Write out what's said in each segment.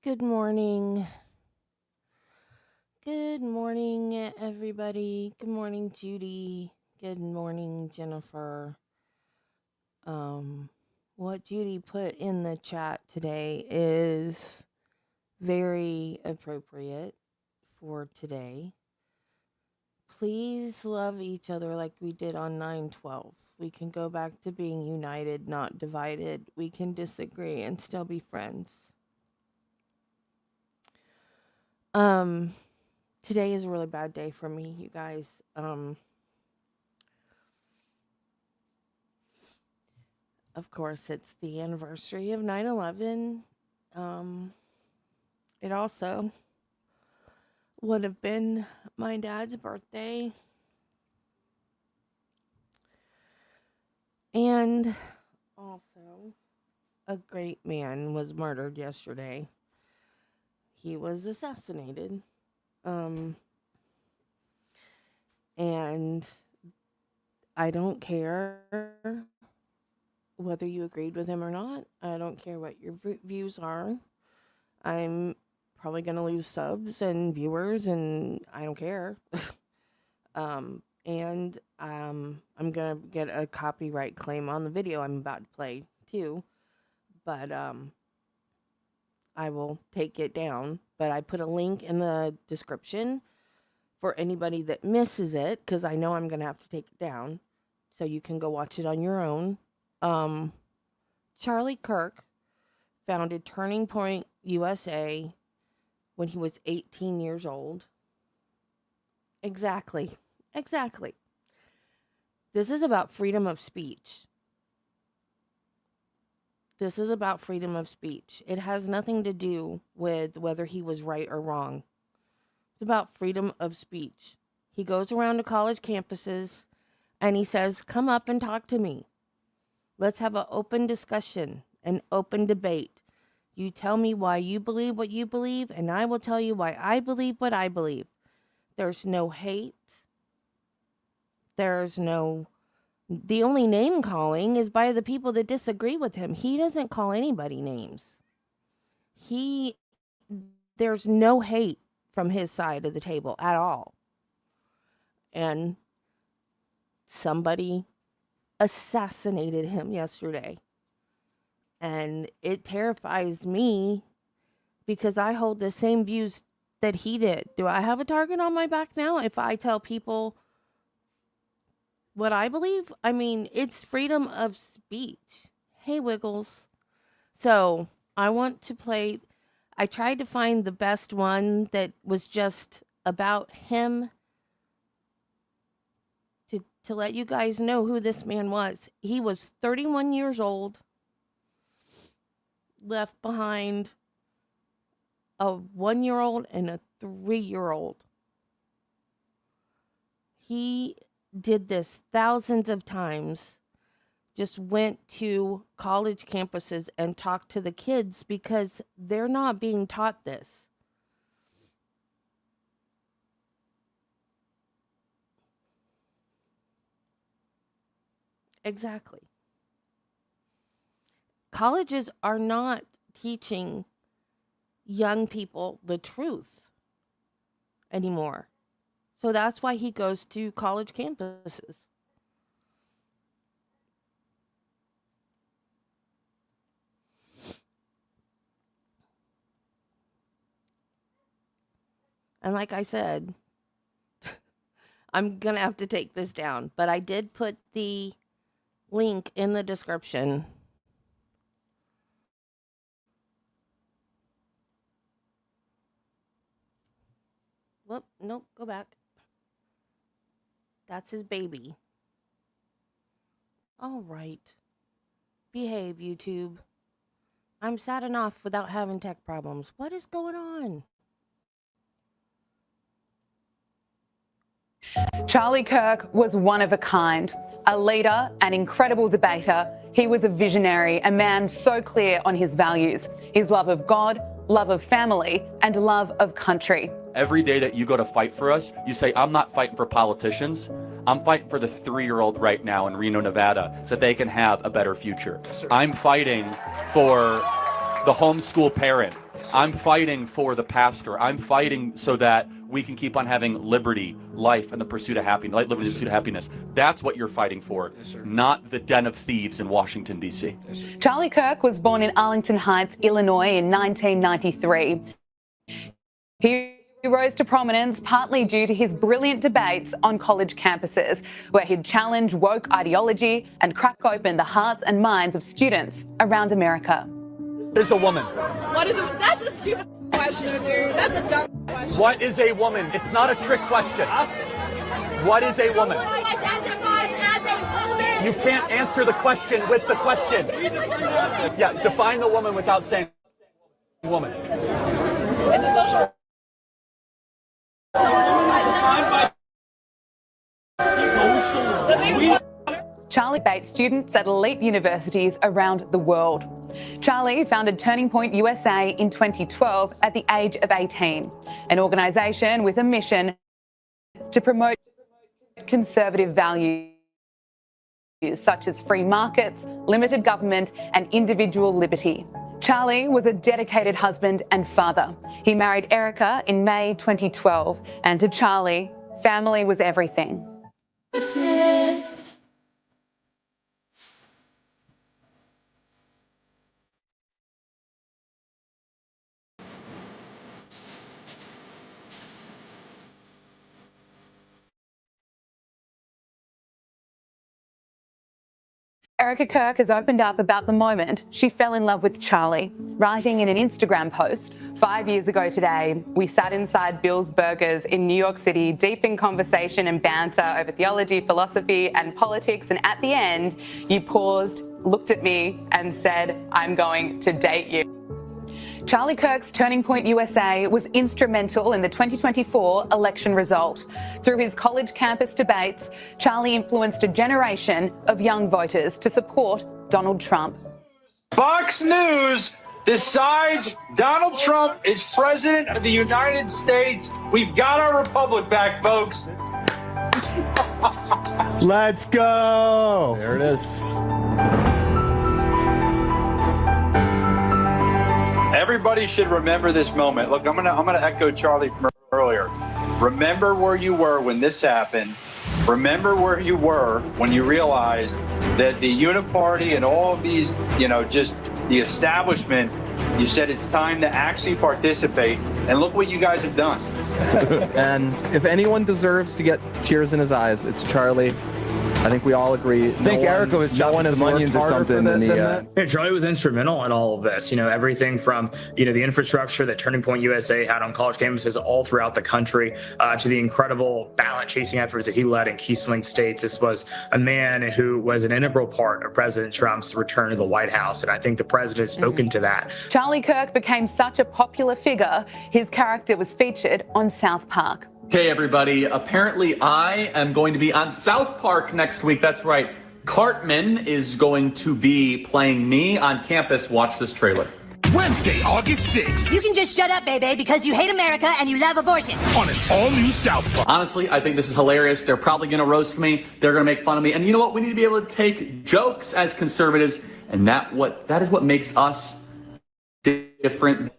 Good morning. Good morning, everybody. Good morning, Judy. Good morning, Jennifer. What Judy put in the chat today is very appropriate for today. Please love each other like we did on 9/12. We can go back to being united, not divided. We can disagree and still be friends. Today is a really bad day for me, you guys. Of course, it's the anniversary of 9/11. It also would have been my dad's birthday. And also, a great man was murdered yesterday. He was assassinated. And I don't care whether you agreed with him or not. I don't care what your views are. I'm probably going to lose subs and viewers, and I don't care. I'm going to get a copyright claim on the video I'm about to play, too. But, I will take it down. But I put a link in the description for anybody that misses it, because I know I'm going to have to take it down. So you can go watch it on your own. Charlie Kirk founded Turning Point USA when he was 18 years old. Exactly. This is about freedom of speech. It has nothing to do with whether he was right or wrong. It's about freedom of speech. He goes around to college campuses and he says, come up and talk to me. Let's have an open discussion, an open debate. You tell me why you believe what you believe, and I will tell you why I believe what I believe. There's no hate. The only name calling is by the people that disagree with him. He doesn't call anybody names. There's no hate from his side of the table at all. And somebody assassinated him yesterday. And it terrifies me because I hold the same views that he did. Do I have a target on my back now if I tell people what I believe? I mean, it's freedom of speech. Hey, Wiggles. So I want to play. I tried to find the best one that was just about him to let you guys know who this man was. He was 31 years old, left behind a 1-year-old and a 3-year-old. He did this thousands of times, just went to college campuses and talked to the kids because they're not being taught this. Exactly. Colleges are not teaching young people the truth anymore. So that's why he goes to college campuses. And like I said, I'm going to have to take this down, but I did put the link in the description. Whoop, nope, go back. That's his baby. All right. Behave, YouTube. I'm sad enough without having tech problems. What is going on? Charlie Kirk was one of a kind, a leader, an incredible debater. He was a visionary, a man so clear on his values, his love of God, love of family, and love of country. Every day that you go to fight for us, you say, I'm not fighting for politicians. I'm fighting for the 3-year-old right now in Reno, Nevada, so they can have a better future. I'm fighting for the homeschool parent I'm fighting for the pastor. I'm fighting so that we can keep on having liberty, life, and the pursuit of happiness. Liberty, the pursuit of happiness. That's what you're fighting for, not the den of thieves in Washington, D.C. Charlie Kirk was born in Arlington Heights, Illinois in 1993. He rose to prominence partly due to his brilliant debates on college campuses, where he'd challenge woke ideology and crack open the hearts and minds of students around America. What is a woman? What is it? That's a stupid question, dude. That's a dumb question. What is a woman? It's not a trick question. What is a woman? Identifies as a woman. You can't answer the question with the question. Yeah, define the woman without saying woman. It's a social. Charlie baits students at elite universities around the world. Charlie founded Turning Point USA in 2012 at the age of 18, an organisation with a mission to promote conservative values such as free markets, limited government and individual liberty. Charlie was a dedicated husband and father. He married Erica in May 2012, and to Charlie, family was everything. Erica Kirk has opened up about the moment she fell in love with Charlie, writing in an Instagram post, 5 years ago today, we sat inside Bill's Burgers in New York City, deep in conversation and banter over theology, philosophy and politics, and at the end, you paused, looked at me and said, I'm going to date you. Charlie Kirk's Turning Point USA was instrumental in the 2024 election result. Through his college campus debates, Charlie influenced a generation of young voters to support Donald Trump. Fox News decides Donald Trump is president of the United States. We've got our republic back, folks. Let's go. There it is. Everybody should remember this moment. Look, I'm gonna echo Charlie from earlier. Remember where you were when this happened. Remember where you were when you realized that the Uniparty and all of these, just the establishment, you said it's time to actually participate. And look what you guys have done. And if anyone deserves to get tears in his eyes, it's Charlie. I think we all agree. I think Erica was chopping some onions or something in the. Yeah, Charlie was instrumental in all of this. Everything from the infrastructure that Turning Point USA had on college campuses all throughout the country, to the incredible ballot chasing efforts that he led in key swing states. This was a man who was an integral part of President Trump's return to the White House, and I think the president has spoken to that. Charlie Kirk became such a popular figure, his character was featured on South Park. Okay, everybody, apparently I am going to be on South Park next week. That's right. Cartman is going to be playing me on campus. Watch this trailer. Wednesday, August 6th. You can just shut up, baby, because you hate America and you love abortion. On an all-new South Park. Honestly, I think this is hilarious. They're probably going to roast me. They're going to make fun of me. And you know what? We need to be able to take jokes as conservatives. And that is what makes us different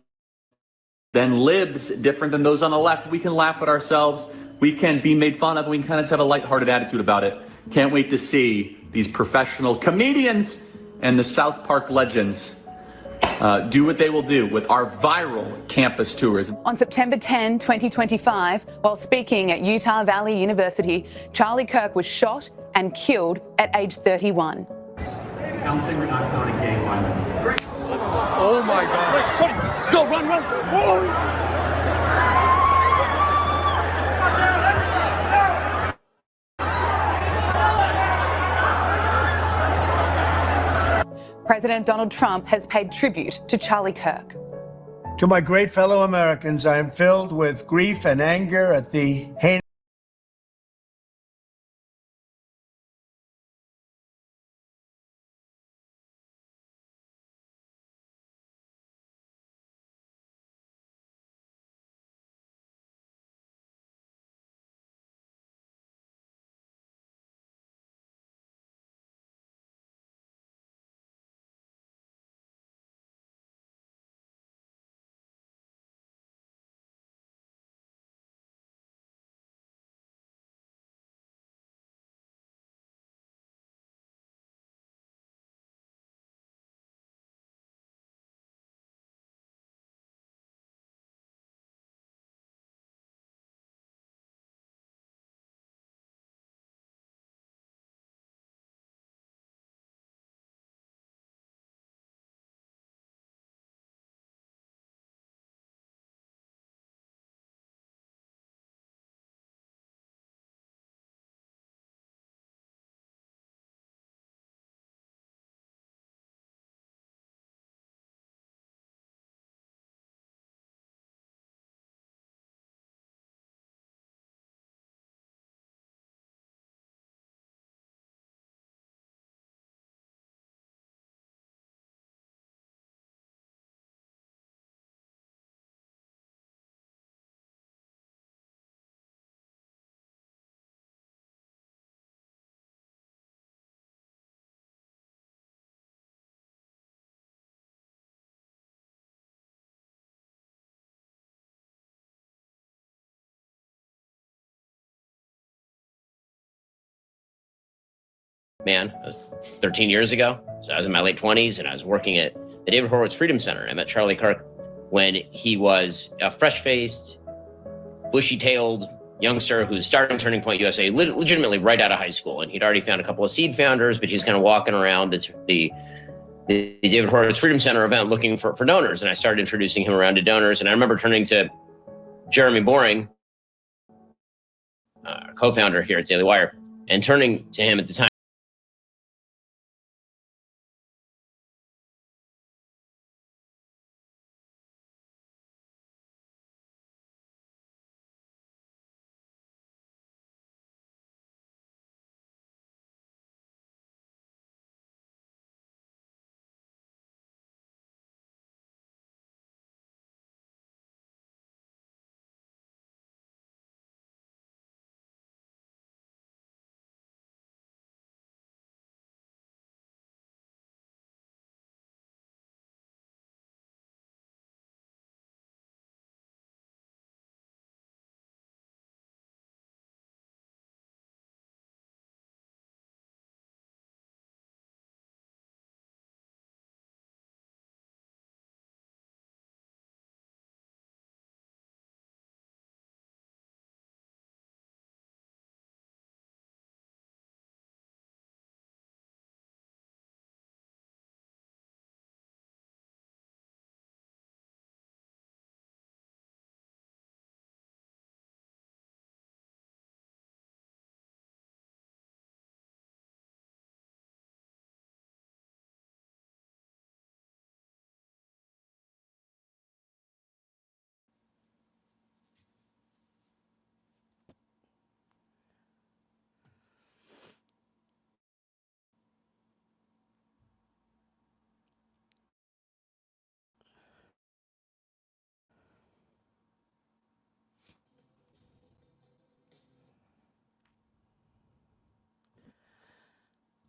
than libs, different than those on the left. We can laugh at ourselves. We can be made fun of. We can kind of just have a lighthearted attitude about it. Can't wait to see these professional comedians and the South Park legends do what they will do with our viral campus tours. On September 10, 2025, while speaking at Utah Valley University, Charlie Kirk was shot and killed at age 31. Counting or not counting gang violence? Oh my God. Go, run, run. President Donald Trump has paid tribute to Charlie Kirk. To my great fellow Americans, I am filled with grief and anger at the heinous man. That was 13 years ago. So I was in my late 20s, and I was working at the David Horowitz Freedom Center. I met Charlie Kirk when he was a fresh-faced, bushy-tailed youngster who was starting Turning Point USA legitimately right out of high school. And he'd already found a couple of seed founders, but he was kind of walking around the David Horowitz Freedom Center event looking for donors. And I started introducing him around to donors. And I remember turning to Jeremy Boring, co-founder here at Daily Wire, and turning to him at the time.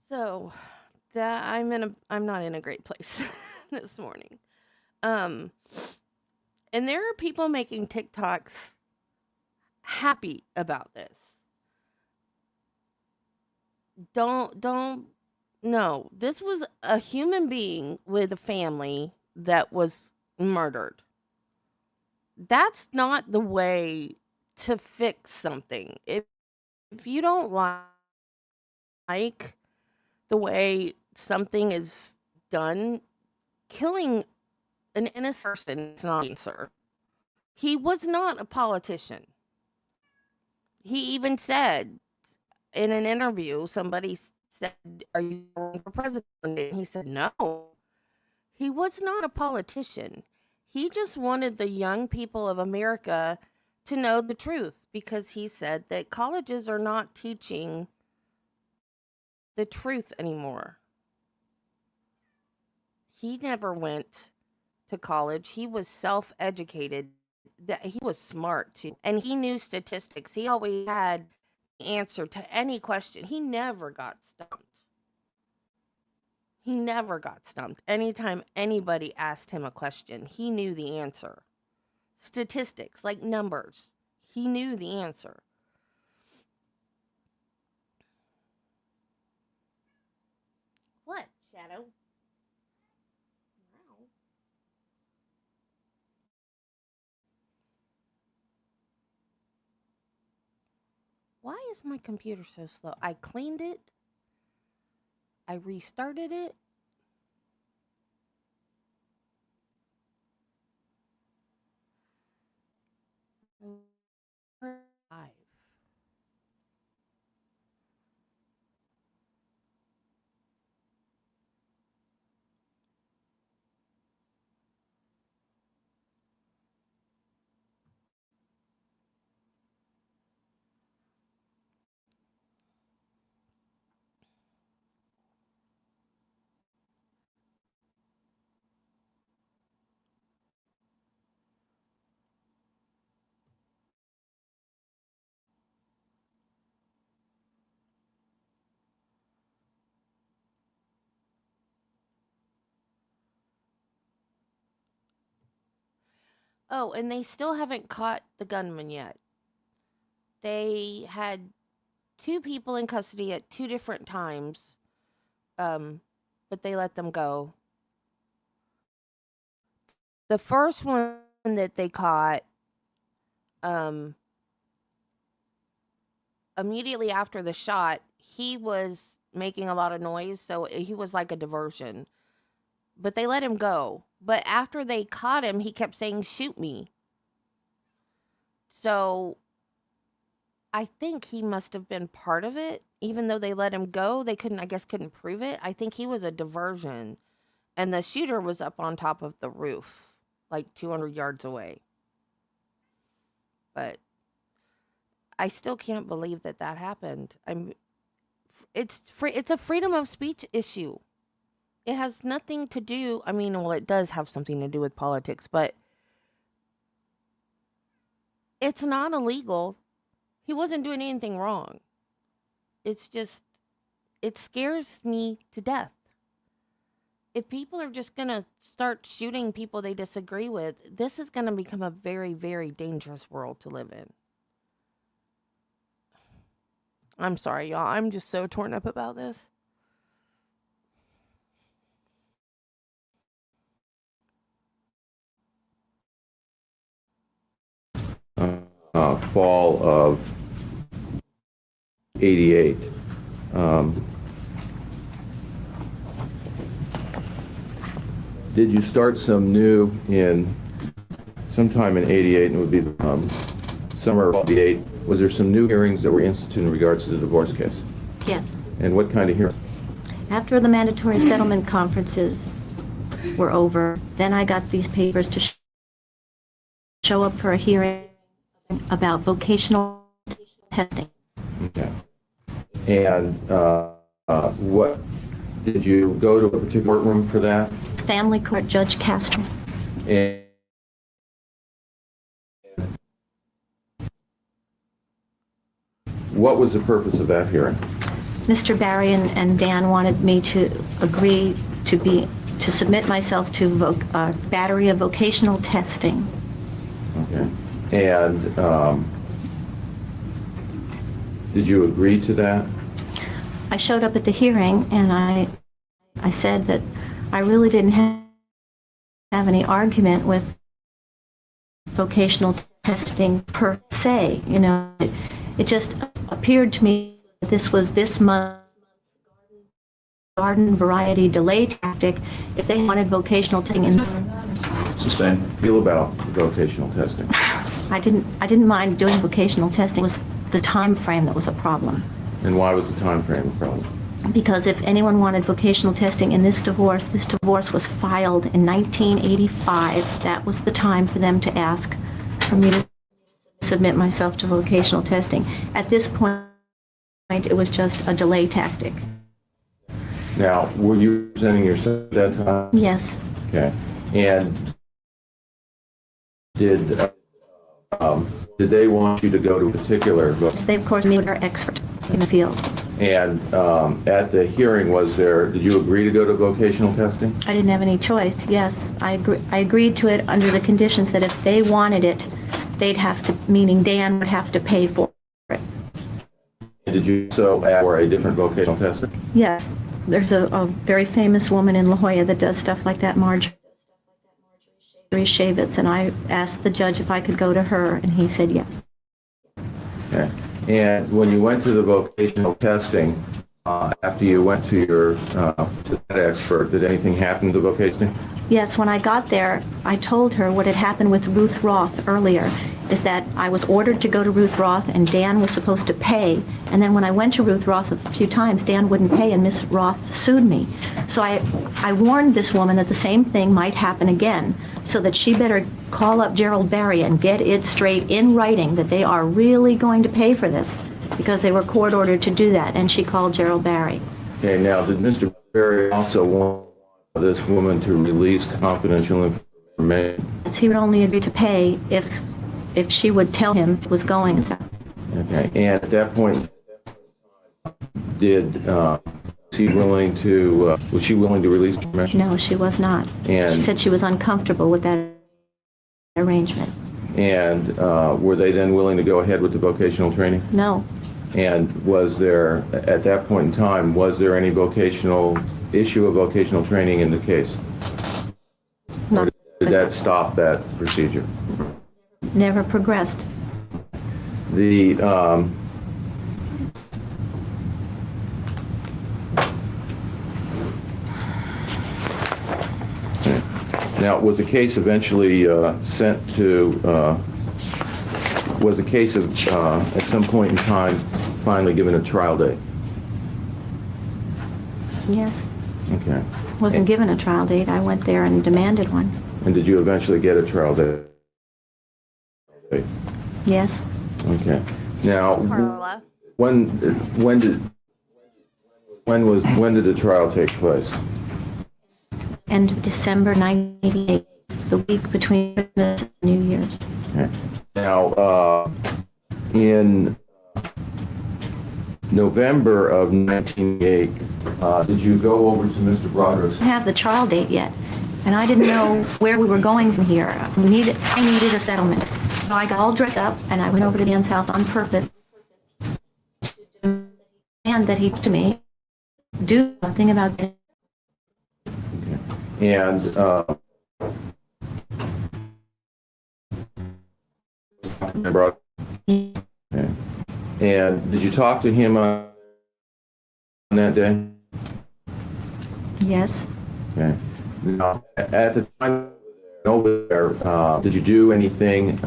So that I'm not in a great place this morning. And there are people making TikToks happy about this. Don't no. This was a human being with a family that was murdered. That's not the way to fix something. If you don't like the way something is done, killing an innocent person is not an answer. He was not a politician. He even said in an interview, somebody said, "Are you running for president?" And he said, "No." He was not a politician. He just wanted the young people of America to know the truth, because he said that colleges are not teaching the truth anymore. He never went to college. He was self-educated. That he was smart too, and he knew statistics. He always had the answer to any question. He never got stumped. He never got stumped. Anytime anybody asked him a question, he knew the answer. Statistics, like numbers, he knew the answer. What, Shadow? Why is my computer so slow? I cleaned it. I restarted it. Live. Oh, and they still haven't caught the gunman yet. They had 2 people in custody at 2 different times but they let them go. The first one that they caught, immediately after the shot, he was making a lot of noise, so he was like a diversion. But they let him go. But after they caught him, he kept saying, "Shoot me." So I think he must have been part of it. Even though they let him go, they couldn't prove it. I think he was a diversion. And the shooter was up on top of the roof, like 200 yards away. But I still can't believe that happened. It's a freedom of speech issue. It has nothing to do, well, it does have something to do with politics, but it's not illegal. He wasn't doing anything wrong. It's just, it scares me to death. If people are just going to start shooting people they disagree with, this is going to become a very, very dangerous world to live in. I'm sorry, y'all. I'm just so torn up about this. Fall of 88. Did you start some new sometime in 88, and it would be summer of 88? Was there some new hearings that were instituted in regards to the divorce case? Yes. And what kind of hearings? After the mandatory settlement conferences were over, then I got these papers to show up for a hearing about vocational testing. Okay. And what did you go to a particular courtroom for that? Family Court Judge Castro. And what was the purpose of that hearing? Mr. Barry and Dan wanted me to agree to submit myself to battery of vocational testing. Okay. And did you agree to that? I showed up at the hearing and I said that I really didn't have any argument with vocational testing per se. You know, it just appeared to me that this was this month's garden variety delay tactic if they wanted vocational testing in this. Sustained. Feel about vocational testing. I didn't mind doing vocational testing. It was the time frame that was a problem. And why was the time frame a problem? Because if anyone wanted vocational testing in this divorce was filed in 1985. That was the time for them to ask for me to submit myself to vocational testing. At this point, it was just a delay tactic. Now, were you presenting yourself at that time? Yes. Okay. And did they want you to go to a particular vote? They, of course, are expert in the field. And at the hearing, did you agree to go to vocational testing? I didn't have any choice, yes. I agreed to it under the conditions that if they wanted it, they'd have to, meaning Dan would have to pay for it. And did you so ask for a different vocational tester? Yes. There's a very famous woman in La Jolla that does stuff like that, Marjorie Shavitz, and I asked the judge if I could go to her, and he said yes. Okay. And when you went to the vocational testing, after you went to to that expert, did anything happen to the vocational? Yes, when I got there, I told her what had happened with Ruth Roth earlier, is that I was ordered to go to Ruth Roth and Dan was supposed to pay, and then when I went to Ruth Roth a few times, Dan wouldn't pay and Miss Roth sued me. So I warned this woman that the same thing might happen again, so that she better call up Gerald Barry and get it straight in writing that they are really going to pay for this, because they were court ordered to do that, and she called Gerald Barry. Okay, now did Mr. Barry also want this woman to release confidential information? Yes, he would only agree to pay if she would tell him it was going and stuff. Okay, and at that point, was she willing to release information? No, she was not. And she said she was uncomfortable with that arrangement. And were they then willing to go ahead with the vocational training? No. And was there, at that point in time, was there any issue of vocational training in the case? No. Or did that stop that procedure? Never progressed. The, now, was the case eventually sent to, was the case at some point in time finally given a trial date? Yes. Okay. Wasn't given a trial date. I went there and demanded one. And did you eventually get a trial date? Yes. Okay. Now, Carla. when did the trial take place? End of December 1988, the week between Christmas and New Year's. Okay. Now, in November of 1988, did you go over to Mr. Broderick's? I didn't have the trial date yet, and I didn't know where we were going from here. I needed a settlement. So I got all dressed up, and I went over to Dan's house on purpose, and that he to me do something about it. Okay. And okay. And did you talk to him on that day? Yes. Okay. Now, at the time over there, did you do anything?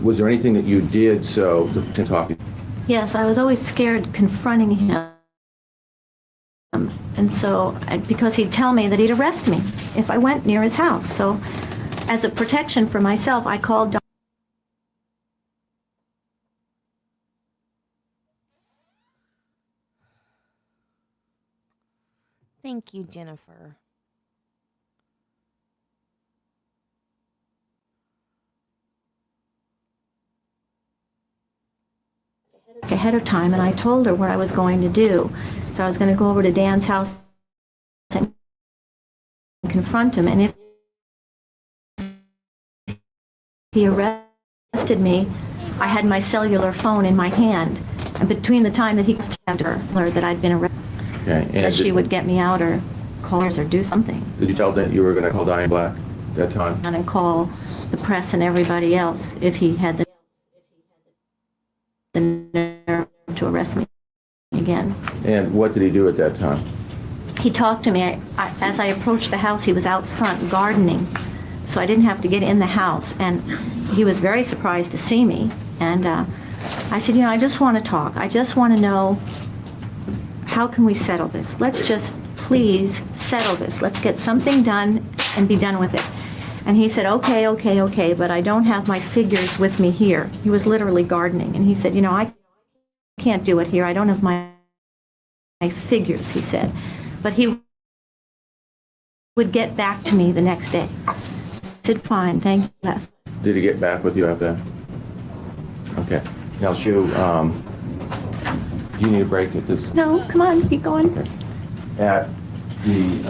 Was there anything that you did to talk? Yes, I was always scared confronting him. And so, because he'd tell me that he'd arrest me if I went near his house. So, as a protection for myself, I called Thank you, Jennifer. ahead of time, and I told her what I was going to do. So I was going to go over to Dan's house and confront him, and if he arrested me, I had my cellular phone in my hand, and between the time that he told her that I'd been arrested, that she would get me out or call us or do something. Did you tell them you were going to call Diane Black that time? And call the press and everybody else if he had the nerve to arrest me again. And what did he do at that time? He talked to me. As I approached the house, he was out front gardening, so I didn't have to get in the house. And he was very surprised to see me. And I said, I just want to talk. I just want to know, how can we settle this? Let's just please settle this. Let's get something done and be done with it. And he said, okay, but I don't have my figures with me here. He was literally gardening. And he said, I can't do it here. I don't have my figures, he said. But he would get back to me the next day. I said, fine, thank you. Did he get back with you after that? Okay. Now, Shu, do you need a break at this? No, come on, keep going. Okay. At the,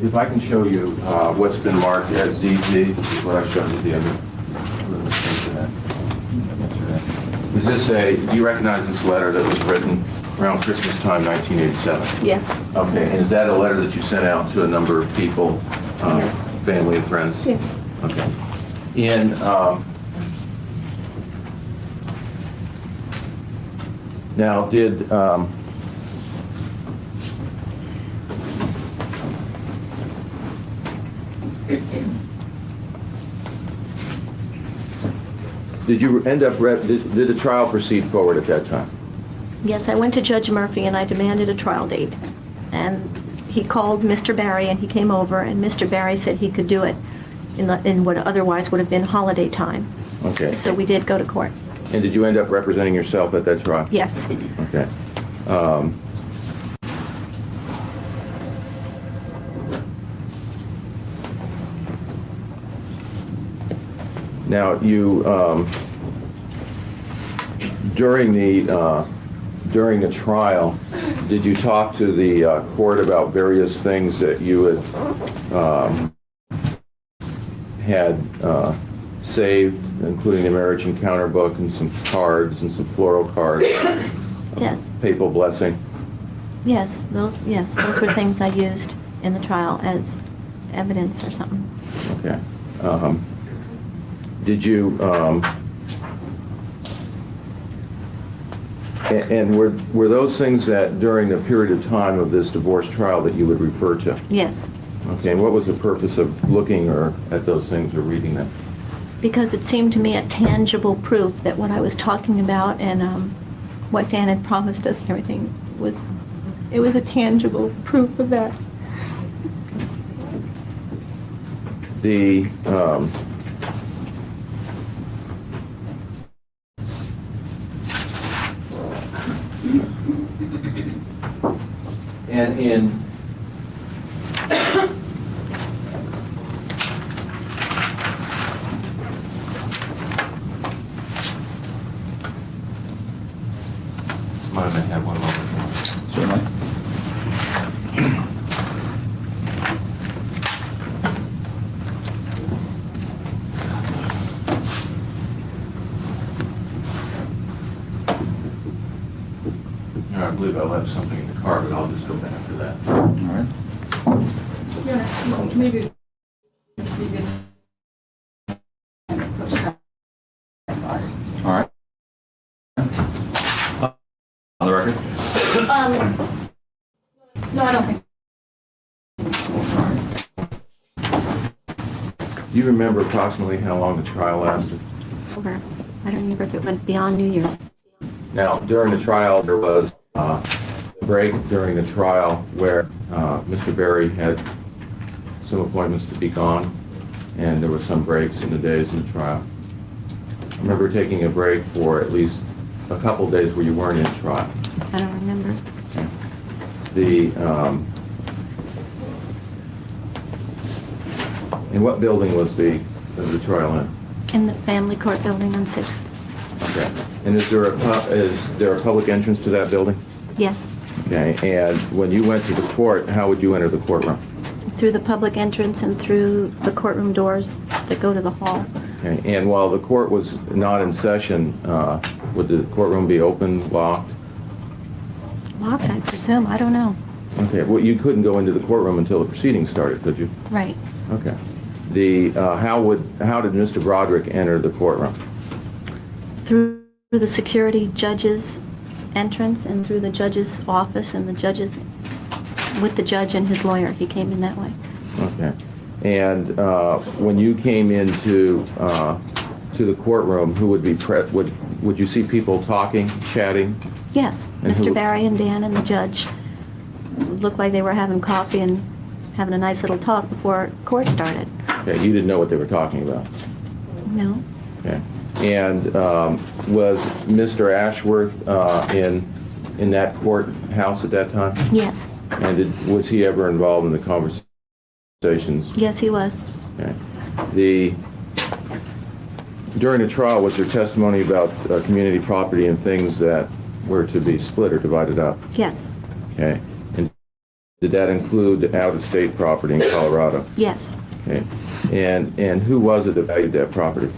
if I can show you what's been marked as ZZ, this is what I showed you the other. Is this do you recognize this letter that was written around Christmas time, 1987? Yes. Okay, and is that a letter that you sent out to a number of people, yes. Family and friends? Yes. Okay. In, now, did you end up, did the trial proceed forward at that time? Yes, I went to Judge Murphy and I demanded a trial date. And he called Mr. Barry and he came over, and Mr. Barry said he could do it in what otherwise would have been holiday time. Okay. So we did go to court. And did you end up representing yourself at that trial? Yes. Okay. Now, you, during the trial, did you talk to the court about various things that you had saved, including the marriage encounter book and some cards and some floral cards. Yes. Papal blessing. Yes, those were things I used in the trial as evidence or something. Okay. Did you, and were those things that during the period of time of this divorce trial that you would refer to? Yes. Okay, and what was the purpose of looking at those things or reading them? Because it seemed to me a tangible proof that what I was talking about and what Dan had promised us and everything was a tangible proof of that. The and in might have had one moment. Certainly. I believe I left something in the car, but I'll just go back to that. All right. Yes, maybe. All right. On the record? No, I don't think. Do you remember approximately how long the trial lasted? Over. I don't remember if it went beyond New Year's. Now, during the trial, there was a break during the trial where Mr. Berry had some appointments to be gone, and there were some breaks in the days in the trial. I remember taking a break for at least a couple of days where you weren't in trial. I don't remember. In what building was the trial in? In the family court building on 6th. Okay. And is there a public entrance to that building? Yes. Okay. And when you went to the court, how would you enter the courtroom? Through the public entrance and through the courtroom doors that go to the hall. Okay. And while the court was not in session, would the courtroom be open, locked? Locked, I presume. I don't know. Okay. Well, you couldn't go into the courtroom until the proceedings started, could you? Right. Okay. How did Mr. Broderick enter the courtroom? Through the security judge's entrance and through the judge's office and with the judge and his lawyer. He came in that way. Okay. And when you came into to the courtroom, who would be would you see people talking, chatting? Yes. And Mr. who- Barry and Dan and the judge looked like they were having coffee and having a nice little talk before court started. Okay. You didn't know what they were talking about. No. Okay. And was Mr. Ashworth in that courthouse at that time? Yes. And was he ever involved in the conversations? Yes, he was. Okay. During the trial, was there testimony about community property and things that were to be split or divided up? Yes. Okay. And did that include out-of-state property in Colorado? Yes. Okay. And who was it that valued that property?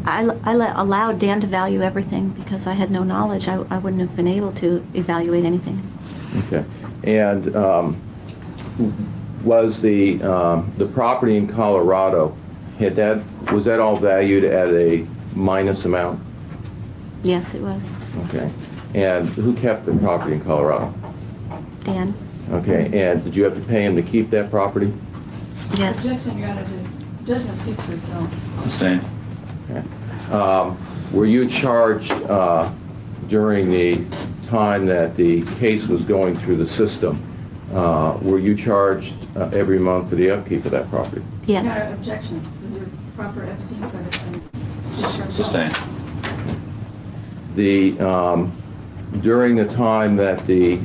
I allowed Dan to value everything because I had no knowledge. I wouldn't have been able to evaluate anything. Okay. And was the property in Colorado, was that all valued at a minus amount? Yes, it was. Okay. And who kept the property in Colorado? Dan. Okay. And did you have to pay him to keep that property? Yes. Objection, Your Honor. The judgment speaks for itself. Sustained. Okay. Were you charged during the time that the case was going through the system? Were you charged every month for the upkeep of that property? Yes. Your Honor, objection. With your proper Epstein credits and speaks for itself. Sustained. During the time that the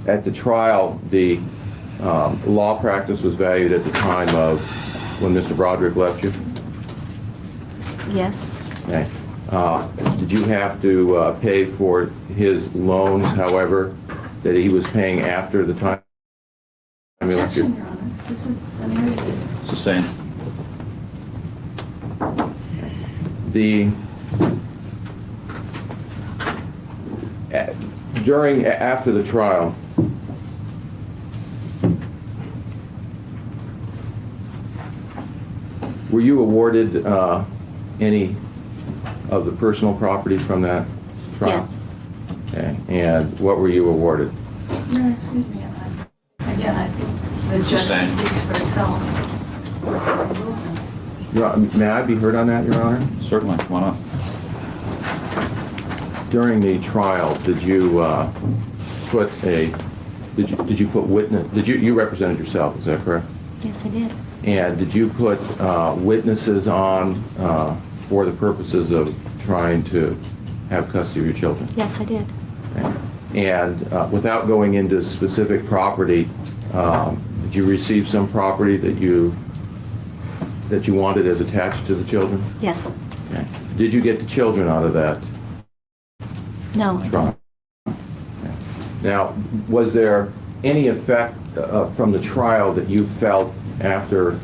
at the trial, the law practice was valued at the time of when Mr. Broderick left you? Yes. Okay. Did you have to pay for his loans, however, that he was paying after the time he left you? Objection, Your Honor. This is an area. Sustained. After the trial, were you awarded any of the personal property from that trial? Yes. Okay. And what were you awarded? No, excuse me. Again, I think the judge speaks for itself. May I be heard on that, Your Honor? Certainly. Why not? During the trial, did you put witness? You represented yourself? Is that correct? Yes, I did. And did you put witnesses on for the purposes of trying to have custody of your children? Yes, I did. Okay. And without going into specific property, did you receive some property that you wanted as attached to the children? Yes. Okay. Did you get the children out of that No. trial? Okay. Now, was there any effect from the trial that you felt after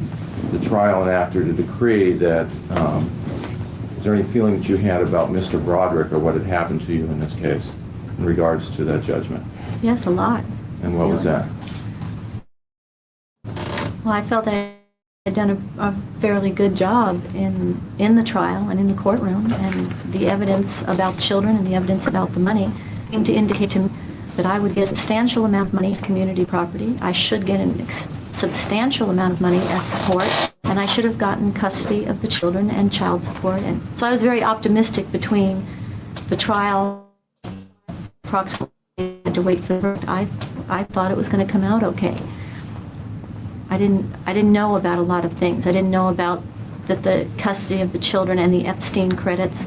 the trial and after the decree that, is there any feeling that you had about Mr. Broderick or what had happened to you in this case in regards to that judgment? Yes, a lot. And what was that? Well, I felt I had done a fairly good job in the trial and in the courtroom, and the evidence about children and the evidence about the money seemed to indicate to me that I would get a substantial amount of money as community property. I should get a substantial amount of money as support, and I should have gotten custody of the children and child support. And so I was very optimistic between the trial, approximately to wait for the verdict. I thought it was going to come out okay. I didn't know about a lot of things. I didn't know about that the custody of the children and the Epstein credits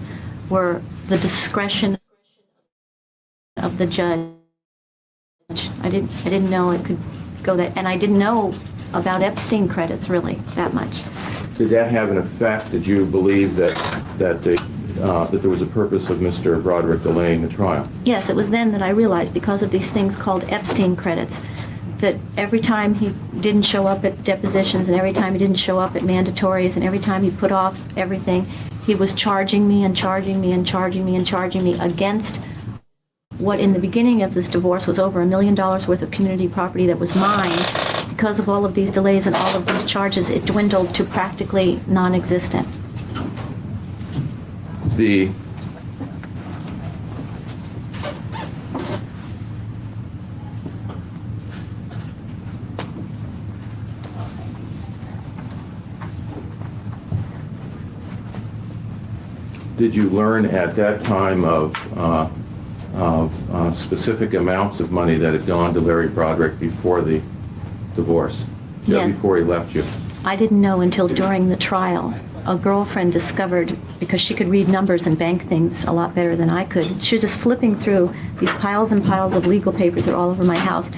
were the discretion of the judge. I didn't know it could go that, and I didn't know about Epstein credits really that much. Did that have an effect? Did you believe that there was a purpose of Mr. Broderick delaying the trial? Yes, it was then that I realized, because of these things called Epstein credits, that every time he didn't show up at depositions and every time he didn't show up at mandatories and every time he put off everything, he was charging me and charging me and charging me and charging me against what in the beginning of this divorce was over $1 million worth of community property that was mine. Because of all of these delays and all of these charges, it dwindled to practically non-existent. Did you learn at that time of specific amounts of money that had gone to Larry Broderick before the divorce? Yes. Before he left you? I didn't know until during the trial. A girlfriend discovered, because she could read numbers and bank things a lot better than I could, she was just flipping through these piles and piles of legal papers that are all over my house,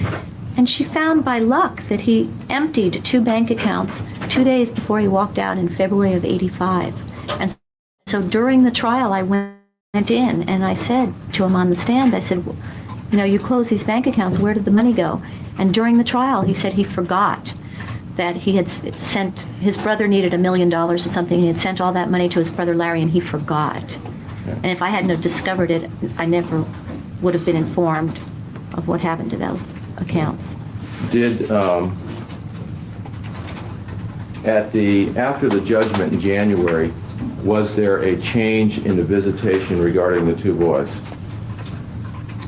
and she found by luck that he emptied 2 bank accounts 2 days before he walked out in February of '85. And so during the trial, I went in and I said to him on the stand, I said, you know, you close these bank accounts, where did the money go? And during the trial, he said he forgot that he had sent, his brother needed $1 million or something, he had sent all that money to his brother Larry, and he forgot. And if I hadn't have discovered it, I never would have been informed of what happened to those accounts. Did, after the judgment in January, was there a change in the visitation regarding the 2 boys?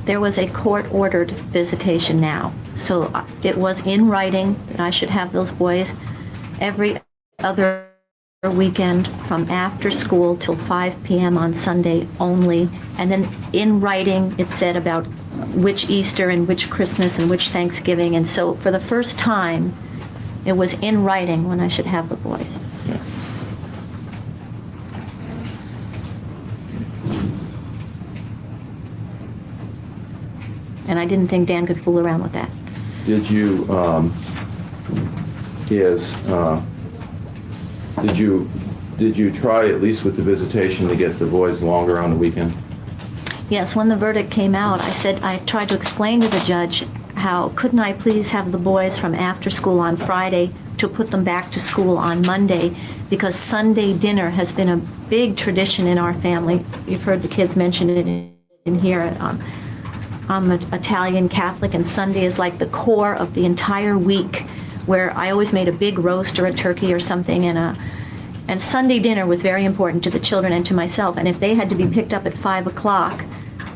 There was a court-ordered visitation now. So it was in writing that I should have those boys every other weekend from after school till 5 p.m. on Sunday only. And then in writing it said about which Easter and which Christmas and which Thanksgiving. And so for the first time, it was in writing when I should have the boys. Yeah. And I didn't think Dan could fool around with that. Did you, did you try, at least with the visitation, to get the boys longer on the weekend? Yes, when the verdict came out, I tried to explain to the judge how couldn't I please have the boys from after school on Friday to put them back to school on Monday, because Sunday dinner has been a big tradition in our family. You've heard the kids mention it in here. I'm an Italian Catholic, and Sunday is like the core of the entire week, where I always made a big roast or a turkey or something, and Sunday dinner was very important to the children and to myself. And if they had to be picked up at 5 o'clock,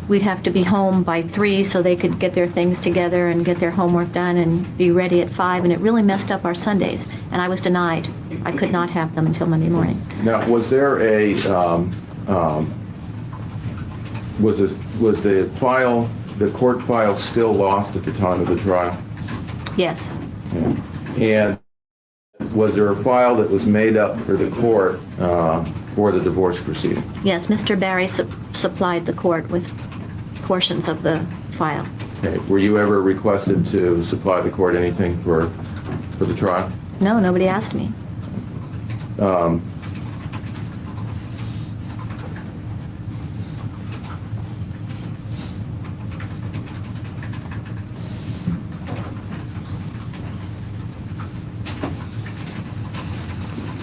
we'd have to be home by 3 so they could get their things together and get their homework done and be ready at 5. And it really messed up our Sundays. And I was denied. I could not have them until Monday morning. Now, was there a, was the file, the court file still lost at the time of the trial? Yes. And was there a file that was made up for the court for the divorce proceeding? Yes, Mr. Barry supplied the court with portions of the file. Okay. Were you ever requested to supply the court anything for the trial? No, nobody asked me.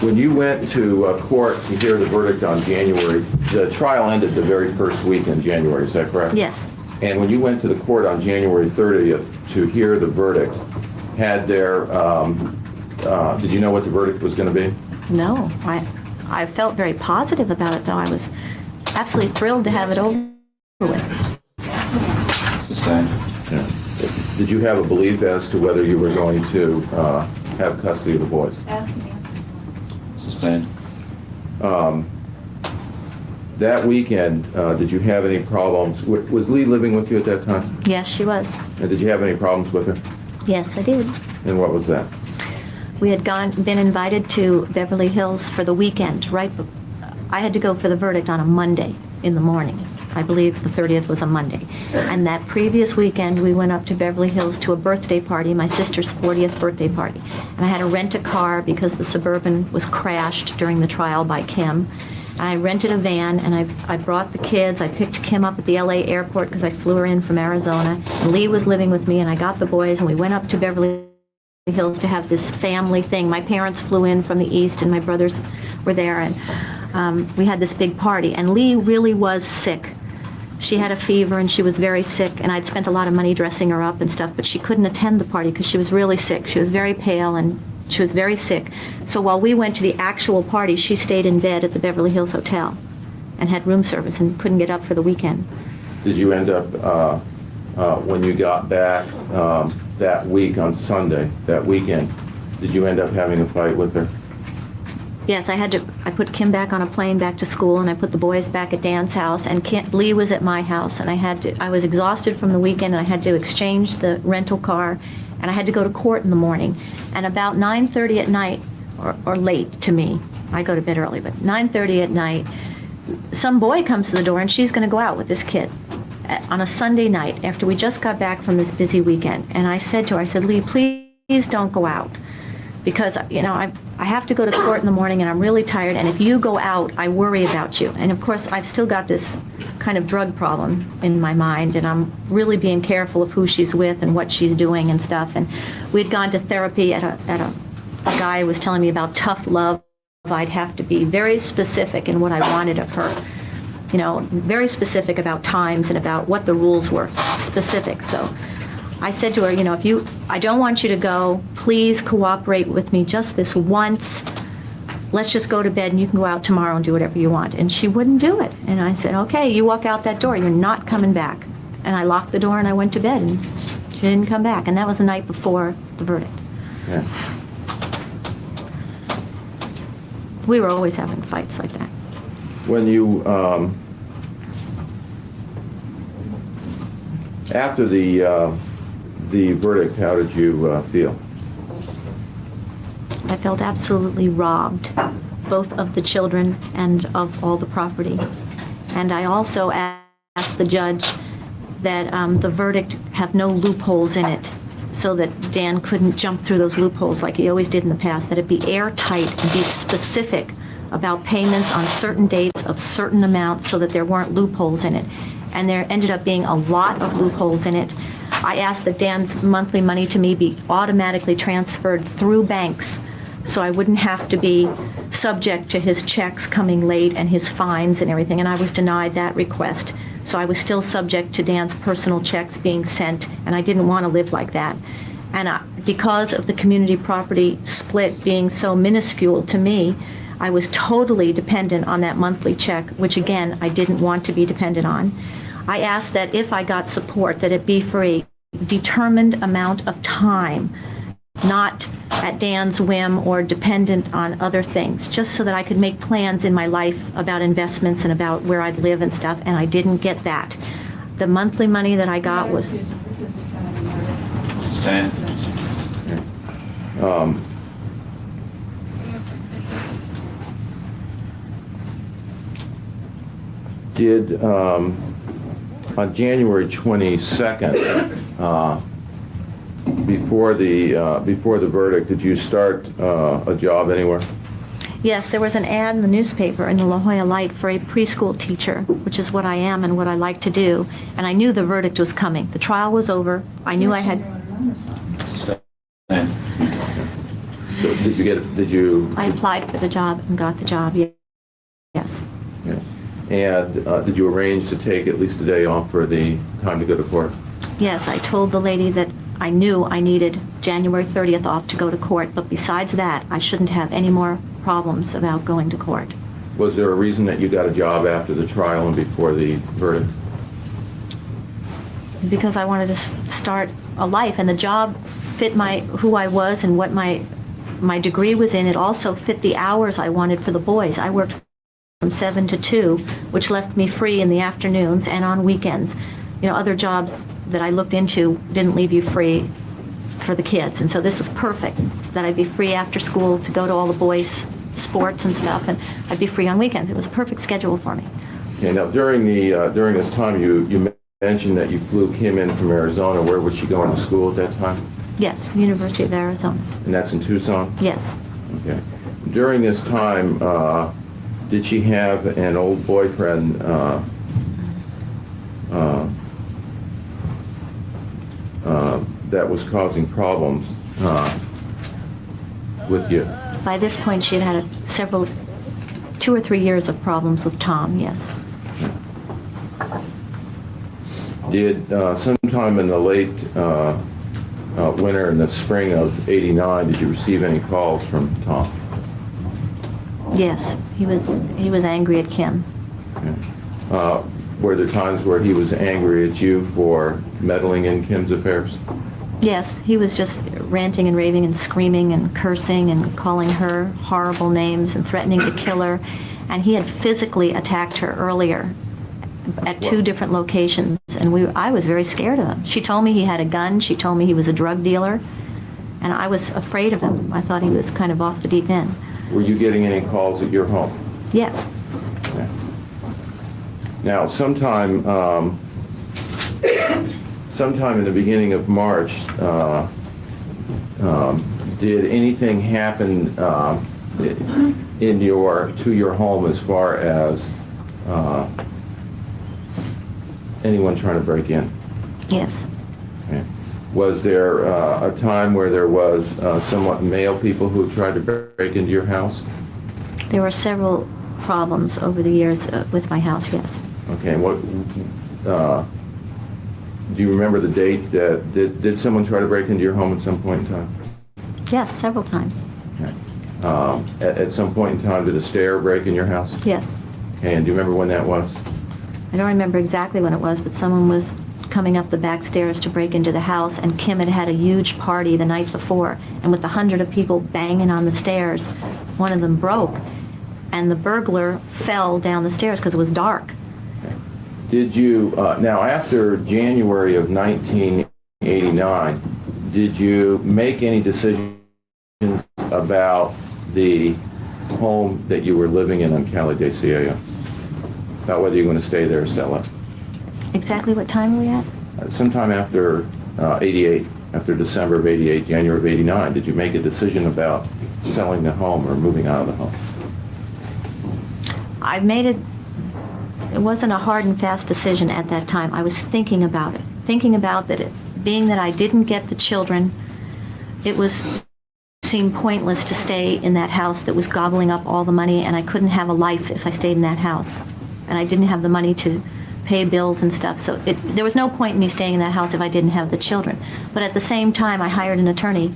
When you went to court to hear the verdict on January, the trial ended the very first week in January, is that correct? Yes. And when you went to the court on January 30th to hear the verdict, had there, did you know what the verdict was going to be? No, I felt very positive about it, though. I was absolutely thrilled to have it over with. Sustained. Yeah. Did you have a belief as to whether you were going to have custody of the boys? Sustained. That weekend, did you have any problems? Was Lee living with you at that time? Yes, she was. And did you have any problems with her? Yes, I did. And what was that? We had been invited to Beverly Hills for the weekend, right? I had to go for the verdict on a Monday in the morning. I believe the 30th was a Monday. And that previous weekend, we went up to Beverly Hills to a birthday party, my sister's 40th birthday party. And I had to rent a car because the Suburban was crashed during the trial by Kim. And I rented a van, and I brought the kids. I picked Kim up at the LA airport because I flew her in from Arizona. And Lee was living with me, and I got the boys, and we went up to Beverly Hills to have this family thing. My parents flew in from the East, and my brothers were there, and we had this big party. And Lee really was sick. She had a fever, and she was very sick, and I'd spent a lot of money dressing her up and stuff, but she couldn't attend the party because she was really sick. She was very pale, and she was very sick. So while we went to the actual party, she stayed in bed at the Beverly Hills Hotel and had room service and couldn't get up for the weekend. Did you end up, when you got back that week on Sunday, that weekend, did you end up having a fight with her? Yes, I put Kim back on a plane back to school, and I put the boys back at Dan's house, and Lee was at my house, and I was exhausted from the weekend, and I had to exchange the rental car, and I had to go to court in the morning. And about 9:30 at night, or late to me, I go to bed early, but 9:30 at night, some boy comes to the door, and she's going to go out with this kid on a Sunday night after we just got back from this busy weekend. And I said to her, I said, Lee, please don't go out. Because, you know, I have to go to court in the morning, and I'm really tired, and if you go out, I worry about you. And of course, I've still got this kind of drug problem in my mind, and I'm really being careful of who she's with and what she's doing and stuff. And we'd gone to therapy at a guy who was telling me about tough love. I'd have to be very specific in what I wanted of her. You know, very specific about times and about what the rules were, specific. So I said to her, you know, I don't want you to go. Please cooperate with me just this once. Let's just go to bed, and you can go out tomorrow and do whatever you want. And she wouldn't do it. And I said, okay, you walk out that door. You're not coming back. And I locked the door, and I went to bed, and she didn't come back. And that was the night before the verdict. Yeah. We were always having fights like that. When you, after the verdict, how did you feel? I felt absolutely robbed, both of the children and of all the property. And I also asked the judge that the verdict have no loopholes in it, so that Dan couldn't jump through those loopholes like he always did in the past, that it be airtight and be specific about payments on certain dates of certain amounts so that there weren't loopholes in it. And there ended up being a lot of loopholes in it. I asked that Dan's monthly money to me be automatically transferred through banks so I wouldn't have to be subject to his checks coming late and his fines and everything, and I was denied that request. So I was still subject to Dan's personal checks being sent, and I didn't want to live like that. And because of the community property split being so minuscule to me, I was totally dependent on that monthly check, which again, I didn't want to be dependent on. I asked that if I got support, that it be for a determined amount of time, not at Dan's whim or dependent on other things, just so that I could make plans in my life about investments and about where I'd live and stuff, and I didn't get that. The monthly money that I got was... On January 22nd, before the verdict, did you start a job anywhere? Yes, there was an ad in the newspaper in the La Jolla Light for a preschool teacher, which is what I am and what I like to do. And I knew the verdict was coming. The trial was over. I knew I had... So did you... I applied for the job and got the job, yes. Yes. And did you arrange to take at least a day off for the time to go to court? Yes, I told the lady that I knew I needed January 30th off to go to court, but besides that, I shouldn't have any more problems about going to court. Was there a reason that you got a job after the trial and before the verdict? Because I wanted to start a life, and the job fit who I was and what my degree was in. It also fit the hours I wanted for the boys. I worked from 7 to 2, which left me free in the afternoons and on weekends. You know, other jobs that I looked into didn't leave you free for the kids, and so this was perfect, that I'd be free after school to go to all the boys' sports and stuff, and I'd be free on weekends. It was a perfect schedule for me. Okay, now during this time, you mentioned that you flew Kim in from Arizona. Where was she going to school at that time? Yes, University of Arizona. And that's in Tucson? Yes. Okay. During this time, did she have an old boyfriend that was causing problems with you? By this point, she had had 2 or 3 years of problems with Tom, yes. Did sometime in the late winter and the spring of '89, did you receive any calls from Tom? Yes, he was angry at Kim. Okay. Were there times where he was angry at you for meddling in Kim's affairs? Yes, he was just ranting and raving and screaming and cursing and calling her horrible names and threatening to kill her. And he had physically attacked her earlier at 2 different locations, and I was very scared of him. She told me he had a gun. She told me he was a drug dealer, and I was afraid of him. I thought he was kind of off the deep end. Were you getting any calls at your home? Yes. Okay. Now, sometime in the beginning of March, did anything happen to your home as far as anyone trying to break in? Yes. Okay. Was there a time where there was somewhat male people who tried to break into your house? There were several problems over the years with my house, yes. Okay, what do you remember the date that did someone try to break into your home at some point in time? Yes, several times. Okay. At some point in time, did a stair break in your house? Yes. Okay, and do you remember when that was? I don't remember exactly when it was, but someone was coming up the back stairs to break into the house, and Kim had had a huge party the night before, and with 100 of people banging on the stairs, one of them broke, and the burglar fell down the stairs because it was dark. Okay. Did you, now after January of 1989, did you make any decisions about the home that you were living in on Cali de Cielo? About whether you're going to stay there or sell it? Exactly what time are we at? Sometime after 88, after December of 88, January of 89, did you make a decision about selling the home or moving out of the home? I made it wasn't a hard and fast decision at that time. I was thinking about it, thinking about that being that I didn't get the children, seemed pointless to stay in that house that was gobbling up all the money, and I couldn't have a life if I stayed in that house. And I didn't have the money to pay bills and stuff, so there was no point in me staying in that house if I didn't have the children. But at the same time, I hired an attorney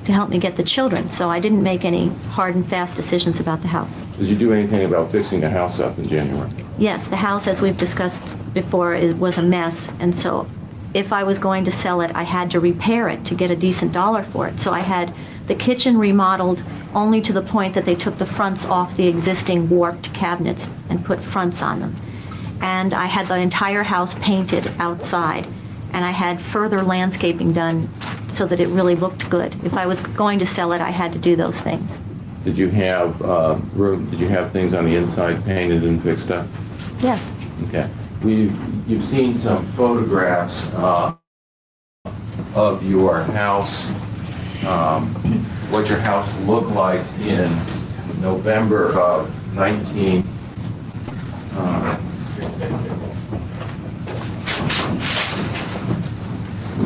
to help me get the children, so I didn't make any hard and fast decisions about the house. Did you do anything about fixing the house up in January? Yes, the house, as we've discussed before, was a mess, and so if I was going to sell it, I had to repair it to get a decent dollar for it. So I had the kitchen remodeled only to the point that they took the fronts off the existing warped cabinets and put fronts on them. And I had the entire house painted outside, and I had further landscaping done so that it really looked good. If I was going to sell it, I had to do those things. Did you have Did you have things on the inside painted and fixed up? Yes. Okay. You've seen some photographs of your house, what your house looked like in November of 19.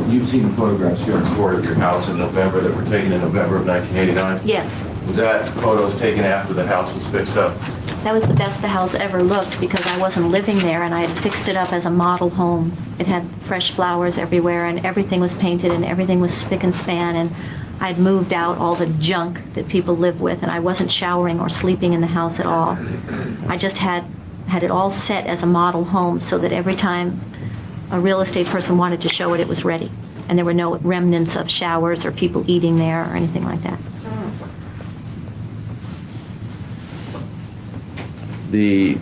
You've seen the photographs here in court of your house in November that were taken in November of 1989? Yes. Was that photos taken after the house was fixed up? That was the best the house ever looked because I wasn't living there, and I had fixed it up as a model home. It had fresh flowers everywhere, and everything was painted, and everything was spick and span, and I'd moved out all the junk that people live with, and I wasn't showering or sleeping in the house at all. I just had it all set as a model home so that every time a real estate person wanted to show it, it was ready. And there were no remnants of showers or people eating there or anything like that.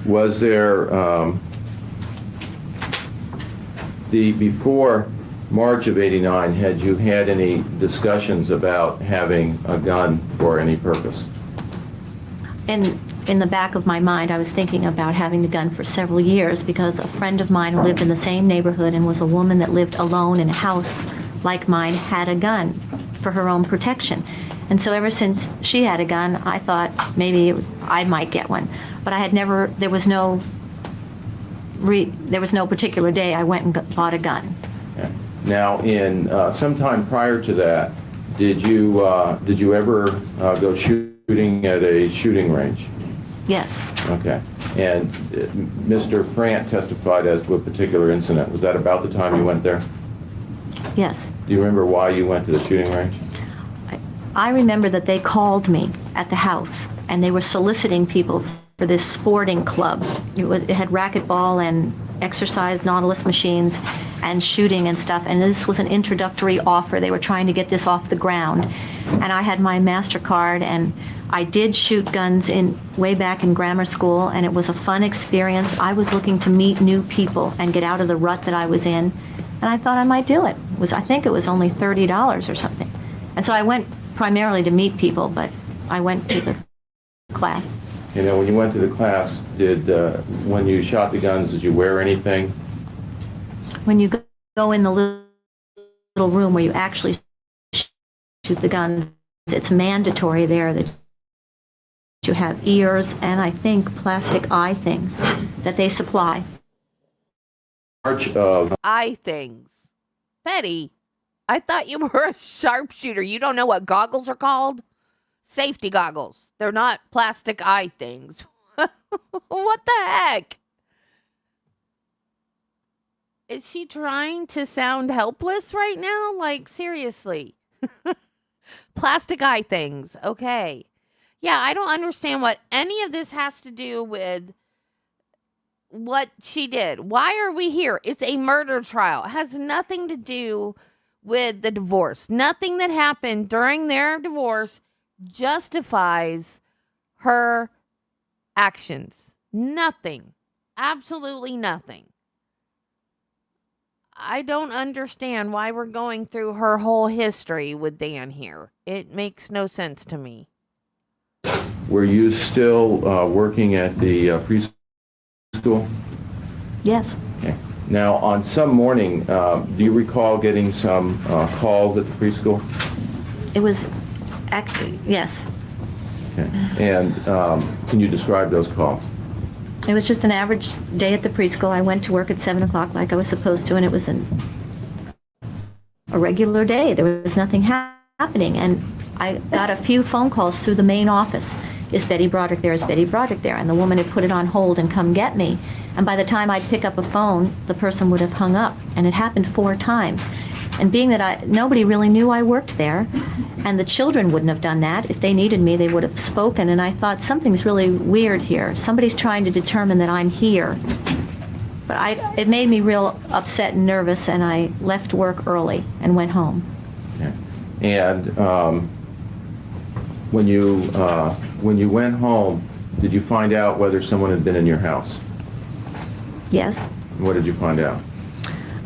Was there, before March of '89, had you had any discussions about having a gun for any purpose? In the back of my mind, I was thinking about having the gun for several years because a friend of mine who lived in the same neighborhood and was a woman that lived alone in a house like mine had a gun for her own protection. And so ever since she had a gun, I thought maybe I might get one. But I had never, there was no particular day I went and bought a gun. Okay. Now, in sometime prior to that, did you ever go shooting at a shooting range? Yes. Okay. And Mr. Frant testified as to a particular incident. Was that about the time you went there? Yes. Do you remember why you went to the shooting range? I remember that they called me at the house, and they were soliciting people for this sporting club. It had racquetball and exercise Nautilus machines and shooting and stuff, and this was an introductory offer. They were trying to get this off the ground. And I had my MasterCard, and I did shoot guns way back in grammar school, and it was a fun experience. I was looking to meet new people and get out of the rut that I was in, and I thought I might do it. I think it was only $30 or something. And so I went primarily to meet people, but I went to the class. You know, when you went to the class, when you shot the guns, did you wear anything? When you go in the little room where you actually shoot the guns, it's mandatory there that you have ears and I think plastic eye things that they supply. Eye things. Betty, I thought you were a sharpshooter. You don't know what goggles are called? Safety goggles. They're not plastic eye things. What the heck? Is she trying to sound helpless right now? Like, seriously. Plastic eye things. Okay. Yeah, I don't understand what any of this has to do with what she did. Why are we here? It's a murder trial. It has nothing to do with the divorce. Nothing that happened during their divorce justifies her actions. Nothing. Absolutely nothing. I don't understand why we're going through her whole history with Dan here. It makes no sense to me. Were you still working at the preschool? Yes. Okay. Now, on some morning, do you recall getting some calls at the preschool? It was actually, yes. Okay. And can you describe those calls? It was just an average day at the preschool. I went to work at 7 o'clock like I was supposed to, and it was a regular day. There was nothing happening. And I got a few phone calls through the main office. Is Betty Broderick there? Is Betty Broderick there? And the woman had put it on hold and come get me. And by the time I'd pick up a phone, the person would have hung up. And it happened 4 times. And being that nobody really knew I worked there, and the children wouldn't have done that. If they needed me, they would have spoken. And I thought, something's really weird here. Somebody's trying to determine that I'm here. But it made me real upset and nervous, and I left work early and went home. Okay. And when you went home, did you find out whether someone had been in your house? Yes. What did you find out?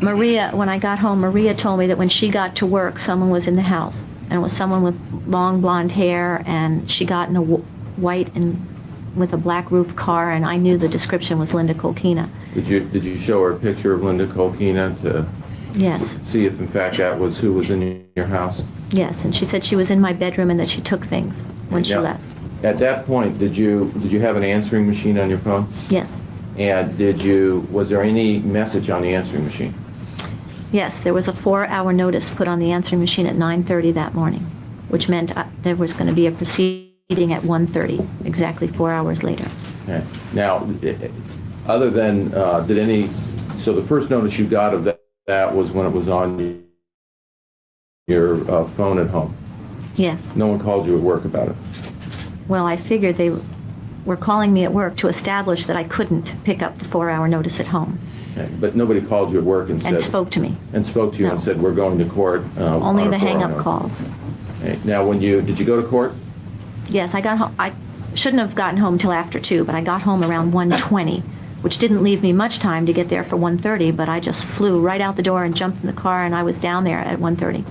Maria, when I got home, Maria told me that when she got to work, someone was in the house. And it was someone with long blonde hair, and she got in a white and with a black roof car, and I knew the description was Linda Kolkena. Did you show her a picture of Linda Kolkena to Yes. see if in fact that was who was in your house? Yes, and she said she was in my bedroom and that she took things when she Now, left. At that point, did you have an answering machine on your phone? Yes. And was there any message on the answering machine? Yes, there was a 4-hour notice put on the answering machine at 9:30 that morning, which meant there was going to be a proceeding at 1:30, exactly 4 hours later. Okay. Now, other than, so the first notice you got of that was when it was on your phone at home? Yes. No one called you at work about it? Well, I figured they were calling me at work to establish that I couldn't pick up the 4-hour notice at home. Okay. But nobody called you at work and said... And spoke to me. And spoke to you and said, we're going to court. Only the hang-up notice. calls. Okay. Now, did you go to court? Yes, I got home. I shouldn't have gotten home till after 2, but I got home around 1:20, which didn't leave me much time to get there for 1:30, but I just flew right out the door and jumped in the car, and I was down there at 1:30.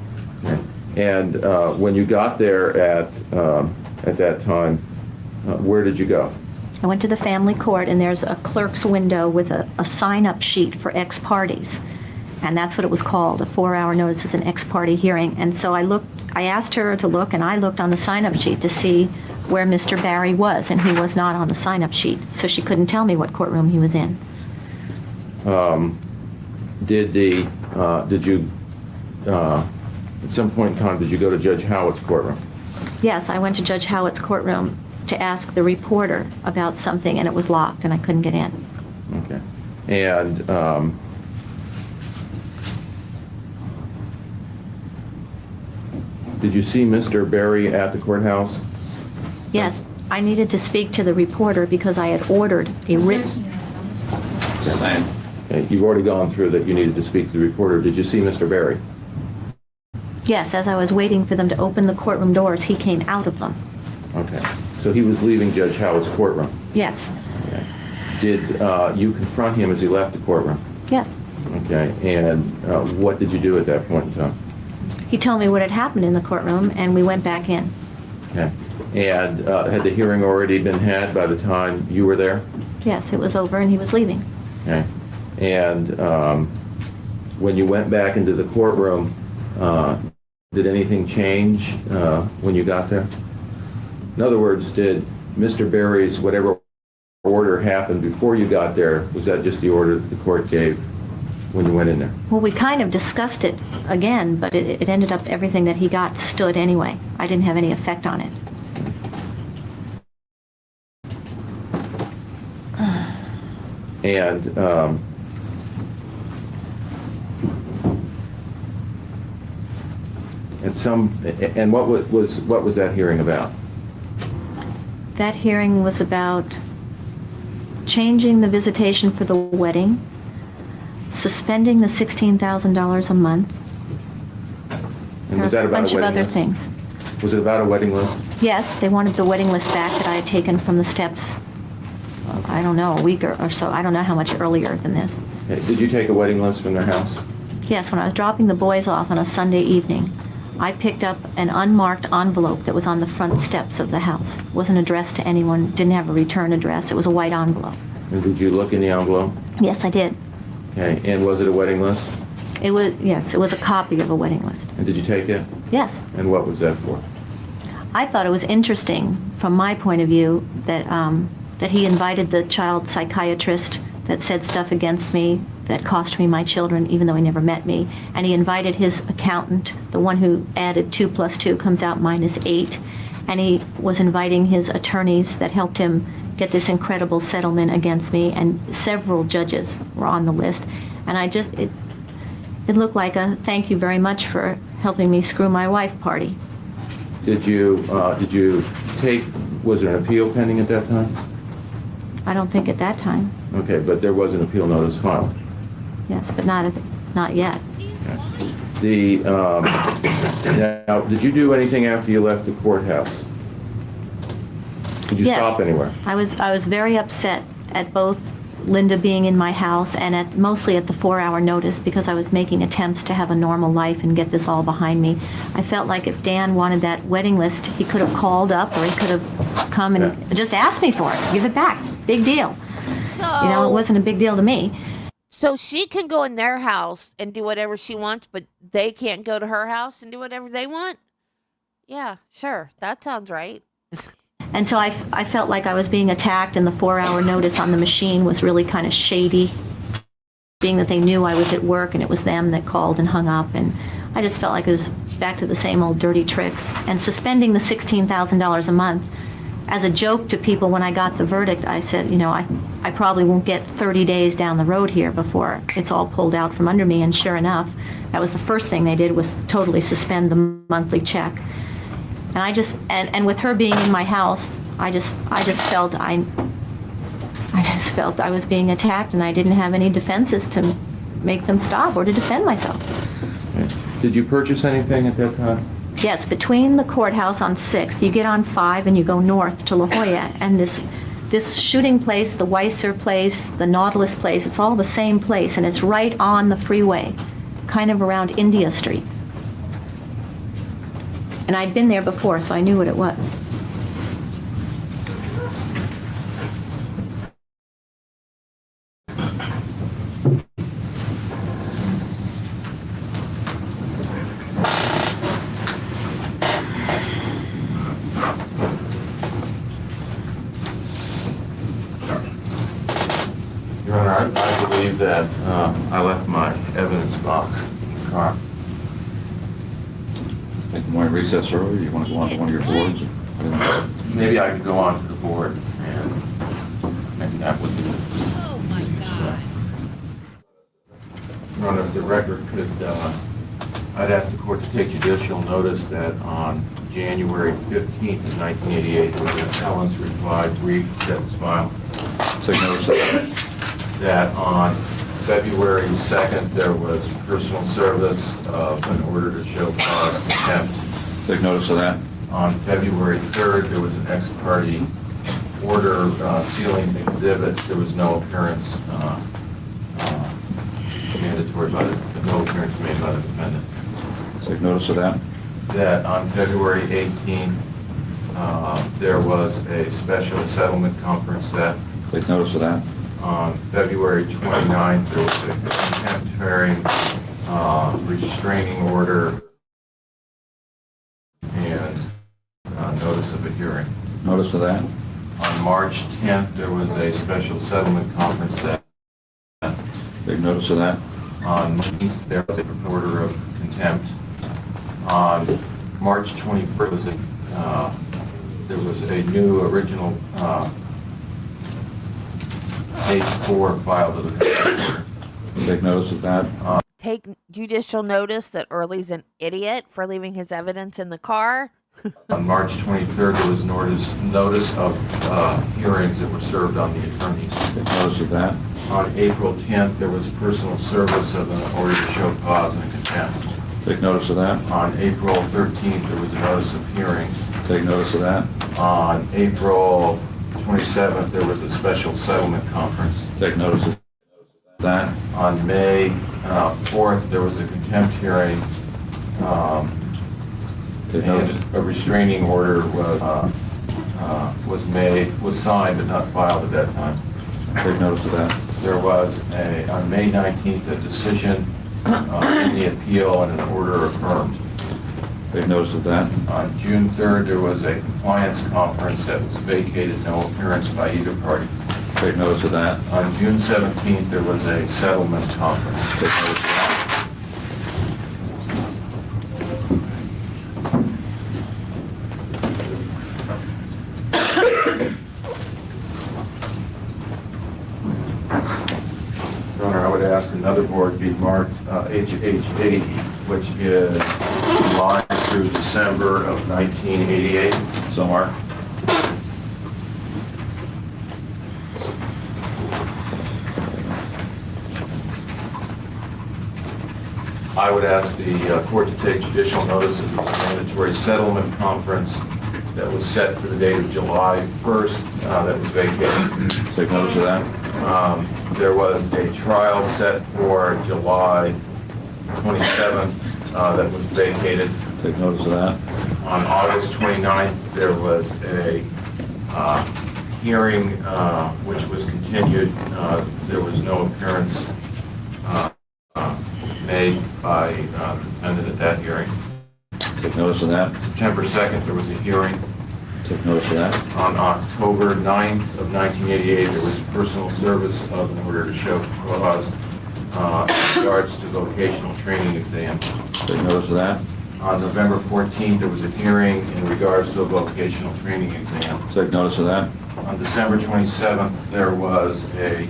Okay. And when you got there at that time, where did you go? I went to the family court, and there's a clerk's window with a sign-up sheet for ex partes, and that's what it was called. A 4-hour notice is an ex parte hearing. And so I asked her to look, and I looked on the sign-up sheet to see where Mr. Barry was, and he was not on the sign-up sheet, so she couldn't tell me what courtroom he was in. Did you at some point in time, did you go to Judge Howitt's courtroom? Yes, I went to Judge Howitt's courtroom to ask the reporter about something, and it was locked, and I couldn't get in. Okay. And did you see Mr. Barry at the courthouse? Yes, I needed to speak to the reporter because I had ordered a written... Okay, you've already gone through that you needed to speak to the reporter. Did you see Mr. Barry? Yes, as I was waiting for them to open the courtroom doors, he came out of them. Okay. So he was leaving Judge Howitt's courtroom? Yes. Okay. Did you confront him as he left the courtroom? Yes. Okay. And what did you do at that point in time? He told me what had happened in the courtroom, and we went back in. Okay. And had the hearing already been had by the time you were there? Yes, it was over, and he was leaving. Okay. And when you went back into the courtroom, did anything change when you got there? In other words, did Mr. Barry's whatever order happened before you got there, was that just the order that the court gave when you went in there? Well, we kind of discussed it again, but it ended up everything that he got stood anyway. I didn't have any effect on it. And what was that hearing about? That hearing was about changing the visitation for the wedding, suspending the $16,000 a month. And was that about a bunch a of wedding other list? things. Was it about a wedding list? Yes, they wanted the wedding list back that I had taken from the steps, I don't know, a week or so. I don't know how much earlier than this. Okay. Did you take a wedding list from their house? Yes, when I was dropping the boys off on a Sunday evening, I picked up an unmarked envelope that was on the front steps of the house. It wasn't addressed to anyone, didn't have a return address. It was a white envelope. And did you look in the envelope? Yes, I did. Okay. And was it a wedding list? It was, yes, it was a copy of a wedding list. And did you take it? Yes. And what was that for? I thought it was interesting, from my point of view, that that he invited the child psychiatrist that said stuff against me that cost me my children, even though he never met me. And he invited his accountant, the one who added 2 + 2 comes out -8. And he was inviting his attorneys that helped him get this incredible settlement against me, and several judges were on the list. And it looked like a thank you very much for helping me screw my wife party. Did you take, was there an appeal pending at that time? I don't think at that time. Okay, but there was an appeal notice filed. Yes, but not yet. Now, did you do anything after you left the courthouse? Did you stop anywhere? I was very upset at both Linda being in my house and mostly at the 4-hour notice, because I was making attempts to have a normal life and get this all behind me. I felt like if Dan wanted that wedding list, he could have called up, or he could have come and just asked me for it, give it back. Big deal. So, it wasn't a big deal to me. So she can go in their house and do whatever she wants, but they can't go to her house and do whatever they want? Yeah, sure. That sounds right. And so I felt like I was being attacked, and the 4-hour notice on the machine was really kind of shady, being that they knew I was at work and it was them that called and hung up. And I just felt like it was back to the same old dirty tricks. And suspending the $16,000 a month, as a joke to people when I got the verdict, I said, I probably won't get 30 days down the road here before it's all pulled out from under me. And sure enough, that was the first thing they did, was totally suspend the monthly check. And I just, and with her being in my house, I just felt I was being attacked, and I didn't have any defenses to make them stop or to defend myself. Did you purchase anything at that time? Yes, between the courthouse on 6th, you get on 5 and you go north to La Jolla, and this shooting place, the Weiser place, the Nautilus place, it's all the same place, and it's right on the freeway, kind of around India Street. And I'd been there before, so I knew what it was. Your Honor, I believe that I left my evidence box in the car. Think you want to recess early, or you want to go on to one of your boards? Maybe I could go on to the board, and maybe that would be. Oh my God. Your Honor, if the record could, I'd ask the court to take judicial notice that on January 15th of 1988, there was an appellant's reply brief that was filed. Take notice of that. That on February 2nd, there was personal service of an order to show cause of contempt. Take notice of that. On February 3rd, there was an ex parte order sealing exhibits. There was no appearance mandatory by no appearance made by the defendant. Take notice of that. That on February 18th, there was a special settlement conference set. Take notice of that. On February 29th, there was a contempt hearing, restraining order, and notice of a hearing. Notice of that. On March 10th, there was a special settlement conference set. Take notice of that. On March 9th, there was a order of contempt. On March 21st, there was a new original page 4 filed with the contempt order. Take notice of that. Take judicial notice that Early's an idiot for leaving his evidence in the car. On March 23rd, there was notice of hearings that were served on the attorneys. Take notice of that. On April 10th, there was personal service of an order to show cause and contempt. Take notice of that. On April 13th, there was a notice of hearings. Take notice of that. On April 27th, there was a special settlement conference. Take notice of that. On May 4th, there was a contempt hearing. Take notice. A restraining order was signed but not filed at that time. Take notice of that. There was on May 19th, a decision in the appeal and an order affirmed. Take notice of that. On June 3rd, there was a compliance conference that was vacated, no appearance by either party. Take notice of that. On June 17th, there was a settlement conference. Take notice of that. Mr. Honor, I would ask another board be marked HH8, which is July through December of 1988. So marked. I would ask the court to take judicial notice of the mandatory settlement conference that was set for the date of July 1st that was vacated. Take notice of that. There was a trial set for July 27th that was vacated. Take notice of that. On August 29th, there was a hearing which was continued. There was no appearance made by the defendant at that hearing. Take notice of that. September 2nd, there was a hearing. Take notice of that. On October 9th of 1988, there was personal service of an order to show cause in regards to vocational training exam. Take notice of that. On November 14th, there was a hearing in regards to a vocational training exam. Take notice of that. On December 27th, there was a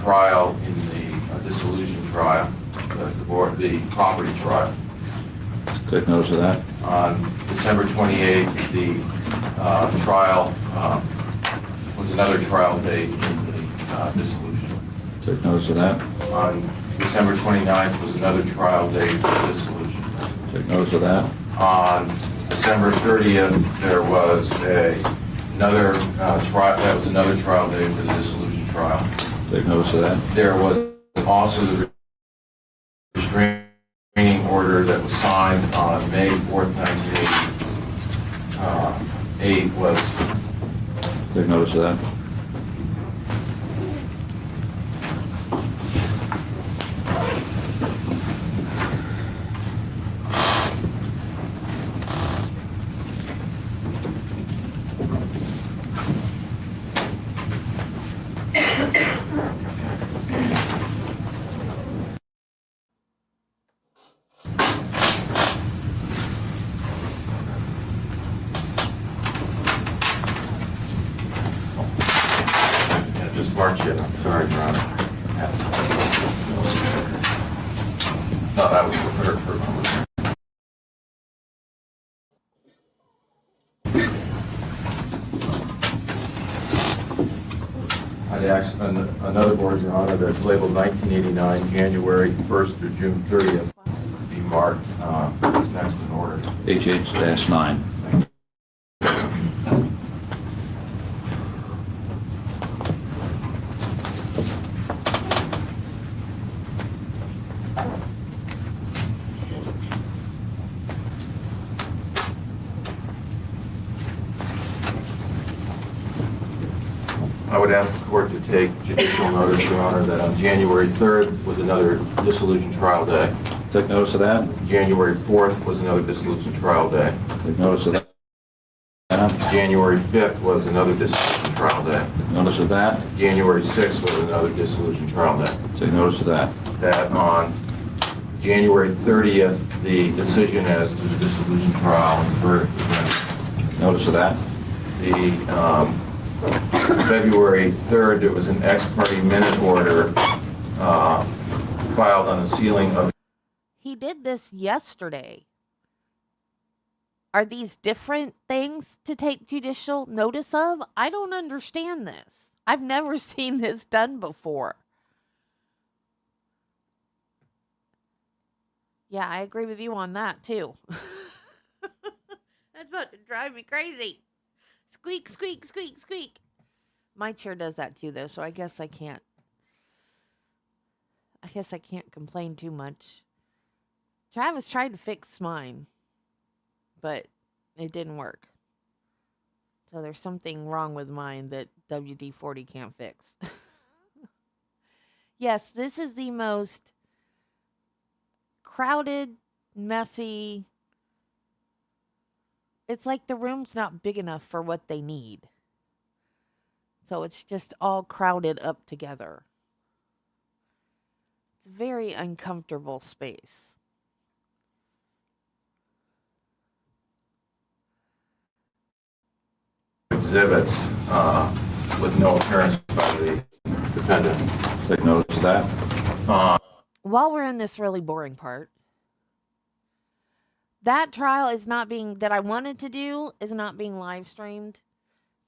trial in the dissolution trial, the property trial. Take notice of that. On December 28th, the trial was another trial date in the dissolution. Take notice of that. On December 29th was another trial date for the dissolution. Take notice of that. On December 30th, there was another trial. That was another trial date for the dissolution trial. Take notice of that. There was also the restraining order that was signed on May 4th, 1988. Was Take notice of that. just March it. I'm sorry, Your Honor. No, that was prepared for. I'd ask another board, Your Honor, that's labeled 1989, January 1st through June 30th, be marked as next in order. HH-9. I would ask the court to take judicial notice, Your Honor, that on January 3rd was another dissolution trial day. Take notice of that. January 4th was another dissolution trial day. Take notice of that. January 5th was another dissolution trial day. Take notice of that. January 6th was another dissolution trial day. Take notice of that. That on January 30th, the decision as to the dissolution trial and verdict was rendered. Notice of that. The February 3rd, there was an ex parte minute order filed on the sealing of. He did this yesterday. Are these different things to take judicial notice of? I don't understand this. I've never seen this done before. Yeah, I agree with you on that, too. That's about to drive me crazy. Squeak, squeak, squeak, squeak. My chair does that, too, though, so I guess I can't complain too much. Travis tried to fix mine, but it didn't work. So there's something wrong with mine that WD-40 can't fix. Yes, this is the most crowded, messy. It's like the room's not big enough for what they need. So it's just all crowded up together. It's a very uncomfortable space. Exhibits with no appearance by the defendant. Take notice of that. While we're in this really boring part, that trial is not being, that I wanted to do, is not being live streamed.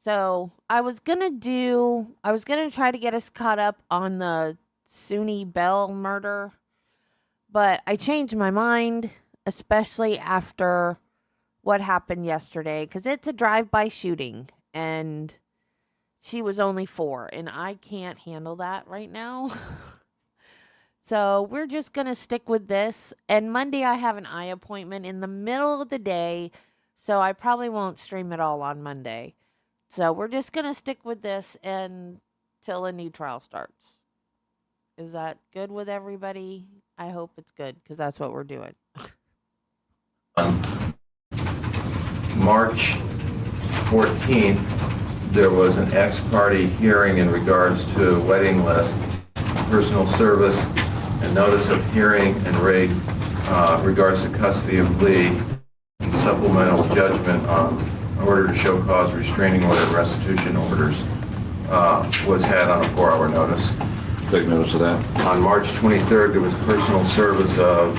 So I was going to try to get us caught up on the Suni Bell murder, but I changed my mind, especially after what happened yesterday, because it's a drive-by shooting, and she was only 4, and I can't handle that right now. So we're just going to stick with this. And Monday I have an eye appointment in the middle of the day, so I probably won't stream it all on Monday. So we're just going to stick with this until a new trial starts. Is that good with everybody? I hope it's good, because that's what we're doing. March 14th, there was an ex-parte hearing in regards to wedding list, personal service, and notice of hearing and rate regards to custody of Lee, and supplemental judgment on order to show cause, restraining order, and restitution orders was had on a 4-hour notice. Take notice of that. On March 23rd, there was personal service of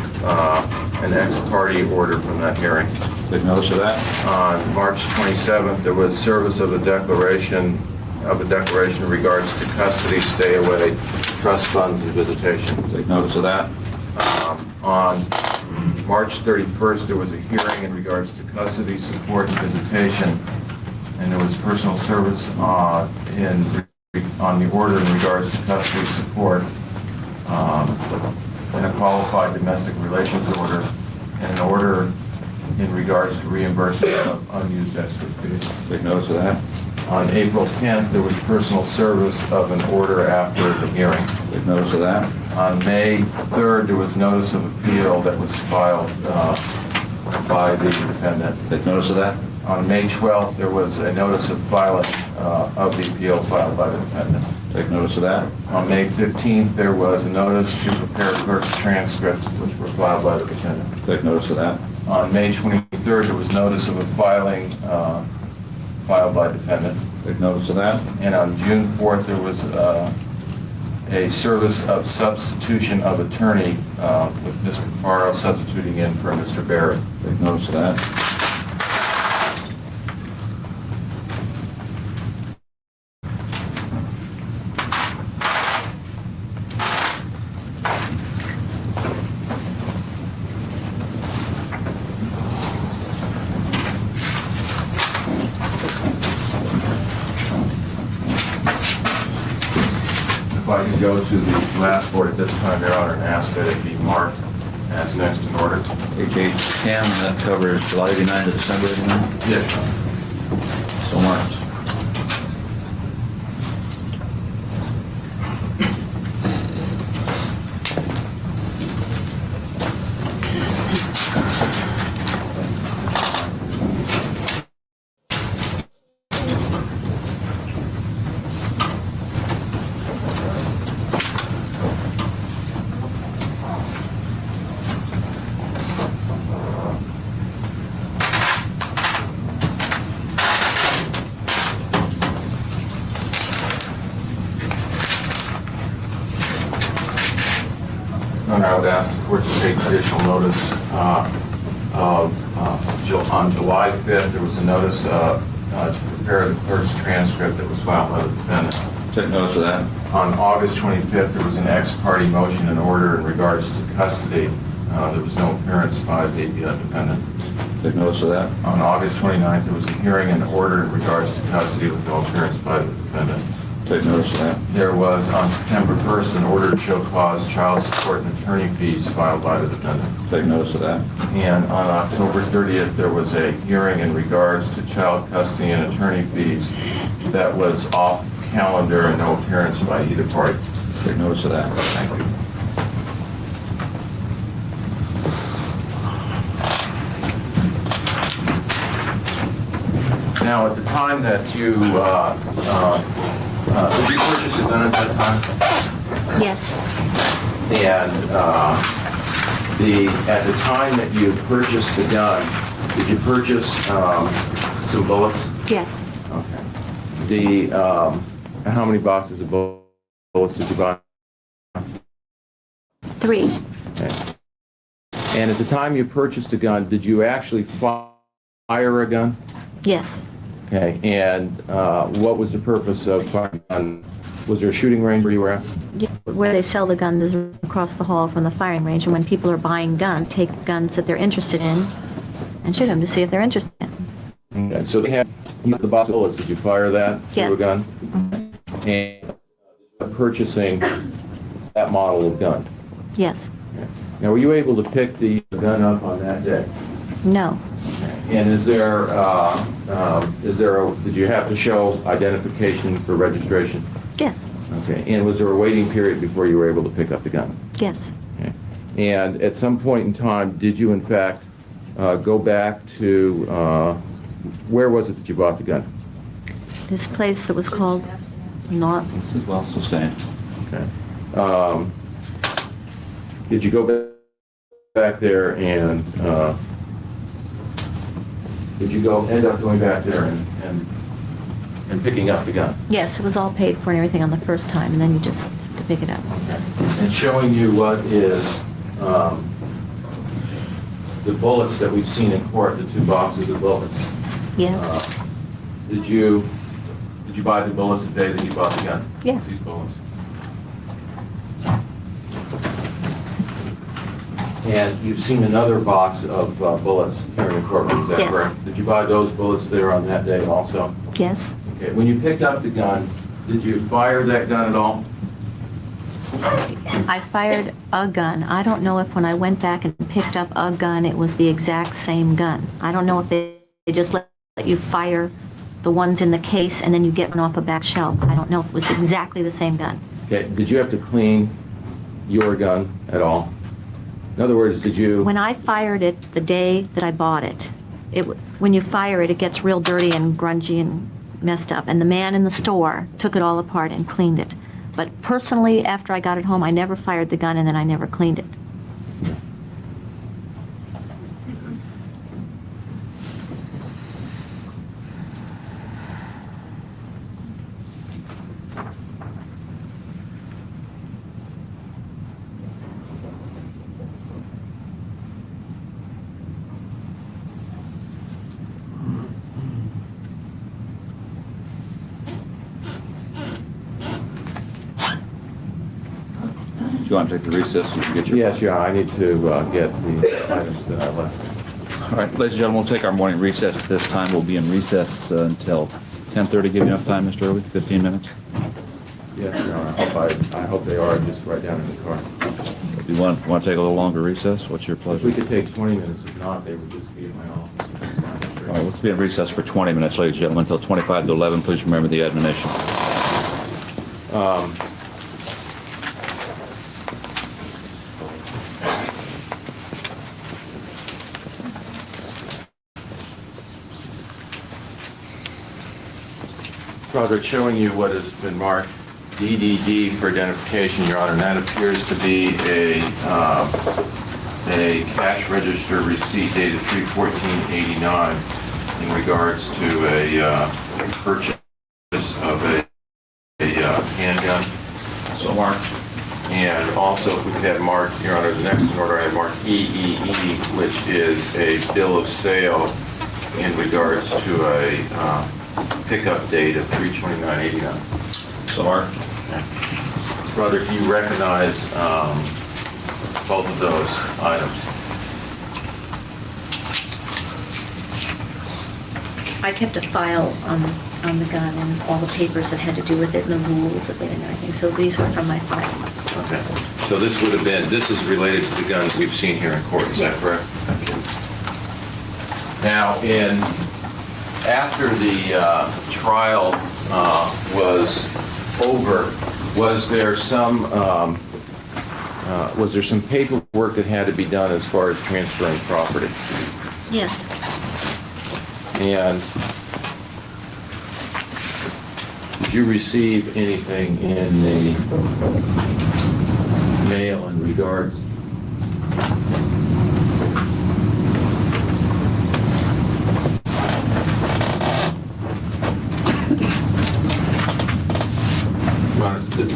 an ex-parte order from that hearing. Take notice of that. On March 27th, there was service of a declaration in regards to custody, stay away, trust funds, and visitation. Take notice of that. On March 31st, there was a hearing in regards to custody, support, and visitation, and there was personal service on the order in regards to custody support, and a qualified domestic relations order, and an order in regards to reimbursement of unused extra fees. Take notice of that. On April 10th, there was personal service of an order after the hearing. Take notice of that. On May 3rd, there was notice of appeal that was filed by the defendant. Take notice of that. On May 12th, there was a notice of filing of the appeal filed by the defendant. Take notice of that. On May 15th, there was a notice to prepare clerk's transcripts, which were filed by the defendant. Take notice of that. On May 23rd, there was notice of a filing filed by defendant. Take notice of that. And on June 4th, there was a service of substitution of attorney with Ms. Cafaro substituting in for Mr. Barrett. Take notice of that. If I could go to the last board at this time, Your Honor, and ask that it be marked as next in order. H.H. 10, that covers July 89 to December 89? Yes. So marked. I would ask the court to take additional notice on July 5th, there was a notice to prepare the clerk's transcript that was filed by the defendant. Take notice of that. On August 25th, there was an ex-parte motion and order in regards to custody. There was no appearance by the defendant. Take notice of that. On August 29th, there was a hearing and order in regards to custody with no appearance by the defendant. Take notice of that. There was, on September 1st, an order to show cause, child support, and attorney fees filed by the defendant. Take notice of that. And on October 30th, there was a hearing in regards to child custody and attorney fees that was off calendar and no appearance by either party. Take notice of that. Thank you. Now, at the time that you Did you purchase a gun at that time? Yes. And at the time that you purchased the gun, did you purchase some bullets? Yes. Okay. How many boxes of bullets did you buy? 3. Okay. And at the time you purchased a gun, did you actually fire a gun? Yes. Okay. And what was the purpose of firing a gun? Was there a shooting range where you were at? Yeah, where they sell the guns is across the hall from the firing range, and when people are buying guns, take guns that they're interested in and shoot them to see if they're interested in. Okay. So they had the box of bullets. Did you fire that Yes. to a gun? Mm-hmm. And purchasing that model of gun? Yes. Okay. Now, were you able to pick the gun up on that day? No. And did you have to show identification for registration? Yes. Okay. And was there a waiting period before you were able to pick up the gun? Yes. Okay. And at some point in time, did you in fact go back to, where was it that you bought the gun? This place that was called Not. Well, sustained. Okay. Did you go back there and did you end up going back there and picking up the gun? Yes, it was all paid for and everything on the first time, and then you just have to pick it up. And showing you what is the bullets that we've seen in court, the 2 boxes of bullets. Yes. Did you buy the bullets the day that you bought the gun? Yes. These bullets. And you've seen another box of bullets here in the courtroom, is that Yes. correct? Did you buy those bullets there on that day also? Yes. Okay. When you picked up the gun, did you fire that gun at all? I fired a gun. I don't know if when I went back and picked up a gun, it was the exact same gun. I don't know if they just let you fire the ones in the case and then you get one off a back shelf. I don't know if it was exactly the same gun. Okay. Did you have to clean your gun at all? In other words, did you... When I fired it the day that I bought it, when you fire it, it gets real dirty and grungy and messed up. And the man in the store took it all apart and cleaned it. But personally, after I got it home, I never fired the gun and then I never cleaned it. Do you want to take the recess so you can get your... Yes, yeah, I need to get the items that I left. All right, ladies and gentlemen, we'll take our morning recess at this time. We'll be in recess until 10:30. Give you enough time, Mr. Early? 15 minutes? Yes, Your Honor. I hope they are just right down in the car. Do you want to take a little longer recess? What's your If pleasure? we could take 20 minutes, if not, they would just be in my office. All right, let's be in recess for 20 minutes, ladies and gentlemen, until 25 to 11. Please remember the admonition. Broderick, showing you what has been marked DDD for identification, Your Honor, and that appears to be a cash register receipt dated 3/14/89 in regards to a purchase of a handgun. So marked. And also, if we could have marked, Your Honor, the next in order I have marked EEE, which is a bill of sale in regards to a pickup date of 3/29/89. So marked. Brother, do you recognize both of those items? I kept a file on the gun and all the papers that had to do with it and the rules of it and everything. So these were from my file. Okay. So this would have been, this is related to the guns we've seen here in court, is that correct? Okay. Now, after the trial was over, was there some paperwork that had to be done as far as transferring property? Yes. And did you receive anything in the mail in regards?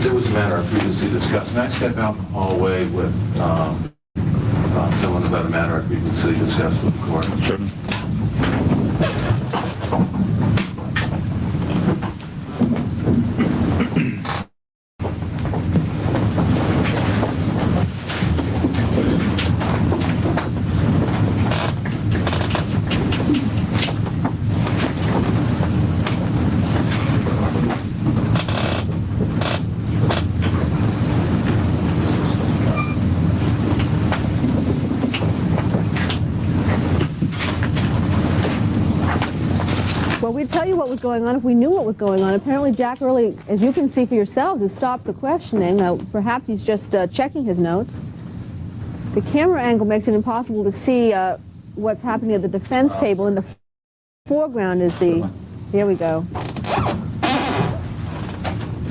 There was a matter I previously discussed. Can I step out in the hallway with someone about a matter I previously discussed with the court? Sure. Well, we'd tell you what was going on if we knew what was going on. Apparently, Jack Early, as you can see for yourselves, has stopped the questioning. Perhaps he's just checking his notes. The camera angle makes it impossible to see what's happening at the defense table. In the foreground is the... Here we go.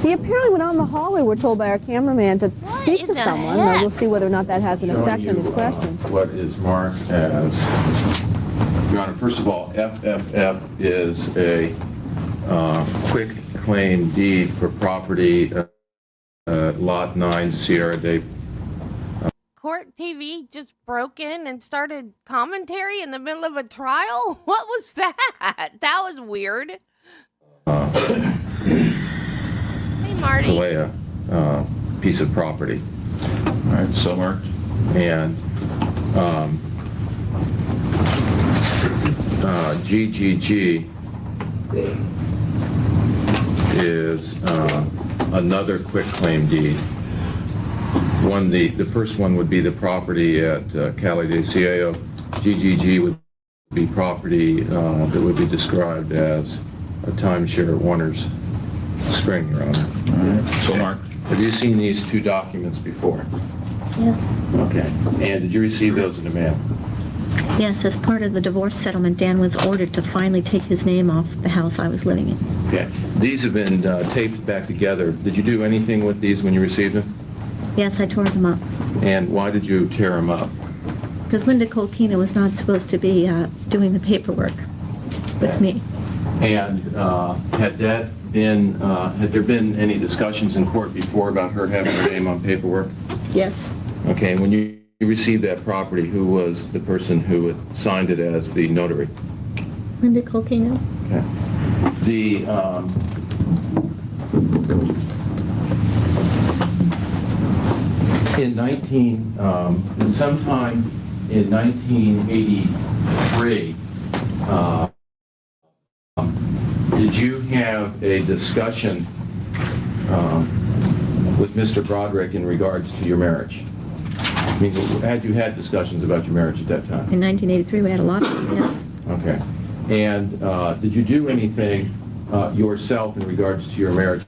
He apparently went out in the hallway, we're told by our cameraman, to speak to someone. We'll see whether or not that has an effect on his questions. What is marked as... Your Honor, first of all, FFF is a quick claim deed for property, Lot 9, Sierra Day. Court TV just broke in and started commentary in the middle of a trial? What was that? That was weird. Hey, Marty. Kalea, piece of property. All right, so marked. And GGG is another quick claim deed. The first one would be the property at Cali de Cielo. GGG would be property that would be described as a timeshare at Warner's Spring, Your Honor. All right, so marked. Have you seen these two documents before? Yes. Okay. And did you receive those in the mail? Yes, as part of the divorce settlement, Dan was ordered to finally take his name off the house I was living in. Okay. These have been taped back together. Did you do anything with these when you received them? Yes, I tore them up. And why did you tear them up? Because Linda Kolkena was not supposed to be doing the paperwork with me. And had there been any discussions in court before about her having her name on paperwork? Yes. Okay, and when you received that property, who was the person who had signed it as the notary? Linda Kolkena. Okay. Sometime in 1983, did you have a discussion with Mr. Broderick in regards to your marriage? I mean, had you had discussions about your marriage at that time? In 1983, we had a lot of them, yes. Okay. And did you do anything yourself in regards to your marriage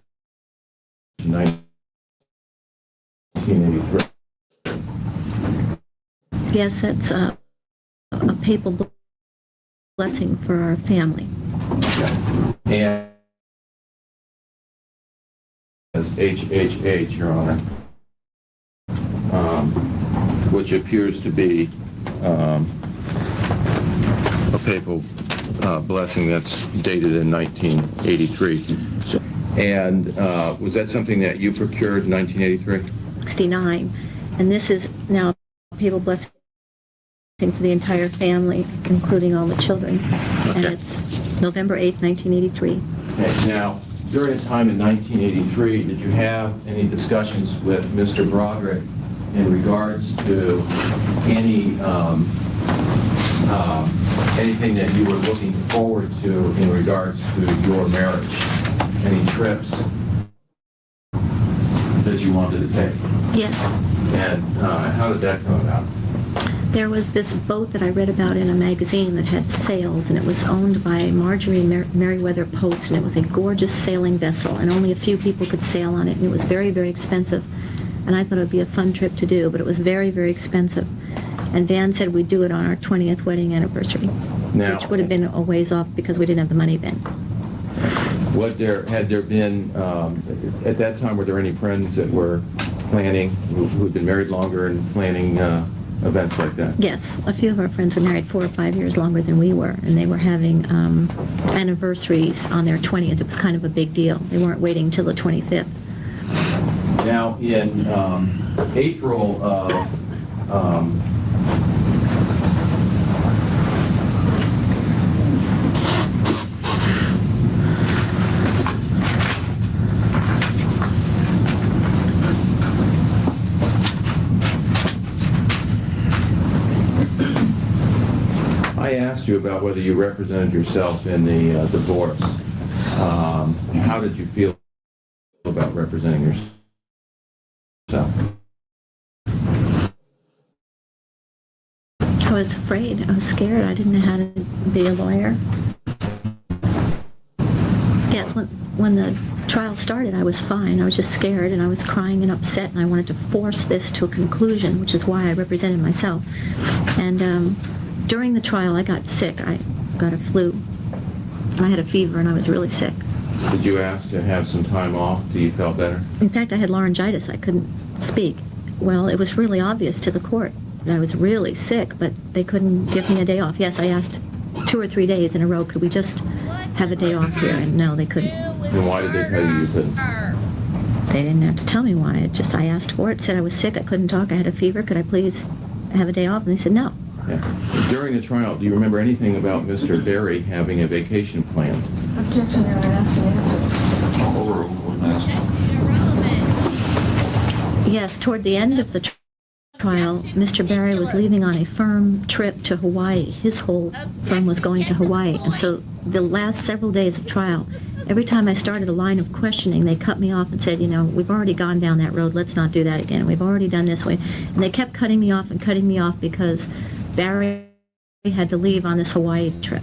in 1983? Yes, that's a papal blessing for our family. Okay. And as HHH, Your Honor, which appears to be a papal blessing that's dated in 1983. And was that something that you procured in 1983? 69. And this is now a papal blessing for the entire family, including all the children. Okay. And it's November 8th, 1983. Okay. Now, during the time in 1983, did you have any discussions with Mr. Broderick in regards to anything that you were looking forward to in regards to your marriage? Any trips that you wanted to take? Yes. And how did that come about? There was this boat that I read about in a magazine that had sails, and it was owned by Marjorie Merriweather Post, and it was a gorgeous sailing vessel, and only a few people could sail on it, and it was very, very expensive. And I thought it would be a fun trip to do, but it was very, very expensive. And Dan said we'd do it on our 20th wedding anniversary, which would have been a ways off because we didn't have the money then. Had there been, at that time, were there any friends that were planning, who had been married longer and planning events like that? Yes, a few of our friends were married 4 or 5 years longer than we were, and they were having anniversaries on their 20th. It was kind of a big deal. They weren't waiting till the 25th. Now, in April of I asked you about whether you represented yourself in the divorce. How did you feel about representing yourself? I was afraid. I was scared. I didn't know how to be a lawyer. Yes, when the trial started, I was fine. I was just scared, and I was crying and upset, and I wanted to force this to a conclusion, which is why I represented myself. And during the trial, I got sick. I got a flu. I had a fever, and I was really sick. Did you ask to have some time off till you felt better? In fact, I had laryngitis. I couldn't speak. Well, it was really obvious to the court that I was really sick, but they couldn't give me a day off. Yes, I asked 2 or 3 days in a row, could we just have a day off here? And no, they couldn't. And why did they tell you you couldn't? They didn't have to tell me why. I asked for it, said I was sick, I couldn't talk, I had a fever, could I please have a day off? And they said no. Yeah. During the trial, do you remember anything about Mr. Berry having a vacation planned? Objection, Your Honor, asked and answered. Overruled, asked. Yes, toward the end of the trial, Mr. Berry was leaving on a firm trip to Hawaii. His whole firm was going to Hawaii. And so the last several days of trial, every time I started a line of questioning, they cut me off and said, you know, we've already gone down that road, let's not do that again. We've already done this way. And they kept cutting me off because Barry had to leave on this Hawaii trip.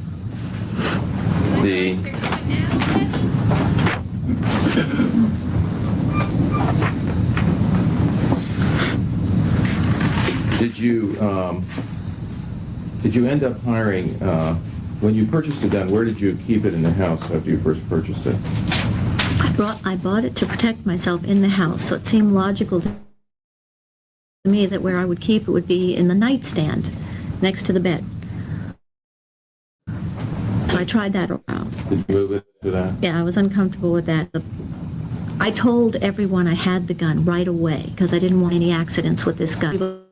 Did you end up hiring, when you purchased the gun, where did you keep it in the house after you first purchased it? I bought it to protect myself in the house, so it seemed logical to me that where I would keep it would be in the nightstand next to the bed. So I tried that around. Did you move it to that? Yeah, I was uncomfortable with that. I told everyone I had the gun right away because I didn't want any accidents with this gun.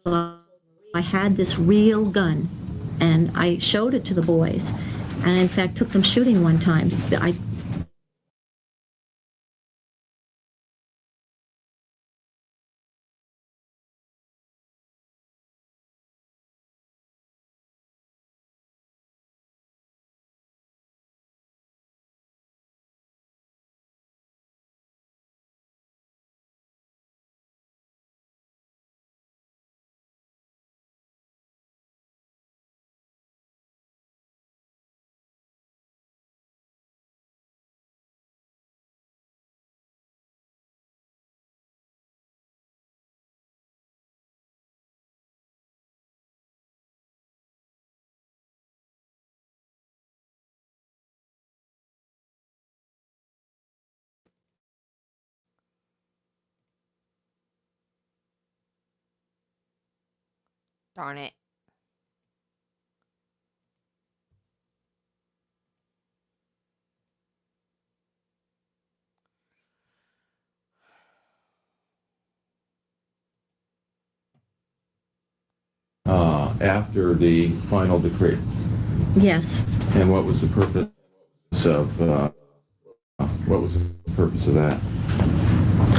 I had this real gun, and I showed it to the boys, and in fact took them shooting one time. Darn it. After the final decree? Yes. And what was the purpose of that?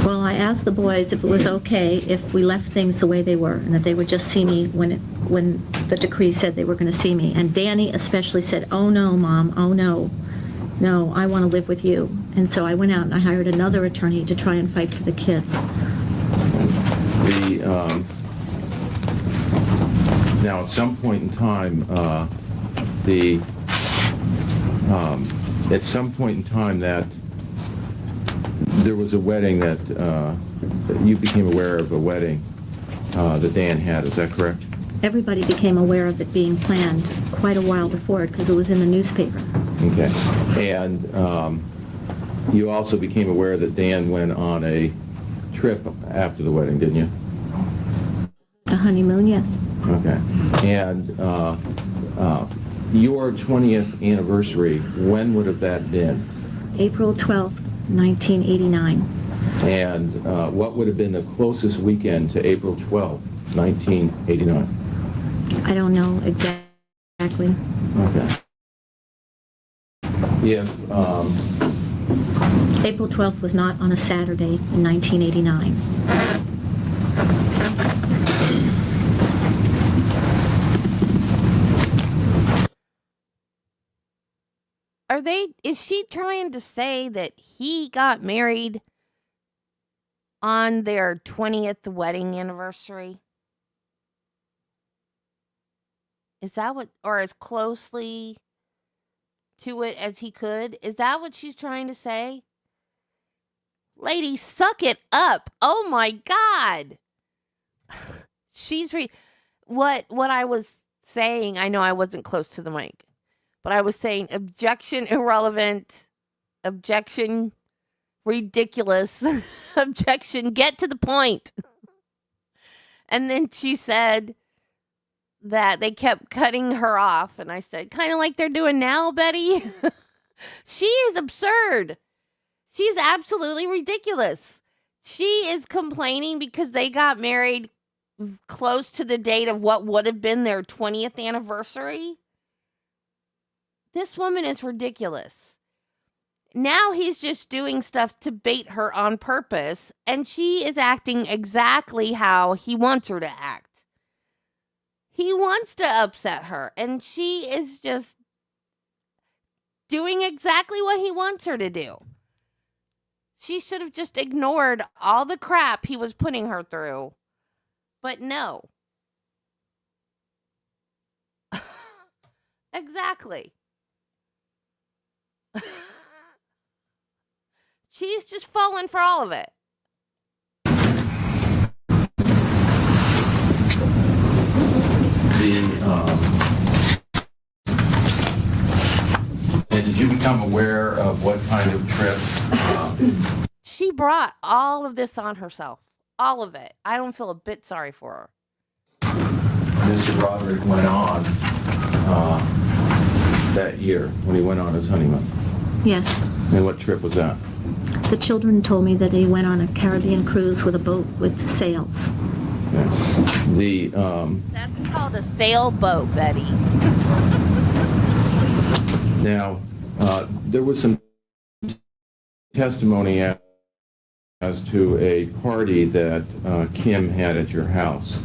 Well, I asked the boys if it was okay if we left things the way they were, and that they would just see me when the decree said they were going to see me. And Danny especially said, "Oh no, Mom, oh no. No, I want to live with you." And so I went out and I hired another attorney to try and fight for the kids. Now, at some point in time, that there was a wedding that you became aware of a wedding that Dan had. Is that correct? Everybody became aware of it being planned quite a while before it because it was in the newspaper. Okay. And You also became aware that Dan went on a trip after the wedding, didn't you? A honeymoon, yes. Okay. And your 20th anniversary, when would have that been? April 12th, 1989. And what would have been the closest weekend to April 12th, 1989? I don't know exactly. Okay. If April 12th was not on a Saturday in 1989. Is she trying to say that he got married on their 20th wedding anniversary? Is that what, or as closely to it as he could? Is that what she's trying to say? Lady, suck it up. Oh my God. What I was saying, I know I wasn't close to the mic, but I was saying objection irrelevant, objection ridiculous, objection get to the point. And then she said that they kept cutting her off, and I said, kind of like they're doing now, Betty. She is absurd. She's absolutely ridiculous. She is complaining because they got married close to the date of what would have been their 20th anniversary. This woman is ridiculous. Now he's just doing stuff to bait her on purpose, and she is acting exactly how he wants her to act. He wants to upset her, and she is just doing exactly what he wants her to do. She should have just ignored all the crap he was putting her through. But no. Exactly. She's just falling for all of it. And did you become aware of what kind of trip? She brought all of this on herself. All of it. I don't feel a bit sorry for her. Mr. Broderick went on that year when he went on his honeymoon. Yes. And what trip was that? The children told me that he went on a Caribbean cruise with a boat with sails. Okay. That's called a sailboat, Betty. Now, there was some testimony as to a party that Kim had at your house.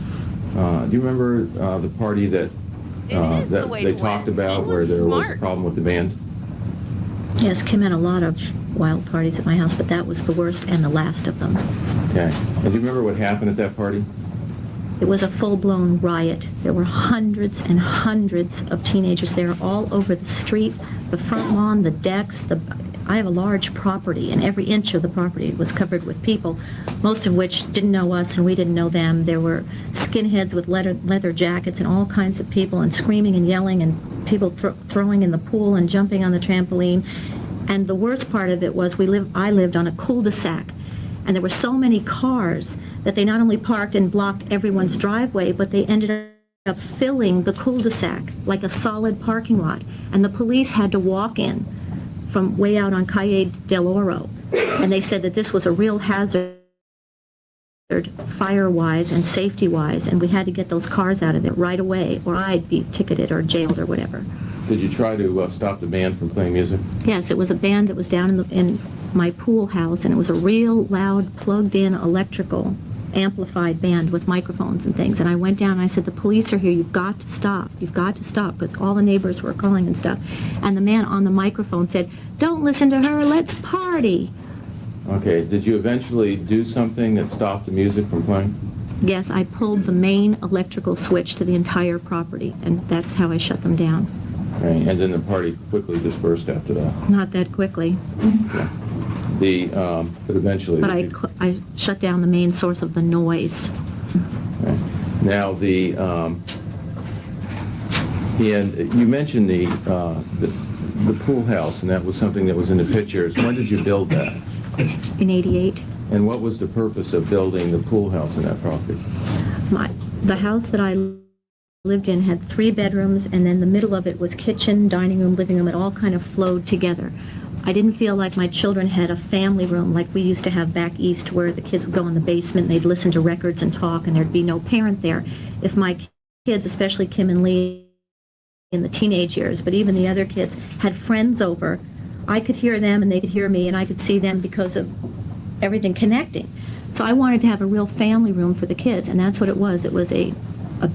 Do you remember the party that they talked about where there was a problem with the band? Yes, Kim had a lot of wild parties at my house, but that was the worst and the last of them. Okay. And do you remember what happened at that party? It was a full-blown riot. There were hundreds and hundreds of teenagers there all over the street, the front lawn, the decks. I have a large property, and every inch of the property was covered with people, most of which didn't know us and we didn't know them. There were skinheads with leather jackets and all kinds of people, and screaming and yelling, and people throwing in the pool and jumping on the trampoline. And the worst part of it was I lived on a cul-de-sac, and there were so many cars that they not only parked and blocked everyone's driveway, but they ended up filling the cul-de-sac like a solid parking lot. And the police had to walk in from way out on Calle del Oro. And they said that this was a real hazard, fire-wise and safety-wise, and we had to get those cars out of there right away, or I'd be ticketed or jailed or whatever. Did you try to stop the band from playing music? Yes, it was a band that was down in my pool house, and it was a real loud, plugged-in electrical amplified band with microphones and things. And I went down and I said, the police are here, you've got to stop, because all the neighbors were calling and stuff. And the man on the microphone said, don't listen to her, let's party. Okay, did you eventually do something that stopped the music from playing? Yes, I pulled the main electrical switch to the entire property, and that's how I shut them down. Okay, and then the party quickly dispersed after that? Not that quickly. Yeah. But eventually... But I shut down the main source of the noise. Okay. Now, and you mentioned the the pool house, and that was something that was in the pictures. When did you build that? In '88. And what was the purpose of building the pool house in that property? The house that I lived in had 3 bedrooms, and then the middle of it was kitchen, dining room, living room. It all kind of flowed together. I didn't feel like my children had a family room like we used to have back east, where the kids would go in the basement and they'd listen to records and talk, and there'd be no parent there. If my kids, especially Kim and Lee in the teenage years, but even the other kids, had friends over, I could hear them and they could hear me, and I could see them because of everything connecting. So I wanted to have a real family room for the kids, and that's what it was. It was a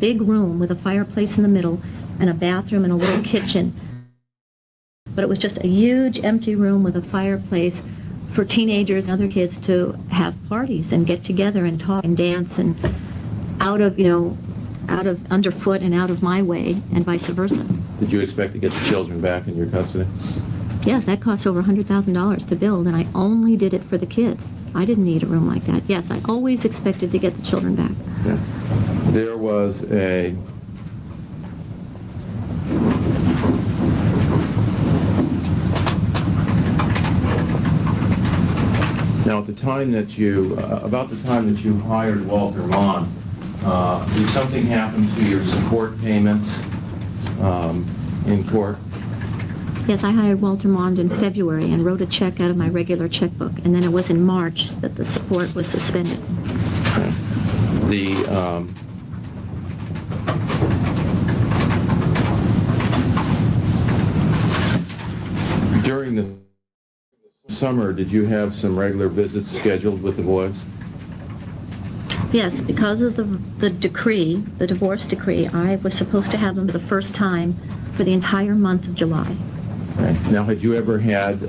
big room with a fireplace in the middle and a bathroom and a little kitchen. But it was just a huge empty room with a fireplace for teenagers and other kids to have parties and get together and talk and dance, and out of underfoot and out of my way, and vice versa. Did you expect to get the children back in your custody? Yes, that cost over $100,000 to build, and I only did it for the kids. I didn't need a room like that. Yes, I always expected to get the children back. Yeah. There was a now at the time that you about the time that you hired Walter Mon, did something happen to your support payments in court? Yes, I hired Walter Mond in February and wrote a check out of my regular checkbook, and then it was in March that the support was suspended. Okay. During the summer, did you have some regular visits scheduled with the boys? Yes, because of the decree, the divorce decree, I was supposed to have them for the first time for the entire month of July. Okay. Now, had you ever had,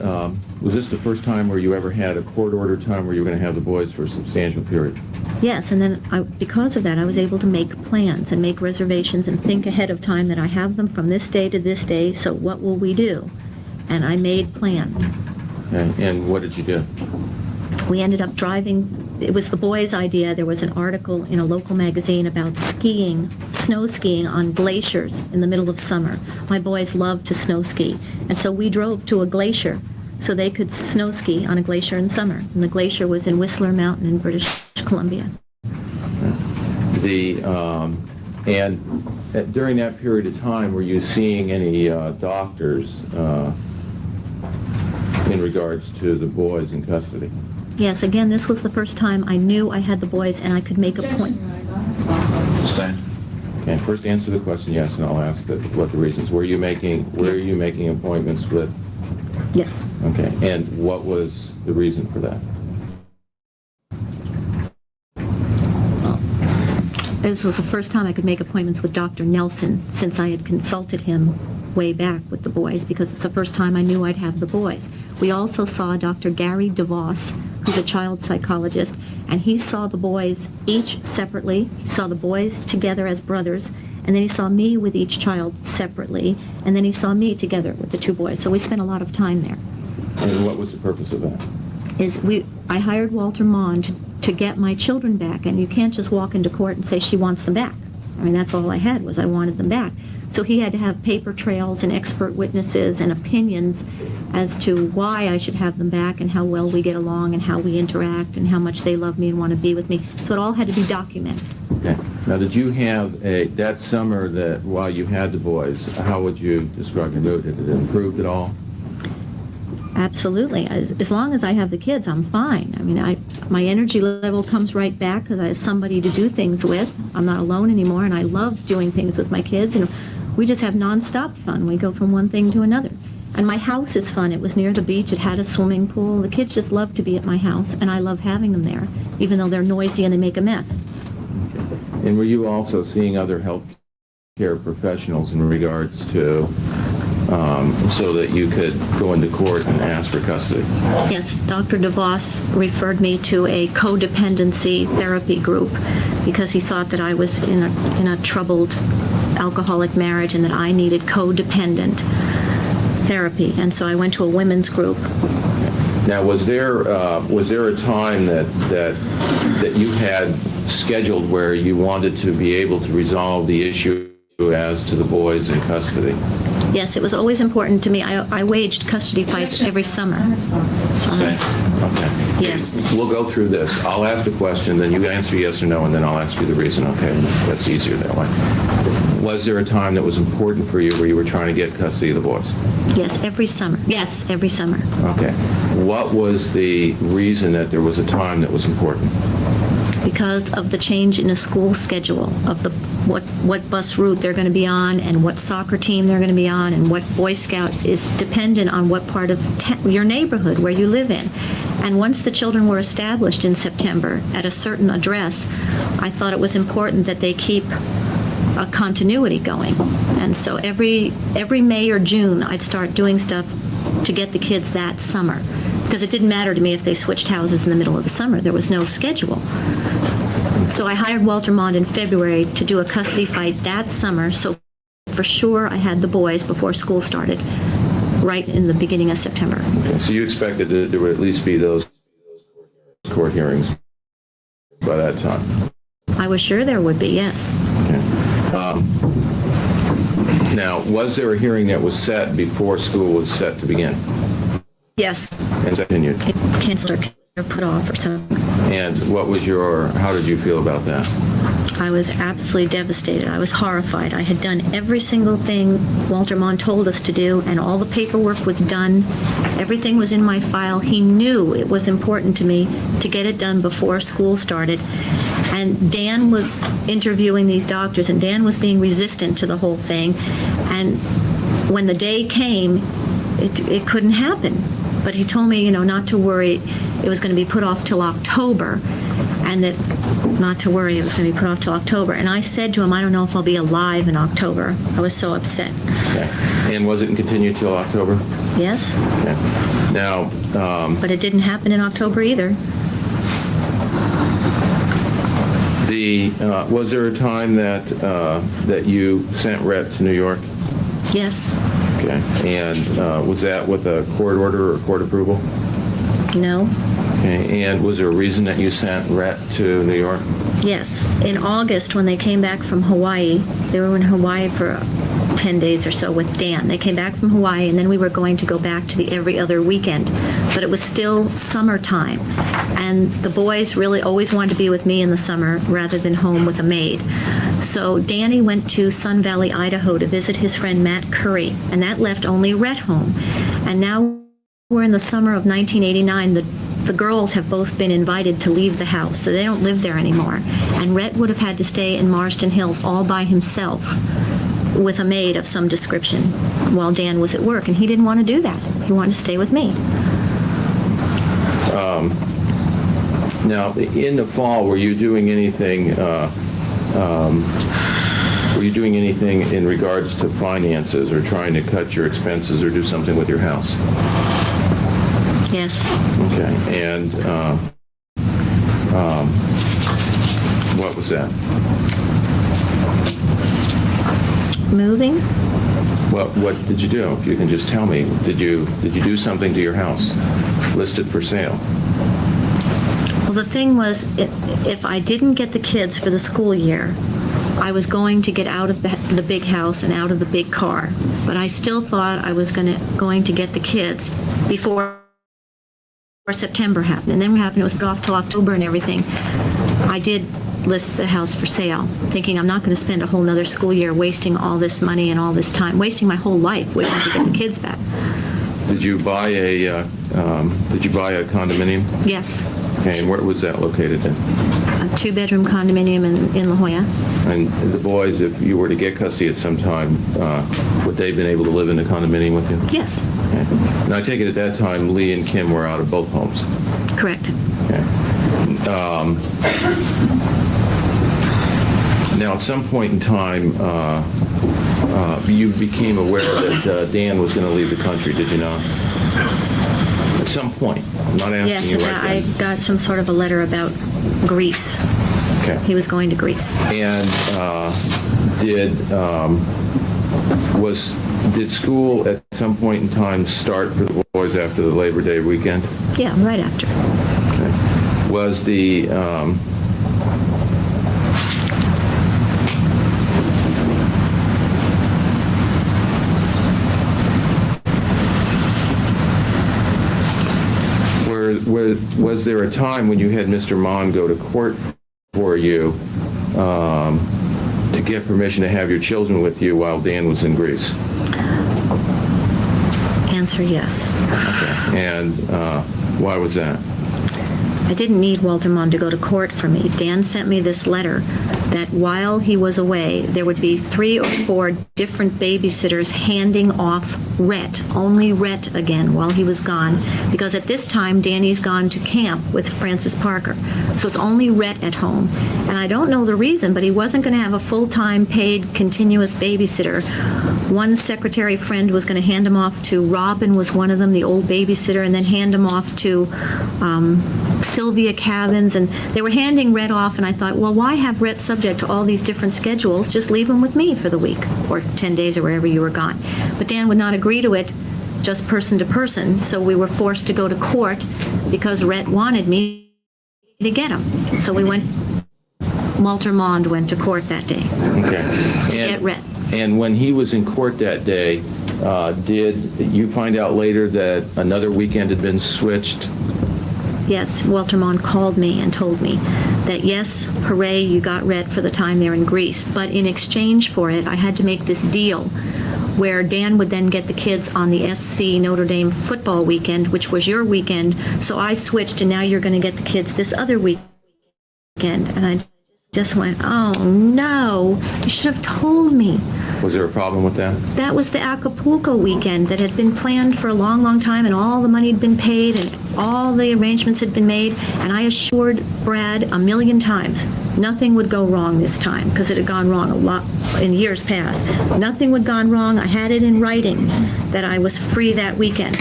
was this the first time where you ever had a court-ordered time where you were going to have the boys for a substantial period? Yes, and then because of that, I was able to make plans and make reservations and think ahead of time that I have them from this day to this day, so what will we do? And I made plans. Okay. And what did you do? We ended up driving. It was the boys' idea. There was an article in a local magazine about skiing, snow skiing on glaciers in the middle of summer. My boys loved to snow ski, and so we drove to a glacier so they could snow ski on a glacier in summer. And the glacier was in Whistler Mountain in British Columbia. And during that period of time, were you seeing any doctors in regards to the boys in custody? Yes, again, this was the first time I knew I had the boys and I could make a point. Stand. Okay, first answer the question yes, and I'll ask what the reasons. Were you making appointments with? Yes. Okay, and what was the reason for that? This was the first time I could make appointments with Dr. Nelson since I had consulted him way back with the boys, because it's the first time I knew I'd have the boys. We also saw Dr. Gary DeVos, who's a child psychologist, and he saw the boys each separately. He saw the boys together as brothers, and then he saw me with each child separately, and then he saw me together with the 2 boys. So we spent a lot of time there. And what was the purpose of that? I hired Walter Mond to get my children back, and you can't just walk into court and say she wants them back. I mean, that's all I had, was I wanted them back. So he had to have paper trails and expert witnesses and opinions as to why I should have them back and how well we get along and how we interact and how much they love me and want to be with me. So it all had to be documented. Okay. Now, did you have that summer that while you had the boys, how would you describe your mood? Did it improve at all? Absolutely. As long as I have the kids, I'm fine. I mean, my energy level comes right back because I have somebody to do things with. I'm not alone anymore, and I love doing things with my kids. And we just have nonstop fun. We go from one thing to another. And my house is fun. It was near the beach. It had a swimming pool. The kids just love to be at my house, and I love having them there, even though they're noisy and they make a mess. And were you also seeing other health care professionals in regards to so that you could go into court and ask for custody? Yes, Dr. DeVos referred me to a codependency therapy group because he thought that I was in a troubled alcoholic marriage and that I needed codependent therapy. And so I went to a women's group. Now, was there a time that you had scheduled where you wanted to be able to resolve the issue as to the boys in custody? Yes, it was always important to me. I waged custody fights every summer. Okay. Yes. We'll go through this. I'll ask a question, then you answer yes or no, and then I'll ask you the reason, okay? That's easier that way. Was there a time that was important for you where you were trying to get custody of the boys? Yes, every summer. Yes, every summer. Okay. What was the reason that there was a time that was important? Because of the change in the school schedule of what bus route they're going to be on and what soccer team they're going to be on and what Boy Scout is dependent on what part of your neighborhood where you live in. And once the children were established in September at a certain address, I thought it was important that they keep a continuity going. And so every May or June, I'd start doing stuff to get the kids that summer. Because it didn't matter to me if they switched houses in the middle of the summer. There was no schedule. So I hired Walter Mond in February to do a custody fight that summer. So for sure I had the boys before school started, right in the beginning of September. Okay, so you expected that there would at least be those court hearings by that time? I was sure there would be, yes. Okay. Now, was there a hearing that was set before school was set to begin? Yes. And continued? Canceled or put off or something. And how did you feel about that? I was absolutely devastated. I was horrified. I had done every single thing Walter Mond told us to do, and all the paperwork was done. Everything was in my file. He knew it was important to me to get it done before school started. And Dan was interviewing these doctors, and Dan was being resistant to the whole thing. And when the day came, it couldn't happen. But he told me, not to worry, it was going to be put off till October, and that not to worry, it was going to be put off till October. And I said to him, I don't know if I'll be alive in October. I was so upset. Okay. And was it continued till October? Yes. Okay. Now, but it didn't happen in October either. Was there a time that you sent Rhett to New York? Yes. Okay. And was that with a court order or court approval? No. Okay. And was there a reason that you sent Rhett to New York? Yes. In August, when they came back from Hawaii, they were in Hawaii for 10 days or so with Dan. They came back from Hawaii, and then we were going to go back to the every other weekend. But it was still summertime, and the boys really always wanted to be with me in the summer rather than home with a maid. So Danny went to Sun Valley, Idaho to visit his friend Matt Curry, and that left only Rhett home. And now we're in the summer of 1989. The girls have both been invited to leave the house, so they don't live there anymore. And Rhett would have had to stay in Marston Hills all by himself with a maid of some description while Dan was at work, and he didn't want to do that. He wanted to stay with me. Now, in the fall, were you doing anything? Were you doing anything in regards to finances, or trying to cut your expenses, or do something with your house? Yes. Okay. And what was that? Moving? Well, what did you do? If you can just tell me, did you do something to your house? List it for sale? Well, the thing was, if I didn't get the kids for the school year, I was going to get out of the big house and out of the big car. But I still thought I was going to get the kids before September happened. And then what happened, it was put off till October and everything. I did list the house for sale, thinking I'm not going to spend a whole nother school year wasting all this money and all this time, wasting my whole life waiting to get the kids back. Did you buy a condominium? Yes. Okay, and where was that located in? A 2-bedroom condominium in La Jolla. And the boys, if you were to get custody at some time, would they have been able to live in the condominium with you? Yes. Okay. And I take it at that time, Lee and Kim were out of both homes? Correct. Okay. Now, at some point in time, you became aware that Dan was going to leave the country, did you not? At some point. I'm not asking yes, you right I got some sort of a letter about Greece. Okay. He was going to Greece. And did school at some point in time start for the boys after the Labor Day weekend? Yeah, right after. Okay. Was the was there a time when you had Mr. Mon go to court for you to get permission to have your children with you while Dan was in Greece? Answer, yes. Okay. And why was that? I didn't need Walter Mon to go to court for me. Dan sent me this letter that while he was away, there would be 3 or 4 different babysitters handing off Rhett, only Rhett again, while he was gone, because at this time, Danny's gone to camp with Francis Parker. So it's only Rhett at home. And I don't know the reason, but he wasn't going to have a full-time paid continuous babysitter. One secretary friend was going to hand him off to Robin, was one of them, the old babysitter, and then hand him off to Sylvia Cabins, and they were handing Rhett off, and I thought, well, why have Rhett subject to all these different schedules? Just leave him with me for the week, or 10 days, or wherever you were gone. But Dan would not agree to it, just person to person, so we were forced to go to court because Rhett wanted me to get him. So we went, Walter Mond went to court that day to get Rhett. And when he was in court that day, did you find out later that another weekend had been switched? Yes, Walter Mon called me and told me that, yes, hooray, you got Rhett for the time they're in Greece. But in exchange for it, I had to make this deal where Dan would then get the kids on the SC Notre Dame football weekend, which was your weekend. So I switched, and now you're going to get the kids this other weekend. And I just went, oh, no, you should have told me. Was there a problem with that? That was the Acapulco weekend that had been planned for a long, long time, and all the money had been paid, and all the arrangements had been made, and I assured Brad 1,000,000 times nothing would go wrong this time, because it had gone wrong a lot in years past. Nothing would gone wrong. I had it in writing that I was free that weekend.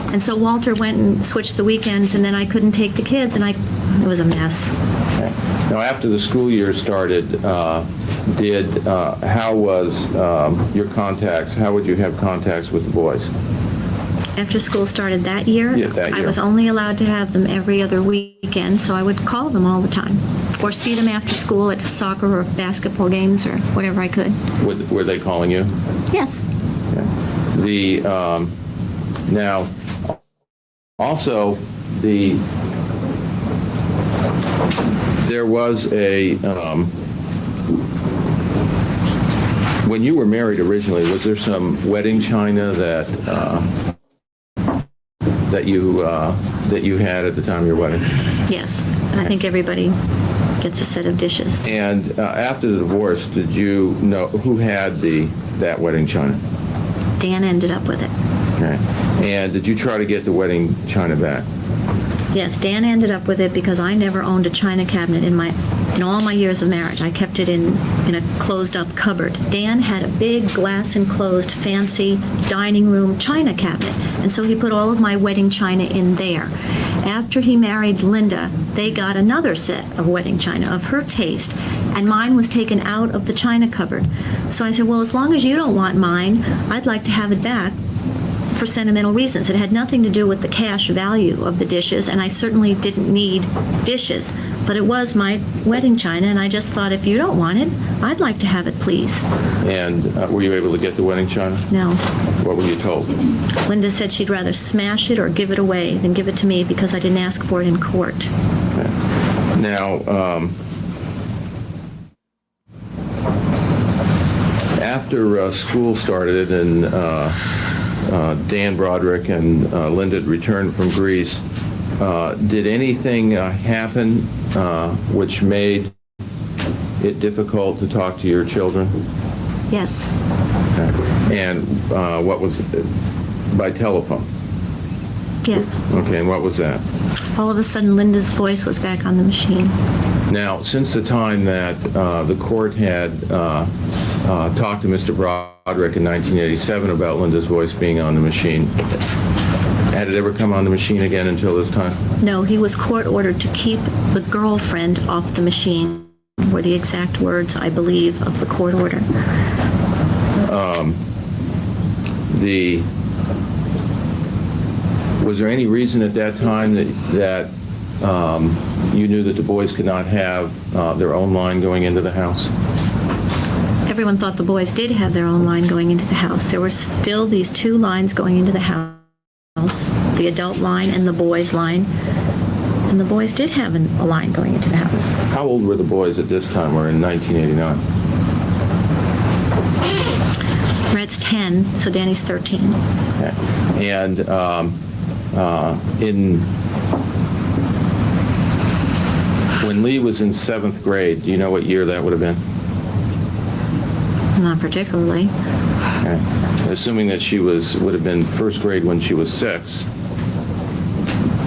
And so Walter went and switched the weekends, and then I couldn't take the kids, and it was a mess. Okay. Now, after the school year started, how was your contacts? How would you have contacts with the boys? After school started that year, Yeah, that year. I was only allowed to have them every other weekend, so I would call them all the time, or see them after school at soccer or basketball games or whatever I could. Were they calling you? Yes. Okay. Now, also, there was when you were married originally, was there some wedding china that you had at the time of your wedding? Yes, and I think everybody gets a set of dishes. And after the divorce, did you know who had that wedding china? Dan ended up with it. Okay. And did you try to get the wedding china back? Yes, Dan ended up with it because I never owned a china cabinet in all my years of marriage. I kept it in a closed-up cupboard. Dan had a big glass-enclosed, fancy dining room china cabinet, and so he put all of my wedding china in there. After he married Linda, they got another set of wedding china of her taste, and mine was taken out of the china cupboard. So I said, well, as long as you don't want mine, I'd like to have it back for sentimental reasons. It had nothing to do with the cash value of the dishes, and I certainly didn't need dishes, but it was my wedding china, and I just thought, if you don't want it, I'd like to have it, please. And were you able to get the wedding china? No. What were you told? Linda said she'd rather smash it or give it away than give it to me because I didn't ask for it in court. Okay. Now, after school started and Dan Broderick and Linda returned from Greece, did anything happen which made it difficult to talk to your children? Yes. Okay. And what was it? By telephone? Yes. Okay, and what was that? All of a sudden, Linda's voice was back on the machine. Now, since the time that the court had talked to Mr. Broderick in 1987 about Linda's voice being on the machine, had it ever come on the machine again until this time? No, he was court ordered to keep the girlfriend off the machine, were the exact words, I believe, of the court order. Was there any reason at that time that you knew that the boys could not have their own line going into the house? Everyone thought the boys did have their own line going into the house. There were still these 2 lines going into the house, the adult line and the boys line. And the boys did have a line going into the house. How old were the boys at this time? We're in 1989. Red's 10, so Danny's 13. Okay. And when Lee was in 7th grade, do you know what year that would have been? Not particularly. Okay. Assuming that she would have been 1st grade when she was 6.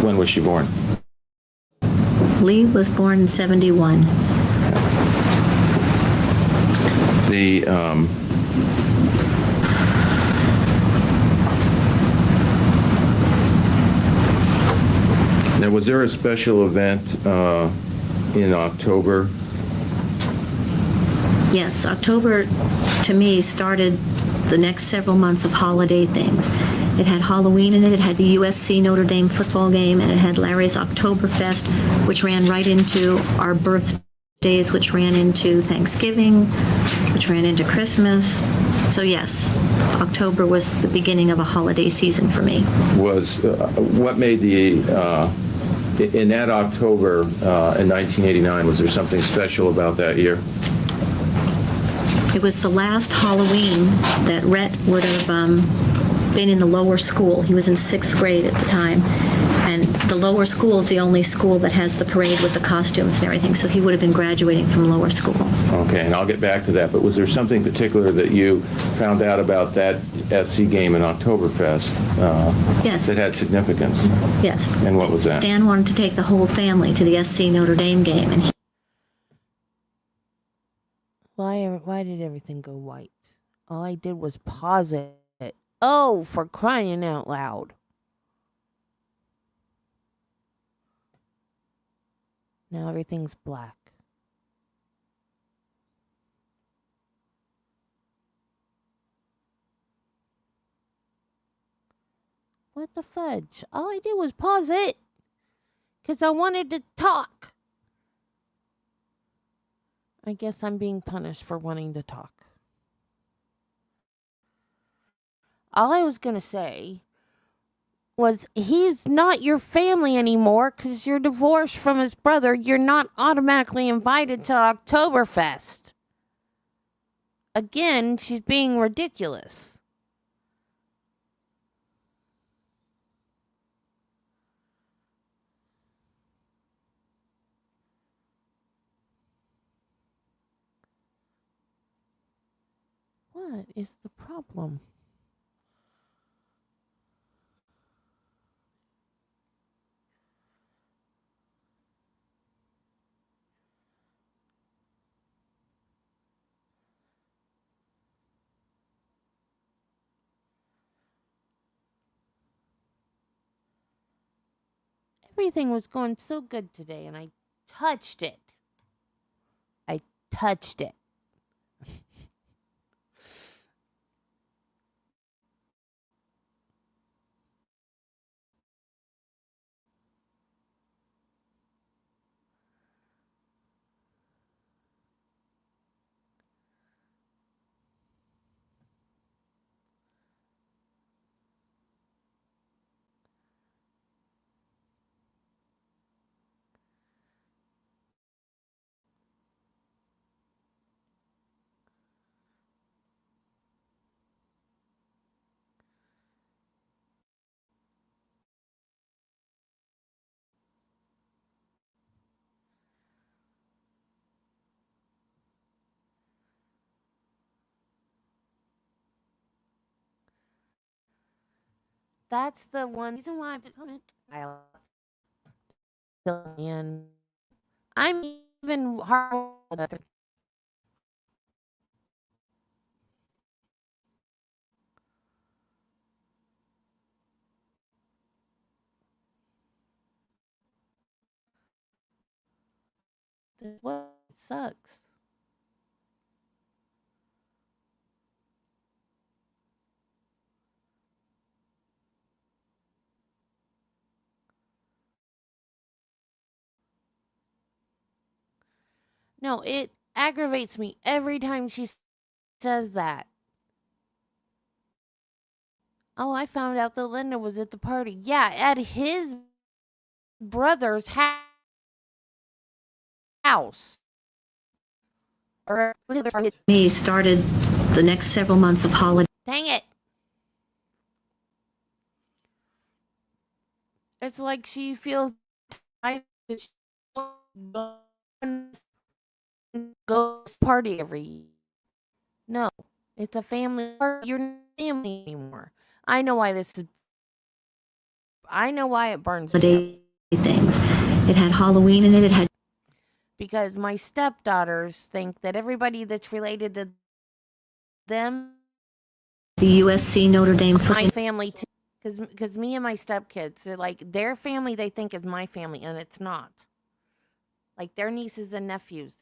When was she born? Lee was born in 71. Now, was there a special event in October? Yes, October to me started the next several months of holiday things. It had Halloween in it, it had the USC Notre Dame football game, and it had Larry's Oktoberfest, which ran right into our birthdays, which ran into Thanksgiving, which ran into Christmas. So yes, October was the beginning of a holiday season for me. What made in that October in 1989, was there something special about that year? It was the last Halloween that Rhett would have been in the lower school. He was in 6th grade at the time. And the lower school is the only school that has the parade with the costumes and everything. So he would have been graduating from lower school. Okay, and I'll get back to that. But was there something particular that you found out about that SC game in Oktoberfest Yes. that had significance? Yes. And what was that? Dan wanted to take the whole family to the SC Notre Dame game. And Why did everything go white? All I did was pause it. Oh, for crying out loud. Now everything's black. What the fudge? All I did was pause it. Because I wanted to talk. I guess I'm being punished for wanting to talk. All I was going to say was he's not your family anymore because you're divorced from his brother. You're not automatically invited to Oktoberfest. Again, she's being ridiculous. What is the problem? Everything was going so good today, and I touched it. I touched it. That's the one reason why I've become and I'm even hard with other. What sucks? No, it aggravates me every time she says that. Oh, I found out that Linda was at the party. Yeah, at his brother's house. Or Me started the next several months of holiday. dang it. It's like she feels like she goes party every year. No, it's a family party. You're not family anymore. I know why this is. I know why it burns me up. Holiday things. It had Halloween in it. It had Because my stepdaughters think that everybody that's related to them, the USC Notre Dame my football. family too. Because me and my stepkids, they're like, their family they think is my family, and it's not. Like their nieces and nephews.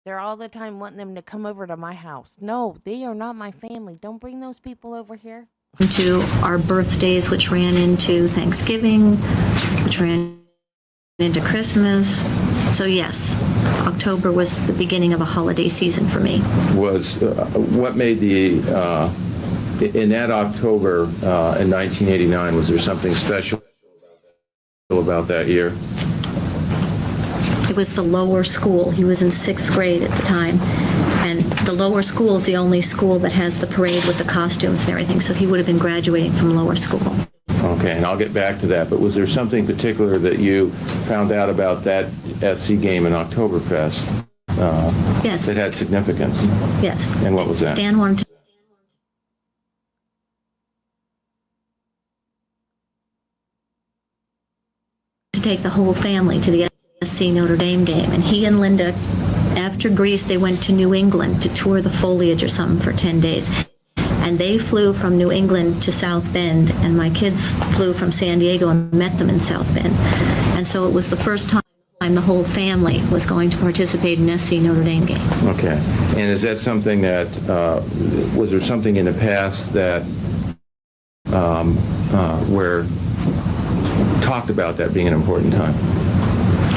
They're all the time wanting them to come over to my house. No, they are not my family. Don't bring those people over here. Into our birthdays, which ran into Thanksgiving, which ran into Christmas. So yes, October was the beginning of a holiday season for me. Was what made the in that October in 1989? Was there something special about that year? It was the lower school. He was in 6th grade at the time. And the lower school is the only school that has the parade with the costumes and everything. So he would have been graduating from lower school. Okay, and I'll get back to that. But was there something particular that you found out about that SC game in Oktoberfest yes. that had significance? Yes. And what was that? Dan wanted to take the whole family to the SC Notre Dame game. And he and Linda, after Greece, they went to New England to tour the foliage or something for 10 days. And they flew from New England to South Bend, and my kids flew from San Diego and met them in South Bend. And so it was the first time the whole family was going to participate in SC Notre Dame game. Okay. And is that something that, was there something in the past that, where talked about that being an important time?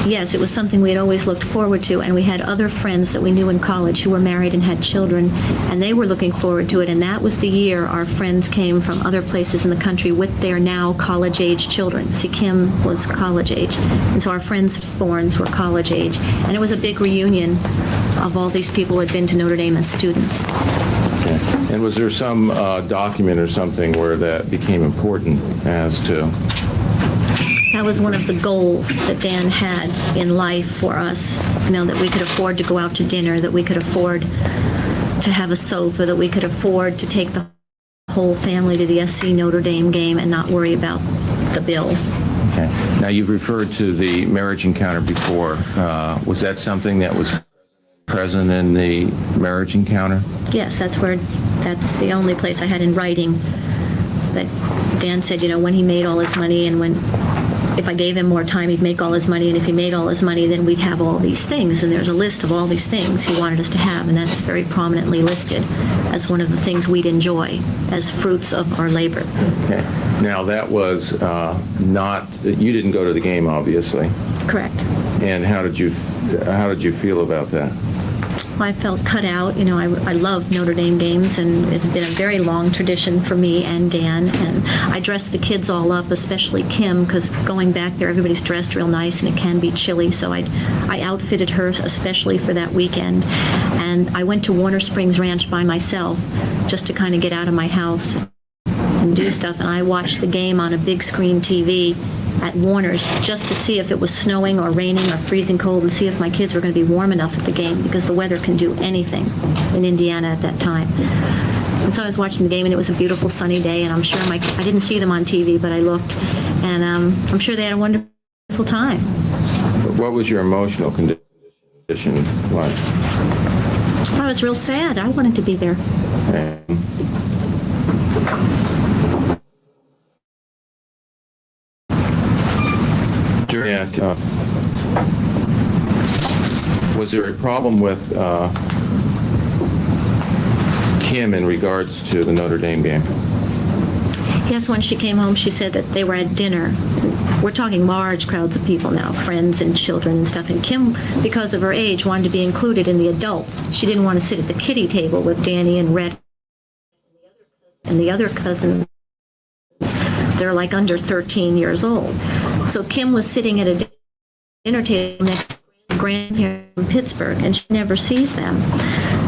Yes, it was something we had always looked forward to, and we had other friends that we knew in college who were married and had children, and they were looking forward to it, and that was the year our friends came from other places in the country with their now college-age children. See, Kim was college-age, and so our friends' borns were college-age, and it was a big reunion of all these people who had been to Notre Dame as students. Okay. And was there some document or something where that became important as to... That was one of the goals that Dan had in life for us, you know, that we could afford to go out to dinner, that we could afford to have a sofa, that we could afford to take the whole family to the SC Notre Dame game and not worry about the bill. Okay. Now, you've referred to the marriage encounter before. Was that something that was present in the marriage encounter? Yes, that's the only place I had in writing that Dan said, you know, when he made all his money and if I gave him more time, he'd make all his money, and if he made all his money, then we'd have all these things. And there's a list of all these things he wanted us to have, and that's very prominently listed as one of the things we'd enjoy as fruits of our labor. Okay. Now, that was you didn't go to the game, obviously. Correct. And how did you feel about that? I felt cut out. You know, I love Notre Dame games, and it's been a very long tradition for me and Dan. And I dressed the kids all up, especially Kim, because going back there, everybody's dressed real nice, and it can be chilly. So I outfitted her especially for that weekend. And I went to Warner Springs Ranch by myself just to kind of get out of my house and do stuff. And I watched the game on a big screen TV at Warner's just to see if it was snowing or raining or freezing cold, and see if my kids were going to be warm enough at the game, because the weather can do anything in Indiana at that time. And so I was watching the game, and it was a beautiful sunny day, and I'm sure I didn't see them on TV, but I looked, and I'm sure they had a wonderful time. What was your emotional condition like? I was real sad. I wanted to be there. Was there a problem with Kim in regards to the Notre Dame game? Yes, when she came home, she said that they were at dinner. We're talking large crowds of people now, friends and children and stuff. And Kim, because of her age, wanted to be included in the adults. She didn't want to sit at the kiddie table with Danny and Rhett and the other cousins. They're like under 13 years old. So Kim was sitting at a dinner table next to her grandparents in Pittsburgh, and she never sees them.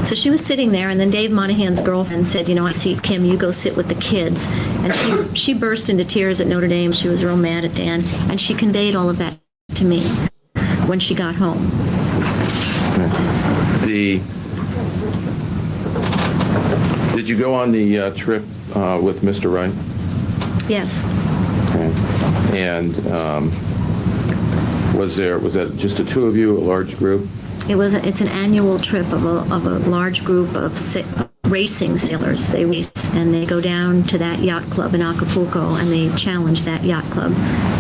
So she was sitting there, and then Dave Monahan's girlfriend said, I see Kim, you go sit with the kids. And she burst into tears at Notre Dame. She was real mad at Dan, and she conveyed all of that to me when she got home. Did you go on the trip with Mr. Wright? Yes. Okay. And was that just the two of you, a large group? It's an annual trip of a large group of racing sailors. They race and they go down to that yacht club in Acapulco and they challenge that yacht club.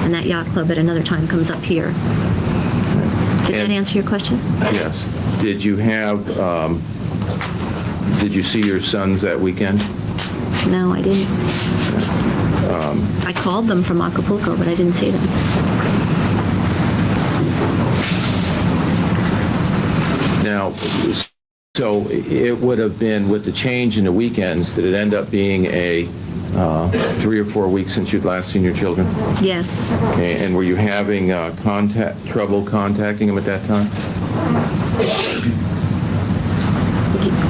And that yacht club at another time comes up here. Did that answer your question? Yes. Did you see your sons that weekend? No, I didn't. I called them from Acapulco, but I didn't see them. Now, so it would have been, with the change in the weekends, did it end up being a 3 or 4 weeks since you'd last seen your children? Yes. Okay, and were you having trouble contacting them at that time?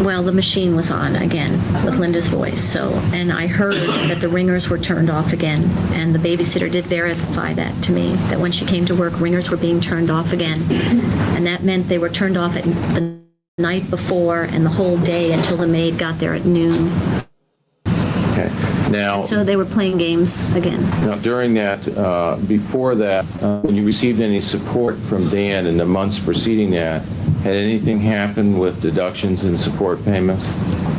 Well, the machine was on again with Linda's voice, and I heard that the ringers were turned off again, and the babysitter did verify that to me, that when she came to work, ringers were being turned off again, and that meant they were turned off at the night before and the whole day until the maid got there at noon. Okay. Now, so they were playing games again. Now, during that, before that, when you received any support from Dan in the months preceding that, had anything happened with deductions and support payments?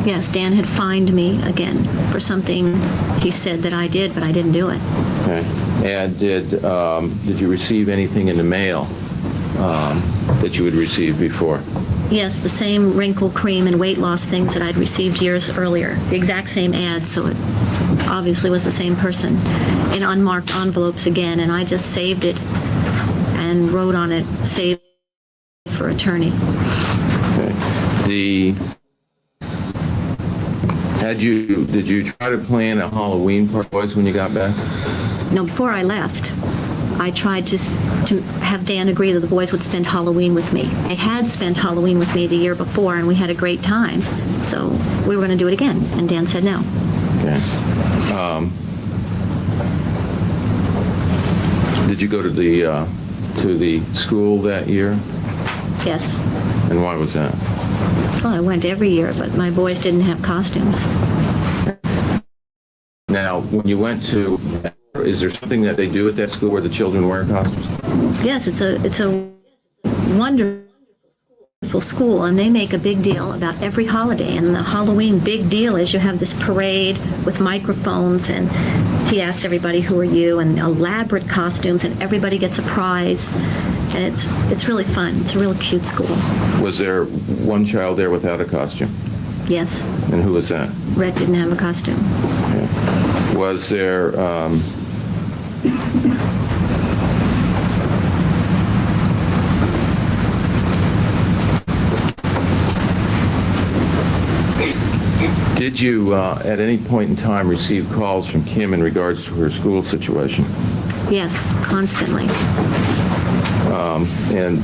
Yes, Dan had fined me again for something he said that I did, but I didn't do it. Okay. And did you receive anything in the mail that you had received before? Yes, the same wrinkle cream and weight loss things that I'd received years earlier. The exact same ad, so it obviously was the same person, in unmarked envelopes again, and I just saved it and wrote on it, "Save for attorney." Okay. Did you try to plan a Halloween party boys when you got back? No, before I left, I tried to have Dan agree that the boys would spend Halloween with me. They had spent Halloween with me the year before, and we had a great time. So we were going to do it again, and Dan said no. Okay. Did you go to the school that year? Yes. And why was that? Well, I went every year, but my boys didn't have costumes. Now, when you went to, is there something that they do at that school where the children wear costumes? Yes, it's a wonderful school, and they make a big deal about every holiday. And the Halloween big deal is you have this parade with microphones, and he asks everybody, "Who are you?" and elaborate costumes, and everybody gets a prize. And it's really fun. It's a really cute school. Was there one child there without a costume? Yes. And who was that? Rhett didn't have a costume. Okay. Was there did you at any point in time receive calls from Kim in regards to her school situation? Yes, constantly. And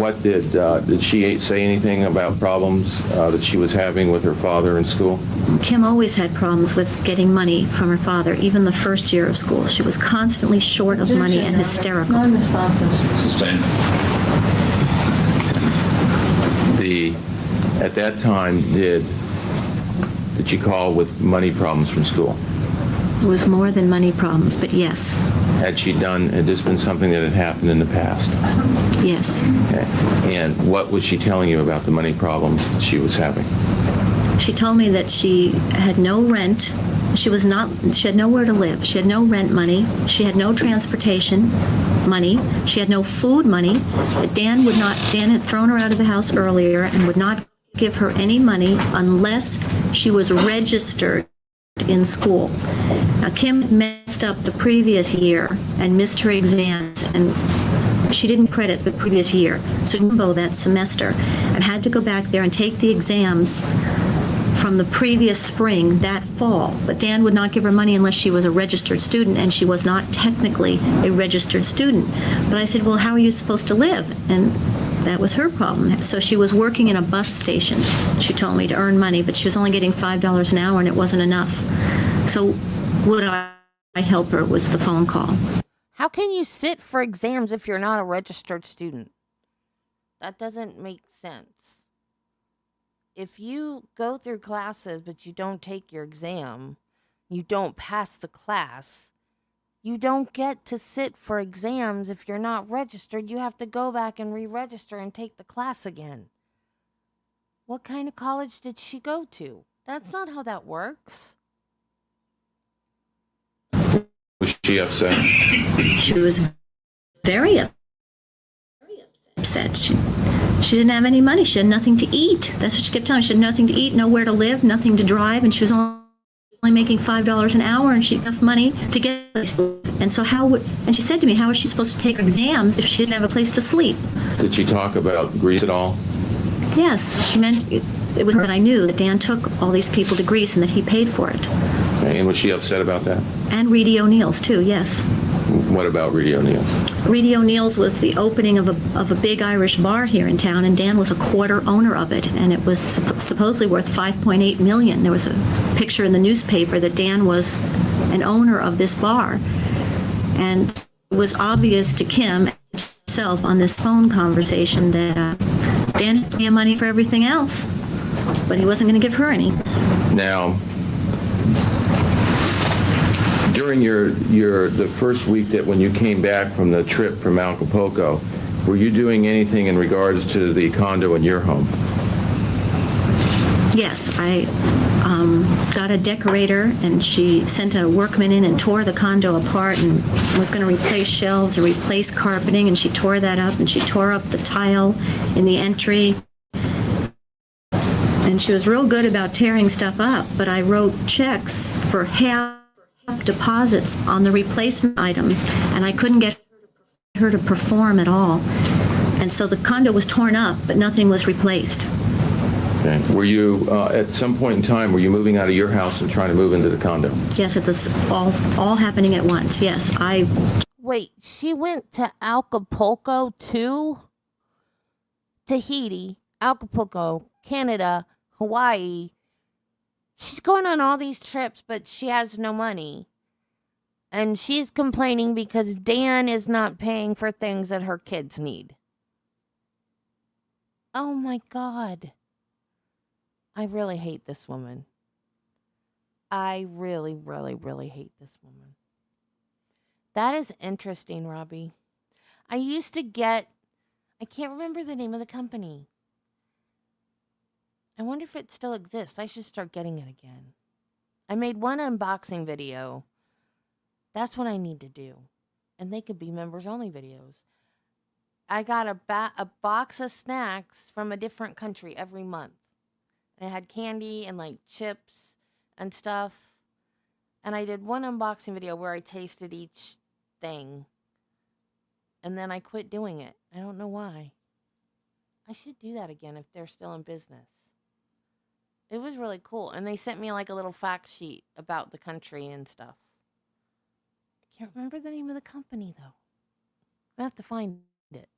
what did she say anything about problems that she was having with her father in school? Kim always had problems with getting money from her father, even the first year of school. She was constantly short of money and hysterical. Non-responsive. Sustained. At that time, did she call with money problems from school? It was more than money problems, but yes. Had this been something that had happened in the past? Yes. Okay. And what was she telling you about the money problems that she was having? She told me that she had no rent. She had nowhere to live. She had no rent money. She had no transportation money. She had no food money. That Dan had thrown her out of the house earlier and would not give her any money unless she was registered in school. Now, Kim messed up the previous year and missed her exams, and she didn't credit the previous year, so limbo that semester, and had to go back there and take the exams from the previous spring, that fall. But Dan would not give her money unless she was a registered student, and she was not technically a registered student. But I said, well, how are you supposed to live? And that was her problem. So she was working in a bus station, she told me, to earn money, but she was only getting $5 an hour, and it wasn't enough. So would I help her was the phone call. How can you sit for exams if you're not a registered student? That doesn't make sense. If you go through classes but you don't take your exam, you don't pass the class, you don't get to sit for exams if you're not registered. You have to go back and re-register and take the class again. What kind of college did she go to? That's not how that works. Was she upset? She was very upset. She didn't have any money. She had nothing to eat. That's what she kept telling me. She had nothing to eat, nowhere to live, nothing to drive, and she was only making $5 an hour, and she had enough money to get a place to live. And so and she said to me, how was she supposed to take her exams if she didn't have a place to sleep? Did she talk about Greece at all? Yes, she meant it was that I knew that Dan took all these people to Greece and that he paid for it. Okay, and was she upset about that? And Reedy O'Neill's too, yes. What about Reedy O'Neill? Reedy O'Neill's was the opening of a big Irish bar here in town, and Dan was a quarter owner of it, and it was supposedly worth $5.8 million. There was a picture in the newspaper that Dan was an owner of this bar, and it was obvious to Kim and myself on this phone conversation that Dan had plenty of money for everything else, but he wasn't going to give her any. Now, during the first week that when you came back from the trip from Acapulco, were you doing anything in regards to the condo in your home? Yes, I got a decorator, and she sent a workman in and tore the condo apart and was going to replace shelves and replace carpeting, and she tore that up, and she tore up the tile in the entry. And she was real good about tearing stuff up, but I wrote checks for half deposits on the replacement items, and I couldn't get her to perform at all. And so the condo was torn up, but nothing was replaced. Okay. Were you, at some point in time, were you moving out of your house and trying to move into the condo? Yes, it was all happening at once, yes. Wait, she went to Acapulco too? Tahiti, Acapulco, Canada, Hawaii. She's going on all these trips, but she has no money. And she's complaining because Dan is not paying for things that her kids need. Oh my God. I really hate this woman. I really, really, really hate this woman. That is interesting, Robbie. I used to get, I can't remember the name of the company. I wonder if it still exists. I should start getting it again. I made one unboxing video. That's what I need to do. And they could be members only videos. I got a box of snacks from a different country every month. And it had candy and like chips and stuff. And I did one unboxing video where I tasted each thing. And then I quit doing it. I don't know why. I should do that again if they're still in business. It was really cool. And they sent me like a little fact sheet about the country and stuff. I can't remember the name of the company though. I have to find it.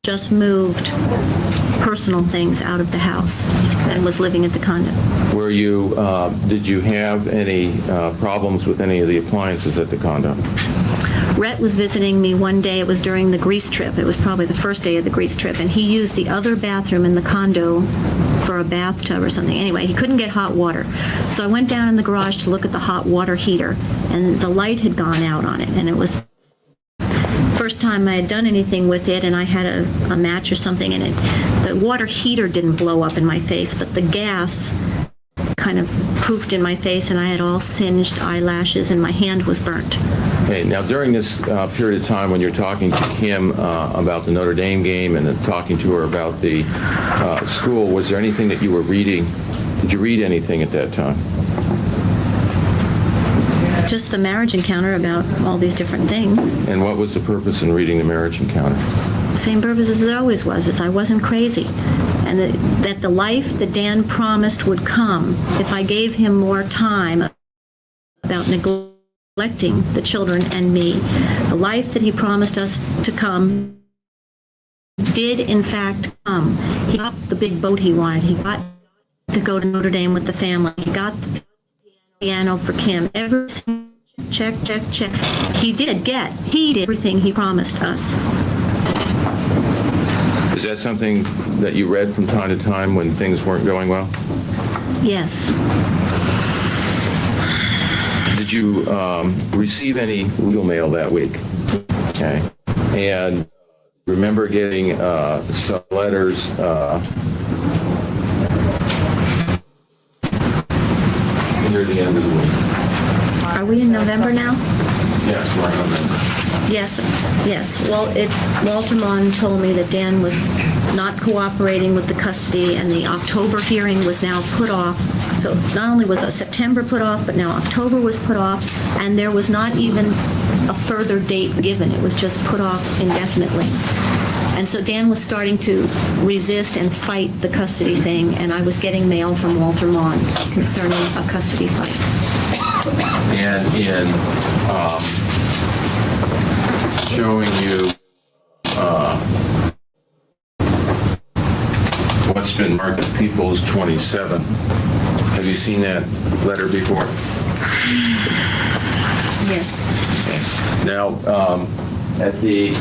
Just moved personal things out of the house and was living at the condo. Were you, did you have any problems with any of the appliances at the condo? Rhett was visiting me one day. It was during the Greece trip. It was probably the first day of the Greece trip, and he used the other bathroom in the condo for a bathtub or something. Anyway, he couldn't get hot water. So I went down in the garage to look at the hot water heater, and the light had gone out on it, and it was first time I had done anything with it, and I had a match or something, and the water heater didn't blow up in my face, but the gas kind of poofed in my face, and I had all singed eyelashes, and my hand was burnt. Okay, now during this period of time when you're talking to Kim about the Notre Dame game and talking to her about the school, was there anything that you were reading? Did you read anything at that time? Just the marriage encounter about all these different things. And what was the purpose in reading the marriage encounter? Same purpose as it always was, is I wasn't crazy. And that the life that Dan promised would come if I gave him more time about neglecting the children and me. The life that he promised us to come did in fact come. He got the big boat he wanted. He got to go to Notre Dame with the family. He got the piano for Kim. Every check. He did everything he promised us. Is that something that you read from time to time when things weren't going well? Yes. Did you receive any legal mail that week? Okay. And remember getting some letters near the end of the week? Are we in November now? Yes, we're in November. Yes. Well, Walter Mon told me that Dan was not cooperating with the custody, and the October hearing was now put off. So not only was September put off, but now October was put off, and there was not even a further date given. It was just put off indefinitely. And so Dan was starting to resist and fight the custody thing, and I was getting mail from Walter Mon concerning a custody fight. And in showing you what's been marked People's 27. Have you seen that letter before? Yes. Okay. Now, at the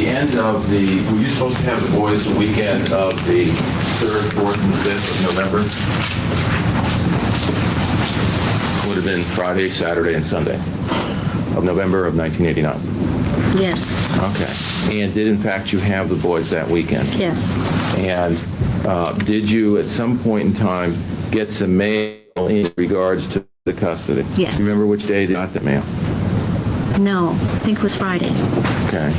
end of were you supposed to have the boys the weekend of the 3rd, 4th, and 5th of November? Would have been Friday, Saturday, and Sunday of November of 1989. Yes. Okay. And did, in fact, you have the boys that weekend? Yes. And did you, at some point in time, get some mail in regards to the custody? Yes. Do you remember which day you got the mail? No, I think it was Friday. Okay.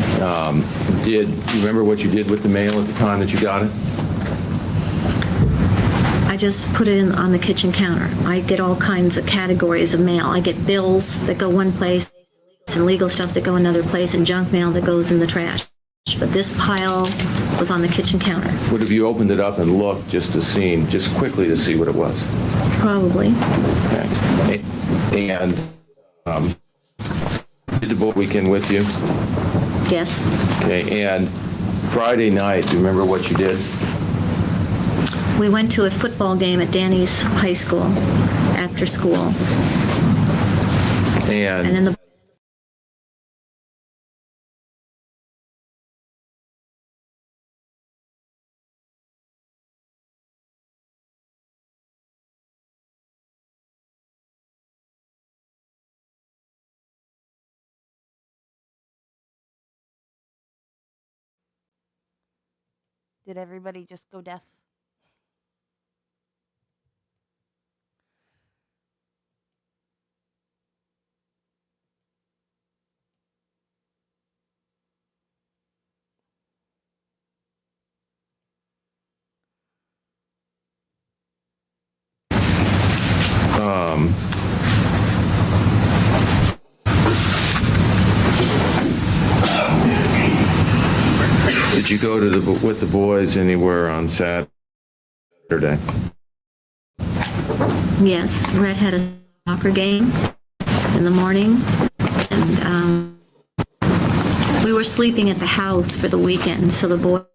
Did you remember what you did with the mail at the time that you got it? I just put it on the kitchen counter. I get all kinds of categories of mail. I get bills that go one place, and legal stuff that go another place, and junk mail that goes in the trash. But this pile was on the kitchen counter. Would have you opened it up and looked just quickly to see what it was? Probably. Okay. And did the boy weekend with you? Yes. Okay. And Friday night, do you remember what you did? We went to a football game at Danny's high school after school. And then the Did everybody just go deaf? Did you go to with the boys anywhere on Saturday? Yes, Red had a soccer game in the morning, and we were sleeping at the house for the weekend, so the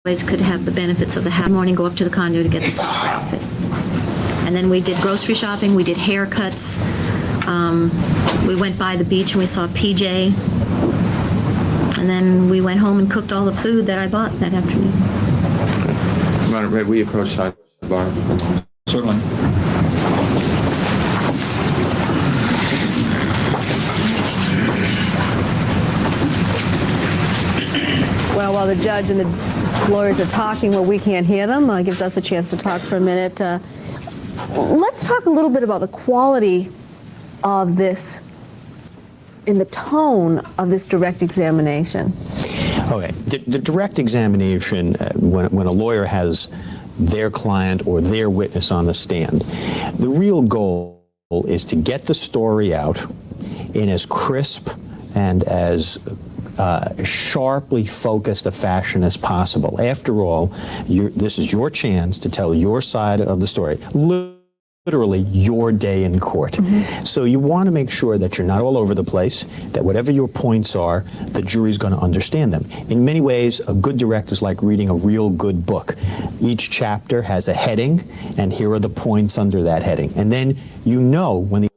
boys could have the benefits of the house. Morning, go up to the condo to get the soccer outfit. And then we did grocery shopping, we did haircuts, we went by the beach and we saw PJ, and then we went home and cooked all the food that I bought that afternoon. Come on, Red, will you approach the bar? Certainly. Well, while the judge and the lawyers are talking where we can't hear them, gives us a chance to talk for a minute. Let's talk a little bit about the quality of this, in the tone of this direct examination. Okay, the direct examination, when a lawyer has their client or their witness on the stand, the real goal is to get the story out in as crisp and as sharply focused a fashion as possible. After all, this is your chance to tell your side of the story. Literally your day in court. So you want to make sure that you're not all over the place, that whatever your points are, the jury's going to understand them. In many ways, a good director is like reading a real good book. Each chapter has a heading, and here are the points under that heading. And then you know when the...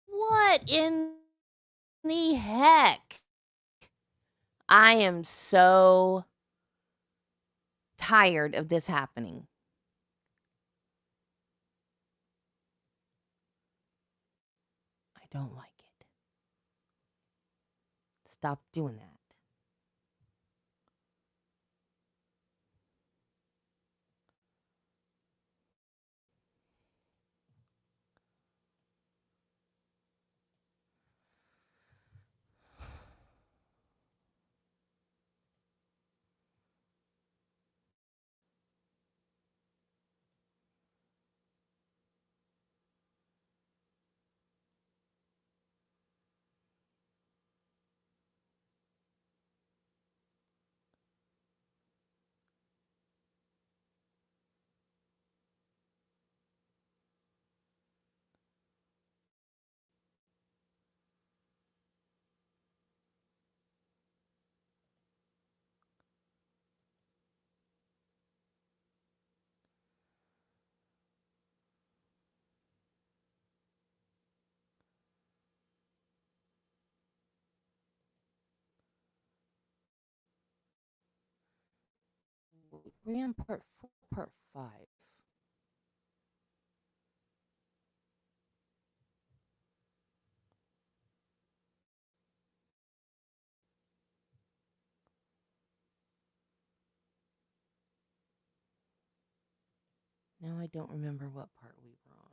What in the heck? I am so tired of this happening. I don't like it. Stop doing that. We're on part 4, part 5. Now I don't remember what part we were on.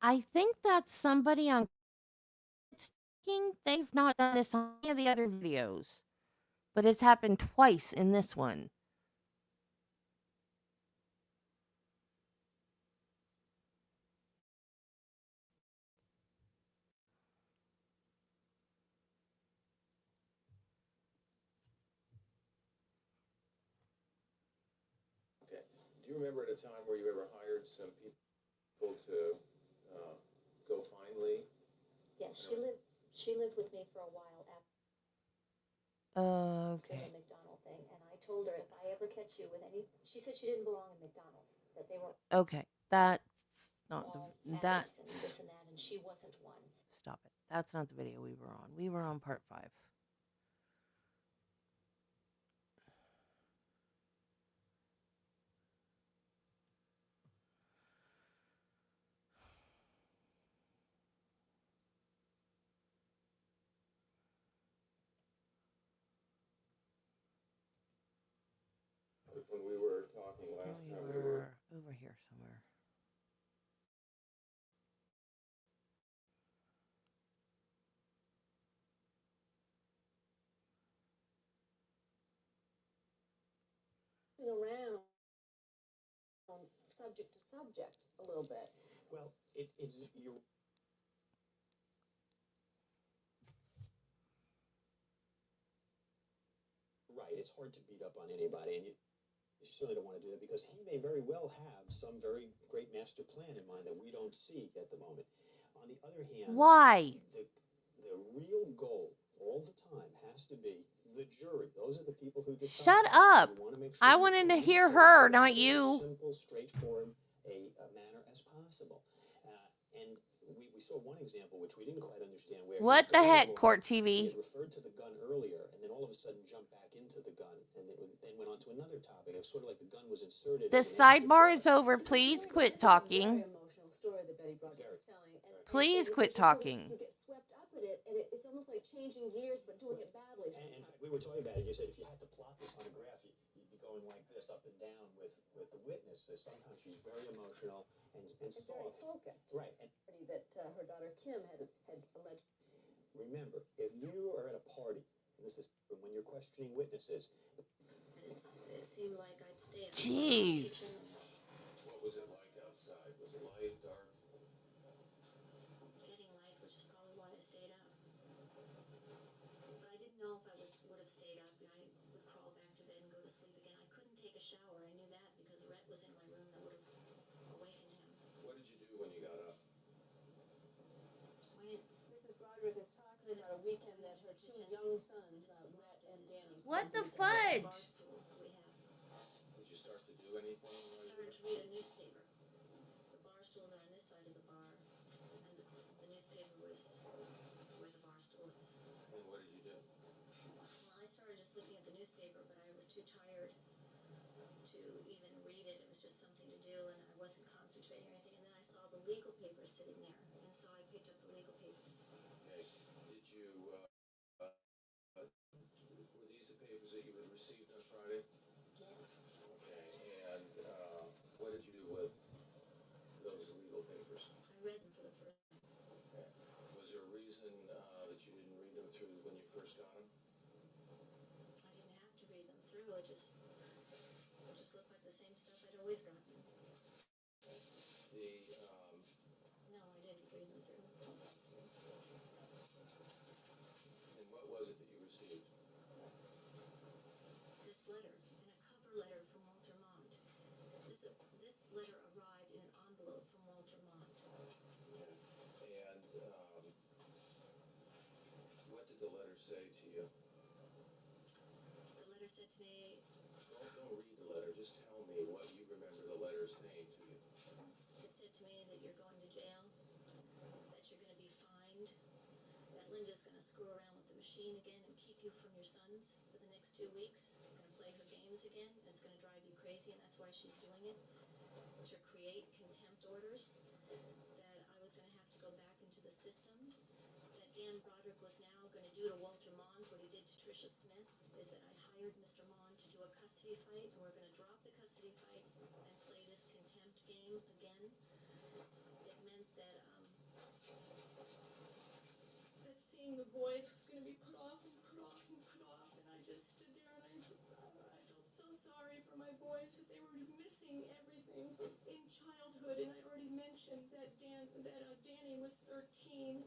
I think that's somebody on King. They've not done this on any of the other videos, but it's happened twice in this one. Okay. Do you remember at a time where you ever hired some people to go find Lee? Yes, she lived with me for a while after Okay. the McDonald thing, and I told her if I ever catch you with any, she said she didn't belong in McDonald's, that they were Okay. That's not all the addicts and that's this and that, and she wasn't one. stop it. That's not the video we were on. We were on part 5. When we were talking last time, we were over here somewhere. Around subject to subject a little bit. Well, it's you're right. It's hard to beat up on anybody, and you certainly don't want to do that because he may very well have some very great master plan in mind that we don't see at the moment. On the other hand, Why? The real goal all the time has to be the jury. Those are the people who decide. Shut up. I wanted to hear her, not you. Simple, straightforward a manner as possible. And we saw one example which we didn't quite understand. Where What the heck, Court he TV? had referred to the gun earlier, and then all of a sudden jumped back into the gun, and then went on to another topic. It was sort of like the gun was inserted. The sidebar is over. Please quit talking. Emotional story that Betty Broderick was telling. Please quit talking. You get swept up in it, and it's almost like changing gears, but doing it badly sometimes. And in fact, we were talking about it. You said if you had to plot this on a graph, you'd be going going like this up and down with the witnesses. Sometimes she's very emotional and soft. Very focused. Right. And that her daughter Kim had alleged. Remember, if you are at a party, and this is when you're questioning witnesses. It seemed like I'd stay up. Jeez. What was it like outside? Was it light, dark? Getting light, which is probably why I stayed up. But I didn't know if I would have stayed up, and I would crawl back to bed and go to sleep again. I couldn't take a shower. I knew that because Rhett was in my room that would have awakened him. What did you do when you got up? Mrs. Broderick is talking about a weekend that her two young sons, Rhett and Danny. What the fudge? Did you start to do anything? I started to read a newspaper. The bar stools are on this side of the bar, and the newspaper was where the bar stool is. And what did you do? Well, I started just looking at the newspaper, but I was too tired to even read it. It was just something to do, and I wasn't concentrating or anything. And then I saw the legal papers sitting there, and so I picked up the legal papers. Okay. Did you, were these the papers that you had received on Friday? Yes. Okay. And what did you do with those legal papers? I read them for the first time. Okay. Was there a reason that you didn't read them through when you first got them? I didn't have to read them through. It just looked like the same stuff I'd always gotten. No, I didn't read them through. And what was it that you received? This letter, and a cover letter from Walter Mont. This letter arrived in an envelope from Walter Mont. Okay. And what did the letter say to you? The letter said to me, Don't read the letter. Just tell me what you remember the letter saying to you. it said to me that you're going to jail, that you're going to be fined, that Linda's going to screw around with the machine again and keep you from your sons for the next 2 weeks, going to play her games again, and it's going to drive you crazy, and that's why she's doing it, to create contempt orders, that I was going to have to go back into the system, that Dan Broderick was now going to do to Walter Mond what he did to Tricia Smith, is that I hired Mr. Mond to do a custody fight, and we're going to drop the custody fight and play this contempt game again. It meant that seeing the boys was going to be put off and put off and put off, and I just stood there and I felt so sorry for my boys that they were missing everything in childhood. And I already mentioned that Danny was 13,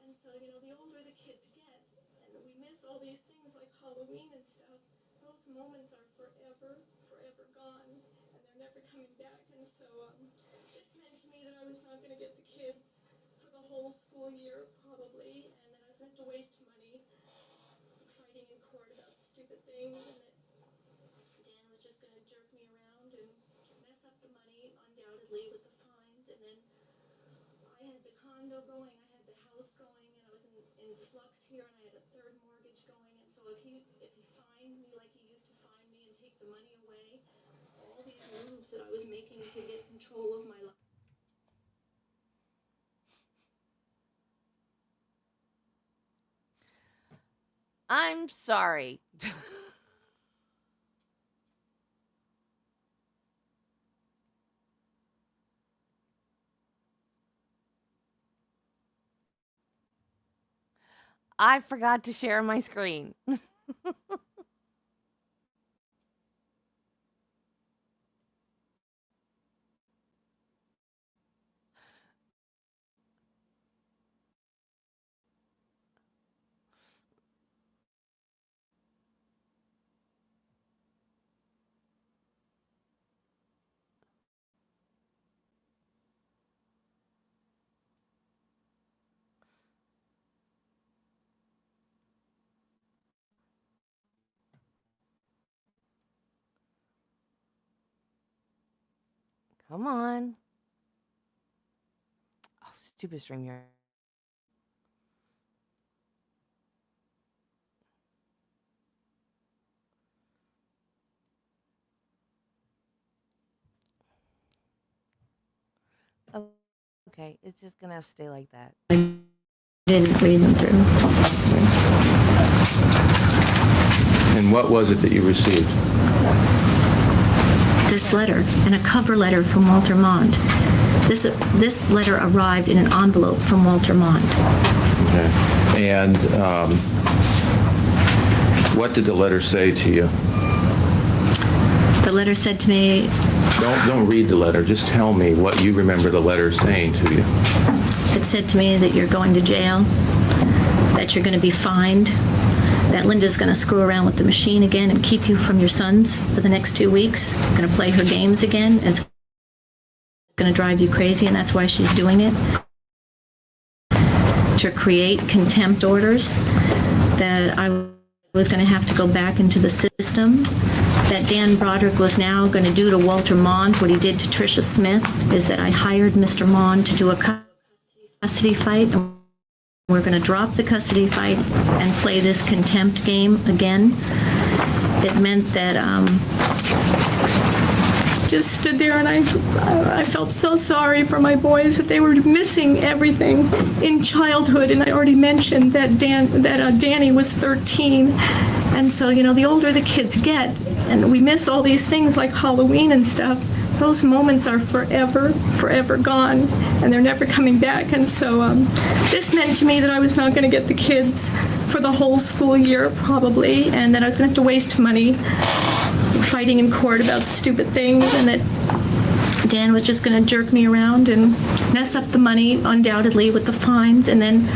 and so the older the kids get, and we miss all these things like Halloween and stuff. Those moments are forever gone, and they're never coming back. And so this meant to me that I was not going to get the kids for the whole school year probably, and that I was going to have to waste money fighting in court about stupid things, and that Dan was just going to jerk me around and mess up the money undoubtedly with the fines. And then I had the condo going, I had the house going, and I was in flux here, and I had a third mortgage going. And so if he fined me like he used to fine me and take the money away, all these moves that I was making to get control of my life. I'm sorry. I forgot to share my screen. Come on. Oh, stupid StreamYard. Oh, okay, it's just gonna have to stay like that. I didn't read them through. And what was it that you received? this letter and a cover letter from Walter Mond. This letter arrived in an envelope from Walter Mond. Okay. And what did the letter say to you? The letter said to me, Don't read the letter. Just tell me what you remember the letter saying to you. it said to me that you're going to jail, that you're going to be fined, that Linda's going to screw around with the machine again and keep you from your sons for the next 2 weeks, going to play her games again, and it's going to drive you crazy, and that's why she's doing it. To create contempt orders, that I was going to have to go back into the system, that Dan Broderick was now going to do to Walter Mond what he did to Tricia Smith, is that I hired Mr. Mond to do a custody fight, and we're going to drop the custody fight and play this contempt game again. It meant that just stood there, and I felt so sorry for my boys, that they were missing everything in childhood. And I already mentioned that Danny was 13, and so, you know, the older the kids get and we miss all these things like Halloween and stuff, those moments are forever gone, and they're never coming back. And so this meant to me that I was not going to get the kids for the whole school year probably, and that I was going to have to waste money fighting in court about stupid things, and that Dan was just going to jerk me around and mess up the money undoubtedly with the fines. And then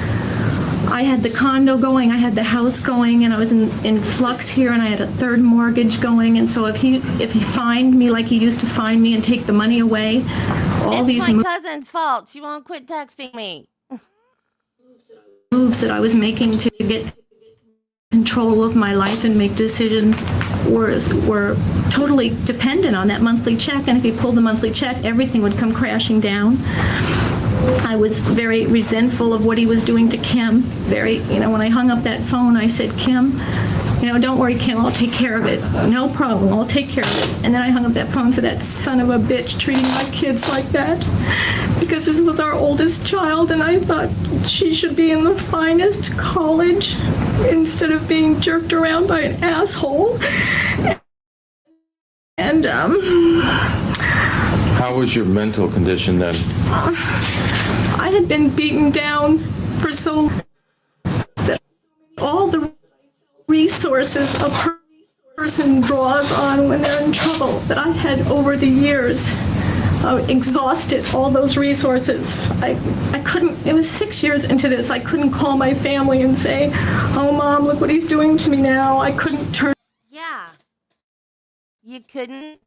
I had the condo going, I had the house going, and I was in flux here, and I had a third mortgage going. And so if he fined me like he used to fine me and take the money away, it's my cousin's fault. She won't quit texting me. Moves that I was making to get control of my life and make decisions were totally dependent on that monthly check. And if he pulled the monthly check, everything would come crashing down. I was very resentful of what he was doing to Kim. When I hung up that phone, I said, Kim, don't worry, Kim, I'll take care of it. No problem, I'll take care of it. And then I hung up that phone to that son of a bitch treating my kids like that, because this was our oldest child, and I thought she should be in the finest college instead of being jerked around by an asshole. And how was your mental condition then? I had been beaten down for so long that all the resources a person draws on when they're in trouble, that I had over the years exhausted all those resources. I couldn't, it was 6 years into this, I couldn't call my family and say, oh Mom, look what he's doing to me now. I couldn't turn. Yeah. You couldn't.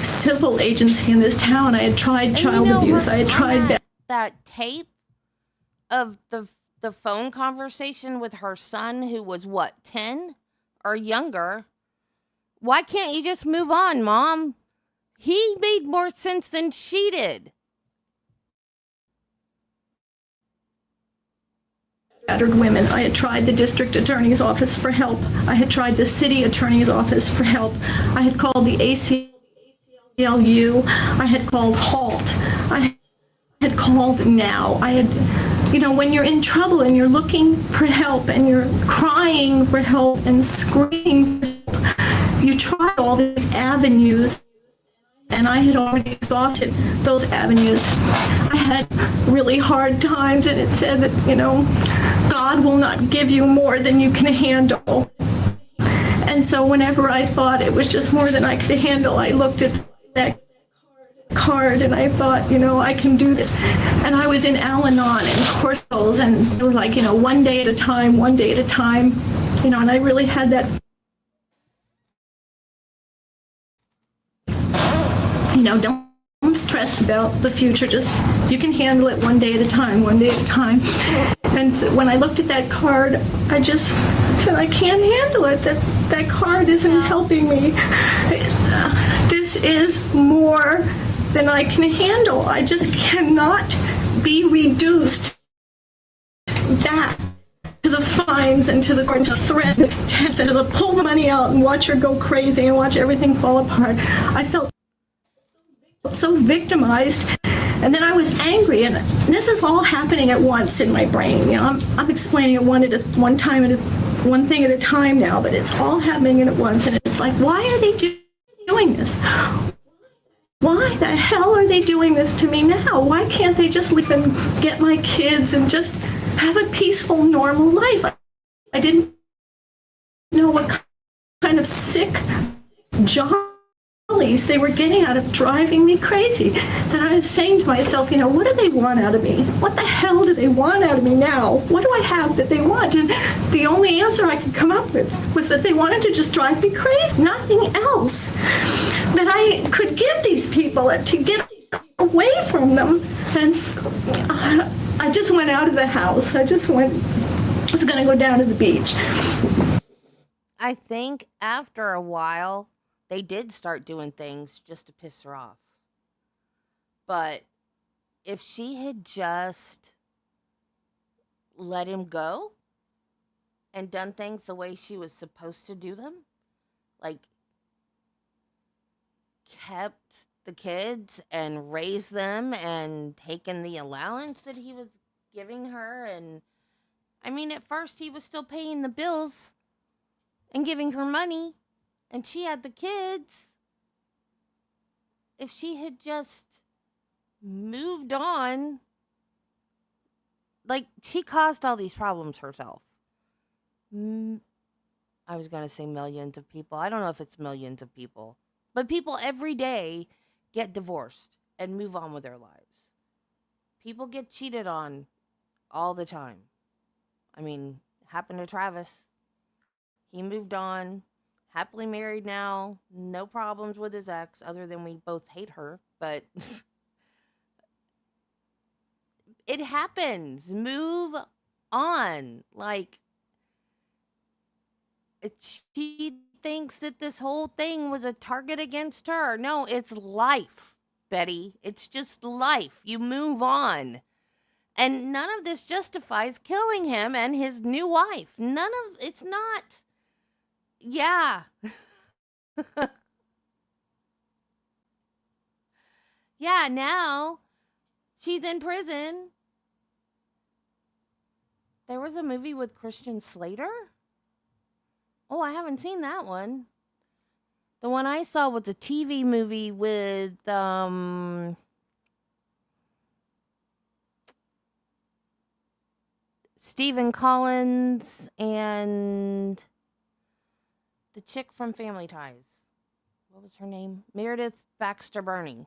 Civil agency in this town. I had tried child abuse. I had tried that tape of the phone conversation with her son, who was what, 10 or younger. Why can't you just move on, Mom? He made more sense than she did. Battered women. I had tried the district attorney's office for help. I had tried the city attorney's office for help. I had called the ACLU. I had called HALT. I had called NOW. I had, when you're in trouble and you're looking for help and you're crying for help and screaming for help, you try all these avenues, and I had already exhausted those avenues. I had really hard times, and it said that, God will not give you more than you can handle. And so whenever I thought it was just more than I could handle, I looked at that card and I thought, I can do this. And I was in Al-Anon and Corsals, and it was like, one day at a time, and I really had that, don't stress about the future, just, you can handle it one day at a time. And so when I looked at that card, I just said, I can't handle it. That card isn't helping me. This is more than I can handle. I just cannot be reduced back to the fines and to the court, and to the threats and attempts, and to the pull the money out and watch her go crazy and watch everything fall apart. I felt so victimized, and then I was angry, and this is all happening at once in my brain. I'm explaining it one time at one thing at a time now, but it's all happening at once. And it's like, why are they doing this? Why the hell are they doing this to me now? Why can't they just leave and get my kids and just have a peaceful, normal life? I didn't know what kind of sick jollies they were getting out of driving me crazy. And I was saying to myself, you know, what do they want out of me? What the hell do they want out of me now? What do I have that they want? And the only answer I could come up with was that they wanted to just drive me crazy. Nothing else that I could give these people to get away from them. And I just went out of the house. I was going to go down to the beach. I think after a while, they did start doing things just to piss her off. But if she had just let him go and done things the way she was supposed to do them, like kept the kids and raised them and taken the allowance that he was giving her, and I mean, at first he was still paying the bills and giving her money, and she had the kids. If she had just moved on, like, she caused all these problems herself. I was going to say millions of people. I don't know if it's millions of people, but people every day get divorced and move on with their lives. People get cheated on all the time. I mean, it happened to Travis. He moved on, happily married now, no problems with his ex, other than we both hate her, but it happens. Move on. Like, she thinks that this whole thing was a target against her. No, it's life, Betty. It's just life. You move on. And none of this justifies killing him and his new wife. It's not. Yeah. Yeah, now she's in prison. There was a movie with Christian Slater. Oh, I haven't seen that one. The one I saw was a TV movie with Stephen Collins and the chick from Family Ties. What was her name? Meredith Baxter Birney.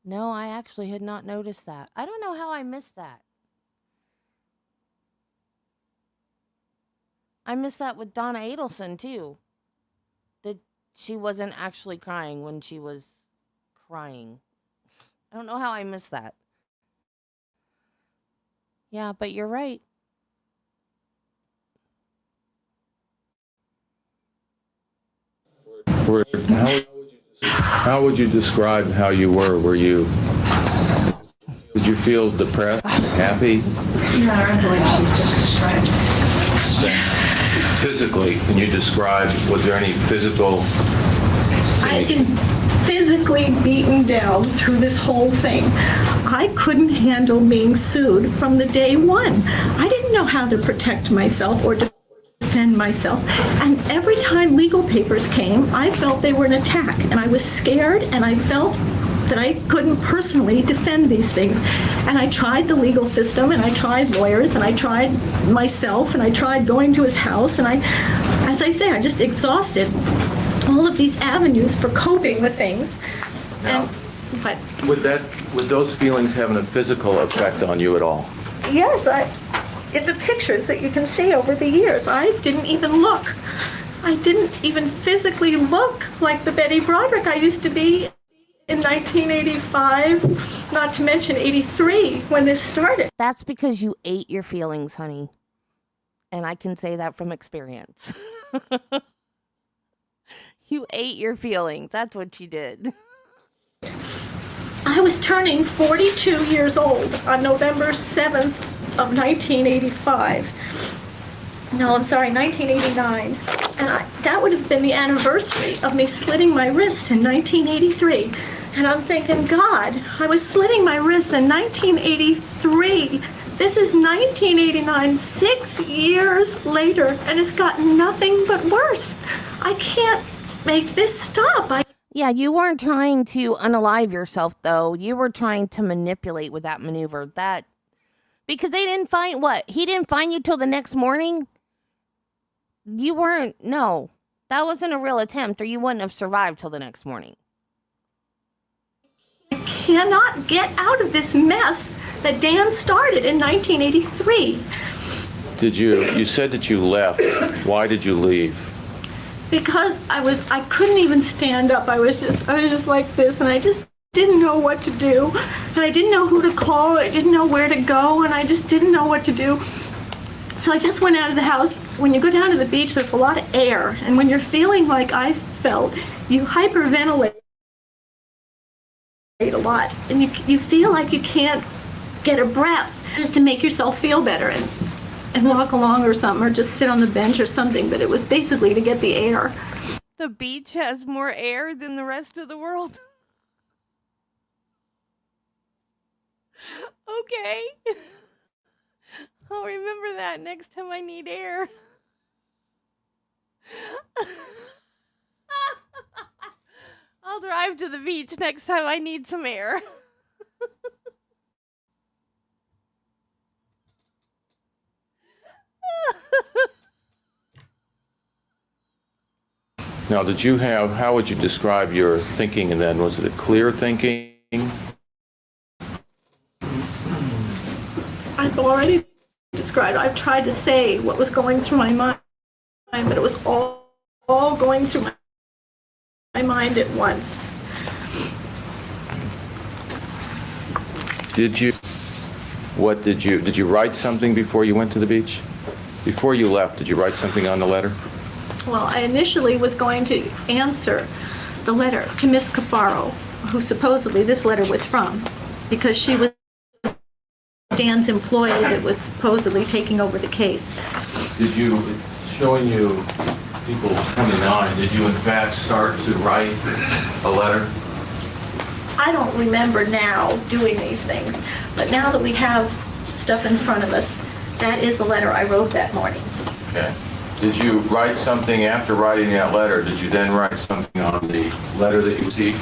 No, I actually had not noticed that. I don't know how I missed that. I missed that with Donna Adelson, too. That she wasn't actually crying when she was crying. I don't know how I missed that. Yeah, but you're right. How would you describe how you were? Did you feel depressed, happy? No, I believe she's just described. Physically, can you describe, was there any physical? I've been physically beaten down through this whole thing. I couldn't handle being sued from the day one. I didn't know how to protect myself or defend myself. And every time legal papers came, I felt they were an attack. And I was scared, and I felt that I couldn't personally defend these things. And I tried the legal system, and I tried lawyers, and I tried myself, and I tried going to his house. And as I say, I just exhausted all of these avenues for coping with things. Now, would those feelings have a physical effect on you at all? Yes, in the pictures that you can see over the years, I didn't even look. I didn't even physically look like the Betty Broderick I used to be in 1985, not to mention 83, when this started. That's because you ate your feelings, honey. And I can say that from experience. You ate your feelings. That's what you did. I was turning 42 years old on November 7th of 1985. No, I'm sorry, 1989. And that would have been the anniversary of me slitting my wrists in 1983. And I'm thinking, God, I was slitting my wrists in 1983. This is 1989, 6 years later, and it's gotten nothing but worse. I can't make this stop. Yeah, you weren't trying to unalive yourself, though. You were trying to manipulate with that maneuver. Because they didn't find, what? He didn't find you till the next morning? You weren't, no. That wasn't a real attempt, or you wouldn't have survived till the next morning. I cannot get out of this mess that Dan started in 1983. You said that you left. Why did you leave? Because I couldn't even stand up. I was just like this, and I just didn't know what to do. And I didn't know who to call. I didn't know where to go, and I just didn't know what to do. So I just went out of the house. When you go down to the beach, there's a lot of air. And when you're feeling like I felt, you hyperventilate a lot. And you feel like you can't get a breath just to make yourself feel better and walk along or something, or just sit on the bench or something. But it was basically to get the air. The beach has more air than the rest of the world. Okay. I'll remember that next time I need air. I'll drive to the beach next time I need some air. Now, how would you describe your thinking and then? Was it a clear thinking? I've already described, I've tried to say what was going through my mind, but it was all going through my mind at once. Did you write something before you went to the beach? Before you left, did you write something on the letter? Well, I initially was going to answer the letter to Miss Cafaro, who supposedly this letter was from, because she was Dan's employee that was supposedly taking over the case. Showing you people coming on, did you in fact start to write a letter? I don't remember now doing these things, but now that we have stuff in front of us, that is the letter I wrote that morning. Okay. Did you write something after writing that letter? Did you then write something on the letter that you received?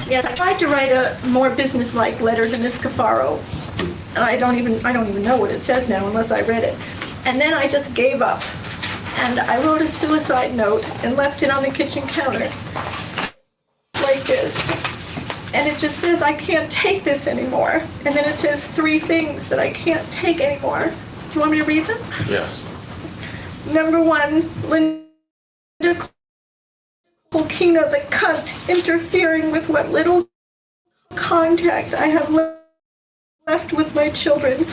Yes, I tried to write a more businesslike letter to Miss Cafaro. I don't even know what it says now unless I read it. And then I just gave up. And I wrote a suicide note and left it on the kitchen counter like this. And it just says, I can't take this anymore. And then it says 3 things that I can't take anymore. Do you want me to read them? Yes. Number 1, Linda Kolkena, the cunt, interfering with what little contact I have left with my children.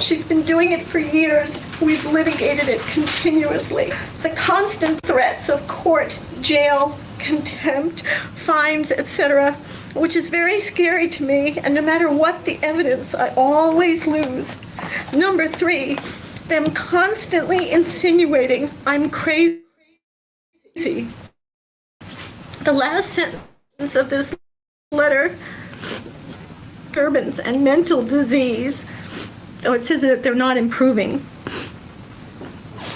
She's been doing it for years. We've litigated it continuously. The constant threats of court, jail, contempt, fines, etc., which is very scary to me, and no matter what the evidence, I always lose. Number 3, them constantly insinuating I'm crazy. The last sentence of this letter, disturbance and mental disease, it says that they're not improving.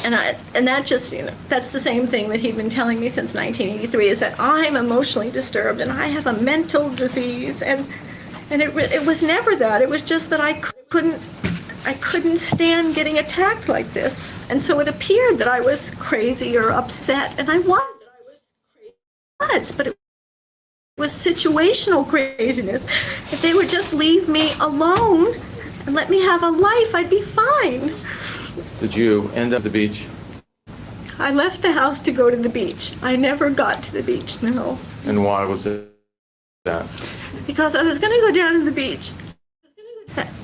And that just, that's the same thing that he'd been telling me since 1983, is that I'm emotionally disturbed and I have a mental disease, and it was never that. It was just that I couldn't stand getting attacked like this. And so it appeared that I was crazy or upset, and I was, but it was situational craziness. If they would just leave me alone and let me have a life, I'd be fine. Did you end up at the beach? I left the house to go to the beach. I never got to the beach, no. And why was it that? Because I was going to go down to the beach.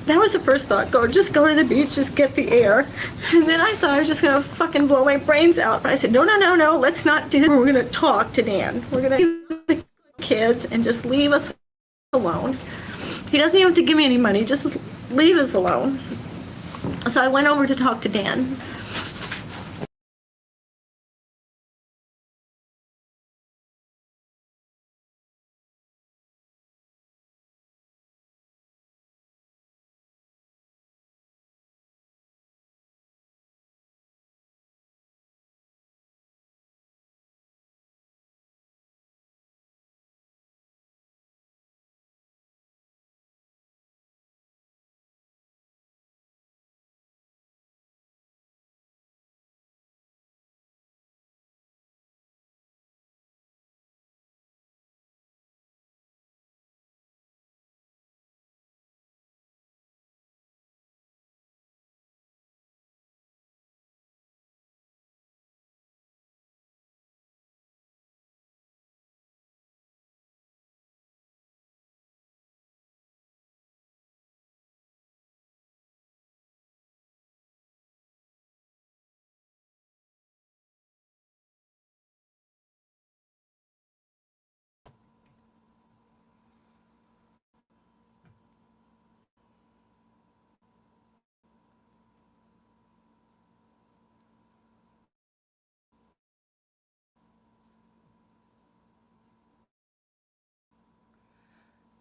That was the first thought. Just go to the beach, just get the air. And then I thought I was just going to fucking blow my brains out. But I said, no, let's not do that. We're going to talk to Dan. We're going to leave the kids and just leave us alone. He doesn't even have to give me any money. Just leave us alone. So I went over to talk to Dan.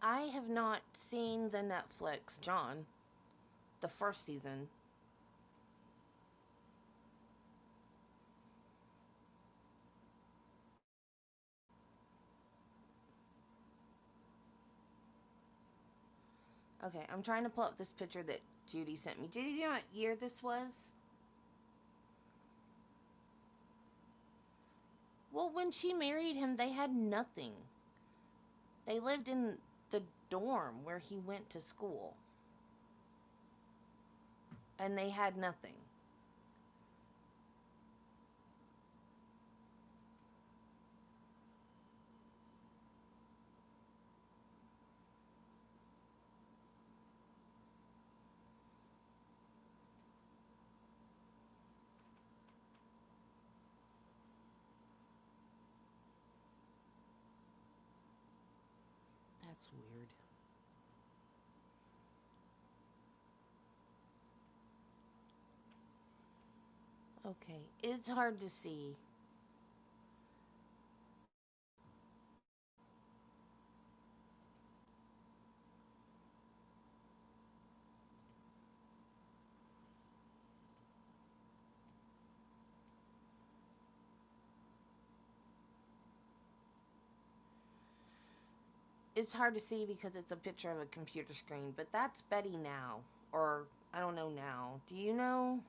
I have not seen the Netflix John, the first season. Okay, I'm trying to pull up this picture that Judy sent me. Judy, do you know what year this was? Well, when she married him, they had nothing. They lived in the dorm where he went to school. And they had nothing. That's weird. Okay, it's hard to see. It's hard to see because it's a picture of a computer screen, but that's Betty now. Or, I don't know now. Do you know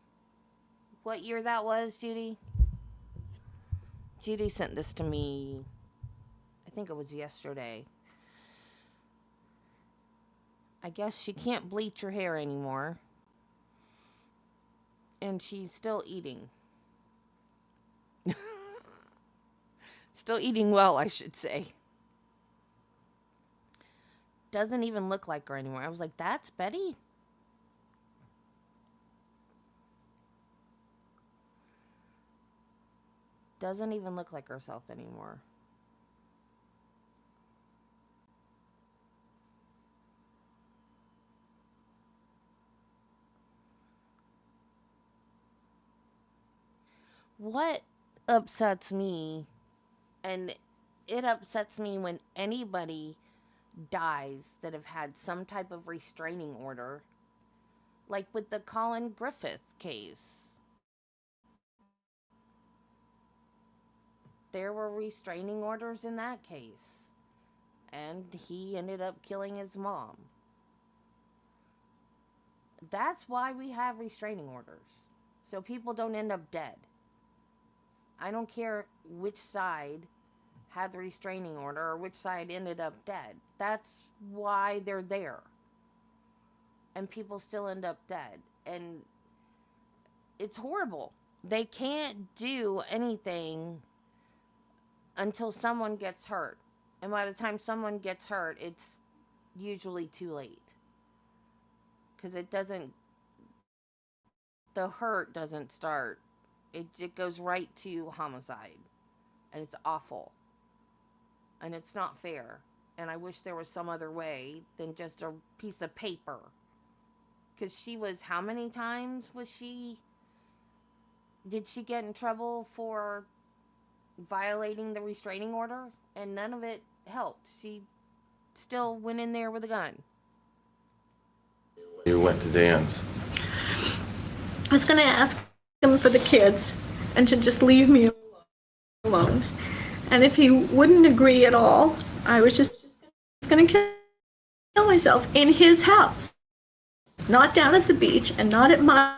what year that was, Judy? Judy sent this to me, I think it was yesterday. I guess she can't bleach her hair anymore. And she's still eating. Still eating well, I should say. Doesn't even look like her anymore. I was like, that's Betty? Doesn't even look like herself anymore. What upsets me, and it upsets me when anybody dies that have had some type of restraining order, like with the Colin Griffith case. There were restraining orders in that case, and he ended up killing his mom. That's why we have restraining orders, so people don't end up dead. I don't care which side had the restraining order or which side ended up dead. That's why they're there. And people still end up dead. And it's horrible. They can't do anything until someone gets hurt. And by the time someone gets hurt, it's usually too late. Because the hurt doesn't start. It goes right to homicide. And it's awful. And it's not fair. And I wish there was some other way than just a piece of paper. Because she was, how many times did she get in trouble for violating the restraining order? And none of it helped. She still went in there with a gun. You went to Dan's. I was going to ask him for the kids and to just leave me alone. And if he wouldn't agree at all, I was just going to kill myself in his house. Not down at the beach and not at my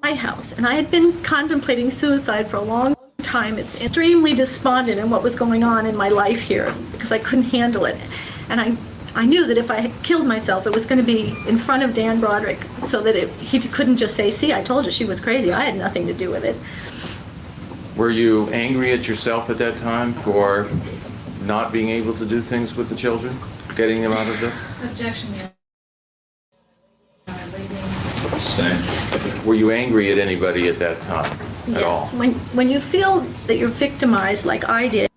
house. And I had been contemplating suicide for a long time. It's extremely despondent in what was going on in my life here because I couldn't handle it. And I knew that if I killed myself, it was going to be in front of Dan Broderick so that he couldn't just say, see, I told you she was crazy. I had nothing to do with it. Were you angry at yourself at that time for not being able to do things with the children, getting them out of this? Objection. Were you angry at anybody at that time at all? Yes. When you feel that you're victimized like I did,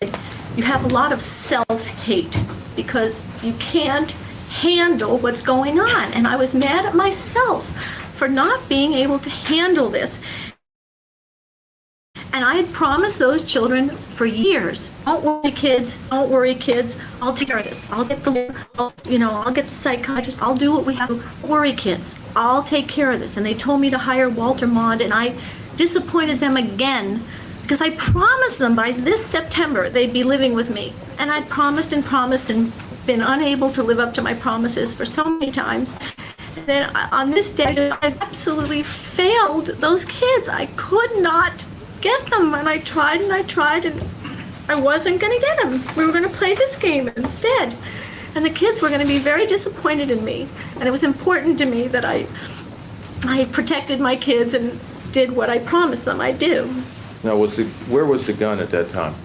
you have a lot of self-hate because you can't handle what's going on. And I was mad at myself for not being able to handle this. And I had promised those children for years, don't worry kids, don't worry kids, I'll take care of this. I'll get I'll get the psychiatrist, I'll do what we have to. Don't worry kids, I'll take care of this. And they told me to hire Walter Maud, and I disappointed them again because I promised them by this September they'd be living with me. And I'd promised and been unable to live up to my promises for so many times. And then on this day, I absolutely failed those kids. I could not get them, and I tried and I wasn't going to get them. We were going to play this game instead, and the kids were going to be very disappointed in me. And it was important to me that I protected my kids and did what I promised them I'd do. Now, where was the gun at that time?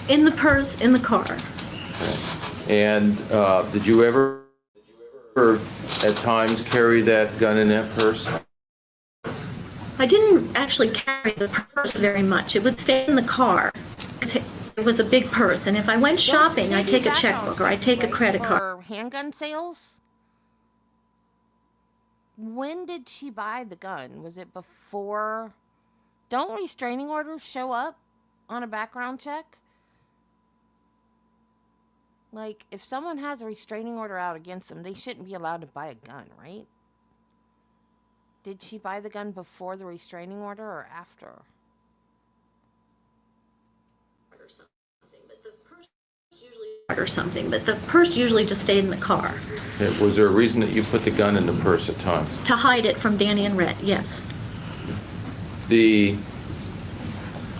In the purse in the car. Okay. And did you ever at times carry that gun in that purse? I didn't actually carry the purse very much. It would stay in the car. It was a big purse, and if I went shopping, I'd take a checkbook or I'd take a credit card. For handgun sales? When did she buy the gun? Was it before? Don't restraining orders show up on a background check? Like, if someone has a restraining order out against them, they shouldn't be allowed to buy a gun, right? Did she buy the gun before the restraining order or after? Or something, but the purse usually just stayed in the car. Was there a reason that you put the gun in the purse at times? To hide it from Danny and Rhett, yes. The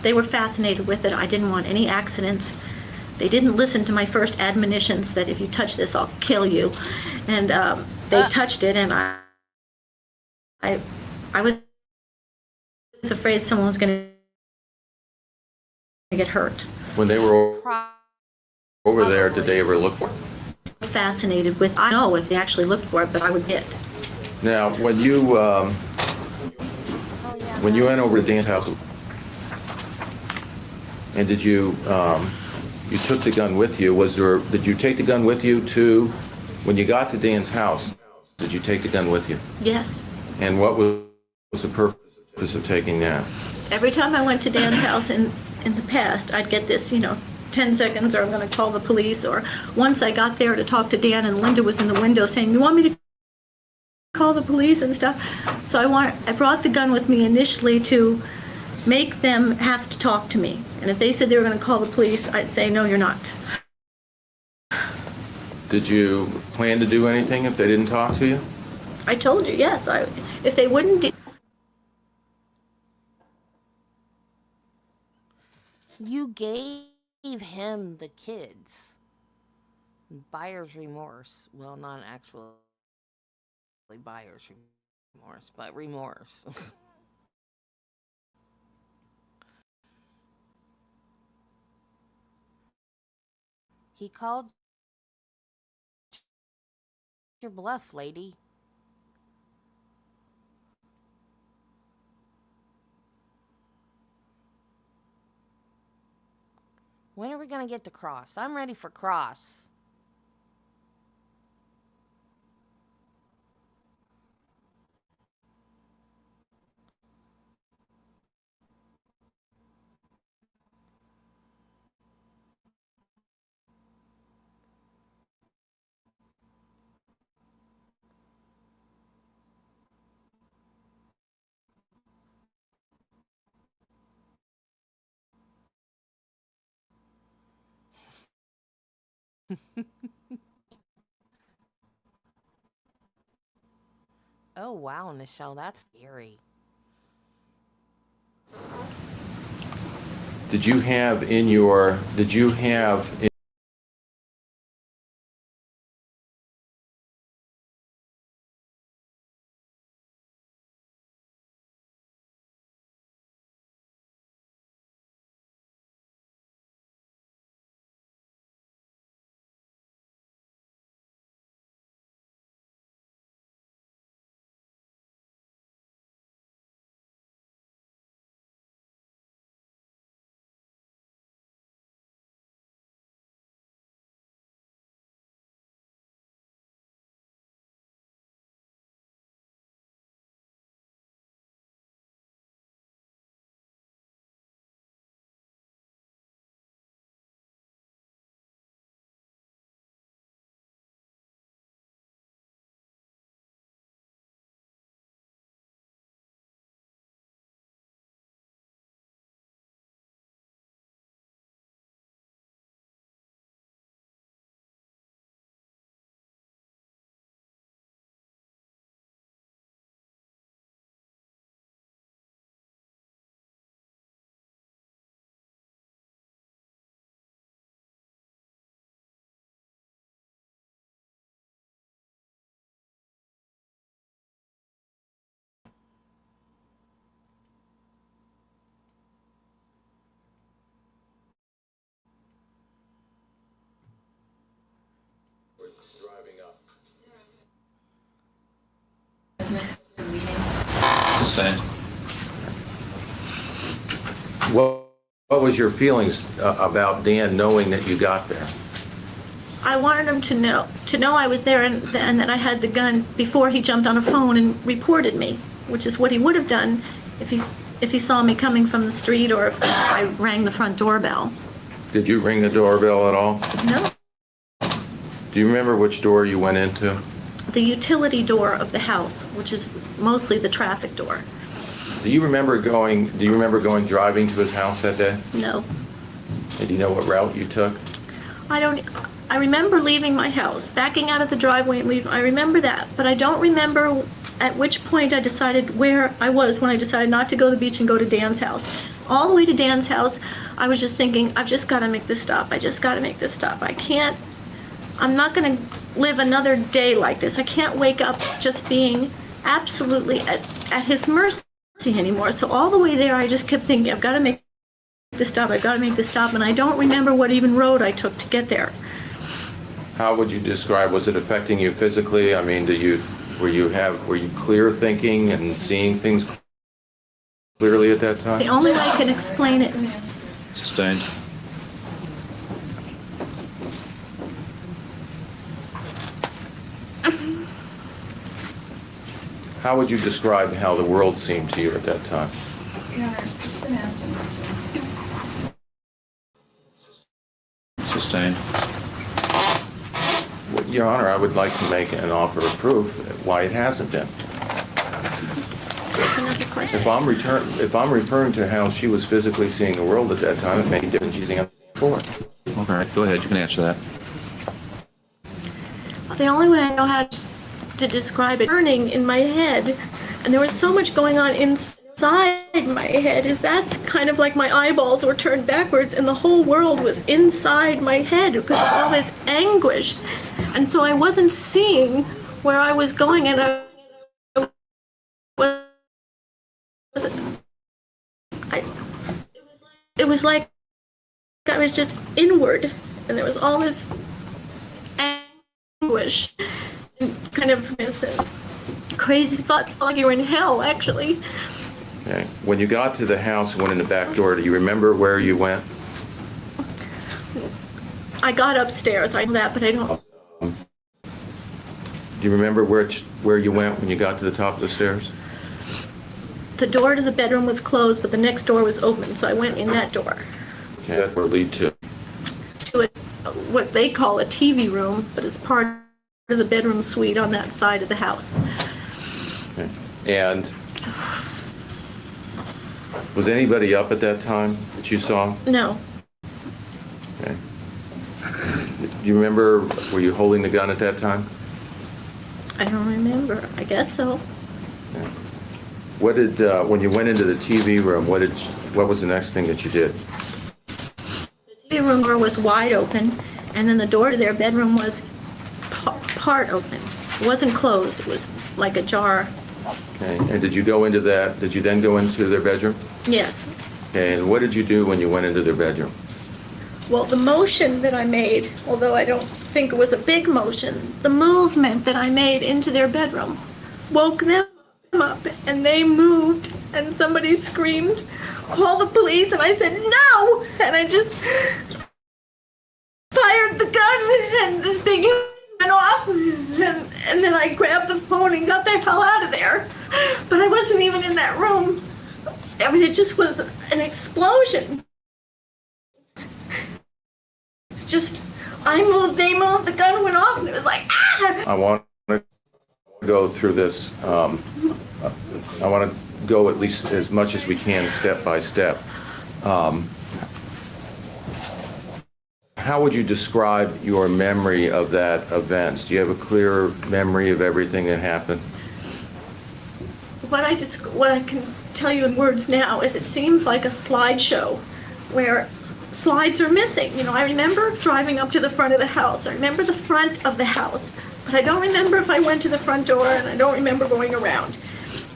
They were fascinated with it. I didn't want any accidents. They didn't listen to my first admonitions that if you touch this, I'll kill you. And they touched it, and I was afraid someone was going to get hurt. when they were over there, did they ever look for it? Fascinated with, I don't know if they actually looked for it, but I would get. Now, when you went over to Dan's house, and did you took the gun with you? Did you take the gun with you to, when you got to Dan's house, did you take the gun with you? Yes. And what was the purpose of taking that? Every time I went to Dan's house in the past, I'd get this, 10 seconds, or I'm going to call the police. Or once I got there to talk to Dan, and Linda was in the window saying, "You want me to call the police and stuff?" So I brought the gun with me initially to make them have to talk to me. And if they said they were going to call the police, I'd say, "No, you're not." Did you plan to do anything if they didn't talk to you? I told you, yes. If they wouldn't You gave him the kids. Buyer's remorse. Well, not actually buyer's remorse, but remorse. He called your bluff, lady. When are we going to get to Cross? I'm ready for Cross. Oh, wow, Nichelle, that's scary. Did you have Sustained. What was your feelings about Dan knowing that you got there? I wanted him to know I was there and that I had the gun before he jumped on a phone and reported me, which is what he would have done if he saw me coming from the street or if I rang the front doorbell. Did you ring the doorbell at all? No. Do you remember which door you went into? The utility door of the house, which is mostly the traffic door. Do you remember going driving to his house that day? No. And do you know what route you took? I remember leaving my house, backing out of the driveway and leaving. I remember that, but I don't remember at which point I decided where I was when I decided not to go to the beach and go to Dan's house. All the way to Dan's house, I was just thinking, I've just got to make this stop. I just got to make this stop. I'm not going to live another day like this. I can't wake up just being absolutely at his mercy anymore. So all the way there, I just kept thinking, I've got to make this stop. I've got to make this stop. And I don't remember what even road I took to get there. How would you describe, was it affecting you physically? I mean, were you clear thinking and seeing things clearly at that time? The only way I can explain it. Sustained. How would you describe how the world seemed to you at that time? Sustained. Well, Your Honor, I would like to make an offer of proof why it hasn't been. If I'm referring to how she was physically seeing the world at that time, it may be different using it before. Okay, go ahead. You can answer that. The only way I know how to describe it, turning in my head, and there was so much going on inside my head, is that's kind of like my eyeballs were turned backwards and the whole world was inside my head because of all this anguish. And so I wasn't seeing where I was going, and it was like I was just inward, and there was all this anguish and kind of crazy thoughts like you were in hell, actually. Okay. When you got to the house and went in the back door, do you remember where you went? I got upstairs, I know that, but I don't. Do you remember where you went when you got to the top of the stairs? The door to the bedroom was closed, but the next door was open, so I went in that door. Okay. That would lead to What they call a TV room, but it's part of the bedroom suite on that side of the house. Okay. And was anybody up at that time that you saw? No. Okay. Do you remember, were you holding the gun at that time? I don't remember. I guess so. Okay. What did, when you went into the TV room, what was the next thing that you did? The TV room door was wide open, and then the door to their bedroom was part open. It wasn't closed. It was like ajar. Okay. And did you go into that? Did you then go into their bedroom? Yes. Okay. And what did you do when you went into their bedroom? Well, the motion that I made, although I don't think it was a big motion, the movement that I made into their bedroom woke them up, and they moved, and somebody screamed, "Call the police," and I said, "No!" And I just fired the gun, and this big went off, and then I grabbed the phone and got the hell out of there. But I wasn't even in that room. I mean, it just was an explosion. Just, I moved, they moved, the gun went off, and it was like, ah! I want to go through this. I want to go at least as much as we can, step by step. How would you describe your memory of that event? Do you have a clear memory of everything that happened? What I can tell you in words now is it seems like a slideshow where slides are missing. You know, I remember driving up to the front of the house. I remember the front of the house, but I don't remember if I went to the front door, and I don't remember going around.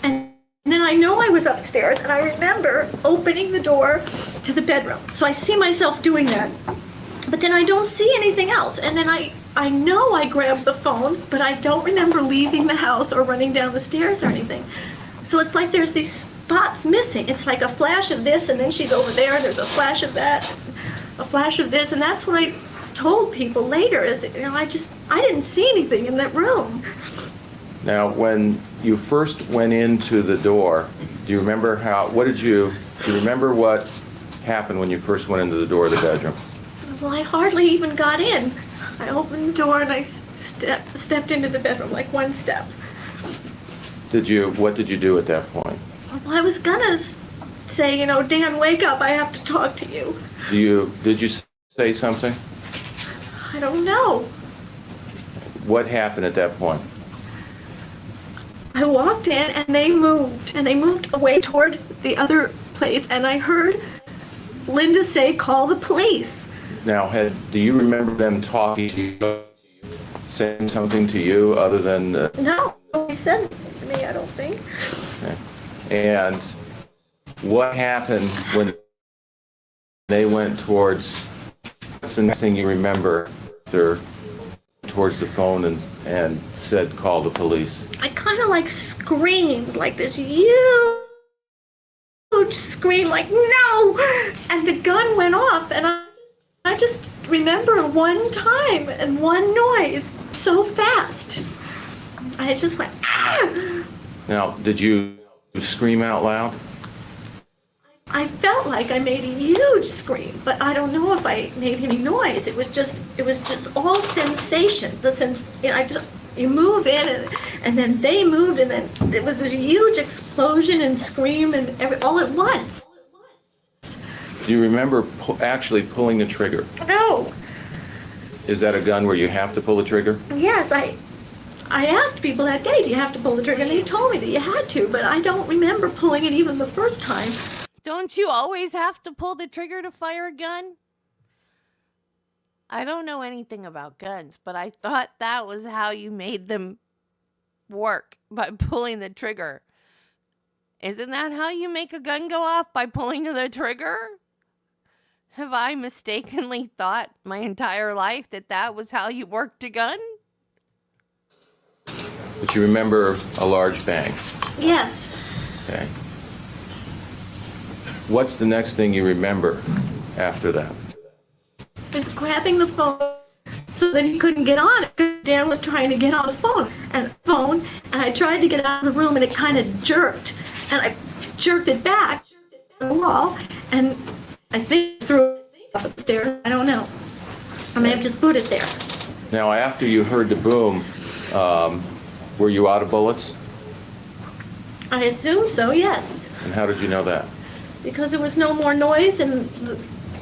And then I know I was upstairs, and I remember opening the door to the bedroom. So I see myself doing that, but then I don't see anything else. And then I know I grabbed the phone, but I don't remember leaving the house or running down the stairs or anything. So it's like there's these spots missing. It's like a flash of this, and then she's over there, and there's a flash of that, a flash of this, and that's what I told people later is, you know, I didn't see anything in that room. Now, when you first went into the door, do you remember do you remember what happened when you first went into the door of the bedroom? Well, I hardly even got in. I opened the door and I stepped into the bedroom, like one step. What did you do at that point? Well, I was gonna say, you know, Dan, wake up, I have to talk to you. Did you say something? I don't know. What happened at that point? I walked in and they moved away toward the other place, and I heard Linda say, call the police. Now, do you remember them talking to you, saying something to you other than... No, nobody said anything to me, I don't think. Okay. And what happened when they went towards... What's the next thing you remember towards the phone and said, call the police? I kind of like screamed, like this huge scream, like, no! And the gun went off, and I just remember one time and one noise so fast. I just went, ah! Now, did you scream out loud? I felt like I made a huge scream, but I don't know if I made any noise. It was just all sensation. You move in, and then they moved, and then there was this huge explosion and scream and all at once. Do you remember actually pulling the trigger? No. Is that a gun where you have to pull the trigger? Yes, I asked people that day, do you have to pull the trigger? And they told me that you had to, but I don't remember pulling it even the first time. Don't you always have to pull the trigger to fire a gun? I don't know anything about guns, but I thought that was how you made them work, by pulling the trigger. Isn't that how you make a gun go off, by pulling the trigger? Have I mistakenly thought my entire life that was how you worked a gun? But you remember a large bang? Yes. Okay. What's the next thing you remember after that? I was grabbing the phone so that he couldn't get on it. Dan was trying to get on the phone, and I tried to get out of the room, and it kind of jerked, and I jerked it back on the wall, and I think threw it up the stairs. I don't know. I may have just put it there. Now, after you heard the boom, were you out of bullets? I assume so, yes. And how did you know that? Because there was no more noise, and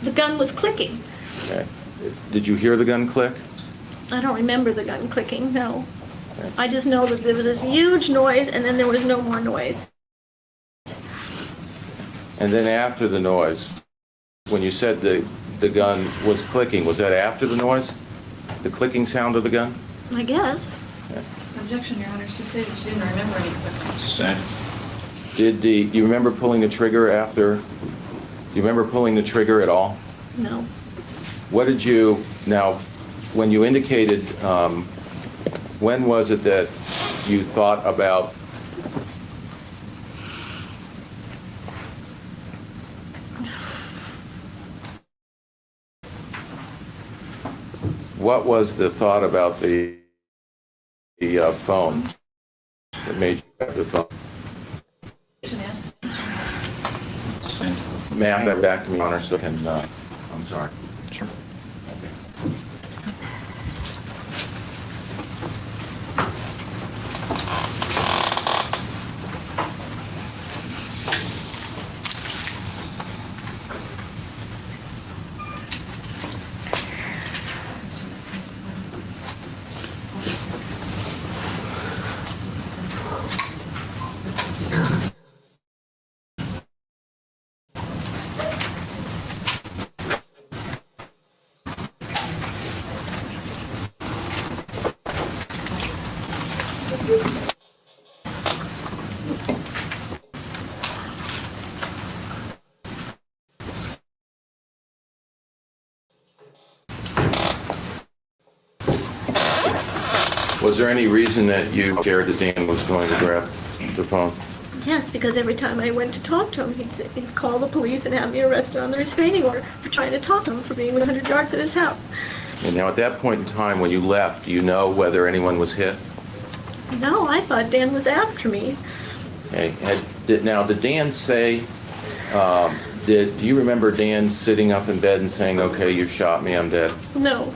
the gun was clicking. Okay. Did you hear the gun click? I don't remember the gun clicking, no. Okay. I just know that there was this huge noise, and then there was no more noise. And then after the noise, when you said the gun was clicking, was that after the noise? The clicking sound of the gun? I guess. Okay. Objection, Your Honor. She stated she didn't remember any clicking. Sustained. Do you remember pulling the trigger after? Do you remember pulling the trigger at all? No. What did you, now, when you indicated, when was it that you thought about what was the thought about the phone that made you grab the phone? May I have that back to me, Your Honor, so I can, I'm sorry. Sure. Was there any reason that you cared that Dan was going to grab the phone? Yes, because every time I went to talk to him, he'd call the police and have me arrested on the restraining order for trying to talk to him for being 100 yards at his house. And now at that point in time when you left, do you know whether anyone was hit? No, I thought Dan was after me. Okay. Did Dan say, do you remember Dan sitting up in bed and saying, okay, you shot me, I'm dead? No.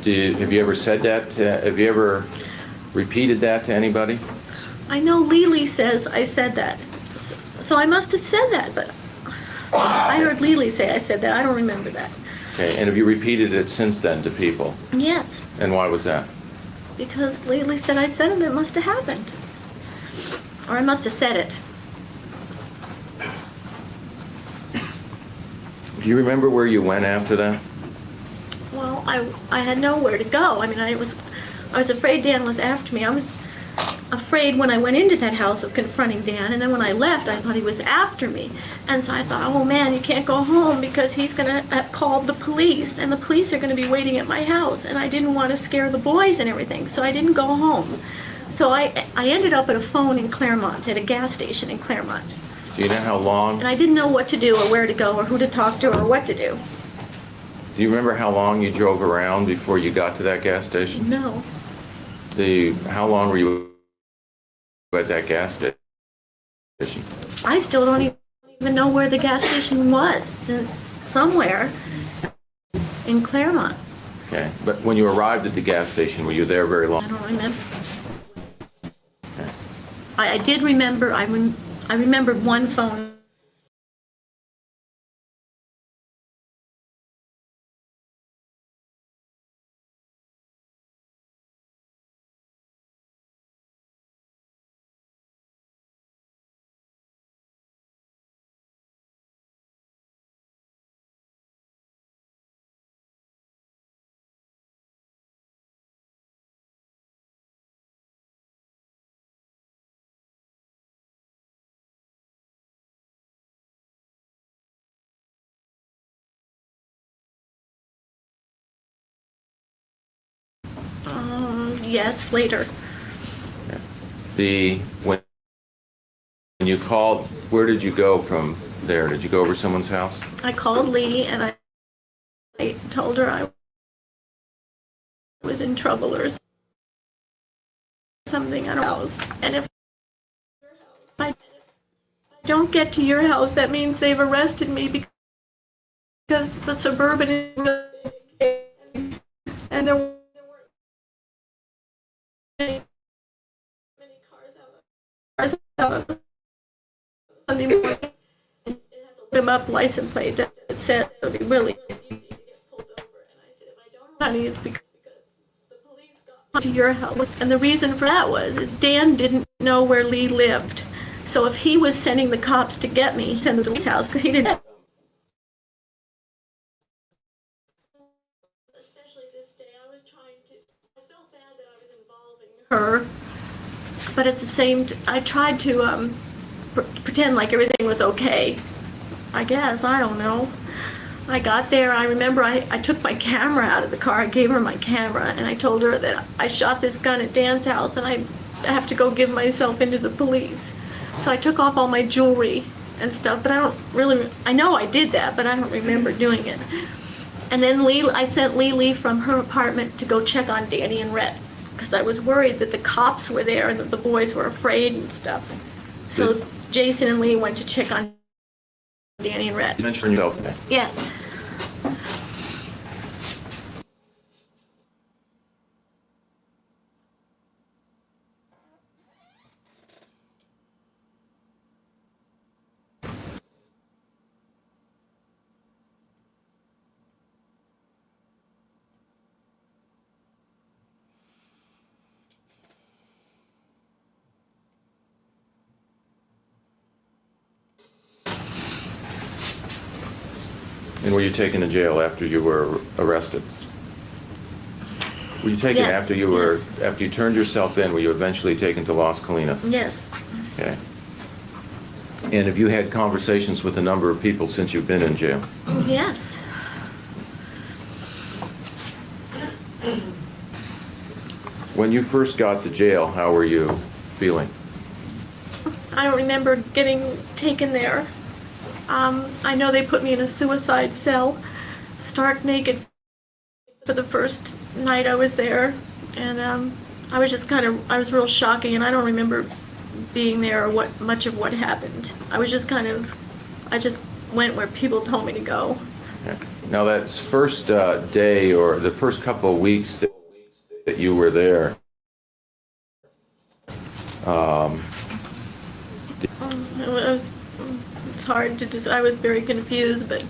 Have you ever said that? Have you ever repeated that to anybody? I know Lily says I said that. So I must have said that, but I heard Lily say I said that. I don't remember that. Okay, and have you repeated it since then to people? Yes, And why was that? because Lily said I said it. It must have happened. Or I must have said it. Do you remember where you went after that? Well, I had nowhere to go. I mean, I was afraid Dan was after me. I was afraid when I went into that house of confronting Dan, and then when I left, I thought he was after me. And so I thought, oh man, you can't go home because he's going to have called the police, and the police are going to be waiting at my house, and I didn't want to scare the boys and everything, so I didn't go home. So I ended up at a phone in Claremont, at a gas station in Claremont. Do you know how long? And I didn't know what to do or where to go or who to talk to or what to do. Do you remember how long you drove around before you got to that gas station? No. How long were you at that gas station? I still don't even know where the gas station was. It's somewhere in Claremont. Okay, but when you arrived at the gas station, were you there very long? I don't remember. I did remember, I remembered one phone. Yes, later. When you called, where did you go from there? Did you go over someone's house? I called Lee and I told her I was in trouble or something. I don't know. And if I don't get to your house, that means they've arrested me because the Suburban is really, and there weren't many cars out on Sunday morning. It has a rim up license plate that says it'll be really easy to get pulled over. And I said, if I don't, honey, it's because the police got to your house. And the reason for that is Dan didn't know where Lee lived. So if he was sending the cops to get me, send them to Lee's house because he didn't. Especially this day, I felt bad that I was involving her, but at the same I tried to pretend like everything was okay. I guess, I don't know. I got there, I remember I took my camera out of the car, I gave her my camera, and I told her that I shot this gun at Dan's house and I have to go give myself into the police. So I took off all my jewelry and stuff, but I know I did that, but I don't remember doing it. And then I sent Lee from her apartment to go check on Danny and Rhett, because I was worried that the cops were there and that the boys were afraid and stuff. So Jason and Lee went to check on Danny and Rhett. You mentioned yourself today. Yes. And were you taken to jail after you were arrested? Were you taken Yes, after you turned yourself in? Were you eventually taken to Las Colinas? Yes. Okay. And have you had conversations with a number of people since you've been in jail? Yes. When you first got to jail, how were you feeling? I don't remember getting taken there. I know they put me in a suicide cell, stark naked for the first night I was there, and I was just I was real shocking, and I don't remember being there or much of what happened. I was just I just went where people told me to go. Now that first day or the first couple of weeks that you were there, It's hard to just. I was very confused, but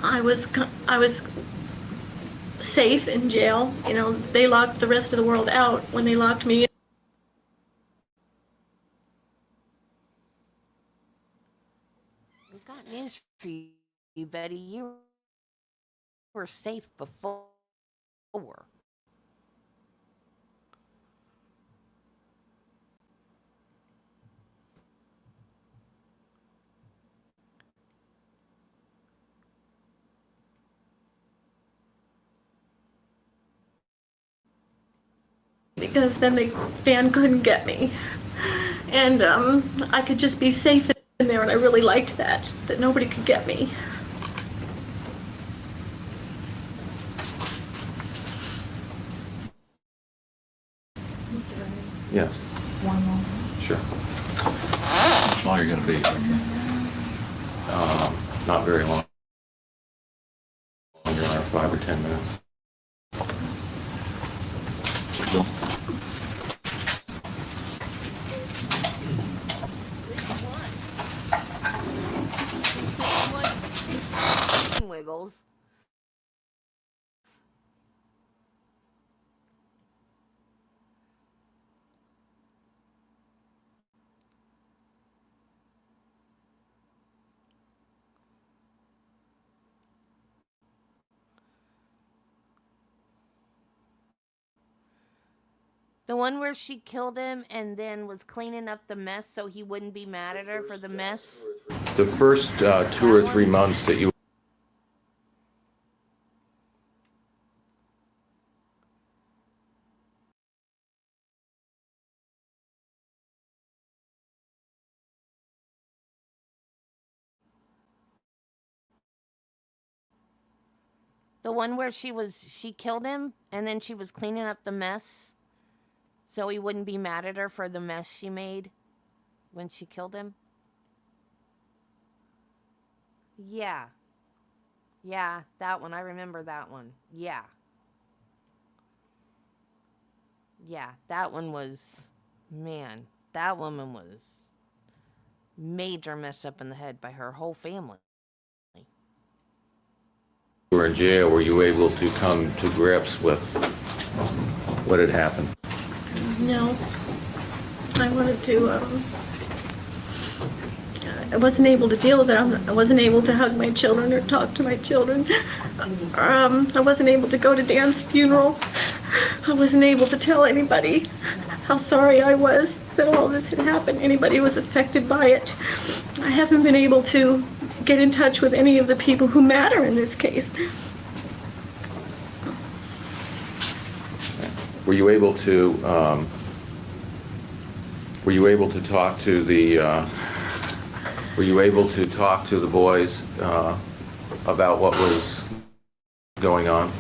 I was safe in jail. You know, they locked the rest of the world out when they locked me in. We've got news for you, Betty. You were safe before. Because then Dan couldn't get me, and I could just be safe in there, and I really liked that nobody could get me. yes. One more. Sure. How much longer are you going to be? Not very long. Your Honor, 5 or 10 minutes. Wiggles. The one where she killed him and then was cleaning up the mess so he wouldn't be mad at her for the mess? The first 2 or 3 months that you The one where she killed him and then she was cleaning up the mess so he wouldn't be mad at her for the mess she made when she killed him? Yeah. Yeah, that one. I remember that one. Yeah. Yeah, that one was, man, that woman was major messed up in the head by her whole family. were in jail, were you able to come to grips with what had happened? No, I wanted to. I wasn't able to deal with it. I wasn't able to hug my children or talk to my children. I wasn't able to go to Dan's funeral. I wasn't able to tell anybody how sorry I was that all this had happened. Anybody who was affected by it. I haven't been able to get in touch with any of the people who matter in this case. Were you able to talk to the boys about what was going on?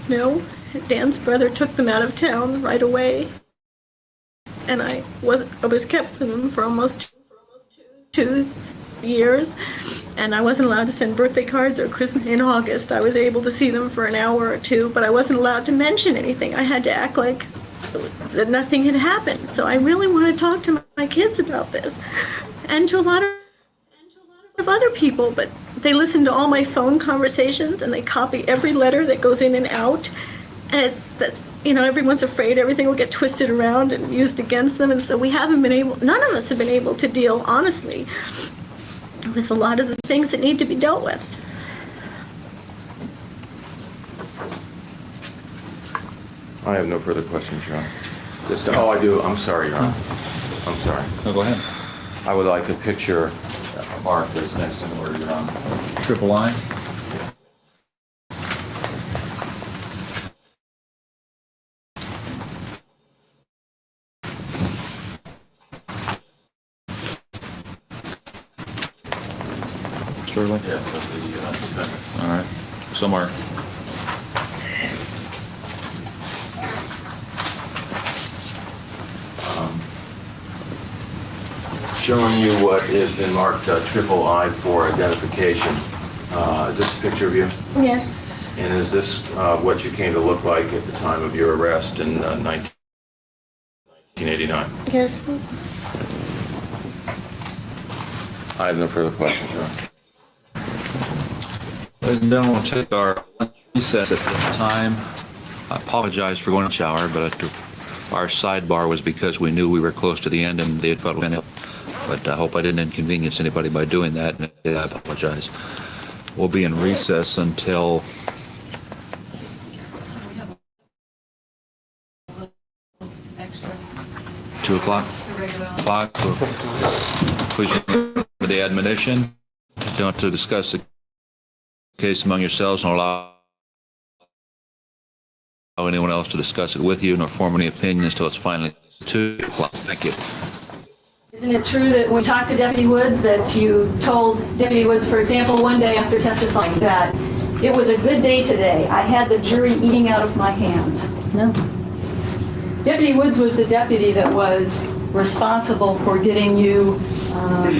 No, Dan's brother took them out of town right away, and I was kept from them for almost 2 years, and I wasn't allowed to send birthday cards or Christmas. In August, I was able to see them for an hour or two, but I wasn't allowed to mention anything. I had to act like that nothing had happened. So I really want to talk to my kids about this, and to a lot of other people, but they listen to all my phone conversations and they copy every letter that goes in and out, and it's that, you know, everyone's afraid everything will get twisted around and used against them, and so we haven't been able, none of us have been able to deal honestly with a lot of the things that need to be dealt with. I have no further questions, Your Honor. I do. I'm sorry, Your Honor. I'm sorry. No, go ahead. I would like a picture mark that's next in order, Your Honor. Triple line. Mr. Early? Yes, of the defendant. All right. Somewhere. Showing you what has been marked triple I for identification. Is this a picture of you? Yes. And is this what you came to look like at the time of your arrest in 1989? Yes. I have no further questions, Your Honor. Ladies and gentlemen, we'll take our lunch recess at this time. I apologize for going to shower, but our sidebar was because we knew we were close to the end and they had felt it. But I hope I didn't inconvenience anybody by doing that, and I apologize. We'll be in recess until 2 o'clock. 5. Please remember the admonition. Don't to discuss the case among yourselves, nor allow anyone else to discuss it with you, nor form any opinions until it's finally 2 o'clock. Thank you. Isn't it true that when we talked to Deputy Woods that you told Deputy Woods, for example, one day after testifying that it was a good day today, I had the jury eating out of my hands? No. Deputy Woods was the deputy that was responsible for getting you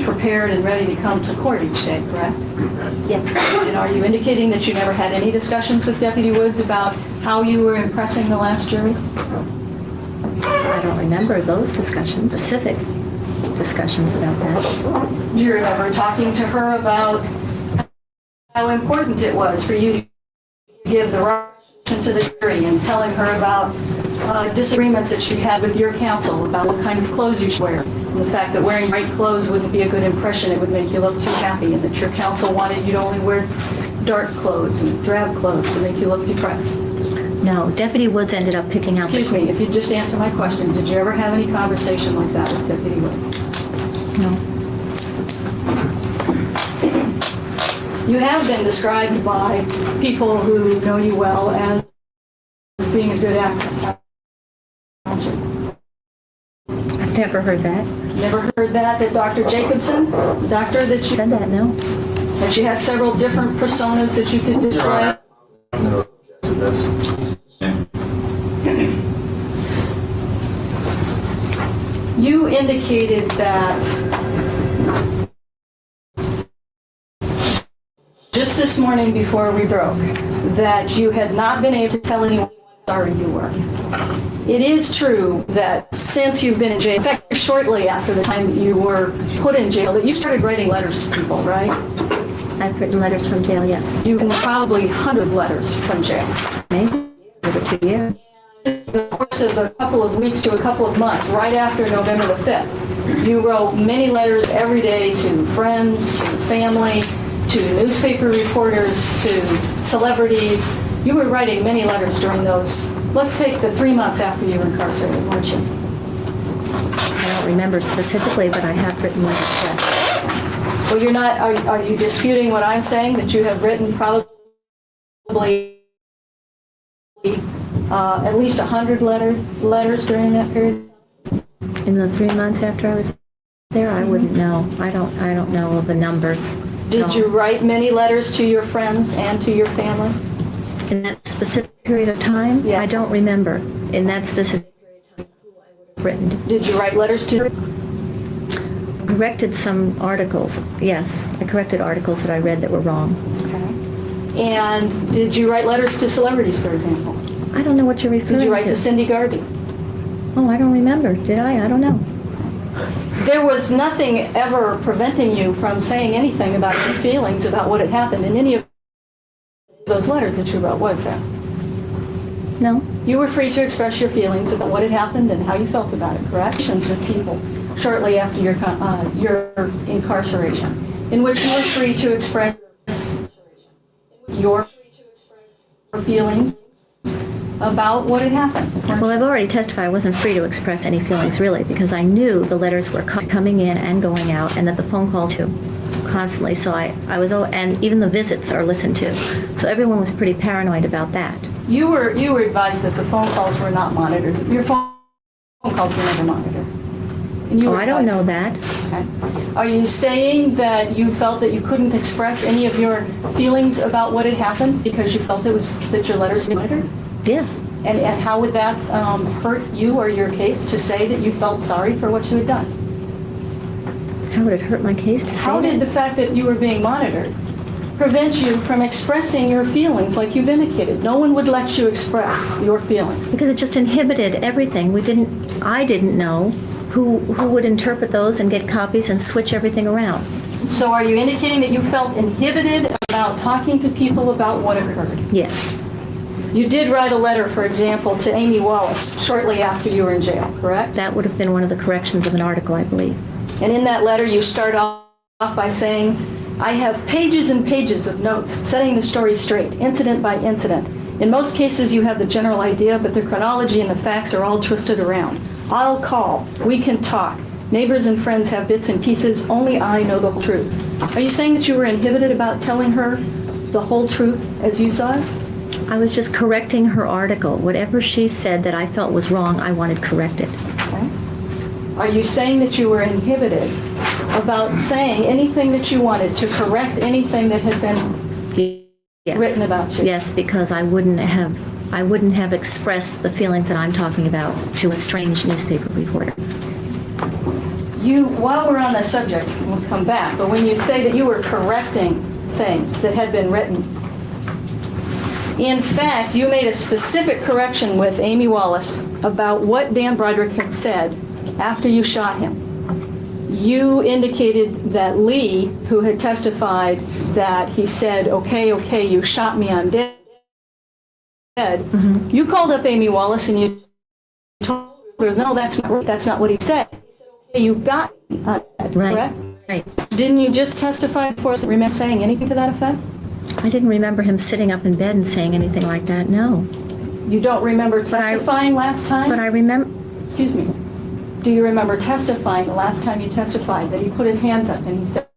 prepared and ready to come to court each day, correct? Yes. And are you indicating that you never had any discussions with Deputy Woods about how you were impressing the last jury? I don't remember those discussions, specific discussions about that. Do you remember talking to her about how important it was for you to give the right to the jury and telling her about disagreements that she had with your counsel about what kind of clothes you should wear, and the fact that wearing bright clothes wouldn't be a good impression, it would make you look too happy, and that your counsel wanted you to only wear dark clothes and drab clothes to make you look depressed? No, Deputy Woods ended up picking out. Excuse me, if you'd just answer my question, did you ever have any conversation like that with Deputy Woods? No. You have been described by people who know you well as being a good actress. I've never heard that. Never heard that Dr. Jacobson, the doctor that you said that, no. That you had several different personas that you could describe? You indicated that just this morning before we broke, that you had not been able to tell anyone how sorry you were. It is true that since you've been in jail, in fact, shortly after the time you were put in jail, that you started writing letters to people, right? I've written letters from jail, yes. You've written probably 100 letters from jail. Maybe over 2 years. In the course of a couple of weeks to a couple of months, right after November the 5th, you wrote many letters every day to friends, to family, to newspaper reporters, to celebrities. You were writing many letters during those. Let's take the 3 months after you were incarcerated, weren't you? I don't remember specifically, but I have written letters, yes. Well, you're not, are you disputing what I'm saying, that you have written probably at least 100 letters during that period? In the 3 months after I was there, I wouldn't know. I don't know of the numbers. Did you write many letters to your friends and to your family? In that specific period of time? Yes. I don't remember. In that specific period of time, who I would have written. Did you write letters to? Corrected some articles. Yes, I corrected articles that I read that were wrong. Okay. And did you write letters to celebrities, for example? I don't know what you're referring to. Did you write to Cindy Garvey? Oh, I don't remember. Did I? I don't know. There was nothing ever preventing you from saying anything about your feelings about what had happened in any of those letters that you wrote, was there? No. You were free to express your feelings about what had happened and how you felt about it, correct? With people shortly after your incarceration, in which you were free to express your feelings about what had happened. Well, I've already testified I wasn't free to express any feelings, really, because I knew the letters were coming in and going out, and that the phone call too, constantly. So I was, and even the visits are listened to. So everyone was pretty paranoid about that. You were advised that the phone calls were not monitored. Your phone calls were never monitored. And you I don't know that. Okay. Are you saying that you felt that you couldn't express any of your feelings about what had happened because you felt that your letters were monitored? Yes. And how would that hurt you or your case to say that you felt sorry for what you had done? How would it hurt my case to say How did that? the fact that you were being monitored prevent you from expressing your feelings like you've indicated? No one would let you express your feelings. Because it just inhibited everything. I didn't know who would interpret those and get copies and switch everything around. So are you indicating that you felt inhibited about talking to people about what occurred? Yes. You did write a letter, for example, to Amy Wallace shortly after you were in jail, correct? That would have been one of the corrections of an article, I believe. And in that letter, you start off by saying, I have pages and pages of notes setting the story straight, incident by incident. In most cases, you have the general idea, but the chronology and the facts are all twisted around. I'll call. We can talk. Neighbors and friends have bits and pieces. Only I know the whole truth. Are you saying that you were inhibited about telling her the whole truth as you saw it? I was just correcting her article. Whatever she said that I felt was wrong, I wanted corrected. Okay. Are you saying that you were inhibited about saying anything that you wanted to correct anything that had been written about you? Yes, because I wouldn't have expressed the feelings that I'm talking about to a strange newspaper reporter. While we're on the subject, we'll come back, but when you say that you were correcting things that had been written, in fact, you made a specific correction with Amy Wallace about what Dan Broderick had said after you shot him. You indicated that Lee, who had testified that he said, okay, you shot me, I'm dead. Mm-hmm. You called up Amy Wallace and you told her, no, that's not what he said. He said, okay, you got me, I'm dead, correct? Right. Didn't you just testify before? Remember saying anything to that effect? I didn't remember him sitting up in bed and saying anything like that, no. You don't remember testifying last time? But I remember... Excuse me. Do you remember testifying the last time you testified that he put his hands up and he said,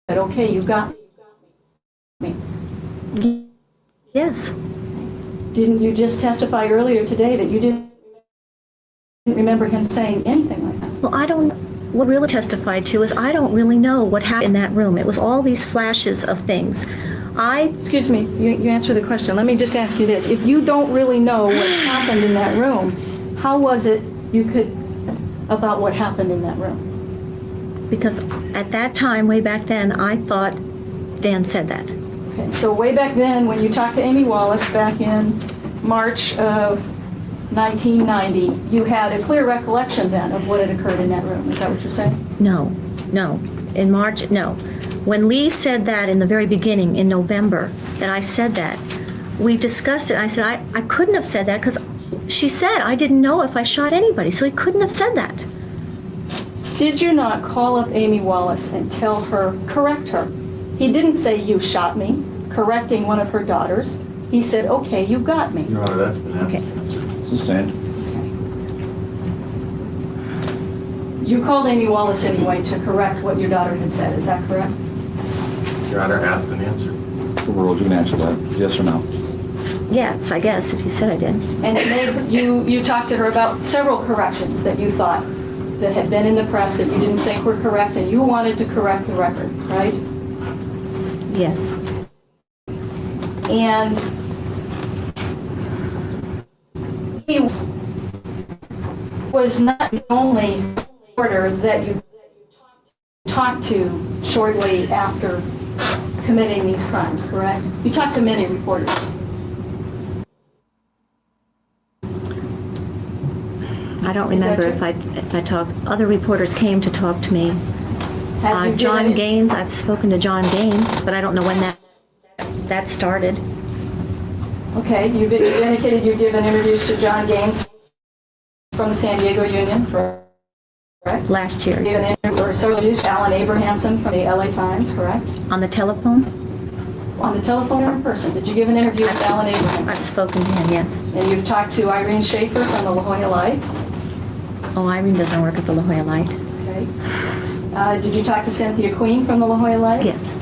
okay, you got me? Yes. Didn't you just testify earlier today that you didn't remember him saying anything like that? Well, what really testified to is I don't really know what happened in that room. It was all these flashes of things. Excuse me, you answer the question. Let me just ask you this. If you don't really know what happened in that room, how was it about what happened in that room? Because at that time, way back then, I thought Dan said that. Okay, so way back then, when you talked to Amy Wallace back in March of 1990, you had a clear recollection then of what had occurred in that room. Is that what you're saying? No. In March, no. When Lee said that in the very beginning, in November, that I said that, we discussed it. I said, I couldn't have said that because she said I didn't know if I shot anybody, so he couldn't have said that. Did you not call up Amy Wallace and tell her, correct her? He didn't say you shot me, correcting one of her daughters. He said, okay, you got me. Your Honor, that's been Okay. sustained. You called Amy Wallace anyway to correct what your daughter had said, is that correct? Your Honor, asked and answered. Overruled, you can answer that, yes or no. Yes, I guess, if you said I did. And you talked to her about several corrections that you thought that had been in the press that you didn't think were correct, and you wanted to correct the record, right? Yes. And he was not the only reporter that you talked to shortly after committing these crimes, correct? You talked to many reporters. I don't remember if I talked. Other reporters came to talk to me. John Gaines, I've spoken to John Gaines, but I don't know when that started. Okay, you've indicated you've given interviews to John Gaines from the San Diego Union, correct? Last year. You gave an interview, or several interviews to Alan Abrahamson from the LA Times, correct? On the telephone? On the telephone or in person? Did you give an interview with Alan Abrahamson? I've spoken to him, yes. And you've talked to Irene Schaefer from the La Jolla Light? Oh, Irene doesn't work at the La Jolla Light. Okay. Did you talk to Cynthia Queen from the La Jolla Light? Yes.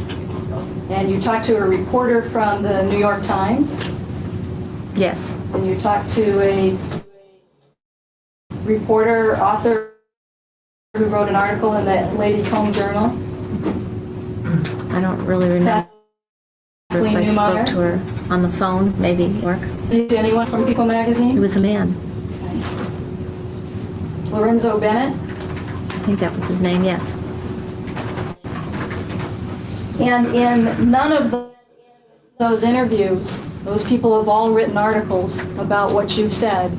And you talked to a reporter from the New York Times? Yes. And you talked to a reporter, author who wrote an article in the Ladies' Home Journal? I don't really remember if I spoke to her on the phone, maybe work. Anyone from People magazine? He was a man. Lorenzo Bennett? I think that was his name, yes. And in none of those interviews, those people have all written articles about what you've said.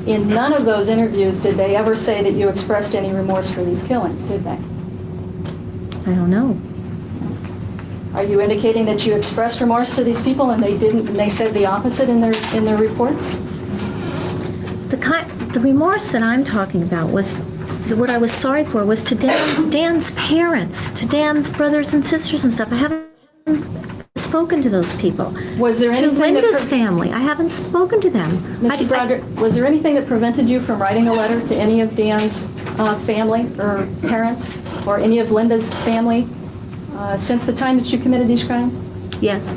In none of those interviews did they ever say that you expressed any remorse for these killings, did they? I don't know. Are you indicating that you expressed remorse to these people and they didn't, and they said the opposite in their reports? The remorse that I'm talking about was, what I was sorry for was to Dan's parents, to Dan's brothers and sisters and stuff. I haven't spoken to those people. Was there anything to Linda's family? I haven't spoken to them. Mrs. Broderick, was there anything that prevented you from writing a letter to any of Dan's family or parents or any of Linda's family since the time that you committed these crimes? Yes.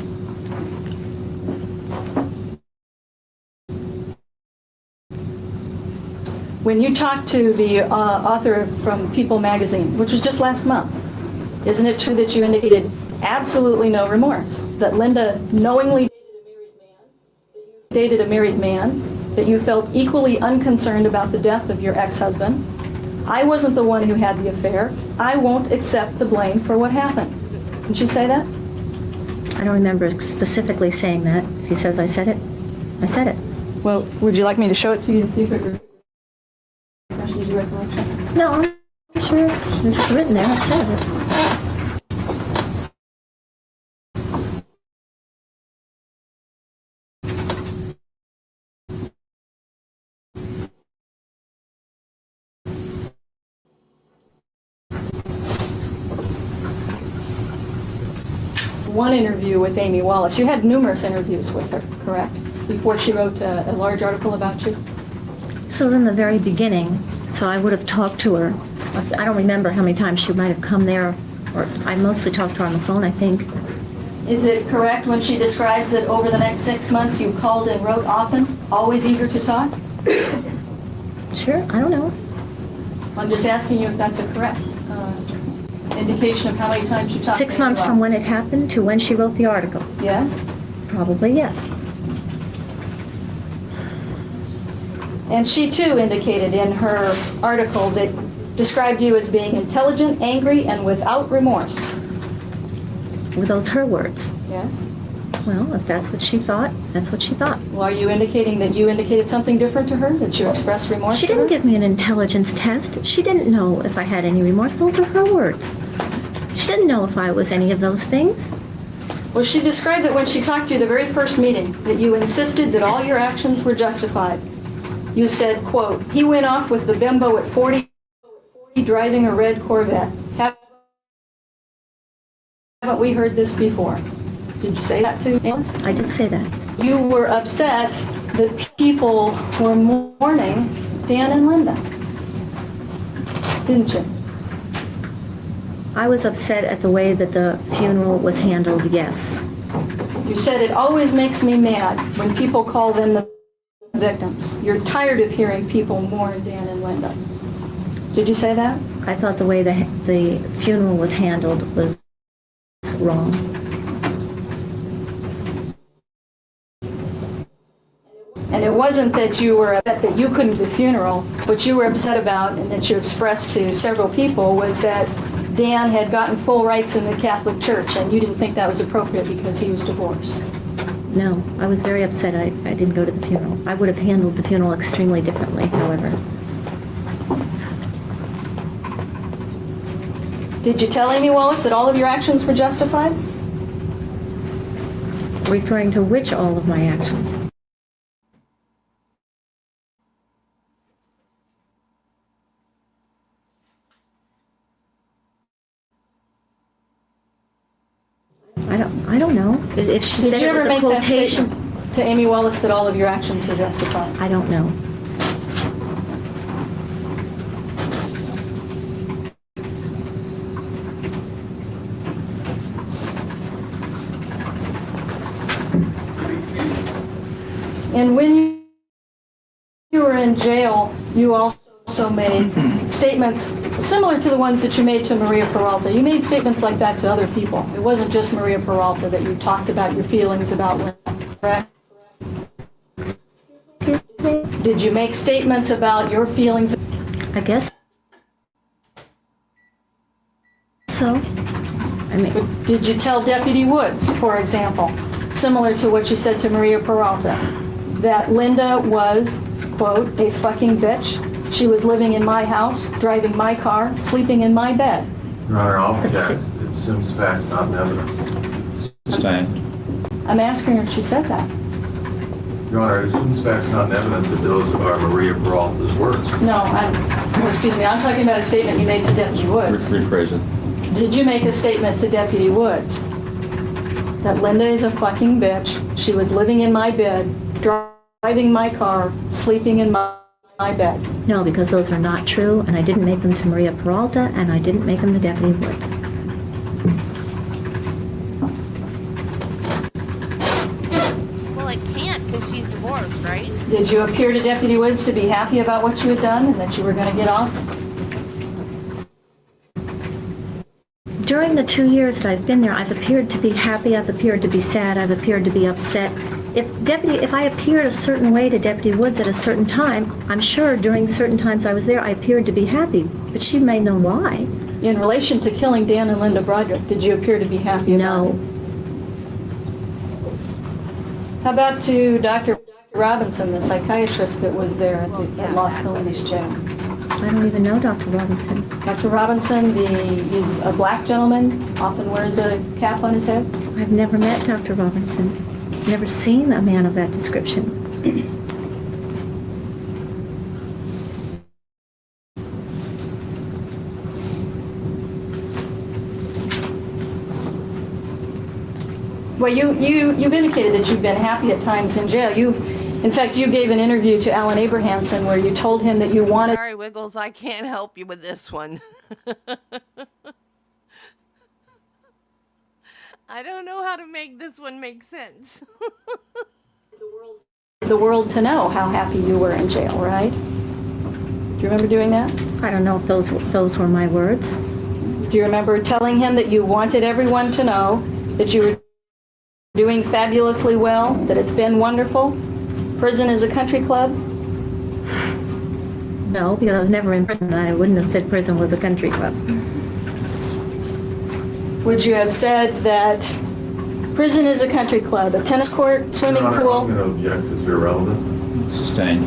When you talked to the author from People magazine, which was just last month, isn't it true that you indicated absolutely no remorse, that Linda knowingly dated a married man, that you felt equally unconcerned about the death of your ex-husband? I wasn't the one who had the affair. I won't accept the blame for what happened. Didn't you say that? I don't remember specifically saying that. If he says I said it, I said it. Well, would you like me to show it to you and see if it refreshes your recollection? No, I'm sure if it's written there, it says it. One interview with Amy Wallace. You had numerous interviews with her, correct? Before she wrote a large article about you? This was in the very beginning, so I would have talked to her. I don't remember how many times she might have come there, or I mostly talked to her on the phone, I think. Is it correct when she describes that over the next 6 months you called and wrote often, always eager to talk? Sure, I don't know. I'm just asking you if that's a correct indication of how many times you talked. 6 months from when it happened to when she wrote the article. Yes? Probably yes. And she too indicated in her article that described you as being intelligent, angry, and without remorse. Were those her words? Yes. Well, if that's what she thought, that's what she thought. Well, are you indicating that you indicated something different to her, that you expressed remorse She to her? didn't give me an intelligence test. She didn't know if I had any remorse. Those are her words. She didn't know if I was any of those things. Well, she described that when she talked to you the very first meeting, that you insisted that all your actions were justified. You said, quote, he went off with the bimbo at 40 driving a red Corvette. Haven't we heard this before? Did you say that to Alice? I did say that. You were upset that people were mourning Dan and Linda, didn't you? I was upset at the way that the funeral was handled, yes. You said it always makes me mad when people call them the victims. You're tired of hearing people mourn Dan and Linda. Did you say that? I thought the way the funeral was handled was wrong. And it wasn't that you were upset that you couldn't do the funeral. What you were upset about, and that you expressed to several people, was that Dan had gotten full rights in the Catholic Church, and you didn't think that was appropriate because he was divorced. No, I was very upset I didn't go to the funeral. I would have handled the funeral extremely differently, however. Did you tell Amy Wallace that all of your actions were justified? Referring to which all of my actions? I don't know. If she Did said you it ever was a make that quotation, statement to Amy Wallace that all of your actions were justified? I don't know. And when you were in jail, you also also made statements similar to the ones that you made to Maria Peralta. You made statements like that to other people. It wasn't just Maria Peralta that you talked about your feelings about women, correct? Did you make statements about your feelings? I guess so. Did you tell Deputy Woods, for example, similar to what you said to Maria Peralta, that Linda was, quote, a fucking bitch? She was living in my house, driving my car, sleeping in my bed. Your Honor, I'll object. It assumes facts, not evidence. Sustained. I'm asking her if she said that. Your Honor, it assumes facts, not evidence that those are Maria Peralta's words. No, excuse me, I'm talking about a statement you made to Deputy Woods. Rephrase it. Did you make a statement to Deputy Woods that Linda is a fucking bitch, she was living in my bed, driving my car, sleeping in my bed? No, because those are not true, and I didn't make them to Maria Peralta, and I didn't make them to Deputy Woods. Well, it can't because she's divorced, right? Did you appear to Deputy Woods to be happy about what you had done and that you were going to get off? During the 2 years that I've been there, I've appeared to be happy, I've appeared to be sad, I've appeared to be upset. If I appeared a certain way to Deputy Woods at a certain time, I'm sure during certain times I was there, I appeared to be happy, but she may know why. In relation to killing Dan and Linda Broderick, did you appear to be happy about it? No. How about to Dr. Robinson, the psychiatrist that was there at Los Colinas jail? I don't even know Dr. Robinson. Dr. Robinson, he's a black gentleman, often wears a cap on his head. I've never met Dr. Robinson. Never seen a man of that description. Well, you've indicated that you've been happy at times in jail. In fact, you gave an interview to Alan Abrahamson where you told him that you wanted... Sorry, Wiggles, I can't help you with this one. I don't know how to make this one make sense. the world to know how happy you were in jail, right? Do you remember doing that? I don't know if those were my words. Do you remember telling him that you wanted everyone to know that you were doing fabulously well, that it's been wonderful? Prison is a country club? No, because I was never in prison. I wouldn't have said prison was a country club. Would you have said that prison is a country club, a tennis court, swimming pool? I'm going to object. It's irrelevant. Sustained.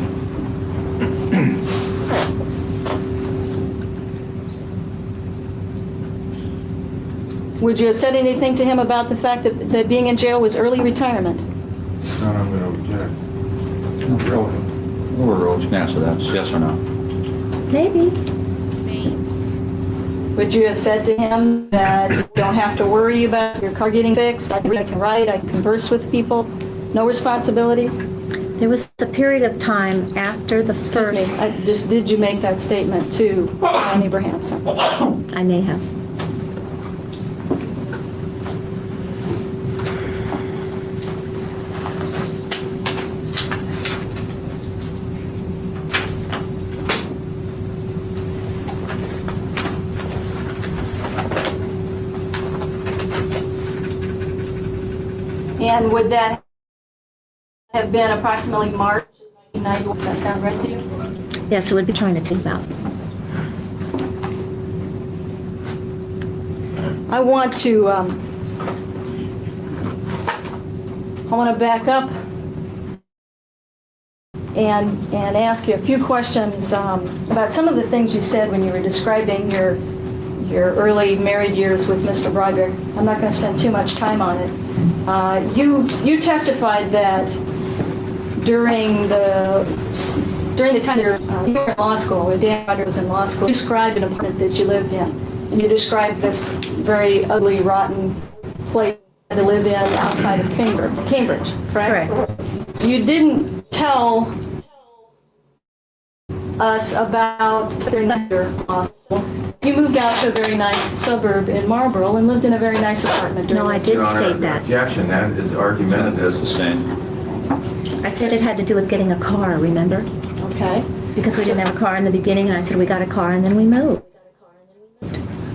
Would you have said anything to him about the fact that being in jail was early retirement? No, I'm going to object. Overruled. You can answer that. It's yes or no. Maybe. Would you have said to him that you don't have to worry about your car getting fixed? I can write, I can converse with people, no responsibilities? There was a period of time after the first... Excuse me, did you make that statement to Alan Abrahamson? I may have. And would that have been approximately March 1991? Does that sound right to you? Yes, it would be trying to think about. I want to back up and ask you a few questions about some of the things you said when you were describing your early married years with Mr. Broderick. I'm not going to spend too much time on it. You testified that during the time you were in law school, when Dan Broderick was in law school, you described an apartment that you lived in, and you described this very ugly, rotten place to live in outside of Cambridge, correct? Correct. You didn't tell us about your law school. You moved out to a very nice suburb in Marlborough and lived in a very nice apartment. No, I did state that. Objection. That is argumentative. Sustained. I said it had to do with getting a car, remember? Okay. because we didn't have a car in the beginning, and I said, we got a car, and then we moved.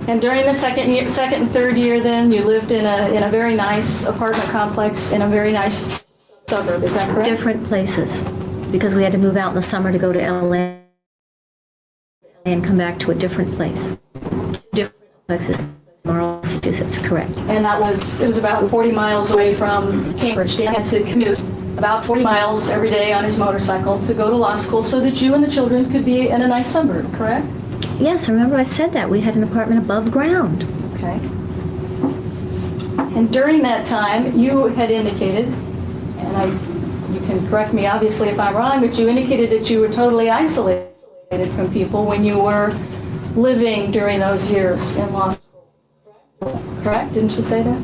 And during the second and third year, then you lived in a very nice apartment complex in a very nice suburb. Is that correct? Different places, because we had to move out in the summer to go to LA and come back to a different place. Different places, Massachusetts, correct. And it was about 40 miles away from Cambridge. Dan had to commute about 40 miles every day on his motorcycle to go to law school so that you and the children could be in a nice suburb, correct? Yes, remember I said that. We had an apartment above ground. Okay. And during that time, you had indicated, and you can correct me obviously if I'm wrong, but you indicated that you were totally isolated from people when you were living during those years in law school. Correct? Didn't you say that?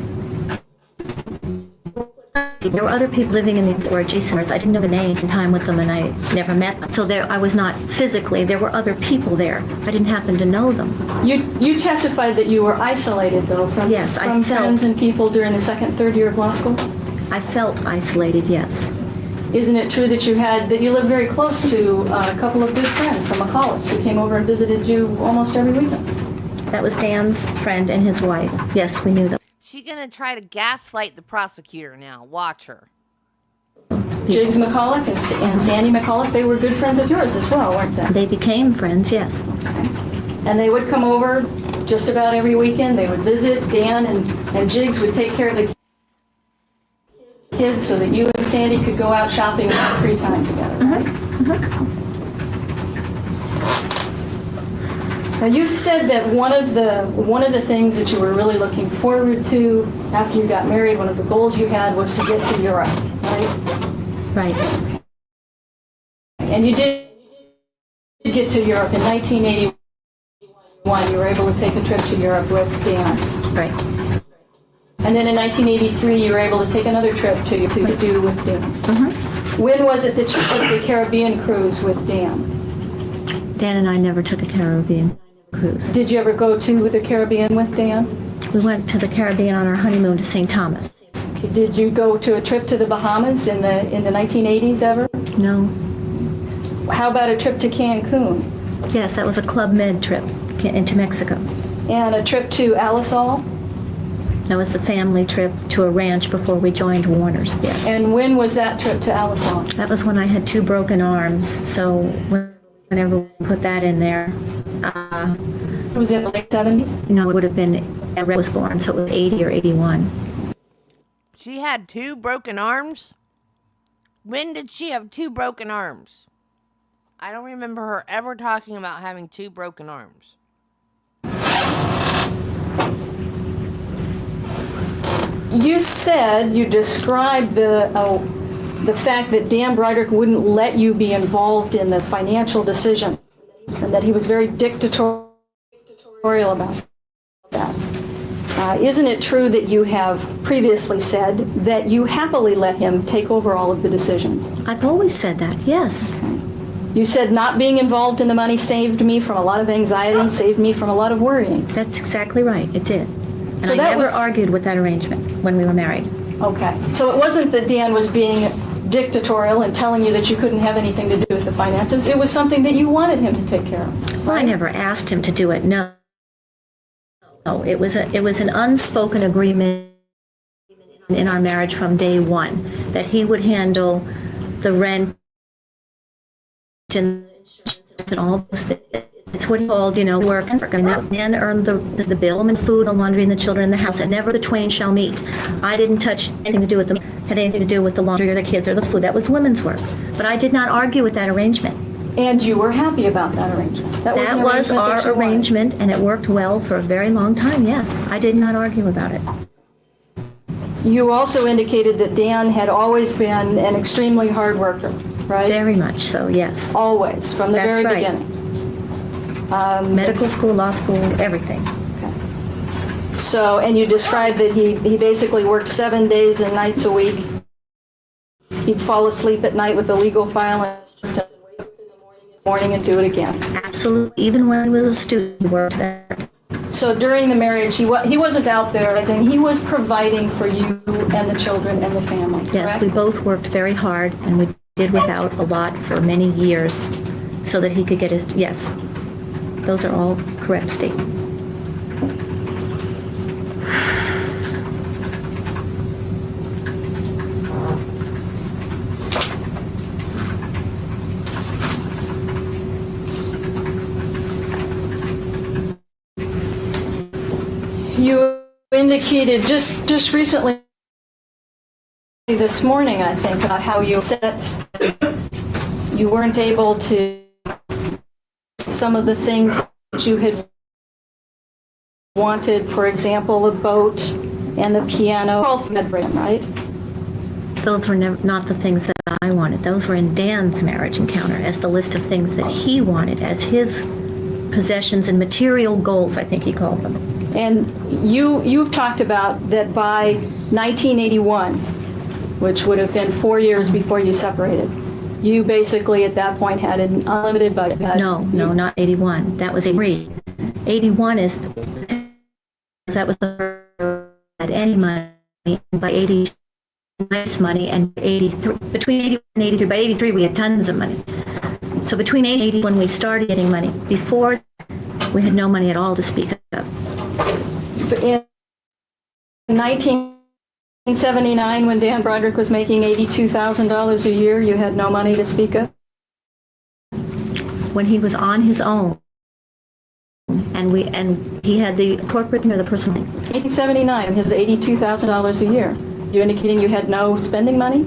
There were other people living in these orgy centers. I didn't know the names in time with them, and I never met them. So I was not physically, there were other people there. I didn't happen to know them. You testified that you were isolated, though, from friends and people during the second, third year of law school? I felt isolated, yes. Isn't it true that you lived very close to a couple of good friends from a college who came over and visited you almost every weekend? That was Dan's friend and his wife. Yes, we knew them. She's going to try to gaslight the prosecutor now. Watch her. Jiggs McCulloch and Sandy McCulloch, they were good friends of yours as well, weren't they? They became friends, yes. Okay. And they would come over just about every weekend. They would visit. Dan and Jiggs would take care of the kids so that you and Sandy could go out shopping and have free time together. Right? Now you said that one of the things that you were really looking forward to after you got married, one of the goals you had was to get to Europe, right? Right. And you did get to Europe in 1981. You were able to take a trip to Europe with Dan. Right. And then in 1983, you were able to take another trip to do with Dan. Mm-hmm. When was it that you took the Caribbean cruise with Dan? Dan and I never took a Caribbean cruise. Did you ever go to the Caribbean with Dan? We went to the Caribbean on our honeymoon to St. Thomas. Okay. Did you go to a trip to the Bahamas in the 1980s ever? No. How about a trip to Cancun? Yes, that was a Club Med trip into Mexico. And a trip to Alisal? That was the family trip to a ranch before we joined Warner's, yes. And when was that trip to Alisal? That was when I had 2 broken arms, so whenever we put that in there. Was it the late 70s? No, it would have been, I was born, so it was 80 or 81. She had 2 broken arms? When did she have 2 broken arms? I don't remember her ever talking about having 2 broken arms. You said, you described the fact that Dan Broderick wouldn't let you be involved in the financial decisions and that he was very dictatorial about that. Isn't it true that you have previously said that you happily let him take over all of the decisions? I've always said that, yes. Okay. You said not being involved in the money saved me from a lot of anxiety, saved me from a lot of worrying. That's exactly right, it did. And So I that never was- argued with that arrangement when we were married. Okay. So it wasn't that Dan was being dictatorial and telling you that you couldn't have anything to do with the finances. It was something that you wanted him to take care of. Right? Well, I never asked him to do it, no. No, it was an unspoken agreement in our marriage from day one that he would handle the rent and all those things. It's what he called, work and work. And that man earned the bill and food and laundry and the children in the house, and never the twain shall meet. I didn't touch anything to do with had anything to do with the laundry or the kids or the food. That was women's work. But I did not argue with that arrangement. And you were happy about that arrangement. That was our arrangement, and it worked well for a very long time, yes. I did not argue about it. You also indicated that Dan had always been an extremely hard worker, right? Very much so, yes. Always, from the very beginning. Medical school, law school, everything. Okay. So, and you described that he basically worked 7 days and nights a week. He'd fall asleep at night with a legal file and just wake up in the morning and do it again. Absolutely. Even when he was a student, he worked there. So during the marriage, he wasn't out there, as in he was providing for you and the children and the family. Yes, correct? we both worked very hard, and we did without a lot for many years. so that he could get his, yes. Those are all correct statements. You indicated just recently this morning, I think, about how you said you weren't able to some of the things that you had wanted, for example, a boat and the piano, right? Those were not the things that I wanted. Those were in Dan's marriage encounter as the list of things that he wanted as his possessions and material goals, I think he called them. And you've talked about that by 1981, which would have been 4 years before you separated, you basically at that point had an unlimited budget. No, not 81. That was 83. 81 is, that was the had any money, by 80, nice money, and 83, between 81 and 83, by 83 we had tons of money. So between 80 and 80 when we started getting money, before we had no money at all to speak of. In 1979, when Dan Broderick was making $82,000 a year, you had no money to speak of? When he was on his own, and he had the corporate or the personal. 1979, his $82,000 a year. You're indicating you had no spending money?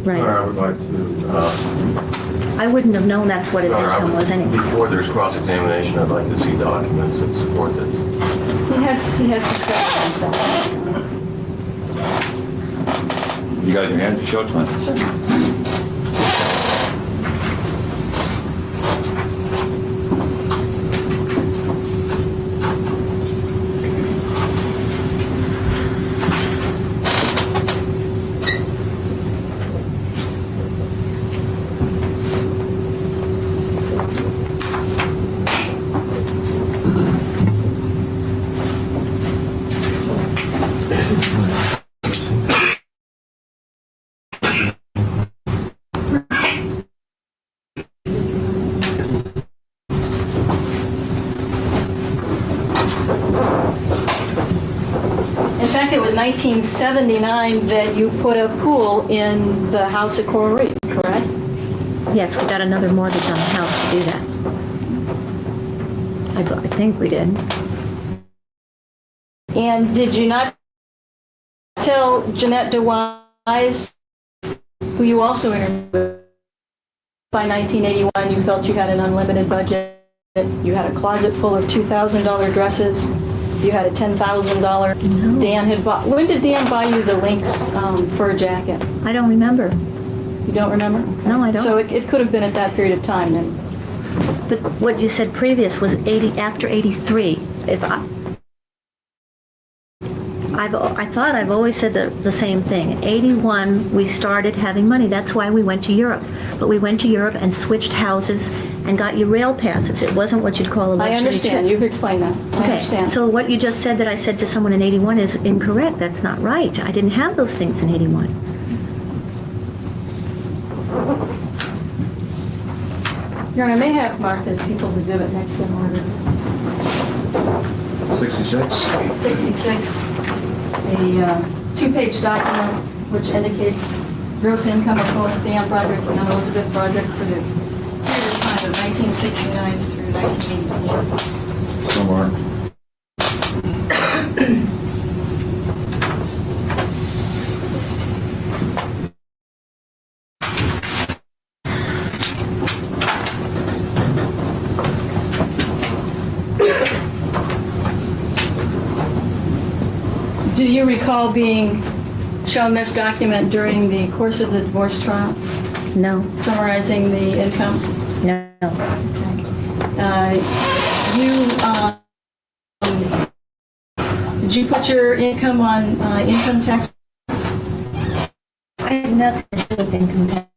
Right. I would like to. I wouldn't have known that's what his income was anyway. Before there's cross-examination, I'd like to see documents that support this. He has discussed that. You got it in your hand? Show it to me. Sure. In fact, it was 1979 that you put a pool in the house at Coral Reef, correct? Yes, we got another mortgage on the house to do that. I think we did. And did you not tell Jeanette DeWise, who you also interviewed, by 1981 you felt you had an unlimited budget, you had a closet full of $2,000 dresses, you had a $10,000. No. Dan had bought. When did Dan buy you the Lynx fur jacket? I don't remember. You don't remember? No, I don't. So it could have been at that period of time then. But what you said previous was after 83. I thought I've always said the same thing. In 81, we started having money. That's why we went to Europe. But we went to Europe and switched houses and got you rail passes. It wasn't what you'd call a luxury I understand. trip. You've explained that. I understand. So what you just said that I said to someone in 81 is incorrect. That's not right. I didn't have those things in 81. Your Honor, I may have Martha's People's Exhibit next in order. 66. 66, a two-page document which indicates gross income of both Dan Broderick and Elisabeth Broderick for the period of time of 1969 through 1984. Somewhere. Do you recall being shown this document during the course of the divorce trial? No. Summarizing the income? No. Did you put your income on income tax? I had nothing to do with income tax.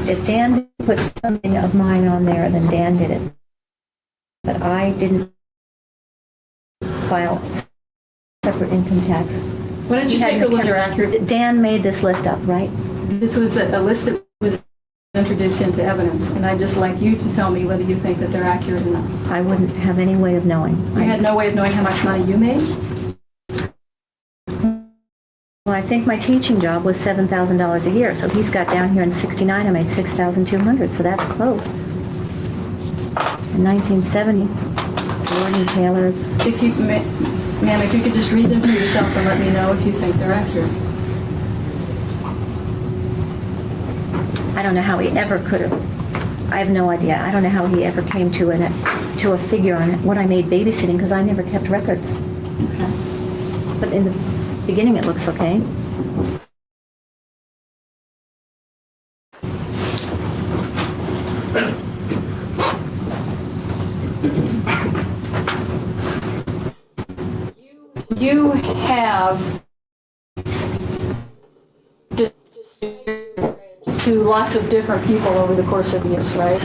If Dan put something of mine on there, then Dan did it. But I didn't file separate income tax. Why did you take a look? Accurate. Dan made this list up, right? This was a list that was introduced into evidence, and I'd just like you to tell me whether you think that they're accurate or not. I wouldn't have any way of knowing. You had no way of knowing how much money you made? Well, I think my teaching job was $7,000 a year, so he's got down here in '69, I made $6,200, so that's close. In 1970, Gordon Taylor. If you, ma'am, if you could just read them to yourself and let me know if you think they're accurate. I don't know how he ever could have. I have no idea. I don't know how he ever came to a figure on what I made babysitting, because I never kept records. Okay. But in the beginning, it looks okay. You have to lots of different people over the course of years, right?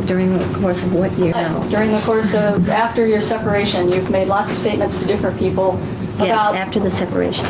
During the course of what year? No. During the course of, after your separation, you've made lots of statements to different people about... Yes, after the separation.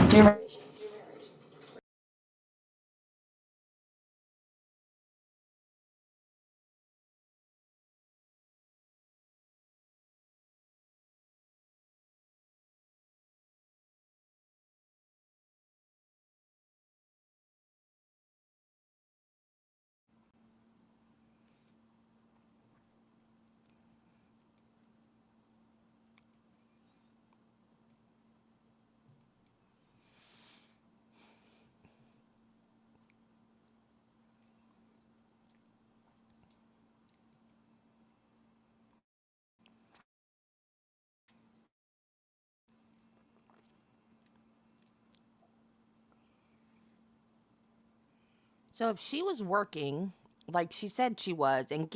So if she was working, like she said she was, and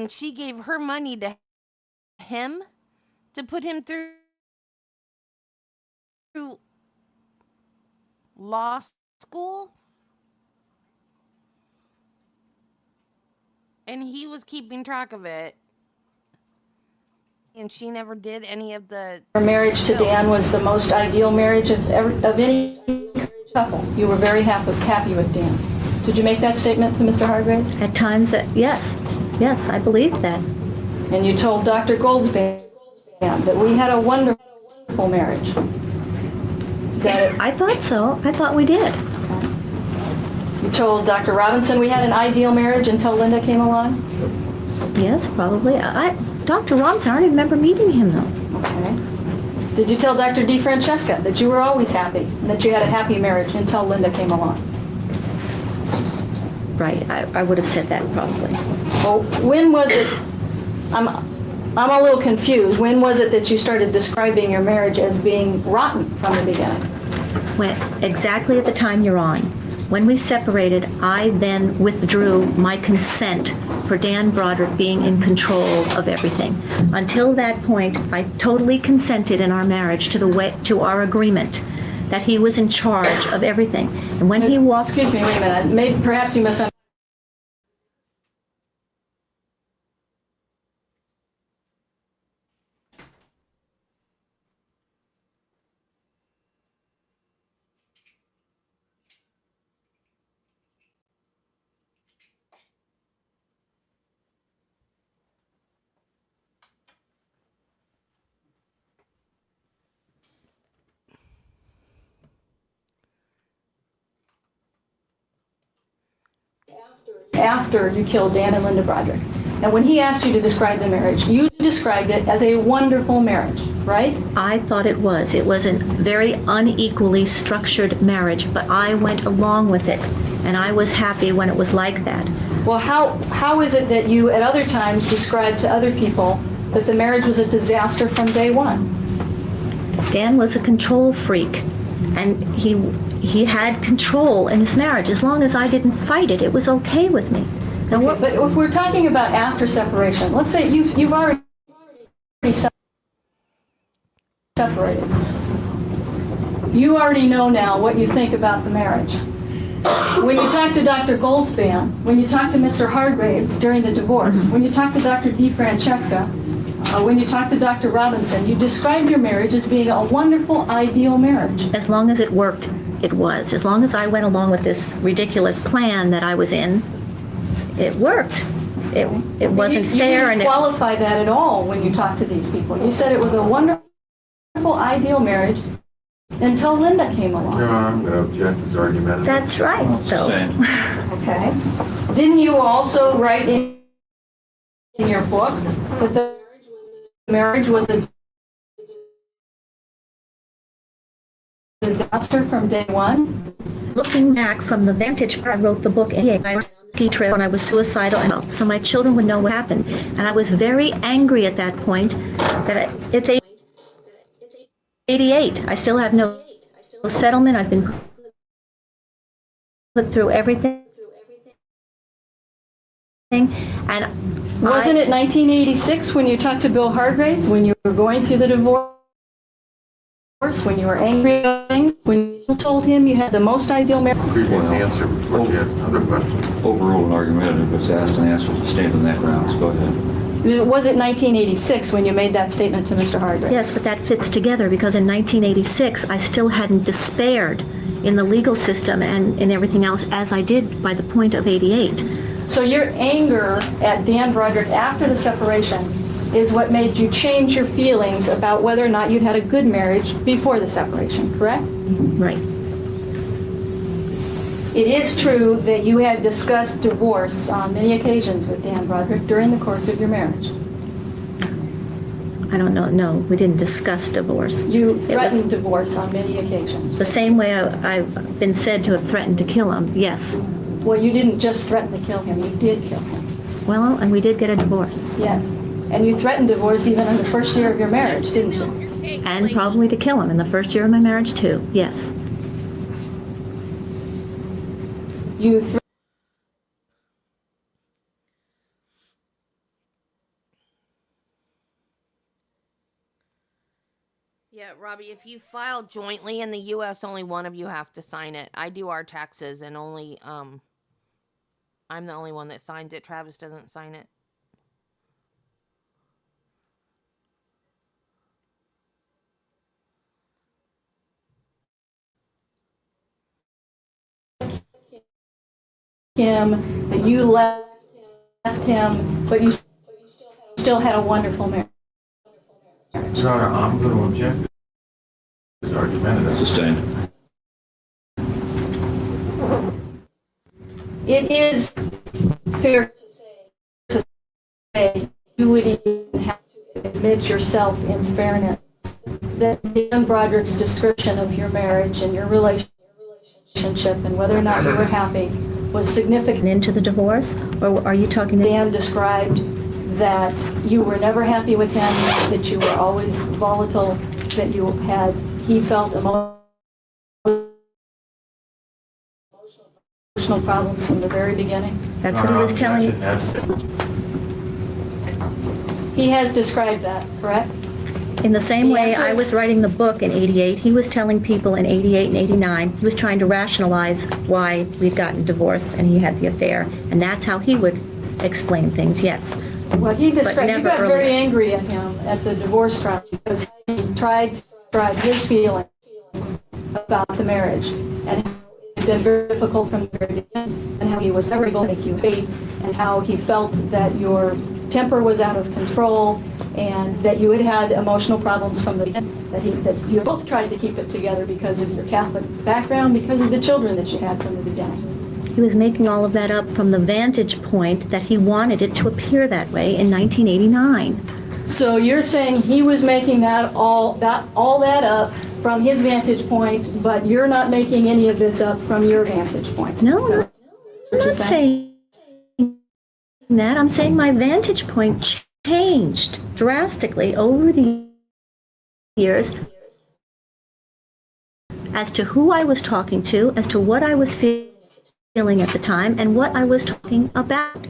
she gave her money to him to put him through law school, and he was keeping track of it, and she never did any of the... Her marriage to Dan was the most ideal marriage of any couple. You were very happy with Dan. Did you make that statement to Mr. Hargrave? At times, yes. Yes, I believed that. And you told Dr. Goldspan that we had a wonderful marriage. Is that it? I thought so. I thought we did. You told Dr. Robinson we had an ideal marriage until Linda came along? Yes, probably. Dr. Robinson, I don't even remember meeting him, though. Okay. Did you tell Dr. DeFrancesca that you were always happy and that you had a happy marriage until Linda came along? Right. I would have said that probably. Well, when was it? I'm a little confused. When was it that you started describing your marriage as being rotten from the beginning? Exactly at the time you're on. When we separated, I then withdrew my consent for Dan Broderick being in control of everything. Until that point, I totally consented in our marriage to our agreement that he was in charge of everything. And when he walked... Excuse me, wait a minute. Maybe perhaps you misunderstood. After you killed Dan and Linda Broderick. Now, when he asked you to describe the marriage, you described it as a wonderful marriage, right? I thought it was. It was a very unequally structured marriage, but I went along with it, and I was happy when it was like that. Well, how is it that you at other times described to other people that the marriage was a disaster from day one? Dan was a control freak, and he had control in his marriage. As long as I didn't fight it, it was okay with me. Okay, but if we're talking about after separation, let's say you've already separated. You already know now what you think about the marriage. When you talk to Dr. Goldspan, when you talk to Mr. Hargraves during the divorce, when you talk to Dr. DeFrancesca, when you talk to Dr. Robinson, you described your marriage as being a wonderful, ideal marriage. As long as it worked. it was. As long as I went along with this ridiculous plan that I was in, it worked. It wasn't fair. You didn't qualify that at all when you talked to these people. You said it was a wonderful, ideal marriage until Linda came along. Your Honor, I'm going to object to this argument. That's right, so. Okay. Didn't you also write in your book that the marriage was a disaster from day one? Looking back from the vantage point, I wrote the book I went on the ski trail when I was suicidal, so my children would know what happened. And I was very angry at that point that it's 88. I still have no settlement. I've been put through everything. And wasn't it 1986 when you talked to Bill Hargraves, when you were going through the divorce, when you were angry about things, when you told him you had the most ideal marriage? Previous answer before she asked another question. Overrule and argumentative, it's asked and answered to stand on that grounds. Go ahead. Was it 1986 when you made that statement to Mr. Hargraves? Yes, but that fits together because in 1986 I still hadn't despaired in the legal system and in everything else as I did by the point of 88. So your anger at Dan Broderick after the separation is what made you change your feelings about whether or not you'd had a good marriage before the separation, correct? Right. It is true that you had discussed divorce on many occasions with Dan Broderick during the course of your marriage. I don't know. No, we didn't discuss divorce. You threatened divorce on many occasions. The same way I've been said to have threatened to kill him, yes. Well, you didn't just threaten to kill him, you did kill him. Well, and we did get a divorce. Yes. And you threatened divorce even in the first year of your marriage, didn't you? And probably to kill him in the first year of my marriage, too. Yes. Yeah, Robbie, if you file jointly in the U.S., only one of you have to sign it. I do our taxes, and only I'm the only one that signs it. Travis doesn't sign it. Him, that you left him, but you still had a wonderful marriage. Your Honor, I'm going to object to this argument. Sustained. It is fair to say you would even have to admit yourself in fairness that Dan Broderick's description of your marriage and your relationship and whether or not you were happy was significant. Into the divorce? Or are you talking to... Dan described that you were never happy with him, that you were always volatile, that he felt emotional problems from the very beginning. That's what he was telling me. He has described that, correct? In the same way I was writing the book in 88, he was telling people in 88 and 89, he was trying to rationalize why we'd gotten divorced and he had the affair. And that's how he would explain things, yes. Well, he described, you got very angry at him at the divorce trial because he tried to describe his feelings about the marriage and how it had been very difficult from the very beginning and how he was never able to make you happy and how he felt that your temper was out of control and that you had had emotional problems from the beginning, that you both tried to keep it together because of your Catholic background, because of the children that you had from the beginning. He was making all of that up from the vantage point that he wanted it to appear that way in 1989. So you're saying he was making all that up from his vantage point, but you're not making any of this up from your vantage point? No, I'm not saying that. I'm saying my vantage point changed drastically over the years as to who I was talking to, as to what I was feeling at the time, and what I was talking about.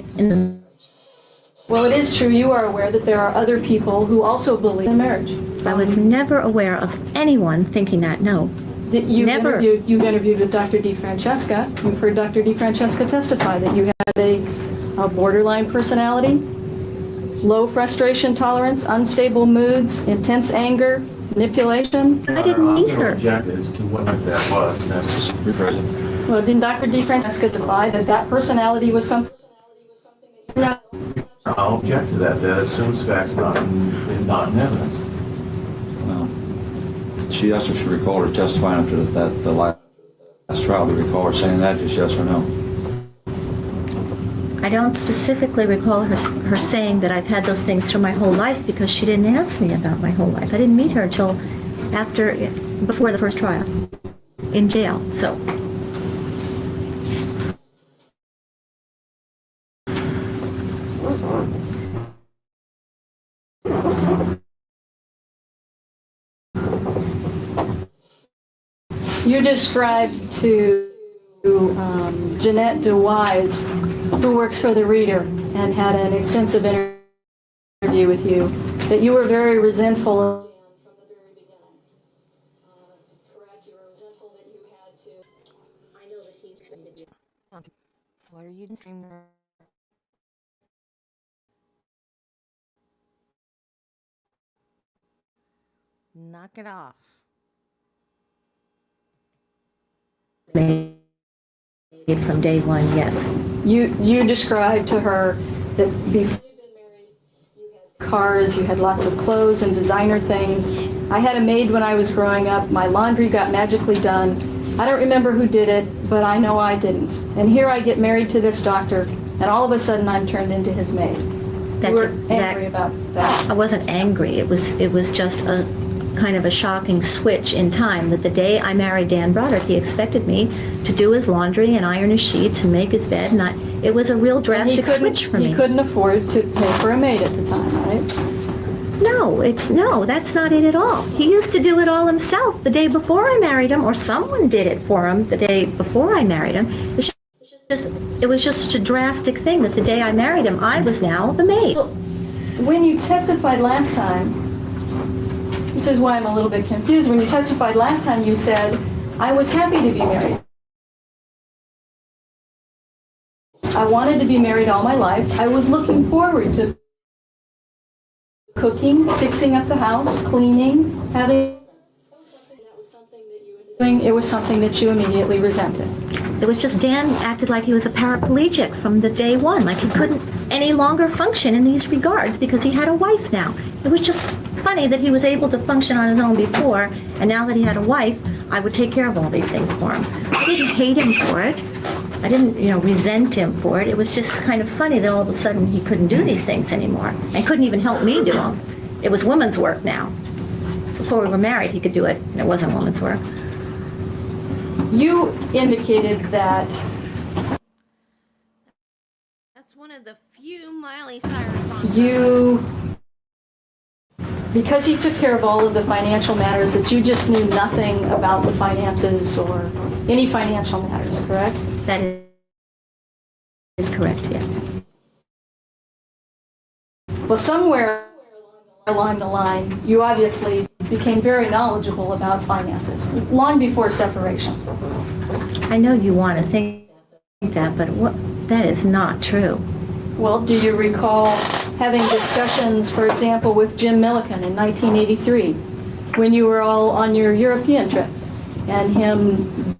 Well, it is true you are aware that there are other people who also believe in marriage. I was never aware of anyone thinking that, no. You've interviewed with Dr. DeFrancesca. You've heard Dr. DeFrancesca testify that you had a borderline personality, low frustration tolerance, unstable moods, intense anger, manipulation? I didn't meet her. Object as to what that was. That's reprisal. Well, didn't Dr. DeFrancesco defy that personality was something? I'll object to that. That assumes facts not in evidence. Well, she asked if she recalled her testifying after the last trial. Do you recall her saying that, just yes or no? I don't specifically recall her saying that I've had those things through my whole life because she didn't ask me about my whole life. I didn't meet her until before the first trial, in jail, so. You described to Jeanette DeWise, who works for the Reader and had an extensive interview with you, that you were very resentful from the very beginning. Correct? You were resentful that you had to. I know that he expected you. What are you doing? Knock it off. Made from day one, yes. You described to her that before you'd been married, you had cars, you had lots of clothes and designer things. I had a maid when I was growing up. My laundry got magically done. I don't remember who did it, but I know I didn't. And here I get married to this doctor, and all of a sudden I'm turned into his maid. That's you were angry about that. I wasn't angry. It was just a kind of a shocking switch in time that the day I married Dan Broderick, he expected me to do his laundry and iron his sheets and make his bed, and it was a real drastic switch for me. He couldn't afford to pay for a maid at the time, right? No, that's not it at all. He used to do it all himself the day before I married him, or someone did it for him the day before I married him. It was just such a drastic thing that the day I married him, I was now the maid. When you testified last time, this is why I'm a little bit confused. When you testified last time, you said, I was happy to be married. I wanted to be married all my life. I was looking forward to cooking, fixing up the house, cleaning, having... It was something that you immediately resented. It was just Dan acted like he was a paraplegic from the day one, like he couldn't any longer function in these regards because he had a wife now. It was just funny that he was able to function on his own before, and now that he had a wife, I would take care of all these things for him. I didn't hate him for it. I didn't, resent him for it. It was just kind of funny that all of a sudden he couldn't do these things anymore and couldn't even help me do them. It was women's work now. Before we were married, he could do it, and it wasn't women's work. You indicated that... That's one of the few Miley Cyrus songs. Because he took care of all of the financial matters, that you just knew nothing about the finances or any financial matters, correct? That is correct, yes. Well, somewhere along the line, you obviously became very knowledgeable about finances, long before separation. I know you want to think that, but that is not true. Well, do you recall having discussions, for example, with Jim Milliken in 1983, when you were all on your European trip, and him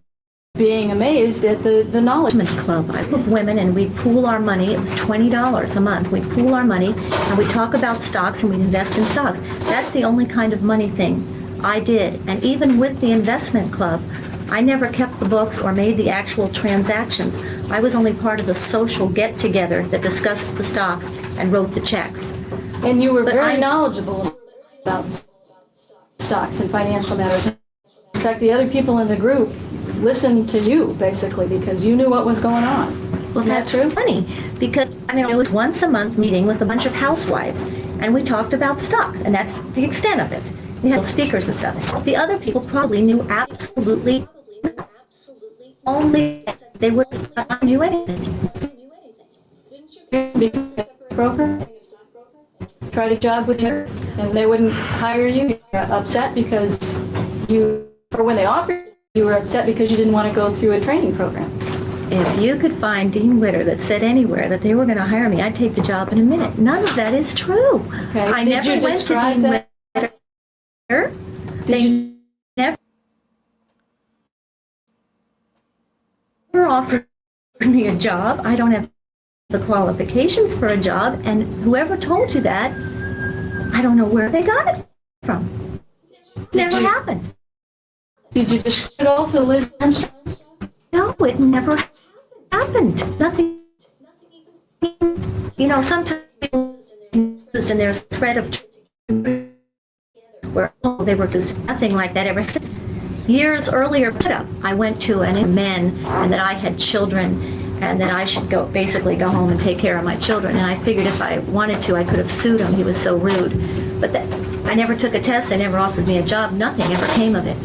being amazed at the knowledge? Club of women, and we pool our money. It was $20 a month. We pool our money, and we talk about stocks, and we invest in stocks. That's the only kind of money thing I did. And even with the investment club, I never kept the books or made the actual transactions. I was only part of the social get-together that discussed the stocks and wrote the checks. And you were very knowledgeable about stocks and financial matters. In fact, the other people in the group listened to you, basically, because you knew what was going on. Well, that's funny, because it was once a month meeting with a bunch of housewives, and we talked about stocks, and that's the extent of it. We had speakers and stuff. The other people probably knew absolutely only they would not knew anything. Didn't you become a broker? Tried a job with her, and they wouldn't hire you. You were upset because or when they offered you were upset because you didn't want to go through a training program. If you could find Dean Witter that said anywhere that they were going to hire me, I'd take the job in a minute. None of that is true. Okay. I never went to Dean Witter. They never offered me a job. I don't have the qualifications for a job, and whoever told you that, I don't know where they got it from. Never happened. Did you describe it all to Liz Armstrong? No, it never happened. Nothing. You know, sometimes and there's a thread of where they were used. Nothing like that ever happened. Years earlier, I went to an men and that I had children and that I should basically go home and take care of my children. And I figured if I wanted to, I could have sued him. He was so rude. But I never took a test. They never offered me a job. Nothing ever came of it.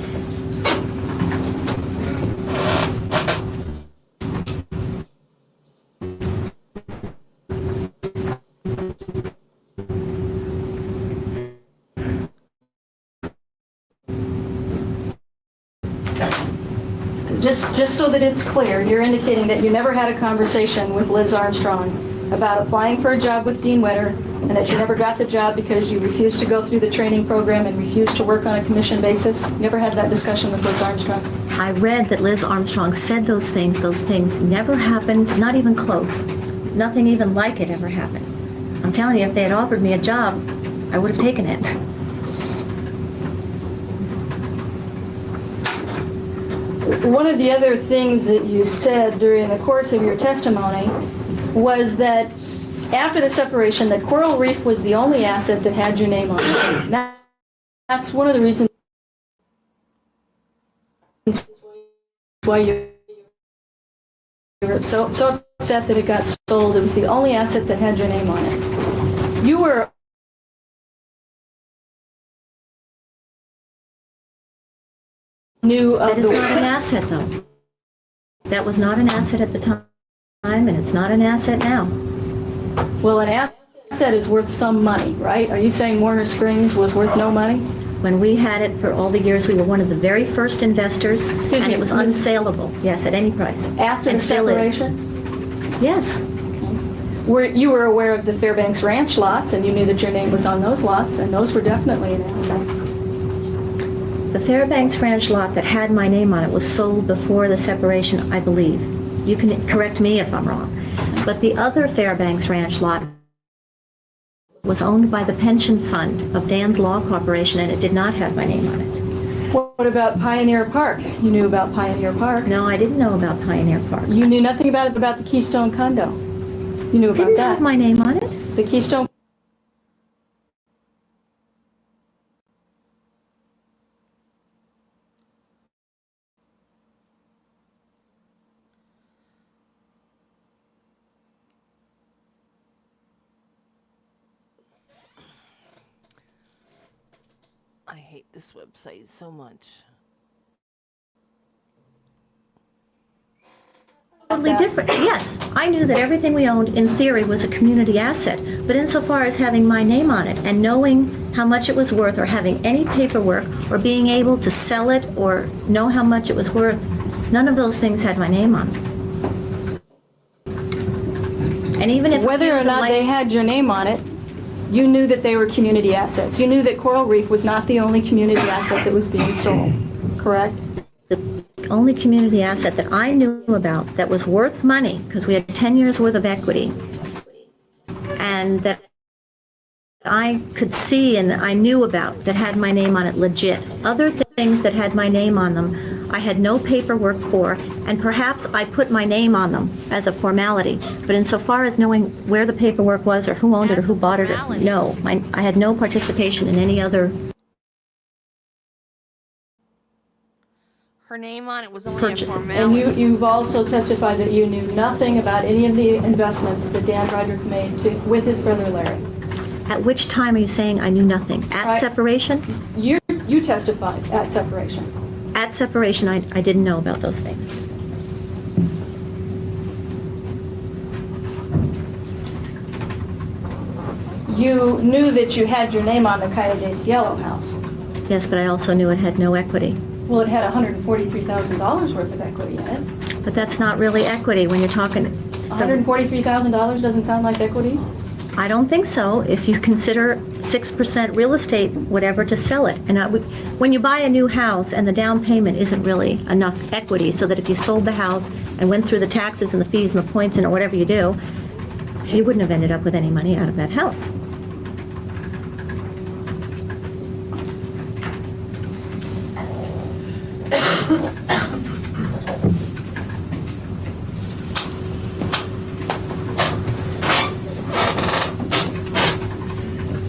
Just so that it's clear, you're indicating that you never had a conversation with Liz Armstrong about applying for a job with Dean Witter, and that you never got the job because you refused to go through the training program and refused to work on a commission basis? You never had that discussion with Liz Armstrong? I read that Liz Armstrong said those things. Those things never happened, not even close. Nothing even like it ever happened. I'm telling you, if they had offered me a job, I would have taken it. One of the other things that you said during the course of your testimony was that after the separation, that Coral Reef was the only asset that had your name on it. Now, that's one of the reasons why you were so upset that it got sold. It was the only asset that had your name on it. You were That is not an asset, though. That was not an asset at the time, and it's not an asset now. Well, an asset is worth some money, right? Are you saying Warner Springs was worth no money? When we had it for all the years, we were one of the very first investors, and it was unsaleable. Yes, at any price. After the separation? Yes. You were aware of the Fairbanks Ranch lots, and you knew that your name was on those lots, and those were definitely an asset. The Fairbanks Ranch lot that had my name on it was sold before the separation, I believe. You can correct me if I'm wrong. But the other Fairbanks Ranch lot was owned by the pension fund of Dan's Law Corporation, and it did not have my name on it. What about Pioneer Park? You knew about Pioneer Park? No, I didn't know about Pioneer Park. You knew nothing about it, about the Keystone condo? You knew about didn't that? Have my name on it? The Keystone. I hate this website so much. Totally different. Yes, I knew that everything we owned, in theory, was a community asset. But insofar as having my name on it and knowing how much it was worth, or having any paperwork, or being able to sell it, or know how much it was worth, none of those things had my name on them. And even if whether or not they had your name on it, you knew that they were community assets. You knew that Coral Reef was not the only community asset that was being sold, correct? The only community asset that I knew about that was worth money, because we had 10 years worth of equity, and that I could see and I knew about that had my name on it legit. Other things that had my name on them, I had no paperwork for, and perhaps I put my name on them as a formality. But insofar as knowing where the paperwork was or who owned it or who bought it, no. I had no participation in any other Her name on it was only purchases. a formality. And you've also testified that you knew nothing about any of the investments that Dan Broderick made with his brother Larry. At which time are you saying I knew nothing? At separation? You testified at separation. At separation, I didn't know about those things. You knew that you had your name on the Cayades Yellow house. Yes, but I also knew it had no equity. Well, it had $143,000 worth of equity in it. But that's not really equity when you're talking... $143,000 doesn't sound like equity? I don't think so. If you consider 6% real estate, whatever, to sell it. And when you buy a new house and the down payment isn't really enough equity, so that if you sold the house and went through the taxes and the fees and the points and whatever you do, you wouldn't have ended up with any money out of that house.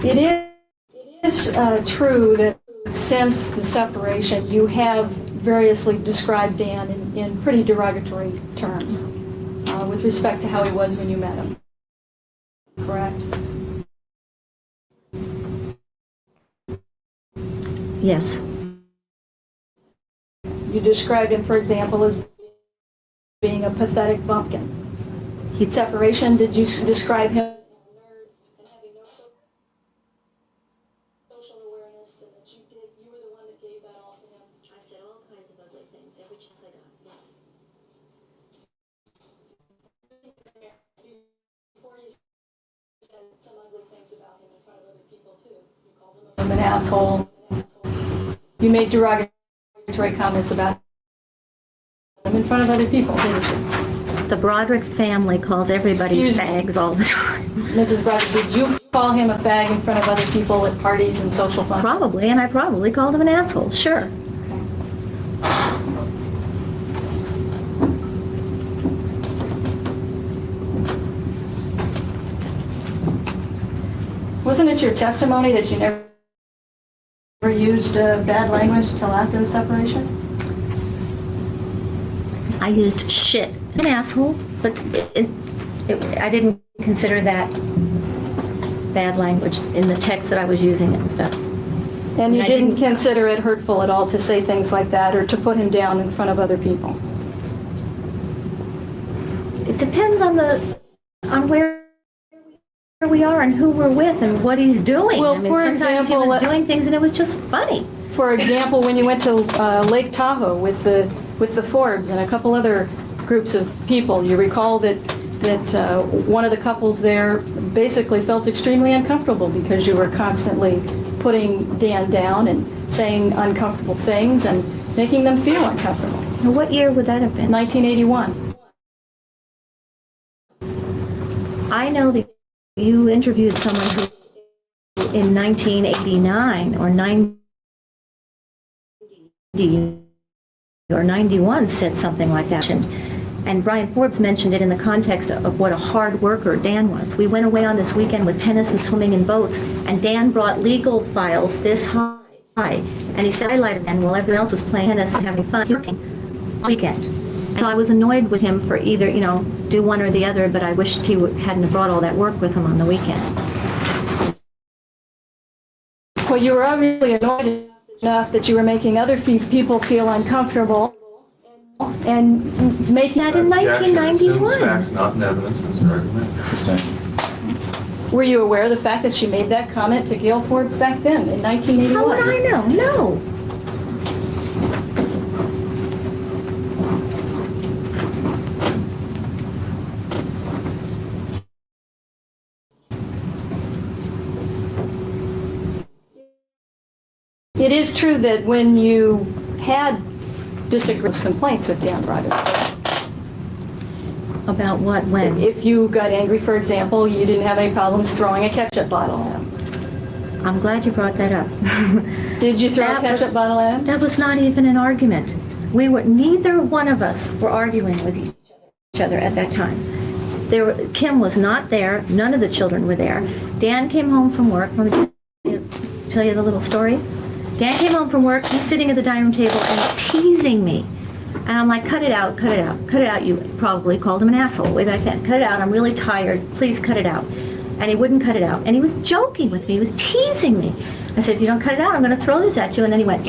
It is true that since the separation, you have variously described Dan in pretty derogatory terms with respect to how he was when you met him. Correct? Yes. You described him, for example, as being a pathetic bumpkin. Separation, did you describe him? An asshole. You made derogatory comments about him in front of other people, didn't you? The Broderick family calls everybody fags all the time. Mrs. Broderick, did you call him a fag in front of other people at parties and social functions? Probably, and I probably called him an asshole, sure. Wasn't it your testimony that you never used bad language until after the separation? I used shit. An asshole, but I didn't consider that bad language in the text that I was using and stuff. And you didn't consider it hurtful at all to say things like that or to put him down in front of other people? It depends on where we are and who we're with and what he's doing. Well, I mean, for sometimes example, he was doing things and it was just funny. For example, when you went to Lake Tahoe with the Fords and a couple other groups of people, you recall that one of the couples there basically felt extremely uncomfortable because you were constantly putting Dan down and saying uncomfortable things and making them feel uncomfortable. Now, what year would that have been? 1981. I know that you interviewed someone who in 1989 or 90 or 91 said something like that. And Brian Forbes mentioned it in the context of what a hard worker Dan was. We went away on this weekend with tennis and swimming and boats, and Dan brought legal files this high, and he said, I highlighted them while everyone else was playing tennis and having fun working all weekend. And so I was annoyed with him for either, do one or the other, but I wished he hadn't have brought all that work with him on the weekend. Well, you were obviously annoyed enough that you were making other people feel uncomfortable and making that in 1991. Facts, not in evidence, and argument. Were you aware of the fact that she made that comment to Gail Forbes back then in 1981? How would I know? No. It is true that when you had disagreements, complaints with Dan Broderick. About what, when? If you got angry, for example, you didn't have any problems throwing a ketchup bottle at him. I'm glad you brought that up. Did you throw a ketchup bottle at him? That was not even an argument. Neither one of us were arguing with each other at that time. Kim was not there. None of the children were there. Dan came home from work. Want me to tell you the little story? Dan came home from work, he's sitting at the dining room table and he's teasing me. And I'm like, cut it out, cut it out, cut it out. You probably called him an asshole way back then. Cut it out, I'm really tired, please cut it out. And he wouldn't cut it out. And he was joking with me, he was teasing me. I said, if you don't cut it out, I'm gonna throw this at you. And then he went,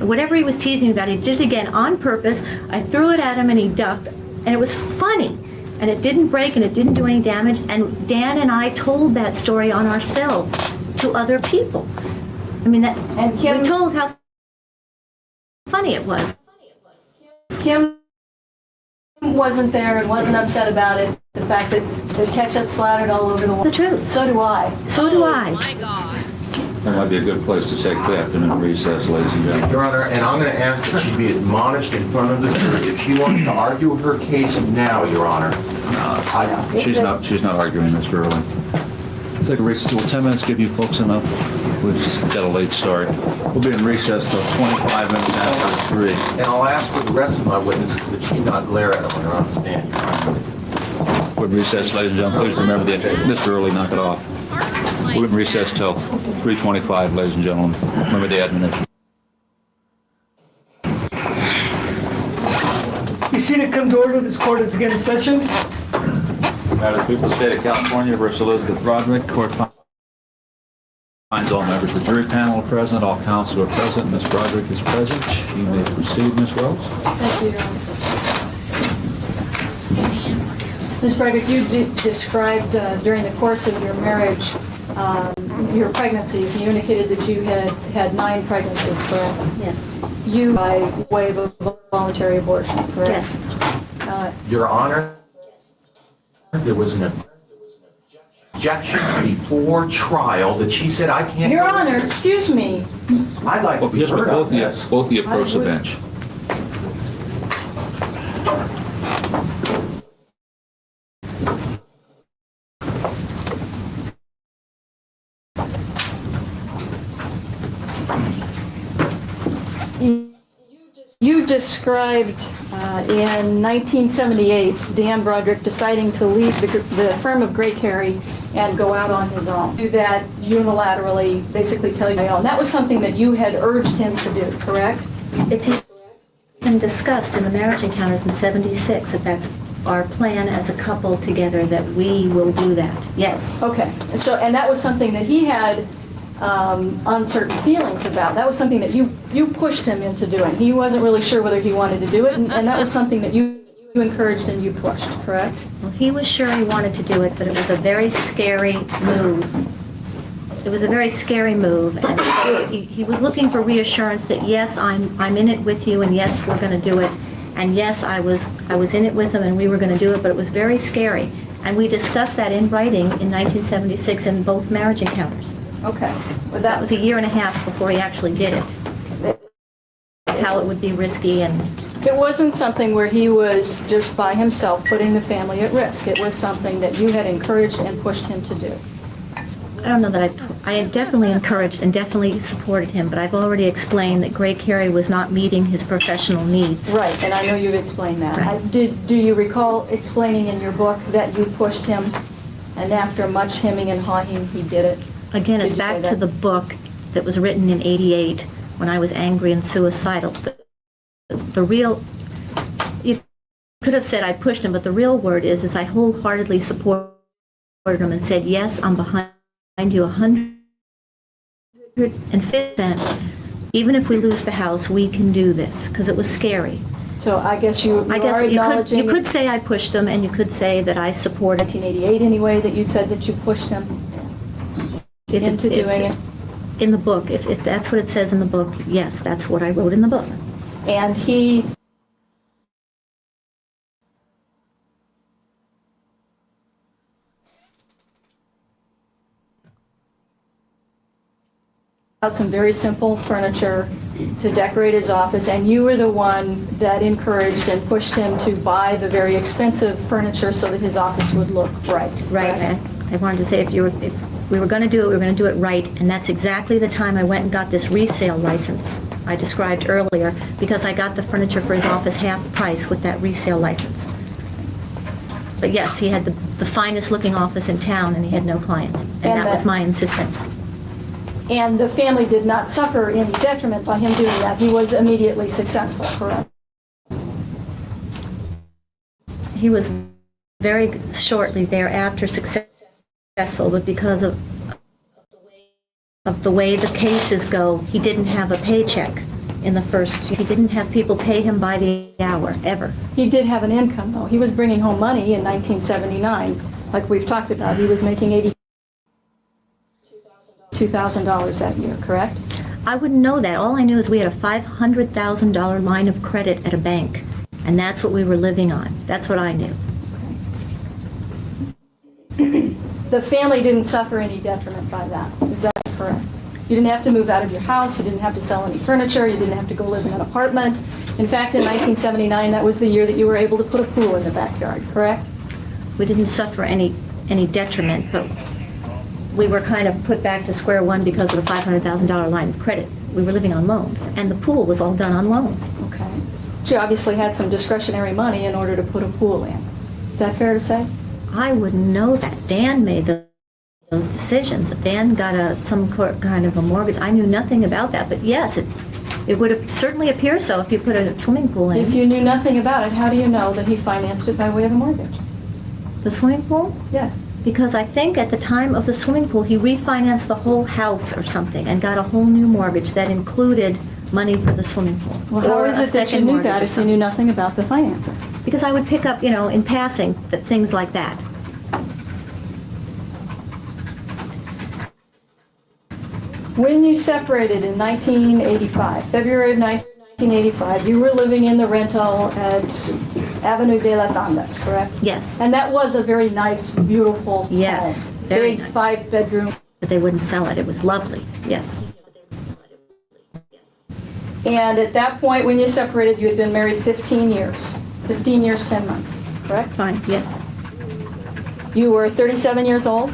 whatever he was teasing about, he did it again on purpose. I threw it at him and he ducked. And it was funny. And it didn't break and it didn't do any damage. And Dan and I told that story on ourselves to other people. I mean, and Kim, we told how funny it was. Kim wasn't there and wasn't upset about it. The fact that the ketchup splattered all over the wall. The truth. So do I. So do I. My God. That might be a good place to take the afternoon recess, ladies and gentlemen. Your Honor, and I'm going to ask that she be admonished in front of the jury. If she wants to argue her case now, Your Honor. She's not arguing, Mr. Early. Take a recess. Will 10 minutes give you folks enough? We've got a late start. We'll be in recess till 25 minutes after 3. And I'll ask for the rest of my witnesses that she not glare at them when they're on the stand, Your Honor. We're in recess, ladies and gentlemen. Please remember that Mr. Early, knock it off. We're in recess till 3:25, ladies and gentlemen. Remember the admonition. Be seated, come to order. This court is again in session. Matter of the people of the state of California versus Elisabeth Broderick. Court finds all members of the jury panel are present. All counsel are present. Ms. Broderick is present. You may proceed, Ms. Wells. Thank you, Your Honor. Ms. Broderick, you described during the course of your marriage your pregnancies. You indicated that you had 9 pregnancies, correct? Yes. You by way of a voluntary abortion, correct? Yes. Your Honor, there was an objection before trial that she said I can't. Your Honor, excuse me. I'd like to be heard on this. Both of you approach the bench. You described in 1978 Dan Broderick deciding to leave the firm of Gray Carey and go out on his own. Do that unilaterally, basically tell you my own. That was something that you had urged him to do, correct? It's been discussed in the marriage encounters in 76 that that's our plan as a couple together, that we will do that. Yes. Okay. So, and that was something that he had uncertain feelings about. That was something that you pushed him into doing. He wasn't really sure whether he wanted to do it, and that was something that you encouraged and you pushed, correct? Well, he was sure he wanted to do it, but it was a very scary move. It was a very scary move, and so he was looking for reassurance that yes, I'm in it with you, and yes, we're going to do it, and yes, I was in it with him, and we were going to do it, but it was very scary, and we discussed that in writing in 1976 in both marriage encounters. Okay. But that was a year and a half before he actually did it. How it would be risky and... It wasn't something where he was just by himself putting the family at risk. It was something that you had encouraged and pushed him to do. I don't know that I definitely encouraged and definitely supported him, but I've already explained that Gray Carey was not meeting his professional needs. Right, and I know you've explained that. Right. Do you recall explaining in your book that you pushed him, and after much hemming and hawing, he did it? Again, it's back to the book that was written in '88 when I was angry and suicidal. The real, you could have said I pushed him, but the real word is I wholeheartedly supported him and said, yes, I'm behind you 150%. Even if we lose the house, we can do this, because it was scary. So I guess you are acknowledging... You could say I pushed him, and you could say that I supported... 1988 anyway, that you said that you pushed him into doing it? In the book, if that's what it says in the book, yes, that's what I wrote in the book. And he... out some very simple furniture to decorate his office, and you were the one that encouraged and pushed him to buy the very expensive furniture so that his office would look right. Right. I wanted to say if we were going to do it, we were going to do it right, and that's exactly the time I went and got this resale license I described earlier, because I got the furniture for his office half price with that resale license. But yes, he had the finest looking office in town, and he had no clients, and that was my insistence. And the family did not suffer any detriment by him doing that. He was immediately successful, correct? He was very shortly thereafter successful, but because of the way the cases go, he didn't have a paycheck in the first. He didn't have people pay him by the hour, ever. He did have an income, though. He was bringing home money in 1979, like we've talked about. He was making $82,000 that year, correct? I wouldn't know that. All I knew is we had a $500,000 line of credit at a bank, and that's what we were living on. That's what I knew. The family didn't suffer any detriment by that. Is that correct? You didn't have to move out of your house. You didn't have to sell any furniture. You didn't have to go live in an apartment. In fact, in 1979, that was the year that you were able to put a pool in the backyard, correct? We didn't suffer any detriment, but we were kind of put back to square one because of the $500,000 line of credit. We were living on loans, and the pool was all done on loans. Okay. She obviously had some discretionary money in order to put a pool in. Is that fair to say? I wouldn't know that. Dan made those decisions. Dan got some kind of a mortgage. I knew nothing about that, but yes, it would certainly appear so if you put a swimming pool in. If you knew nothing about it, how do you know that he financed it by way of a mortgage? The swimming pool? Yes. Because I think at the time of the swimming pool, he refinanced the whole house or something and got a whole new mortgage that included money for the swimming pool. Well, how is it that you knew that if you knew nothing about the finances? Because I would pick up, in passing, things like that. When you separated in 1985, February of 1985, you were living in the rental at Avenue de las Andes, correct? Yes. And that was a very nice, beautiful Yes. home. Very Big nice. 5-bedroom. But they wouldn't sell it. It was lovely. Yes. And at that point, when you separated, you had been married 15 years. 15 years, 10 months, correct? Fine, yes. You were 37 years old?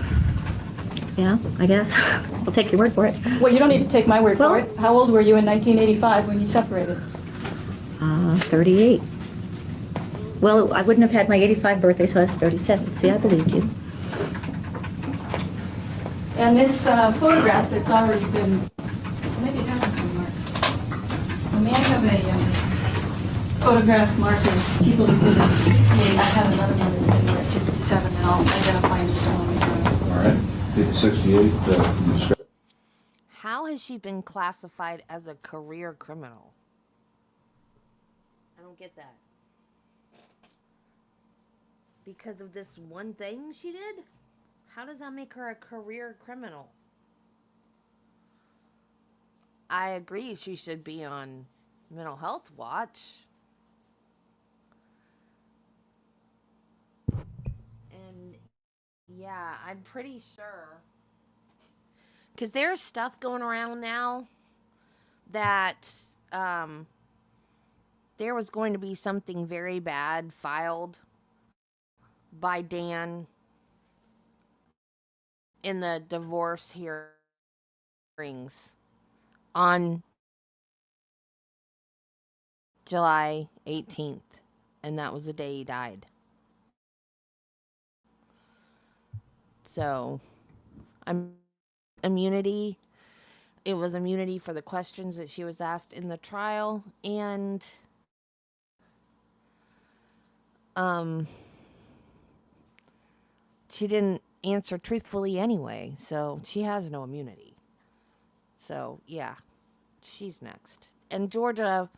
Yeah, I guess. I'll take your word for it. Well, you don't need to take my word for it. How old were you in 1985 when you separated? 38. Well, I wouldn't have had my 85 birthday, so I was 37. See, I believed you. And this photograph that's already been, maybe it hasn't been marked. May I have a photograph marked as People's Exhibit 68? I have another one that's been marked 67 now. I'll identify in just a moment. All right. 68. How has she been classified as a career criminal? I don't get that. Because of this one thing she did? How does that make her a career criminal? I agree she should be on mental health watch. And yeah, I'm pretty sure. Because there's stuff going around now that there was going to be something very bad filed by Dan in the divorce hearings on July 18th. And that was the day he died. So, immunity. It was immunity for the questions that she was asked in the trial, and she didn't answer truthfully anyway, so she has no immunity. So, yeah, she's next. And Georgia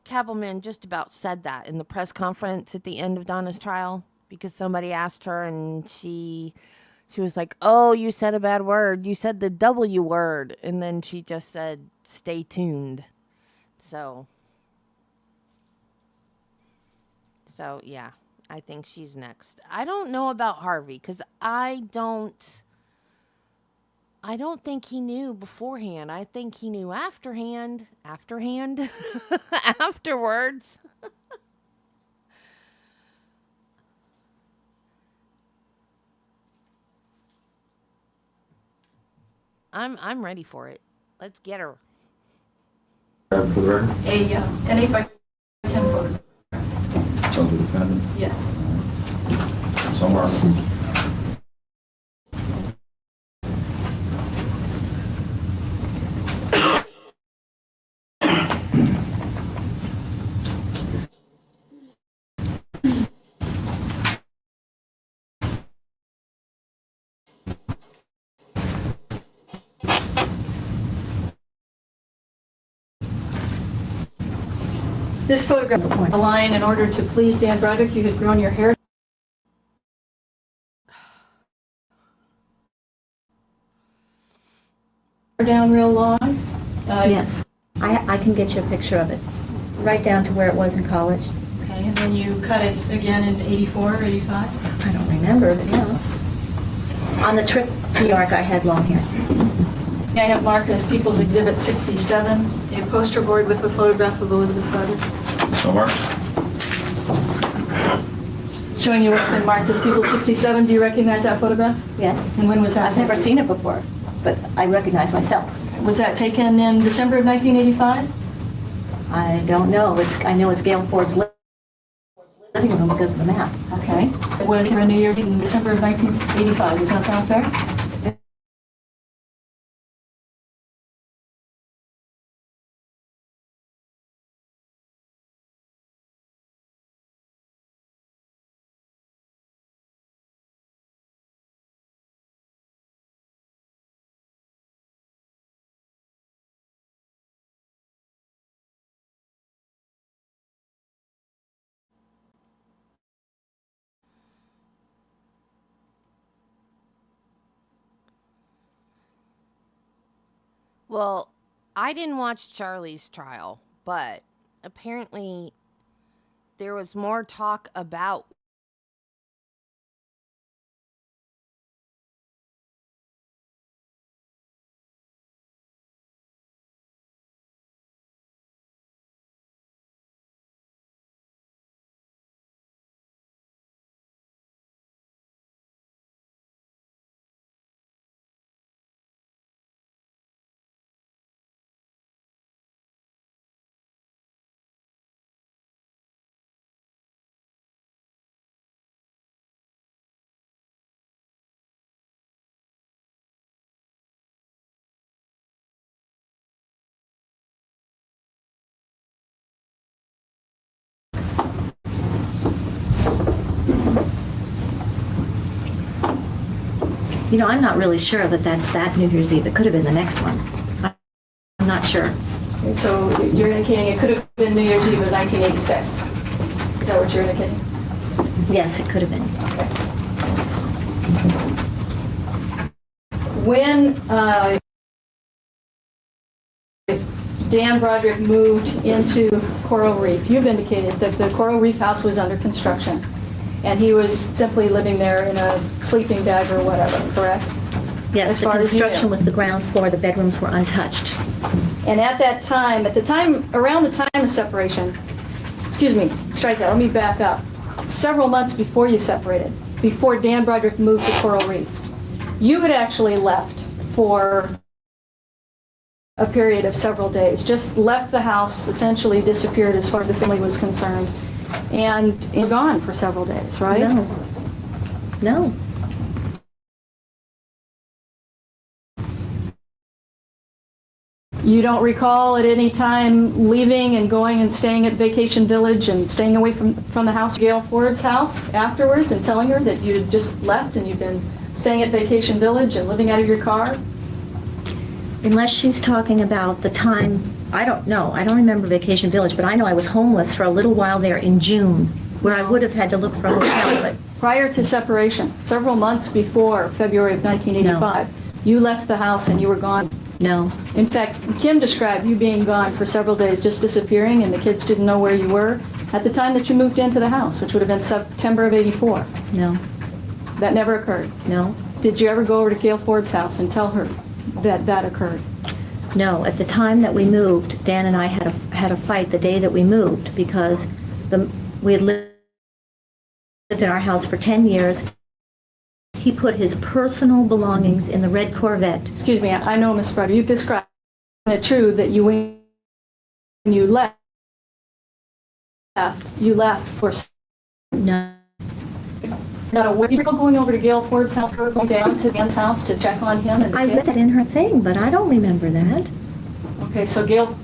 Cappleman just about said that in the press conference at the end of Donna's trial, because somebody asked her and she was like, oh, you said a bad word. You said the W word. And then she just said, stay tuned. So yeah, I think she's next. I don't know about Harvey because I don't think he knew beforehand. I think he knew afterwards. I'm ready for it. Let's get her. An 8x10 photo. Of the defendant? Yes. Somewhere. This photograph, a line, in order to please Dan Broderick, you had grown your hair down real long. Yes. I can get you a picture of it. Right down to where it was in college. Okay, and then you cut it again in 84 or 85? I don't remember, but yeah. On the trip to New York, I had long hair. I have marked as People's Exhibit 67, a poster board with a photograph of Elisabeth Broderick. So marked. Showing you what's been marked as People's 67. Do you recognize that photograph? Yes. And when was that? I've never seen it before, but I recognize myself. Was that taken in December of 1985? I don't know. I know it's Gail Forbes' living room because of the map. Okay. It was for New Year's Eve in December of 1985. Does that sound fair? Well, I didn't watch Charlie's trial, but apparently there was more talk about You know, I'm not really sure that that's that New Year's Eve. It could have been the next one. I'm not sure. Okay, so you're indicating it could have been New Year's Eve of 1986. Is that what you're indicating? Yes, it could have been. Okay. When Dan Broderick moved into Coral Reef, you've indicated that the Coral Reef house was under construction and he was simply living there in a sleeping bag or whatever, correct? Yes, the construction was the ground floor. The bedrooms were untouched. And at that time, around the time of separation, excuse me, strike that, let me back up. Several months before you separated, before Dan Broderick moved to Coral Reef, you had actually left for a period of several days, just left the house, essentially disappeared as far as the family was concerned, and you're gone for several days, right? No. No. You don't recall at any time leaving and going and staying at Vacation Village and staying away from the house, Gail Ford's house, afterwards, and telling her that you had just left and you've been staying at Vacation Village and living out of your car? Unless she's talking about the time, I don't know. I don't remember Vacation Village, but I know I was homeless for a little while there in June, where I would have had to look for a hotel. But prior to separation, several months before February of 1985, you left the house and you were gone. No. In fact, Kim described you being gone for several days, just disappearing, and the kids didn't know where you were at the time that you moved into the house, which would have been September of '84. No. That never occurred? No. Did you ever go over to Gail Ford's house and tell her that that occurred? No. At the time that we moved, Dan and I had a fight the day that we moved because we had lived in our house for 10 years. He put his personal belongings in the red Corvette. Excuse me, I know, Ms. Broderick, you've described it true that when you left for... No. No, were you going over to Gail Ford's house, going down to Dan's house to check on him and the I kids? read that in her thing, but I don't remember that. Okay, so Gail...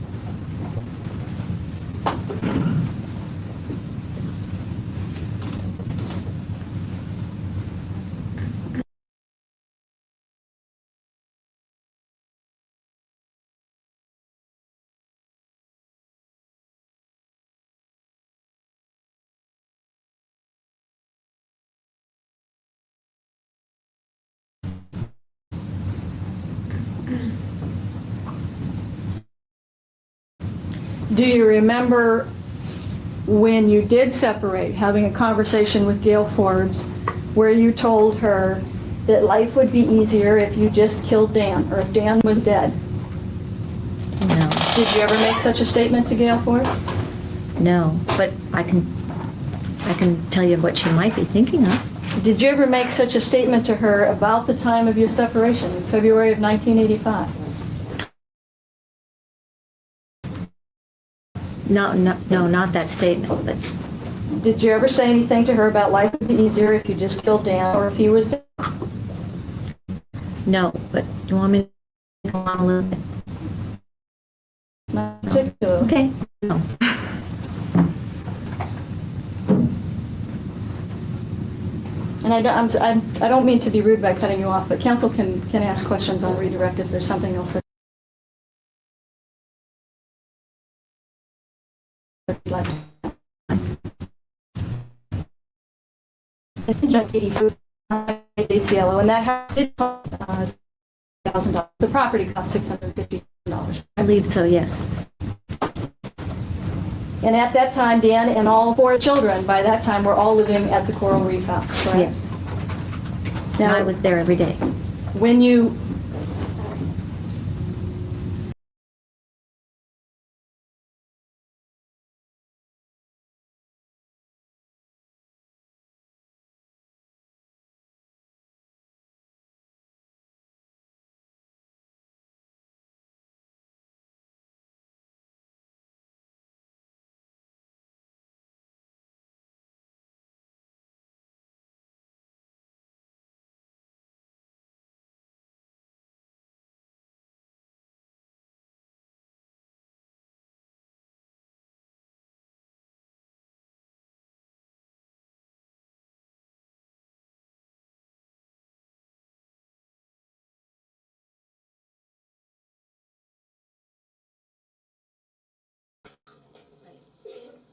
Do you remember when you did separate, having a conversation with Gail Forbes, where you told her that life would be easier if you just killed Dan, or if Dan was dead? No. Did you ever make such a statement to Gail Ford? No, but I can tell you what she might be thinking of. Did you ever make such a statement to her about the time of your separation, in February of 1985? No, not that statement, but... Did you ever say anything to her about life would be easier if you just killed Dan, or if he was dead? No, but do you want me to go on a little bit? Not particularly. Okay. No. And I don't mean to be rude by cutting you off, but counsel can ask questions on redirect if there's something else that you'd like to. I think Judge 80 food ACLO, and that house did cost $1,000. The property cost $650. I believe so, yes. And at that time, Dan and all 4 children, by that time, were all living at the Coral Reef house, correct? Yes. Now, I was there every day. When you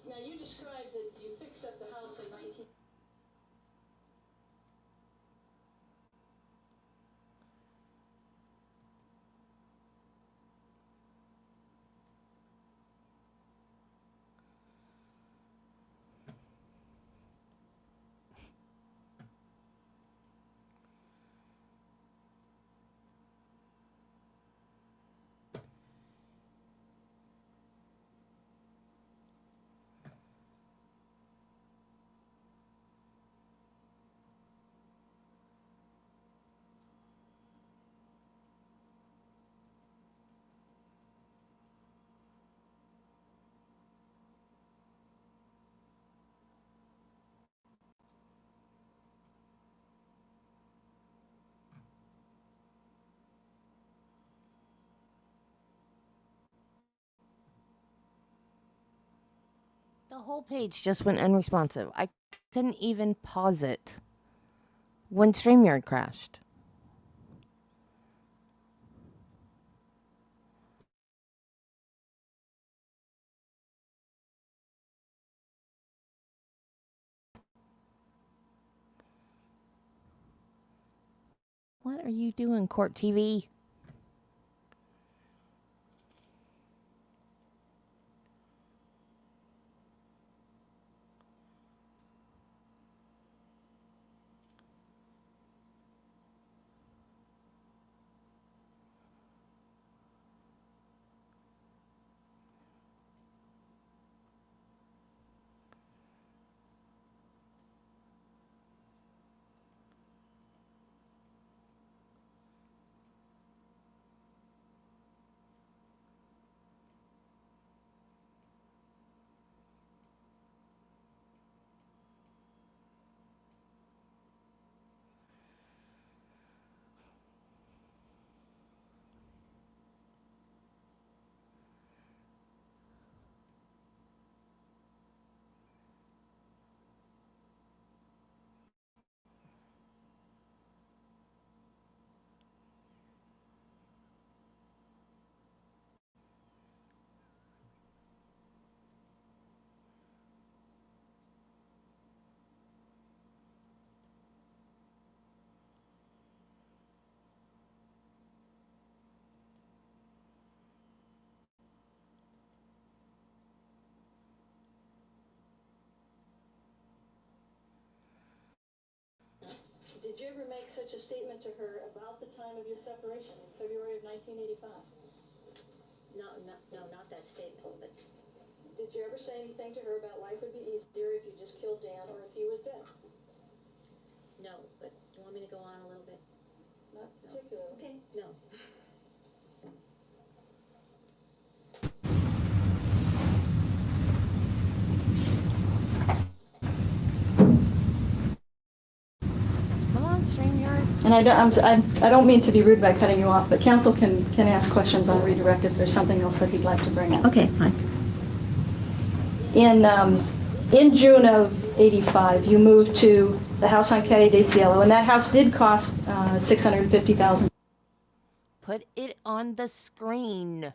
Now, you described that you fixed up the house in 19... The whole page just went unresponsive. I couldn't even pause it when StreamYard crashed. What are you doing, Court TV? Did you ever make such a statement to her about the time of your separation in February of 1985? No, not that statement, but Did you ever say anything to her about life would be easier if you just killed Dan or if he was dead? no, but do you want me to go on a little bit? Not particularly. Okay, no. Come on, StreamYard. And I don't mean to be rude by cutting you off, but counsel can ask questions on redirect if there's something else that he'd like to bring up. Okay, fine. In June of '85, you moved to the house on Calle de Cielo, and that house did cost $650,000. Put it on the screen.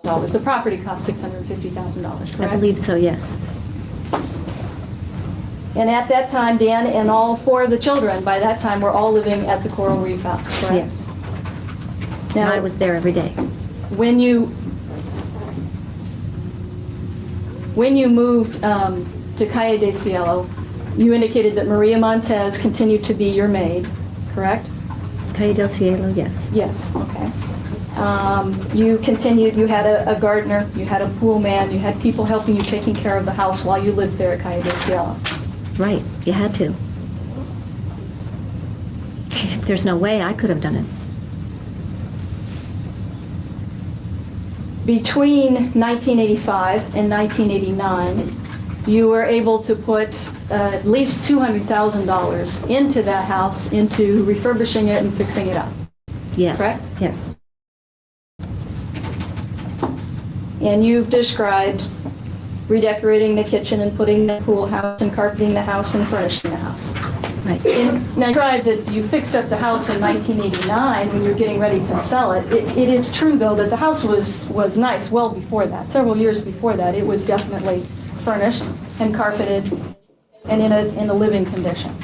The property cost $650,000, correct? I believe so, yes. And at that time, Dan and all four of the children, by that time, were all living at the Coral Reef house, correct? Yes. Now, And I was there every day. When you moved to Calle de Cielo, you indicated that Maria Montez continued to be your maid, correct? Calle del Cielo, yes. Yes, okay. You continued, you had a gardener, you had a pool man, you had people helping you taking care of the house while you lived there at Calle de Cielo. Right, you had to. There's no way I could have done it. Between 1985 and 1989, you were able to put at least $200,000 into that house, into refurbishing it and fixing it up. Yes. Correct? Yes. And you've described redecorating the kitchen and putting the pool house and carpeting the house and furnishing the house. Right. Now, you described that you fixed up the house in 1989 when you were getting ready to sell it. It is true, though, that the house was nice well before that. Several years before that, it was definitely furnished and carpeted and in a living condition.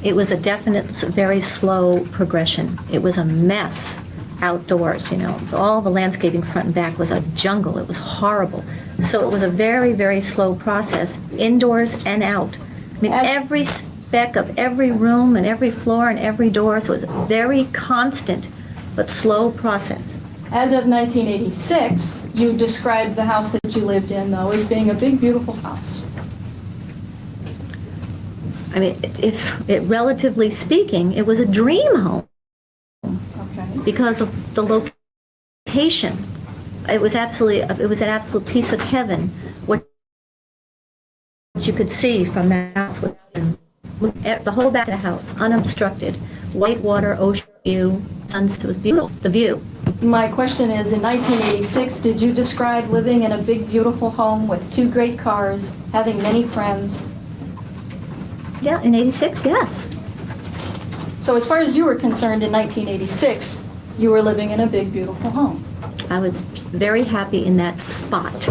It was a definite, very slow progression. It was a mess outdoors, you know. All the landscaping front and back was a jungle. It was horrible. So it was a very, very slow process, indoors and out. I mean, every speck of every room and every floor and every door, so it was a very constant but slow process. As of 1986, you described the house that you lived in, though, as being a big, beautiful house. I mean, relatively speaking, it was a dream home. Okay. Because of the location. It was an absolute piece of heaven. What you could see from the house, the whole back of the house, unobstructed, white water, ocean view, it was beautiful, the view. My question is, in 1986, did you describe living in a big, beautiful home with 2 great cars, having many friends? Yeah, in 86, yes. So as far as you were concerned, in 1986, you were living in a big, beautiful home. I was very happy in that spot.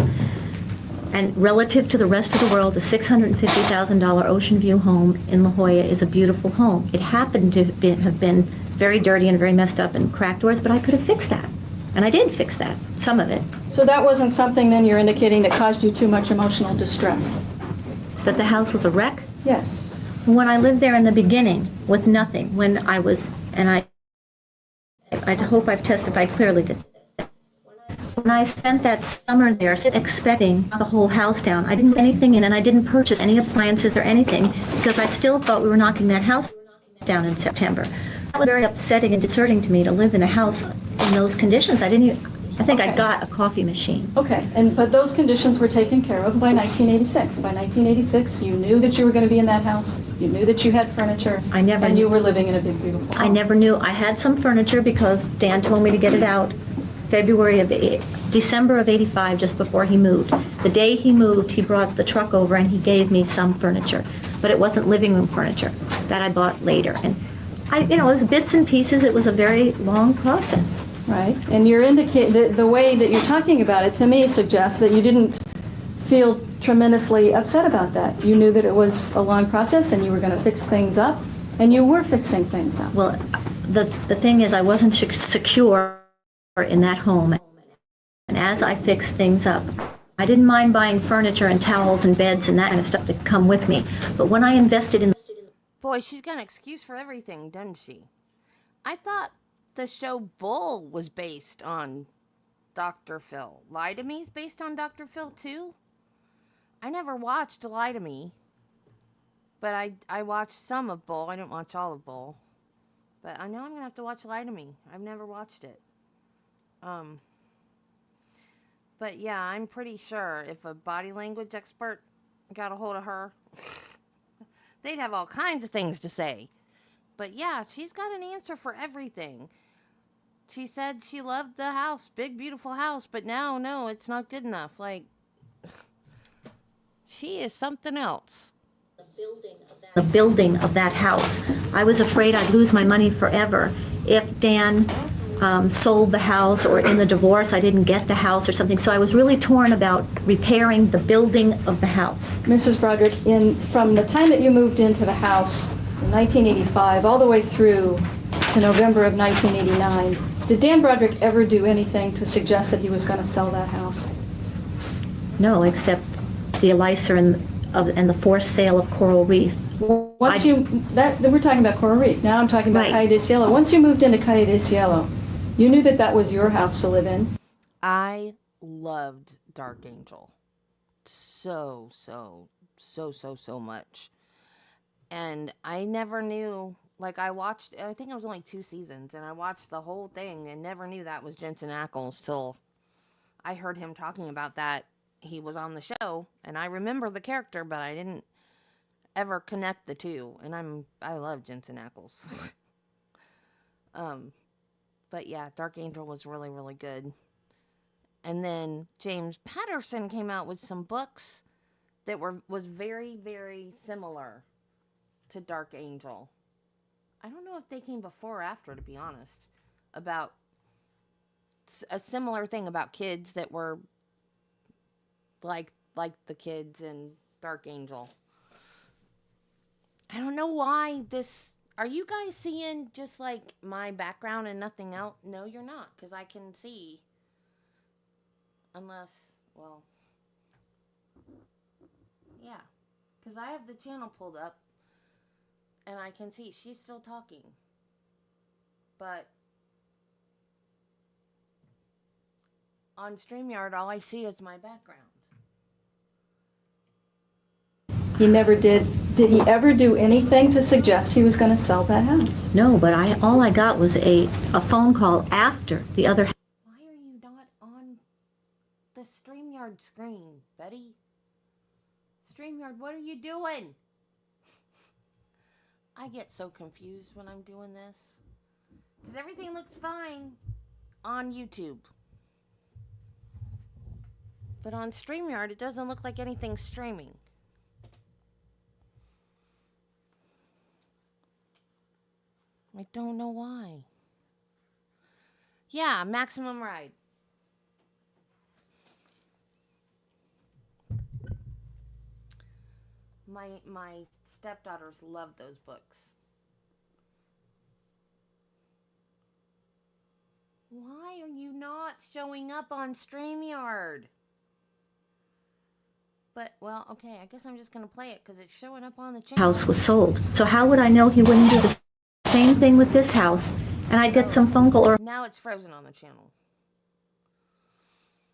And relative to the rest of the world, the $650,000 ocean view home in La Jolla is a beautiful home. It happened to have been very dirty and very messed up and cracked doors, but I could have fixed that. And I did fix that, some of it. So that wasn't something then you're indicating that caused you too much emotional distress? That the house was a wreck? Yes. When I lived there in the beginning with nothing, when I was, and I hope I've testified clearly to that. When I spent that summer there expecting the whole house down, I didn't put anything in and I didn't purchase any appliances or anything because I still thought we were knocking that house down in September. That was very upsetting and disconcerting to me to live in a house in those conditions. I think I got a coffee machine. Okay, but those conditions were taken care of by 1986. By 1986, you knew that you were going to be in that house. You knew that you had furniture. And you were living in a big, beautiful home. I never knew. I had some furniture because Dan told me to get it out December of '85, just before he moved. The day he moved, he brought the truck over and he gave me some furniture. But it wasn't living room furniture. That I bought later. And It was bits and pieces. It was a very long process. Right, and you're indicating the way that you're talking about it to me suggests that you didn't feel tremendously upset about that. You knew that it was a long process and you were going to fix things up, and you were fixing things up. Well, the thing is, I wasn't secure in that home, and as I fixed things up, I didn't mind buying furniture and towels and beds and that kind of stuff that come with me. But when I invested in... Boy, she's got an excuse for everything, doesn't she? I thought the show Bull was based on Dr. Phil. Lie to Me's based on Dr. Phil too? I never watched Lie to Me, but I watched some of Bull. I didn't watch all of Bull. But I know I'm going to have to watch Lie to Me. I've never watched it. But yeah, I'm pretty sure if a body language expert got a hold of her, they'd have all kinds of things to say. But yeah, she's got an answer for everything. She said she loved the house, big, beautiful house, but now, no, it's not good enough. Like, she is something else. The building of that house. I was afraid I'd lose my money forever if Dan sold the house, or in the divorce I didn't get the house or something. So I was really torn about repairing the building of the house. Mrs. Broderick, from the time that you moved into the house in 1985 all the way through to November of 1989, did Dan Broderick ever do anything to suggest that he was going to sell that house? No, except the Elisabeth and the forced sale of Coral Reef. We're talking about Coral Reef. Now I'm talking about Calle de Cielo. Once you moved into Calle de Cielo, you knew that that was your house to live in. I loved Dark Angel so much. And I never knew, like I think it was only 2 seasons, and I watched the whole thing and never knew that was Jensen Ackles till I heard him talking about that. He was on the show, and I remember the character, but I didn't ever connect the two. And I love Jensen Ackles. But yeah, Dark Angel was really, really good. And then James Patterson came out with some books that was very, very similar to Dark Angel. I don't know if they came before or after, to be honest, about a similar thing about kids that were like the kids in Dark Angel. I don't know why this... Are you guys seeing just like my background and nothing else? No, you're not, because I can see. Unless, well... Yeah, because I have the channel pulled up, and I can see she's still talking. But on StreamYard, all I see is my background. He never did. Did he ever do anything to suggest he was going to sell that house? No, but all I got was a phone call after the other. Why are you not on the StreamYard screen, Betty? StreamYard, what are you doing? I get so confused when I'm doing this, because everything looks fine on YouTube. But on StreamYard, it doesn't look like anything's streaming. I don't know why. Yeah, Maximum Ride. My stepdaughters love those books. Why are you not showing up on StreamYard? But, well, okay, I guess I'm just going to play it because it's showing up on the channel. House was sold. So how would I know he wouldn't do the same thing with this house? And I'd get some phone call or... Now it's frozen on the channel.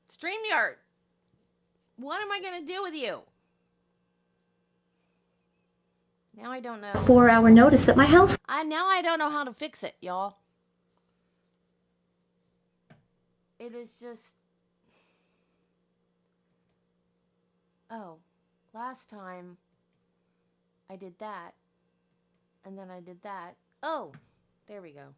StreamYard! What am I going to do with you? Now I don't know. 4-hour notice that my house... Now I don't know how to fix it, y'all. It is just... Oh, last time I did that, and then I did that. Oh, there we go.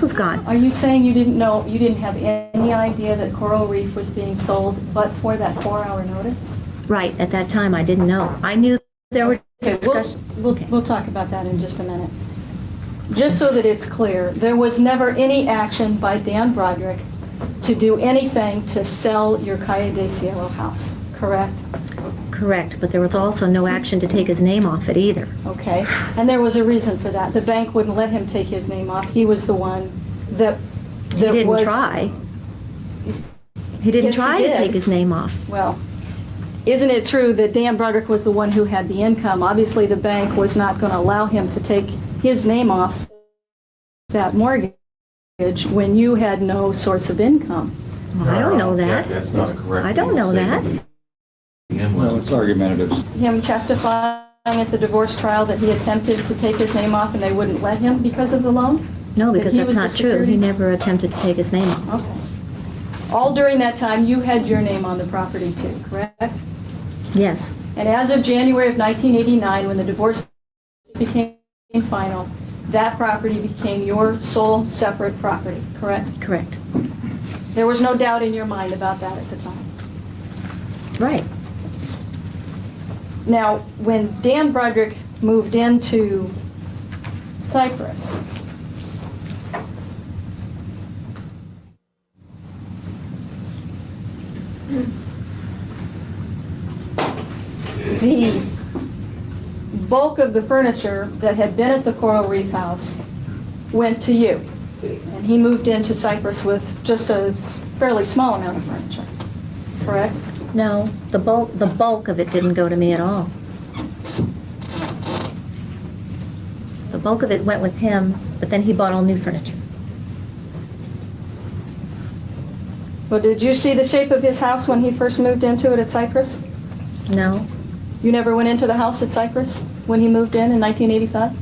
was gone. Are you saying you didn't know, you didn't have any idea that Coral Reef was being sold, but for that 4-hour notice? Right, at that time I didn't know. I knew there were Okay, discussions. we'll talk about that in just a minute. just so that it's clear, there was never any action by Dan Broderick to do anything to sell your Calle de Cielo house, correct? Correct, but there was also no action to take his name off it either. Okay, and there was a reason for that. The bank wouldn't let him take his name off. He was the one that He didn't was, try. He didn't Yes, he try to did. take his name off. Well, isn't it true that Dan Broderick was the one who had the income? Obviously, the bank was not going to allow him to take his name off that mortgage when you had no source of income. Well, I don't know that. That's not a correct. I don't know that. Well, it's argumentative. Him testifying at the divorce trial that he attempted to take his name off and they wouldn't let him because of the loan? No, That because he that's was the not true. security? He never attempted to take his name off. Okay. All during that time, you had your name on the property too, correct? Yes. And as of January of 1989, when the divorce became final, that property became your sole separate property, correct? Correct. There was no doubt in your mind about that at the time. Right. Now, when Dan Broderick moved into Cyprus, the bulk of the furniture that had been at the Coral Reef house went to you. And he moved into Cyprus with just a fairly small amount of furniture, correct? No, the bulk of it didn't go to me at all. The bulk of it went with him, but then he bought all new furniture. Well, did you see the shape of his house when he first moved into it at Cyprus? No. You never went into the house at Cyprus when he moved in 1985?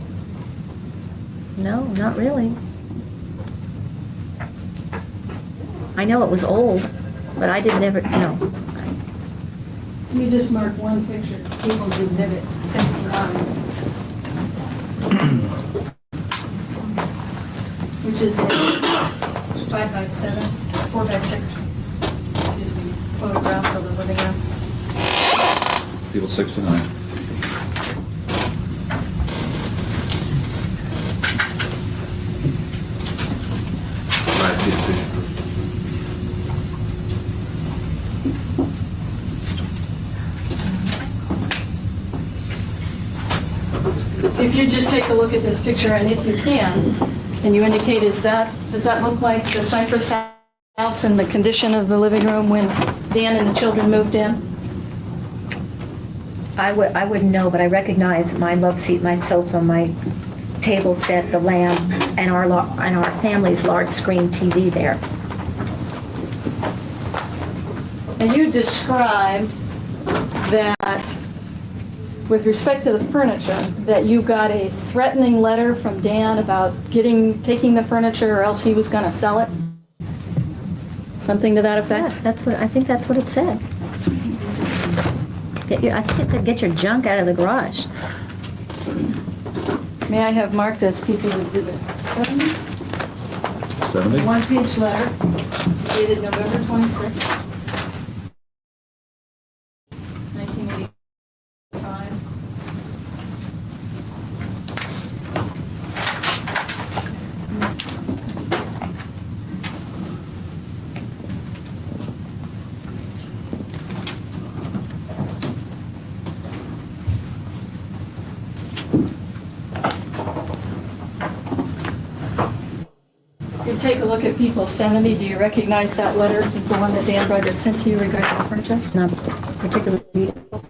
No, not really. I know it was old, but I didn't ever, no. You just marked one picture, People's Exhibit 69. Which is a 5x7, 4x6, excuse me, photograph of the living room. People 69. I see the picture. If you just take a look at this picture, and if you can you indicate, does that look like the Cypress house and the condition of the living room when Dan and the children moved in? I wouldn't know, but I recognize my love seat, my sofa, my table set, the lamp, and our family's large screen TV there. And you described that, with respect to the furniture, that you got a threatening letter from Dan about taking the furniture or else he was going to sell it? Something to that effect? Yes, I think that's what it said. I think it said, get your junk out of the garage. May I have marked as People's Exhibit 70? 70? One-page letter dated November 26, 1985. You take a look at People 70. Do you recognize that letter as the one that Dan Broderick sent to you regarding the furniture? Not particularly beautiful.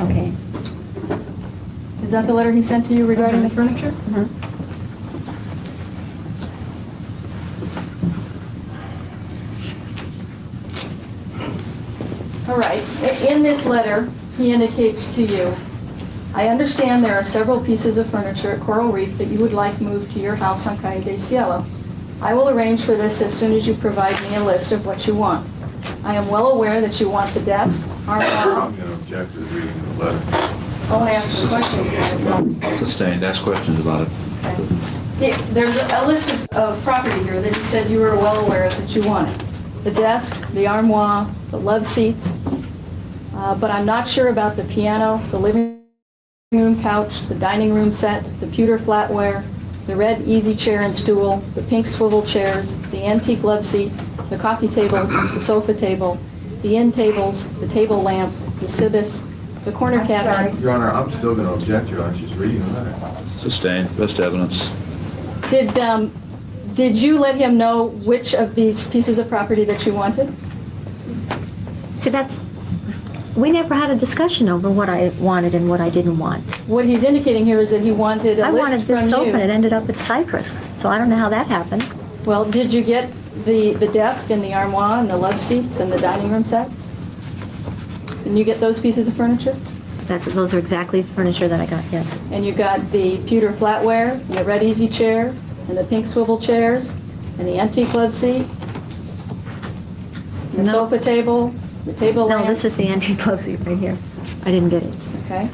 Okay. Is that the letter he sent to you regarding the furniture? All right. In this letter, he indicates to you, I understand there are several pieces of furniture at Coral Reef that you would like moved to your house on Calle de Cielo. I will arrange for this as soon as you provide me a list of what you want. I am well aware that you want the desk, armoire. I'm going to object to reading the letter. I want to ask some questions. Sustained. Ask questions about it. Okay. There's a list of property here that you said you were well aware of that you wanted. The desk, the armoire, the love seats, but I'm not sure about the piano, the living room couch, the dining room set, the pewter flatware, the red easy chair and stool, the pink swivel chairs, the antique love seat, the coffee tables, the sofa table, the end tables, the table lamps, the cibus, the corner cabinet. Your Honor, I'm still going to object, Your Honor. She's reading the letter. Sustained. Best evidence. Did you let him know which of these pieces of property that you wanted? See, we never had a discussion over what I wanted and what I didn't want. What he's indicating here is that he wanted a I list wanted this from sofa you. and it ended up at Cyprus, so I don't know how that happened. Well, did you get the desk and the armoire and the love seats and the dining room set? Didn't you get those pieces of furniture? Those are exactly the furniture that I got, yes. And you got the pewter flatware and the red easy chair and the pink swivel chairs and the antique love seat, the sofa table, the table lamps. No, this is the antique love seat right here. I didn't get it. Okay.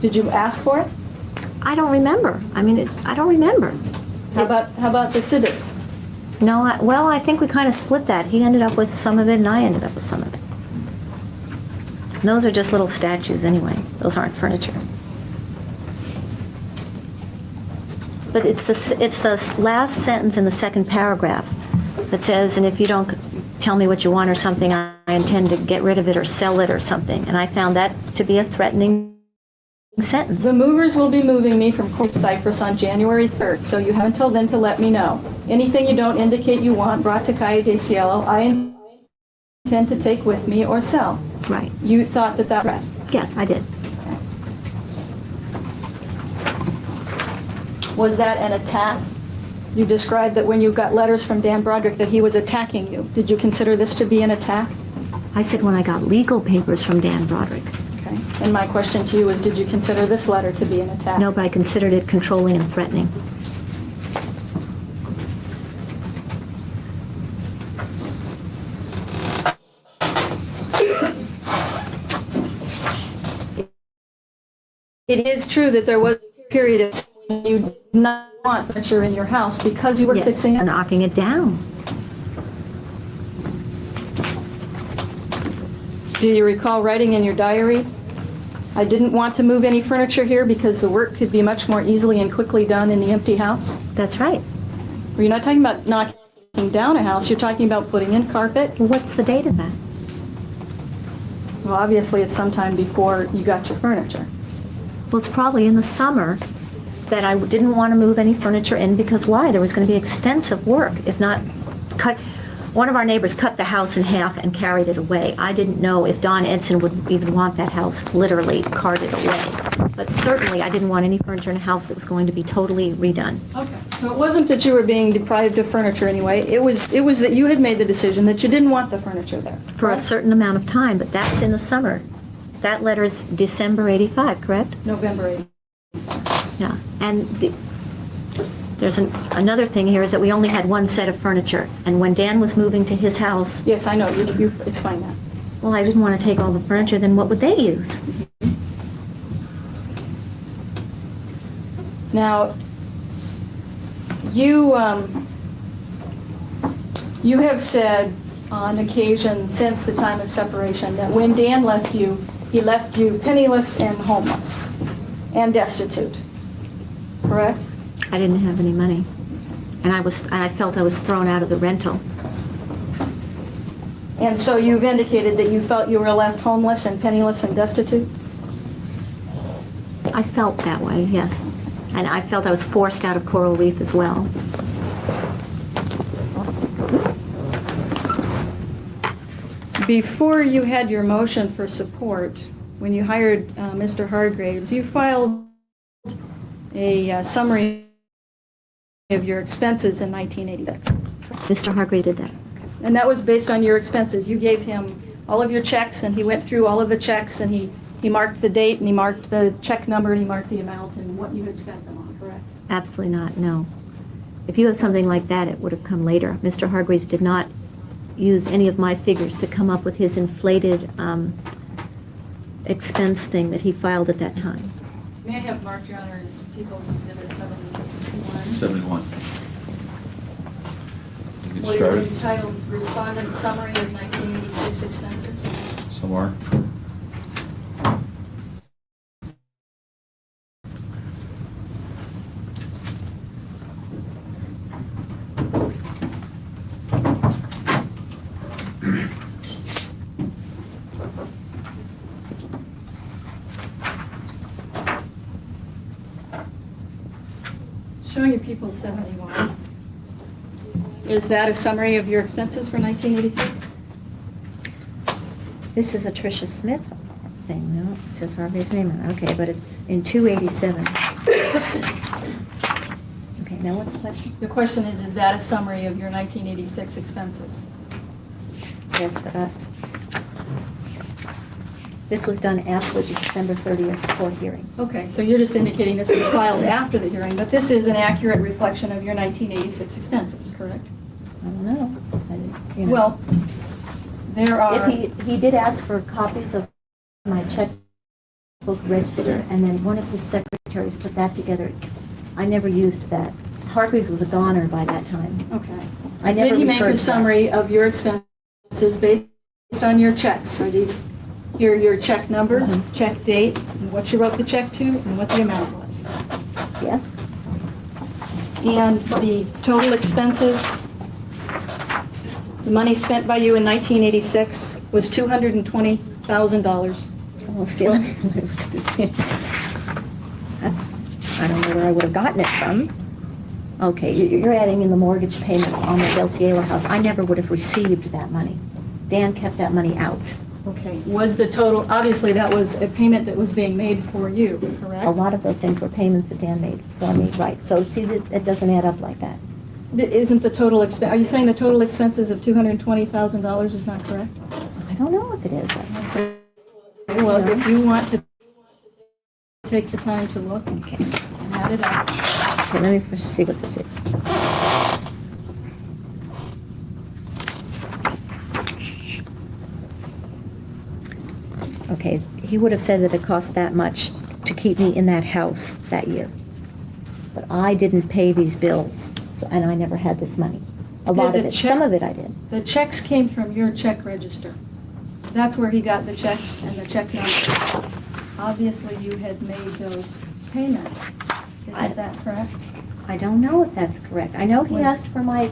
Did you ask for it? I don't remember. I mean, I don't remember. How about the cibus? No, I think we kind of split that. He ended up with some of it and I ended up with some of it. And those are just little statues anyway. Those aren't furniture. But it's the last sentence in the second paragraph that says, and if you don't tell me what you want or something, I intend to get rid of it or sell it or something. And I found that to be a threatening sentence. The movers will be moving me from Cyprus on January 3rd, so you have until then to let me know. Anything you don't indicate you want brought to Calle de Cielo, I intend to take with me or sell. Right. You thought that was right? Yes, I did. Was that an attack? You described that when you got letters from Dan Broderick that he was attacking you. Did you consider this to be an attack? I said when I got legal papers from Dan Broderick. Okay. And my question to you is, did you consider this letter to be an attack? No, but I considered it controlling and threatening. It is true that there was a period of time when you did not want furniture in your house because you were fixing it. Knocking it down. Do you recall writing in your diary, I didn't want to move any furniture here because the work could be much more easily and quickly done in the empty house? That's right. Well, you're not talking about knocking down a house, you're talking about putting in carpet. Well, what's the date of that? Well, obviously it's sometime before you got your furniture. Well, it's probably in the summer that I didn't want to move any furniture in because why? There was going to be extensive work, if not cut. One of our neighbors cut the house in half and carried it away. I didn't know if Don Edson would even want that house literally carted away. But certainly I didn't want any furniture in a house that was going to be totally redone. Okay. So it wasn't that you were being deprived of furniture anyway. It was that you had made the decision that you didn't want the furniture there. For a certain amount of time, but that's in the summer. That letter's December 85, correct? November 85. Yeah. And there's another thing here is that we only had one set of furniture. And when Dan was moving to his house... Yes, I know. You explained that. Well, I didn't want to take all the furniture. Then what would they use? Now, you have said on occasion since the time of separation that when Dan left you, he left you penniless and homeless and destitute. Correct? I didn't have any money. And I felt I was thrown out of the rental. And so you've indicated that you felt you were left homeless and penniless and destitute? I felt that way, yes. And I felt I was forced out of Coral Reef as well. Before you had your motion for support, when you hired Mr. Hargraves, you filed a summary of your expenses in 1986. Mr. Hargraves did that. And that was based on your expenses. You gave him all of your checks, and he went through all of the checks, and he marked the date, and he marked the check number, and he marked the amount and what you had spent them on, correct? Absolutely not, no. If you have something like that, it would have come later. Mr. Hargraves did not use any of my figures to come up with his inflated expense thing that he filed at that time. May I have marked, Your Honor, as People's Exhibit 71? 71. You can What start is entitled Respondent's Summary of 1986 Expenses? somewhere. Showing you People 71. Is that a summary of your expenses for 1986? This is a Tricia Smith thing, no? It says Harvey Freeman. Okay, but it's in 287. Okay, now what's the question? The question is that a summary of your 1986 expenses? Yes, but this was done after the December 30th court hearing. Okay, so you're just indicating this was filed after the hearing, but this is an accurate reflection of your 1986 expenses, correct? I don't know. You know. Well, there are... If he did ask for copies of my checkbook register, and then one of his secretaries put that together. I never used that. Hargreaves was a goner by that time. Okay. I never Did he make a referred to summary of your expenses based on your checks? Are these your check numbers, check date, and what you wrote the check to, and what the amount was? Yes. And the total expenses, the money spent by you in 1986 was $220,000. Well, see, let me look at this. That's, I don't know where I would have gotten it from. Okay, you're adding in the mortgage payments on the Del Cielo house. I never would have received that money. Dan kept that money out. Okay, was the total, obviously that was a payment that was being made for you, correct? A lot of those things were payments that Dan made for me, right? So see, that it doesn't add up like that. Isn't the total expense, are you saying the total expenses of $220,000 is not correct? I don't know if it is. Well, if you want to take the time to look and add it up. Okay, let me first see what this is. Okay, he would have said that it cost that much to keep me in that house that year. But I didn't pay these bills, so, and I never had this money. A lot of it. Some of it I did. The checks came from your check register. That's where he got the checks and the check numbers. Obviously, you had made those payments. Isn't that correct? I don't know if that's correct. I know he asked for my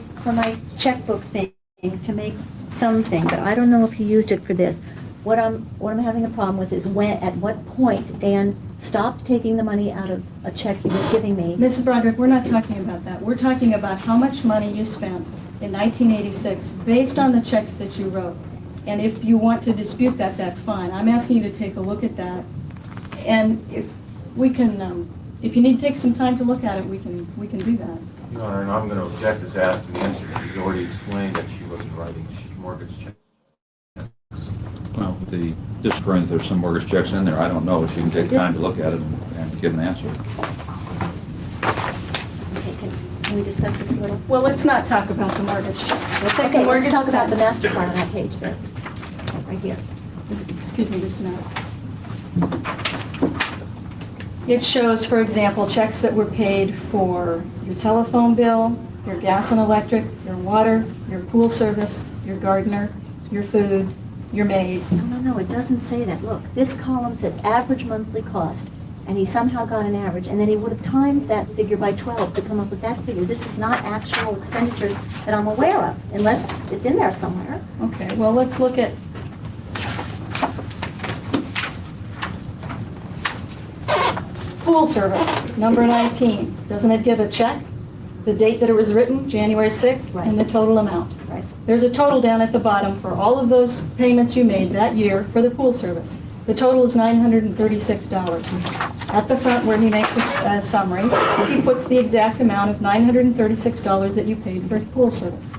checkbook thing to make something, but I don't know if he used it for this. What I'm having a problem with is at what point Dan stopped taking the money out of a check he was giving me. Mrs. Broderick, we're not talking about that. We're talking about how much money you spent in 1986 based on the checks that you wrote. And if you want to dispute that, that's fine. I'm asking you to take a look at that. And if we can, if you need to take some time to look at it, we can do that. Your Honor, and I'm going to object as asked to the answer. She's already explained that she wasn't writing mortgage checks. Well, just for if there's some mortgage checks in there, I don't know if you can take time to look at it and get an answer. Okay, can we discuss this a little? Well, let's not talk about the mortgage checks. We'll take the Okay, let's mortgages talk about out. the master plan on that page there, right here. Excuse me just a minute. It shows, for example, checks that were paid for your telephone bill, your gas and electric, your water, your pool service, your gardener, your food, your maid. No, it doesn't say that. Look, this column says average monthly cost, and he somehow got an average, and then he would have times that figure by 12 to come up with that figure. This is not actual expenditures that I'm aware of, unless it's in there somewhere. Okay, well, let's look at pool service, number 19. Doesn't it give a check? The date that it was written, January 6th, and the total amount. Right. There's a total down at the bottom for all of those payments you made that year for the pool service. The total is $936. At the front where he makes a summary, he puts the exact amount of $936 that you paid for pool service.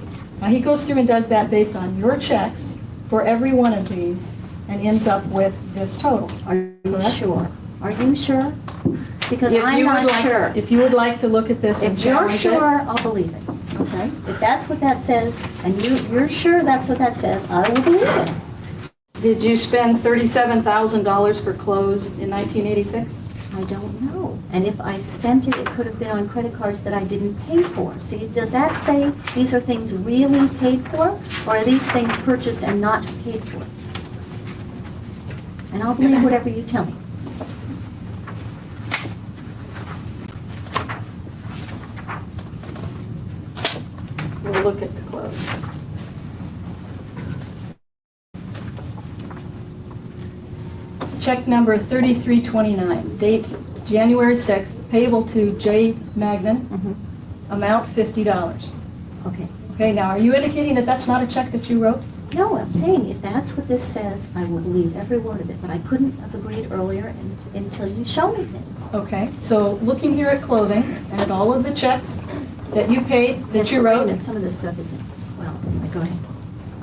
Now he goes through and does that based on your checks for every one of these and ends up with this total. Are you sure? Are you sure? Because If I'm you would not like- sure. If you would like to look at this and If you're challenge it. sure, I'll believe it. Okay. If that's what that says, and you're sure that's what that says, I will believe it. Did you spend $37,000 for clothes in 1986? I don't know. And if I spent it, it could have been on credit cards that I didn't pay for. See, does that say these are things really paid for? Or are these things purchased and not paid for? And I'll believe whatever you tell me. We'll look at the close. Check number 3329, date January 6th, payable to J. Magnan, amount $50. Okay. Okay, now are you indicating that that's not a check that you wrote? No, I'm saying if that's what this says, I will believe every word of it, but I couldn't have agreed earlier until you show me things. Okay, so looking here at clothing and at all of the checks that you paid, that you wrote. And some of this stuff isn't, well, anyway, go ahead.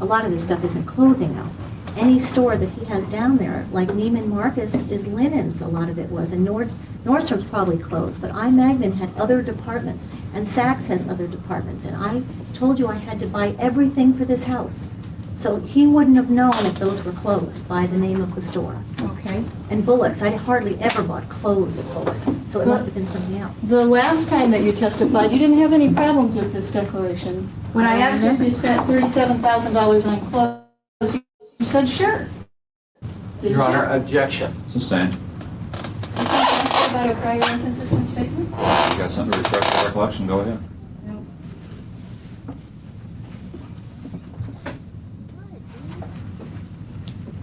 A lot of this stuff isn't clothing, though. Any store that he has down there, like Neiman Marcus, is linens, a lot of it was, and Nordstrom's probably clothes, but I. Magnin had other departments, and Saks has other departments, and I told you I had to buy everything for this house. So he wouldn't have known if those were closed by the name of the store. Okay. And Bullock's, I hardly ever bought clothes at Bullock's, so it must have been something else. The last time that you testified, you didn't have any problems with this declaration. When I asked you if you spent $37,000 on clothes, you said sure. Your Honor, objection. Sustained. You asked about a prior inconsistent statement? You got something to refresh your recollection? Go ahead. No.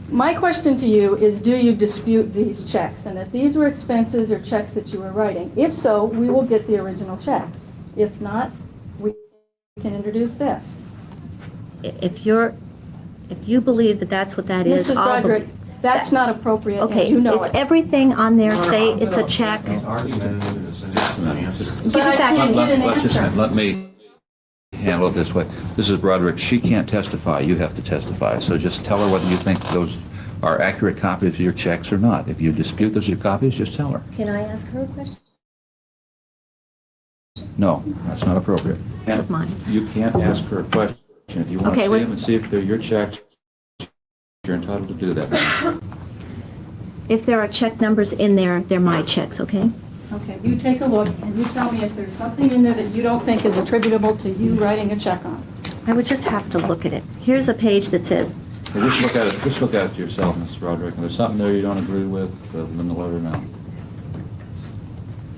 My question to you is, do you dispute these checks and that these were expenses or checks that you were writing? If so, we will get the original checks. If not, we can introduce this. If you believe that that's what that is, Mrs. Broderick, that's not appropriate, okay, and you know is it. everything on there say it's a check? Just a minute. But I didn't get an answer. Let me handle it this way. This is Broderick. She can't testify. You have to testify. So just tell her whether you think those are accurate copies of your checks or not. If you dispute those are your copies, just tell her. Can I ask her a question? No, that's not appropriate. Of mine. You can't ask her a question. If you want to see them and see if they're your checks, you're entitled to do that. If there are check numbers in there, they're my checks, okay? Okay, you take a look and you tell me if there's something in there that you don't think is attributable to you writing a check on. I would just have to look at it. Here's a page that says, Well, just look at it. Just look at it yourself, Mr. Broderick. If there's something there you don't agree with, then let her know.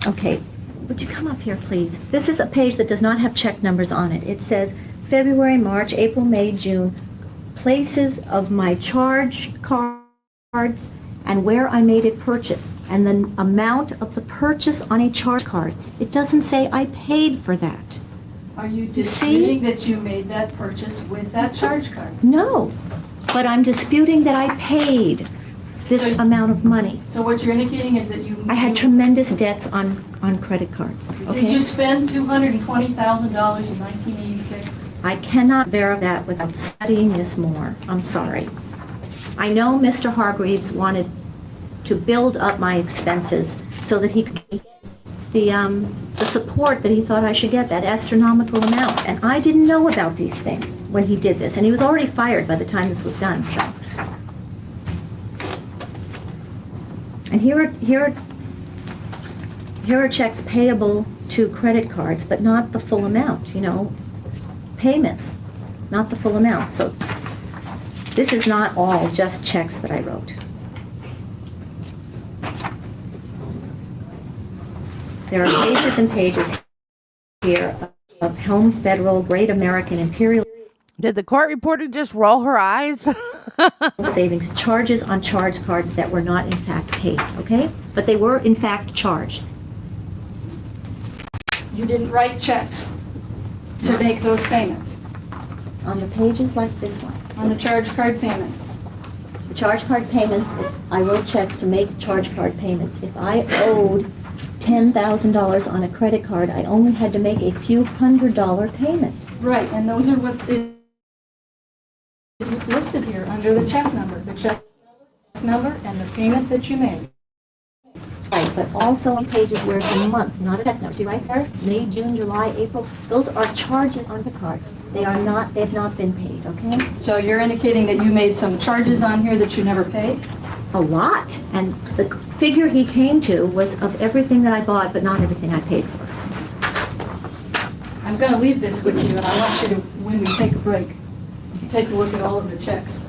okay, would you come up here, please? This is a page that does not have check numbers on it. It says February, March, April, May, June, places of my charge cards and where I made a purchase, and the amount of the purchase on a charge card. It doesn't say I paid for that. Are you disputing that you made that purchase with that charge card? No, but I'm disputing that I paid this amount of money. So what you're indicating is that I had tremendous debts on credit cards, okay? Did you spend $220,000 in 1986? I cannot verify that without studying this more. I'm sorry. I know Mr. Hargreaves wanted to build up my expenses so that he could get the support that he thought I should get, that astronomical amount. And I didn't know about these things when he did this. And he was already fired by the time this was done, so. And here are checks payable to credit cards, but not the full amount, you know. Payments, not the full amount. So this is not all just checks that I wrote. There are pages and pages here of Home Federal, Great American, Imperial. Did the court reporter just roll her eyes? Savings, charges on charge cards that were not in fact paid, okay? But they were in fact charged. You didn't write checks to make those payments? On the pages like this one. On the charge card payments? The charge card payments, I wrote checks to make charge card payments. If I owed $10,000 on a credit card, I only had to make a few $100 payment. Right, and those are what is listed here under the check number. The check number and the payment that you made. Right, but also on pages where it's a month, not a check number. See right there? May, June, July, April. Those are charges on the cards. They've not been paid, okay? So you're indicating that you made some charges on here that you never paid? a lot. And the figure he came to was of everything that I bought, but not everything I paid for. I'm going to leave this with you, and I want you to, when we take a break, take a look at all of the checks.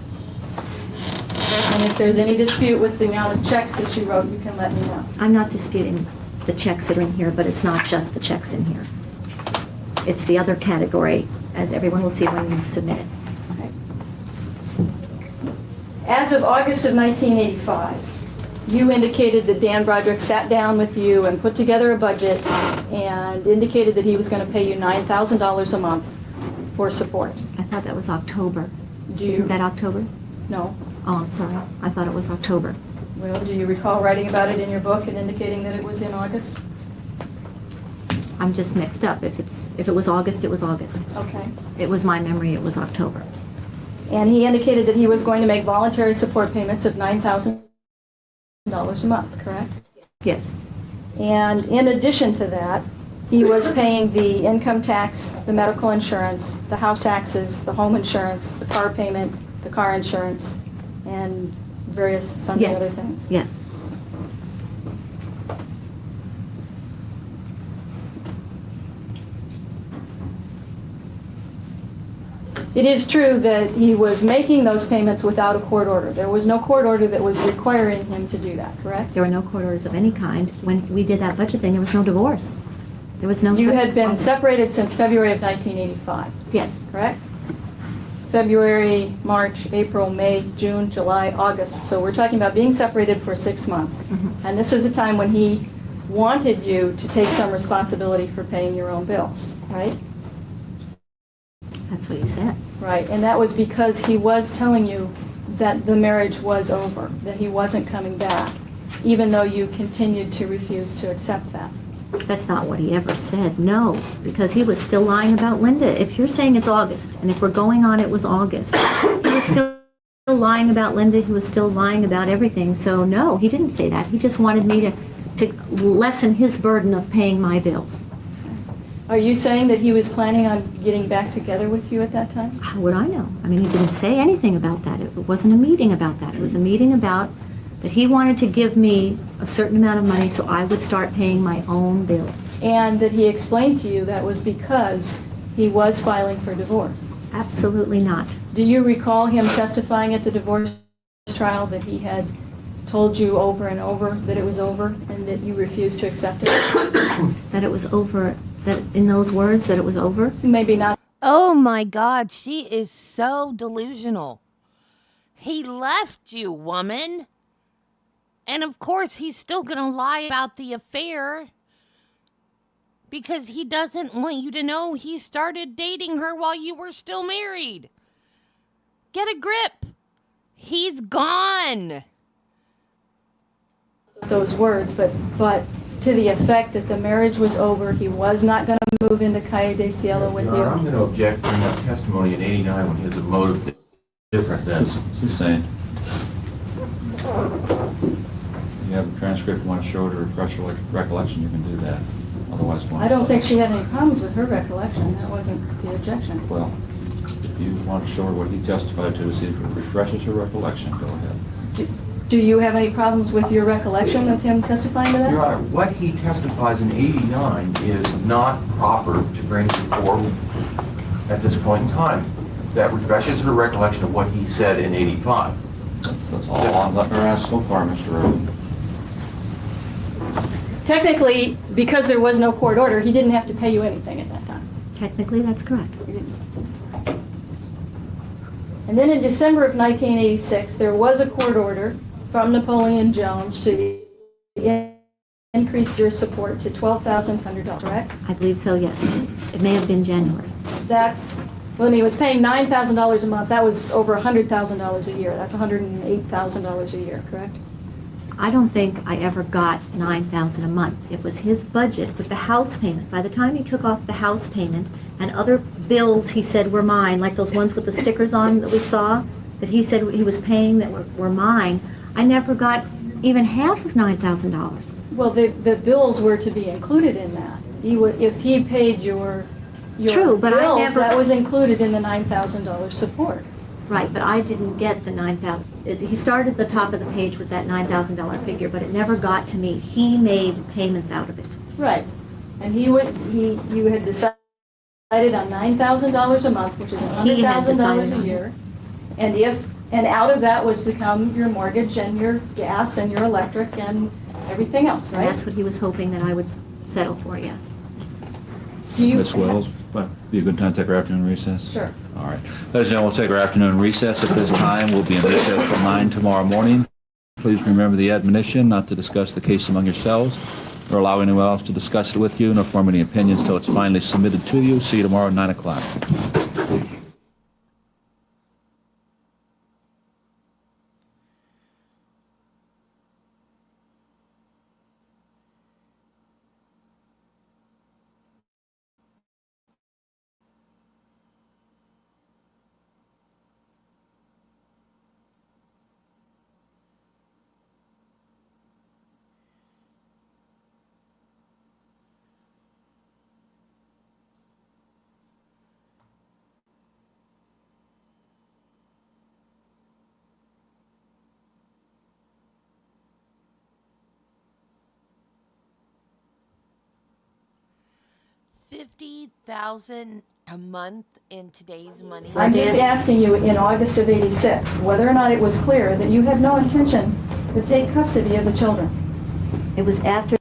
And if there's any dispute with the amount of checks that you wrote, you can let me know. I'm not disputing the checks that are in here, but it's not just the checks in here. It's the other category, as everyone will see when you submit it. Okay. As of August of 1985, you indicated that Dan Broderick sat down with you and put together a budget and indicated that he was going to pay you $9,000 a month for support. I thought that was October. Isn't that October? No. Oh, I'm sorry. I thought it was October. Well, do you recall writing about it in your book and indicating that it was in August? I'm just mixed up. If it was August, it was August. Okay. It was my memory, it was October. And he indicated that he was going to make voluntary support payments of $9,000 a month, correct? Yes. And in addition to that, he was paying the income tax, the medical insurance, the house taxes, the home insurance, the car payment, the car insurance, and various sundry other things. Yes. It is true that he was making those payments without a court order. There was no court order that was requiring him to do that, correct? There were no court orders of any kind. When we did that budget thing, there was no divorce. There was no... You had been separated since February of 1985. Yes. Correct? February, March, April, May, June, July, August. So we're talking about being separated for 6 months. Mm-hmm. And this is a time when he wanted you to take some responsibility for paying your own bills, right? That's what he said. Right, and that was because he was telling you that the marriage was over, that he wasn't coming back, even though you continued to refuse to accept that. That's not what he ever said, no, because he was still lying about Linda. If you're saying it's August, and if we're going on it was August, he was still lying about Linda, he was still lying about everything, so no, he didn't say that. He just wanted me to lessen his burden of paying my bills. Are you saying that he was planning on getting back together with you at that time? How would I know? I mean, he didn't say anything about that. It wasn't a meeting about that. It was a meeting about that he wanted to give me a certain amount of money so I would start paying my own bills. And that he explained to you that was because he was filing for divorce? Absolutely not. Do you recall him testifying at the divorce trial that he had told you over and over that it was over and that you refused to accept it? That it was over, that in those words, that it was over? Maybe not. Oh my God, she is so delusional. He left you, woman. And of course, he's still going to lie about the affair because he doesn't want you to know he started dating her while you were still married. Get a grip. He's gone. Those words, but to the effect that the marriage was over, he was not going to move into Calle de Cielo with you. I'm going to object during that testimony in '89 when he has a motive different than... Sustained. You have a transcript you want to show to refresh your recollection, you can do that. Otherwise, I don't think she had any problems with her recollection. That wasn't the objection. Well, if you want to show her what he testified to see if it refreshes her recollection, go ahead. Do you have any problems with your recollection of him testifying to that? Your Honor, what he testifies in '89 is not proper to bring before at this point in time. That refreshes her recollection of what he said in '85. That's all I'm letting her ask so far, Mr. Irvin. Technically, because there was no court order, he didn't have to pay you anything at that time. Technically, that's correct. And then in December of 1986, there was a court order from Napoleon Jones to increase your support to $12,500, correct? I believe so, yes. It may have been January. That's, when he was paying $9,000 a month, that was over $100,000 a year. That's $108,000 a year, correct? I don't think I ever got $9,000 a month. It was his budget with the house payment. By the time he took off the house payment and other bills he said were mine, like those ones with the stickers on that we saw, that he said he was paying that were mine, I never got even half of $9,000. Well, the bills were to be included in that. If he paid your True, but bills, I never... that was included in the $9,000 support. Right, but I didn't get the $9,000. He started at the top of the page with that $9,000 figure, but it never got to me. He made payments out of it. Right. And you had decided on $9,000 a month, which is $100,000 a year. And out of that was to come your mortgage and your gas and your electric and everything else, right? That's what he was hoping that I would settle for, yes. Ms. Wells, be a good time to take our afternoon recess? Sure. All right. Ladies and gentlemen, we'll take our afternoon recess at this time. We'll be in recess till 9 tomorrow morning. Please remember the admonition not to discuss the case among yourselves or allow anyone else to discuss it with you, nor form any opinions until it's finally submitted to you. See you tomorrow at 9 o'clock. $50,000 a month in today's money. I'm just asking you, in August of '86, whether or not it was clear that you had no intention to take custody of the children. It was after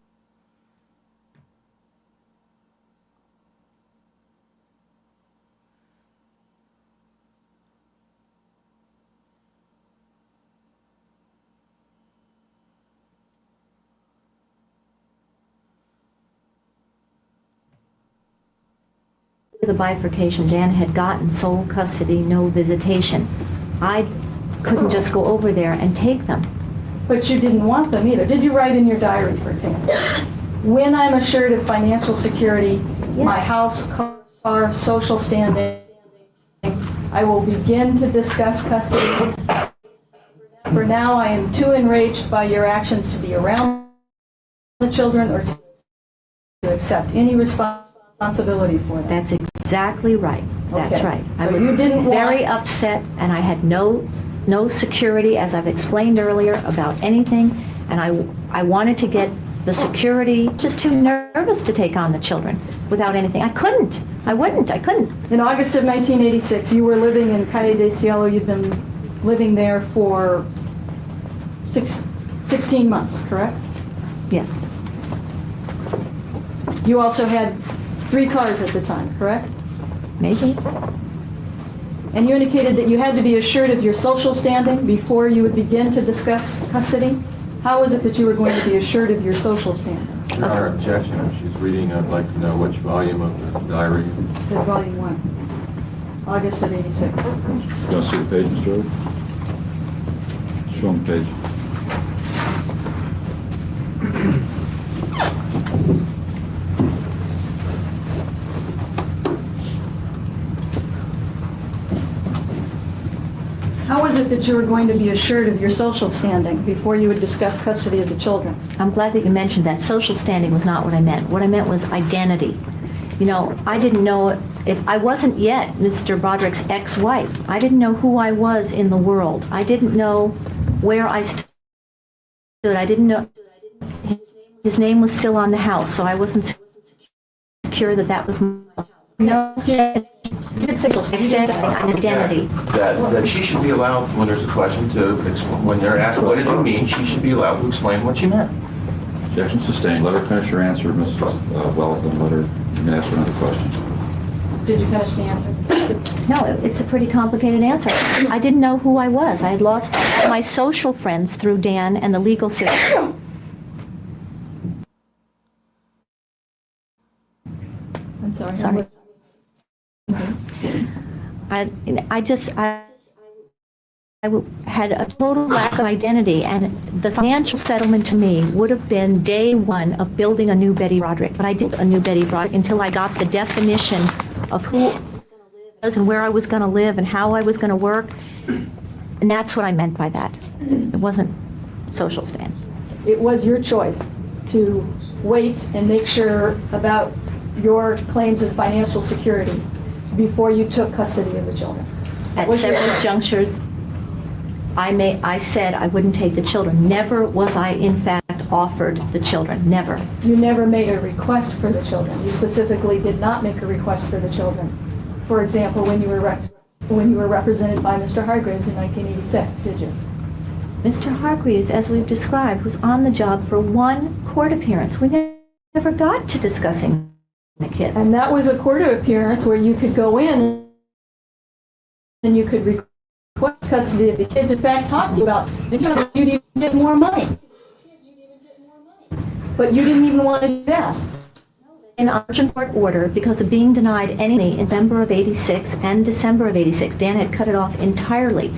the bifurcation. Dan had gotten sole custody, no visitation. I couldn't just go over there and take them. But you didn't want them either. Did you write in your diary, for example, when I'm assured of financial security, my house, car, social standing, I will begin to discuss custody. For now, I am too enraged by your actions to be around the children or to accept any responsibility for them. That's exactly right. That's Okay. right. So I was you didn't very upset, and I had no security, as I've explained earlier, about anything, and I wanted to get the security. Just too nervous to take on the children without anything. I couldn't. I couldn't. In August of 1986, you were living in Calle de Cielo. You'd been living there for 16 months, correct? Yes. You also had 3 cars at the time, correct? Maybe. And you indicated that you had to be assured of your social standing before you would begin to discuss custody. How was it that you were going to be assured of your social standing? Your Honor, objection. If she's reading, I'd like to know which volume of the diary. It's at volume 1, August of '86. You want to see the page, Mr. Earl? Show them the page. How was it that you were going to be assured of your social standing before you would discuss custody of the children? I'm glad that you mentioned that. Social standing was not what I meant. What I meant was identity. You know, I didn't know if I wasn't yet Mr. Broderick's ex-wife. I didn't know who I was in the world. I didn't know where I stood. I didn't know his name was still on the house, so I wasn't secure that that was my identity. That she should be allowed, when there's a question, when they're asked, what did you mean, she should be allowed to explain what she meant. Objection sustained. Let her finish her answer, Mrs. Wells, and let her ask her another question. Did you finish the answer? No, it's a pretty complicated answer. I didn't know who I was. I had lost my social friends through Dan and the legal system. I'm sorry. Sorry. I had a total lack of identity, and the financial settlement to me would have been day one of building a new Betty Broderick. But I did a new Betty Broderick until I got the definition of who I was and where I was going to live and how I was going to work. And that's what I meant by that. It wasn't social stand. It was your choice to wait and make sure about your claims of financial security before you took custody of the children. At several junctures, I said I wouldn't take the children. Never was I, in fact, offered the children. Never. You never made a request for the children. You specifically did not make a request for the children. For example, when you were represented by Mr. Hargraves in 1986, did you? Mr. Hargreaves, as we've described, was on the job for one court appearance. We never got to discussing the kids. And that was a court appearance where you could go in and you could request custody of the kids. In fact, talk to you about if you'd even get more money. But you didn't even want to do that. An urgent court order because of being denied anything in November of 86 and December of 86. Dan had cut it off entirely.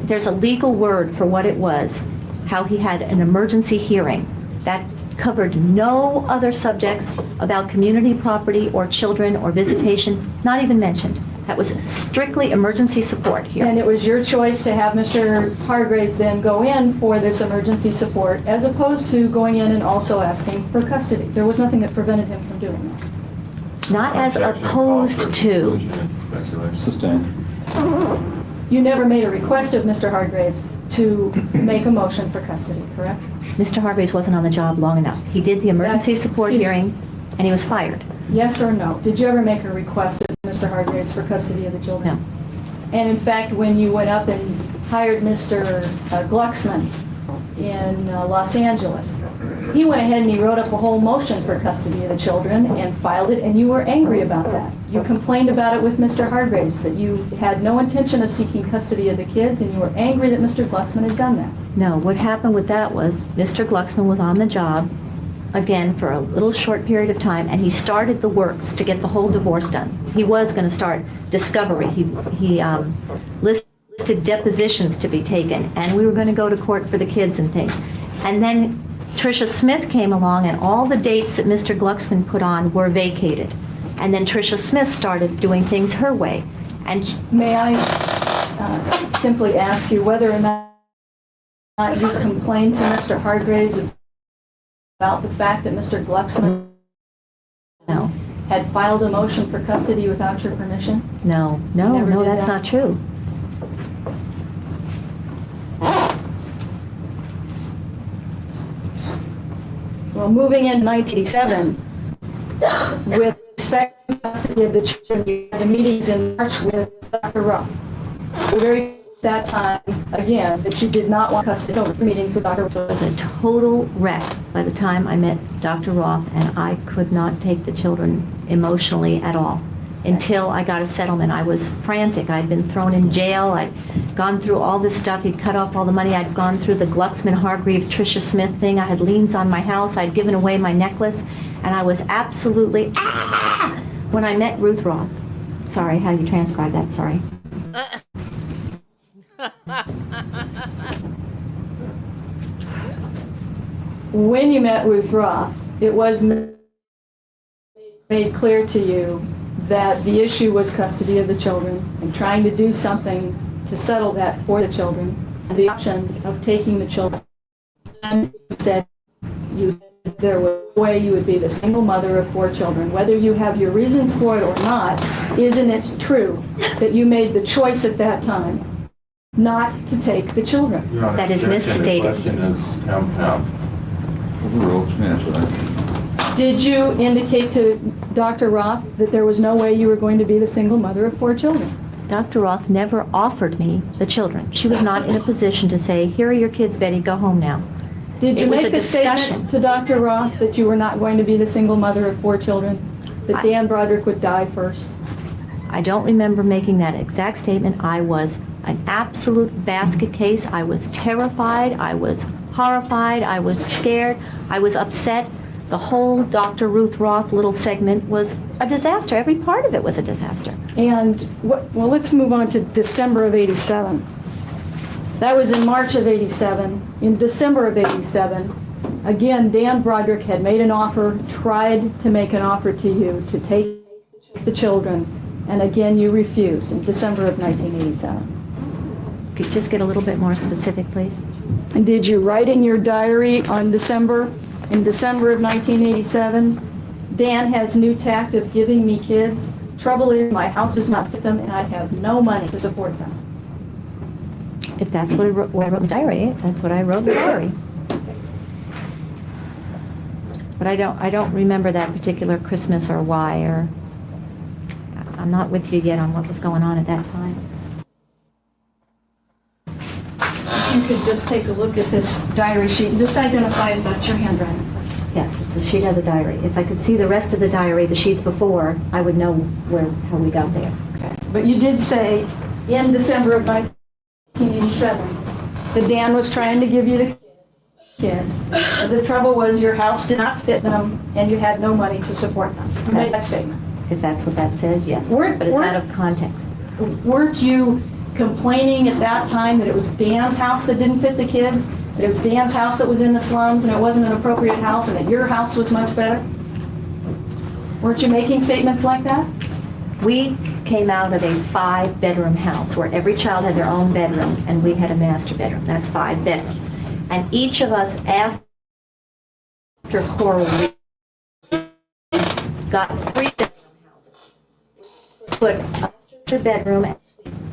There's a legal word for what it was, how he had an emergency hearing. That covered no other subjects about community property or children or visitation, not even mentioned. That was strictly emergency support here. And it was your choice to have Mr. Hargraves then go in for this emergency support, as opposed to going in and also asking for custody. There was nothing that prevented him from doing that. Not as opposed to. Sustained. You never made a request of Mr. Hargraves to make a motion for custody, correct? Mr. Hargraves wasn't on the job long enough. He did the emergency support hearing, and he was fired. Yes or no? Did you ever make a request of Mr. Hargraves for custody of the children? No. And in fact, when you went up and hired Mr. Glucksman in Los Angeles, he went ahead and he wrote up a whole motion for custody of the children and filed it, and you were angry about that. You complained about it with Mr. Hargraves, that you had no intention of seeking custody of the kids, and you were angry that Mr. Glucksman had done that. No, what happened with that was Mr. Glucksman was on the job, again, for a little short period of time, and he started the works to get the whole divorce done. He was going to start discovery. He listed depositions to be taken, and we were going to go to court for the kids and things. And then Tricia Smith came along, and all the dates that Mr. Glucksman put on were vacated. And then Tricia Smith started doing things her way. And may I simply ask you whether or not you complained to Mr. Hargraves about the fact that Mr. Glucksman had filed a motion for custody without your permission? No, that's not true. Well, moving in 1987, with respect to custody of the children, you had the meetings in March with Dr. Ruff. Very that time, again, that you did not want custody of meetings with Dr. Ruff. It was a total wreck by the time I met Dr. Roth, and I could not take the children emotionally at all. Until I got a settlement, I was frantic. I'd been thrown in jail. I'd gone through all this stuff. He'd cut off all the money. I'd gone through the Glucksman, Hargreaves, Tricia Smith thing. I had liens on my house. I'd given away my necklace. And I was absolutely, when I met Ruth Roth. Sorry, how you transcribe that, sorry. When you met Ruth Roth, it was made clear to you that the issue was custody of the children and trying to do something to settle that for the children. And the option of taking the children, and you said there was a way you would be the single mother of 4 children. Whether you have your reasons for it or not, isn't it true that you made the choice at that time not to take the children? That is misstated. The question is compound. Overruled. Answer that. Did you indicate to Dr. Roth that there was no way you were going to be the single mother of 4 children? Dr. Roth never offered me the children. She was not in a position to say, here are your kids, Betty, go home now. Did you make the statement to Dr. Roth that you were not going to be the single mother of 4 children, that Dan Broderick would die first? I don't remember making that exact statement. I was an absolute basket case. I was terrified. I was horrified. I was scared. I was upset. The whole Dr. Ruth Roth little segment was a disaster. Every part of it was a disaster. And, well, let's move on to December of 87. That was in March of 87. In December of 87, again, Dan Broderick had made an offer, tried to make an offer to you to take the children, and again, you refused in December of 1987. Could you just get a little bit more specific, please? And did you write in your diary in December of 1987, Dan has new tact of giving me kids, Trouble is, my house does not fit them, and I have no money to support them. If that's what I wrote in the diary, that's what I wrote in the diary. But I don't remember that particular Christmas or why, or I'm not with you yet on what was going on at that time. You could just take a look at this diary sheet and just identify if that's your handwriting. Yes, it's a sheet of the diary. If I could see the rest of the diary, the sheets before, I would know how we got there. Okay. But you did say in December of 1987 that Dan was trying to give you the kids. The trouble was your house did not fit them and you had no money to support them. You made that statement. If that's what that says, yes. But it's out of context. Weren't you complaining at that time that it was Dan's house that didn't fit the kids? That it was Dan's house that was in the slums and it wasn't an appropriate house and that your house was much better? Weren't you making statements like that? We came out of a 5-bedroom house where every child had their own bedroom and we had a master bedroom. That's 5 bedrooms. And each of us, after Coral Reef, got 3-bedroom houses. Put a master bedroom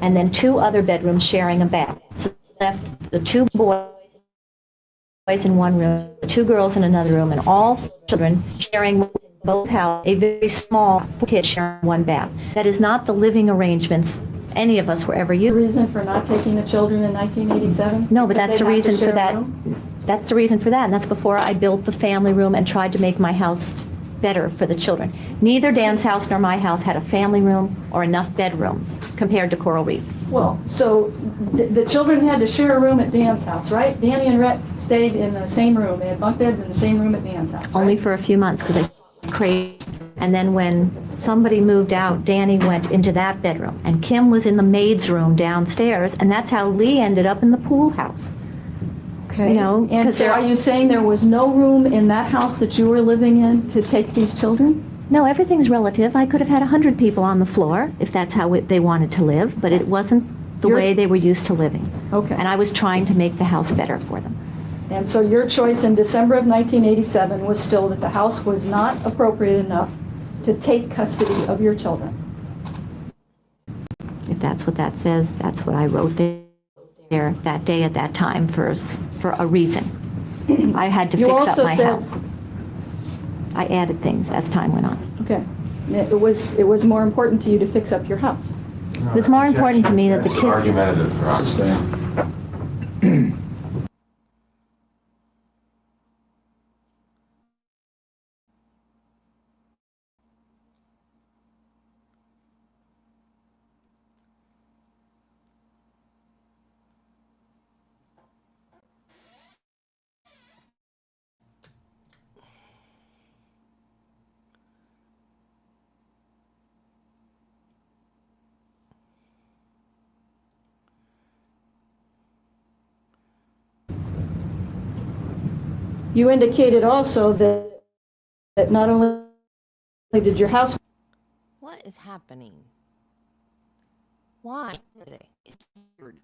and then 2 other bedrooms sharing a bath. So left the 2 boys in one room, the 2 girls in another room, and all children sharing both houses, a very small kid sharing one bath. That is not the living arrangements any of us were ever used. The reason for not taking the children in 1987? No, but that's the reason for that. That's the reason for that, and that's before I built the family room and tried to make my house better for the children. Neither Dan's house nor my house had a family room or enough bedrooms compared to Coral Reef. Well, so the children had to share a room at Dan's house, right? Danny and Rhett stayed in the same room. They had bunk beds in the same room at Dan's house, right? Only for a few months because I craved. And then when somebody moved out, Danny went into that bedroom. And Kim was in the maid's room downstairs. And that's how Lee ended up in the pool house. Okay. You know, and so are you saying there was no room in that house that you were living in to take these children? No, everything's relative. I could have had 100 people on the floor if that's how they wanted to live, but it wasn't the way they were used to living. Okay. And I was trying to make the house better for them. And so your choice in December of 1987 was still that the house was not appropriate enough to take custody of your children. If that's what that says, that's what I wrote there that day at that time for a reason. I had to fix up my house. I added things as time went on. Okay. It was more important to you to fix up your house. It was more important to me that the kids... Argumentative. You indicated also that not only did your house... What is happening? Why today? It's weird.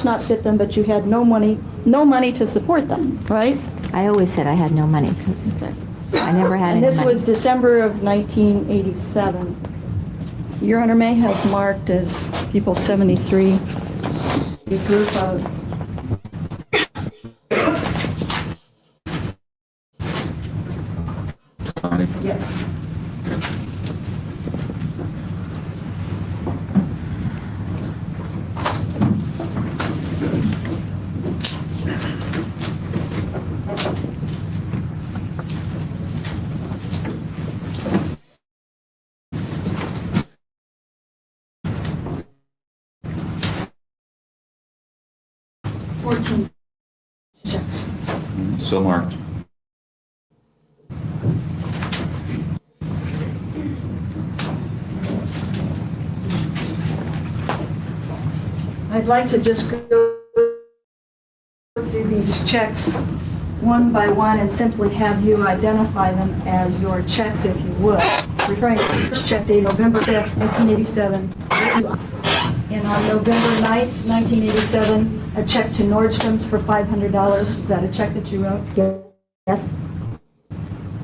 Not fit them, but you had no money to support them, right? I always said I had no money. Okay. I never had any money. And this was December of 1987. Your Honor may have marked as people 73, a group of... Yes. Checks. So marked. I'd like to just go through these checks one by one and simply have you identify them as your checks if you would. referring to the first check dated November 5th, 1987. And on November 9th, 1987, a check to Nordstrom's for $500. Was that a check that you wrote? Yes.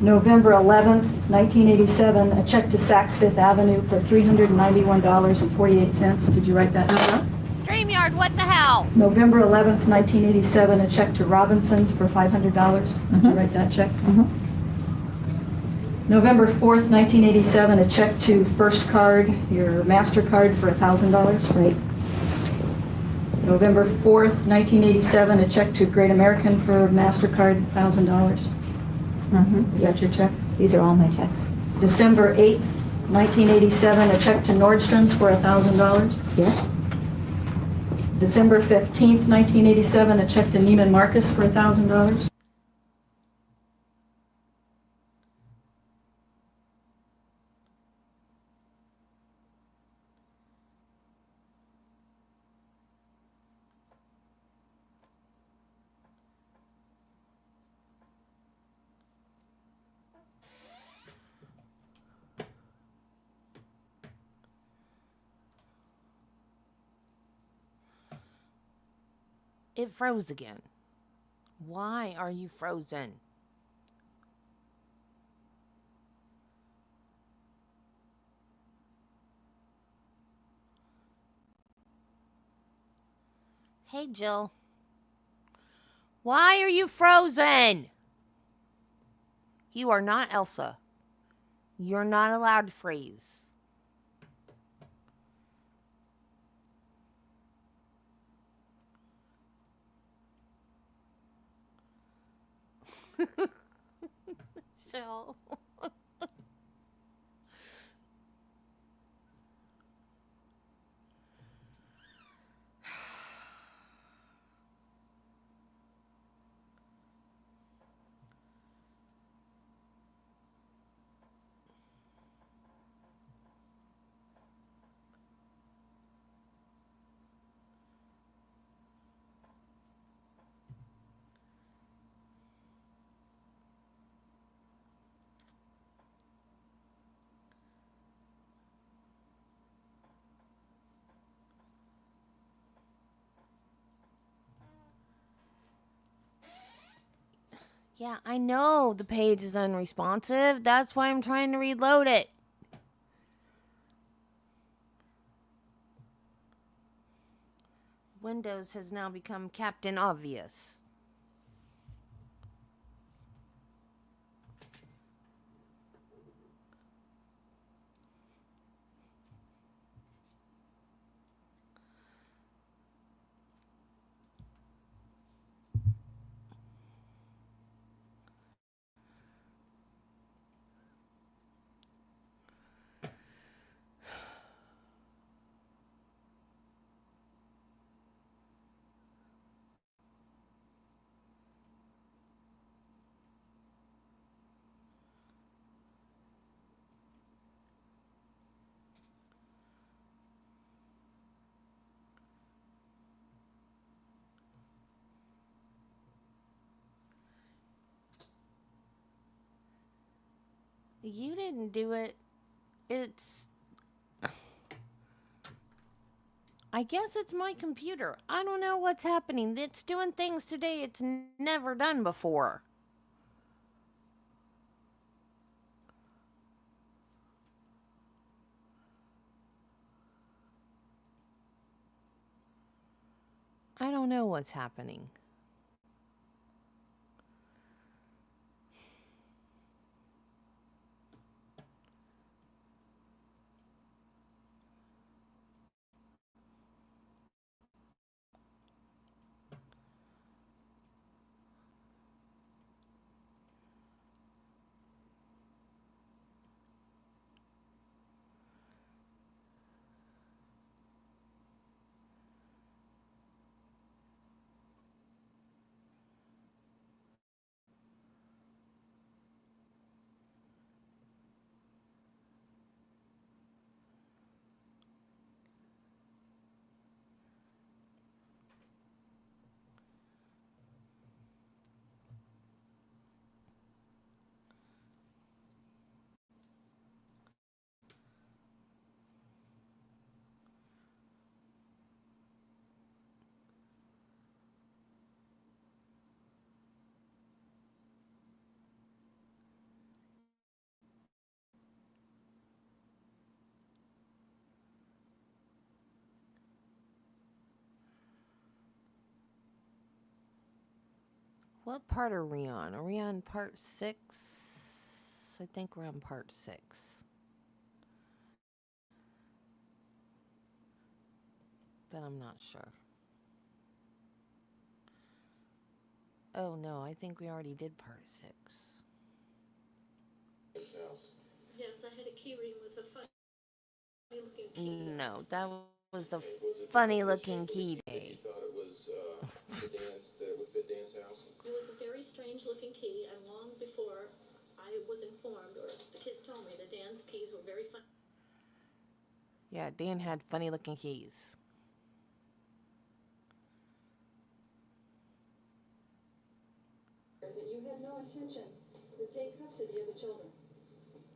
November 11th, 1987, a check to Saks Fifth Avenue for $391.48. Did you write that? StreamYard, what the hell? November 11th, 1987, a check to Robinson's for $500. Did you write that check? November 4th, 1987, a check to First Card, your MasterCard, for $1,000. Right. November 4th, 1987, a check to Great American for MasterCard, $1,000. Is that your check? These are all my checks. December 8th, 1987, a check to Nordstrom's for $1,000. Yes. December 15th, 1987, a check to Neiman Marcus for $1,000. It froze again. Why are you frozen? Hey, Jill. Why are you frozen? You are not Elsa. You're not allowed to freeze. So yeah, I know the page is unresponsive. That's why I'm trying to reload it. Windows has now become Captain Obvious. You didn't do it. It's... I guess it's my computer. I don't know what's happening. It's doing things today it's never done before. I don't know what's happening. What part are we on? Are we on part 6? I think we're on part 6. But I'm not sure. Oh no, I think we already did part 6. Yes, I had a key ring with a funny looking key. No, that was a funny looking key day. You thought it was that it would fit Dan's house? It was a very strange looking key, and long before I was informed, or the kids told me, that Dan's keys were very funny. Yeah, Dan had funny looking keys. That you had no intention to take custody of the children.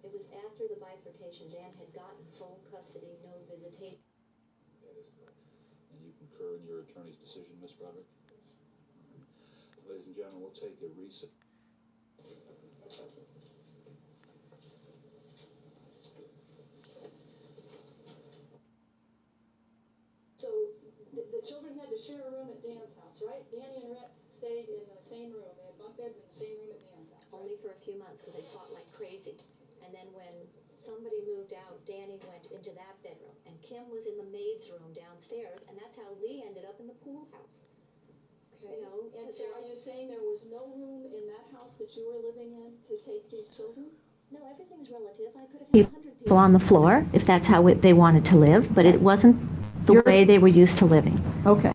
It was after the bifurcation. Dan had gotten sole custody, no visitation. That is correct. And you concur in your attorney's decision, Ms. Broderick? Ladies and gentlemen, we'll take a recess. So the children had to share a room at Dan's house, right? Danny and Rhett stayed in the same room. They had bunk beds in the same room at Dan's house. Only for a few months because they fought like crazy. And then when somebody moved out, Danny went into that bedroom. And Kim was in the maid's room downstairs. And that's how Lee ended up in the pool house. Okay. You know, And so are you saying there was no room in that house that you were living in to take these children? no, everything's relative. I could have had 100 people on the floor if that's how they wanted to live, but it wasn't the way they were used to living. Okay.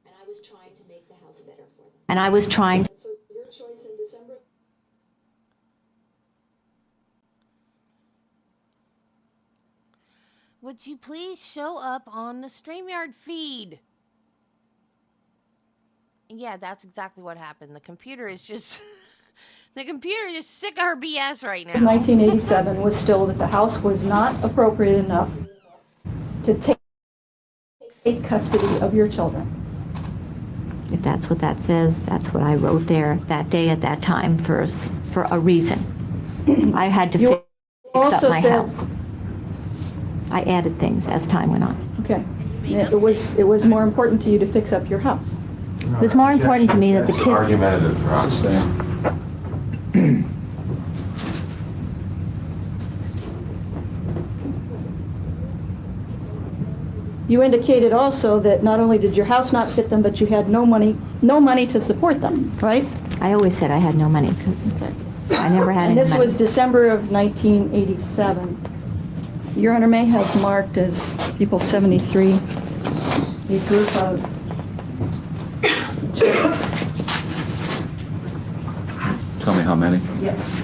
And I was trying to make the house better for them. And I was trying to. So your choice in December? Would you please show up on the StreamYard feed? Yeah, that's exactly what happened. The computer is just... the computer is sick of her BS right now. 1987 was still that the house was not appropriate enough to take custody of your children. If that's what that says, that's what I wrote there that day at that time for a reason. I had to fix up my house. I added things as time went on. Okay. It was more important to you to fix up your house. It was more important to me that the kids... Argumentative process. You indicated also that not only did your house not fit them, but you had no money to support them, right? I always said I had no money. I never had any money. And this was December of 1987. Your Honor may have marked as People 73 a group of chicks. Tell me how many? Yes.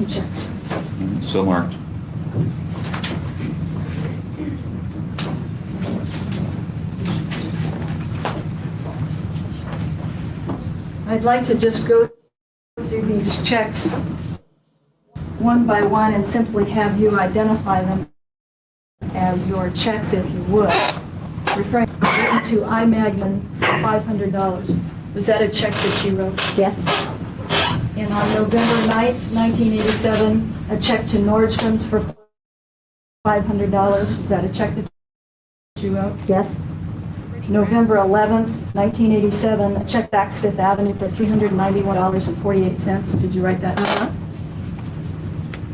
Checks. So marked. I'd like to just go through these checks one by one and simply have you identify them as your checks, if you would. Referring to I. Magman for $500. Was that a check that you wrote? Yes. And on November 9th, 1987, a check to Nordstrom's for $500. Was that a check that you wrote? Yes. November 11th, 1987, a check to Saks Fifth Avenue for $391.48. Did you write that? Uh-huh.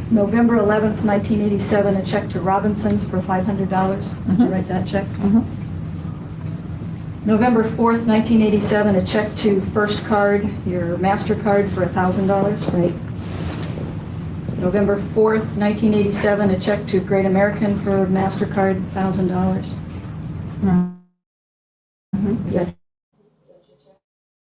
November 11th, 1987, a check to Robinson's for $500. Did you write that check? Mm-hmm. November 4th, 1987, a check to First Card, your MasterCard, for $1,000. Right. November 4th, 1987, a check to Great American for MasterCard, $1,000. Mm-hmm. Yes.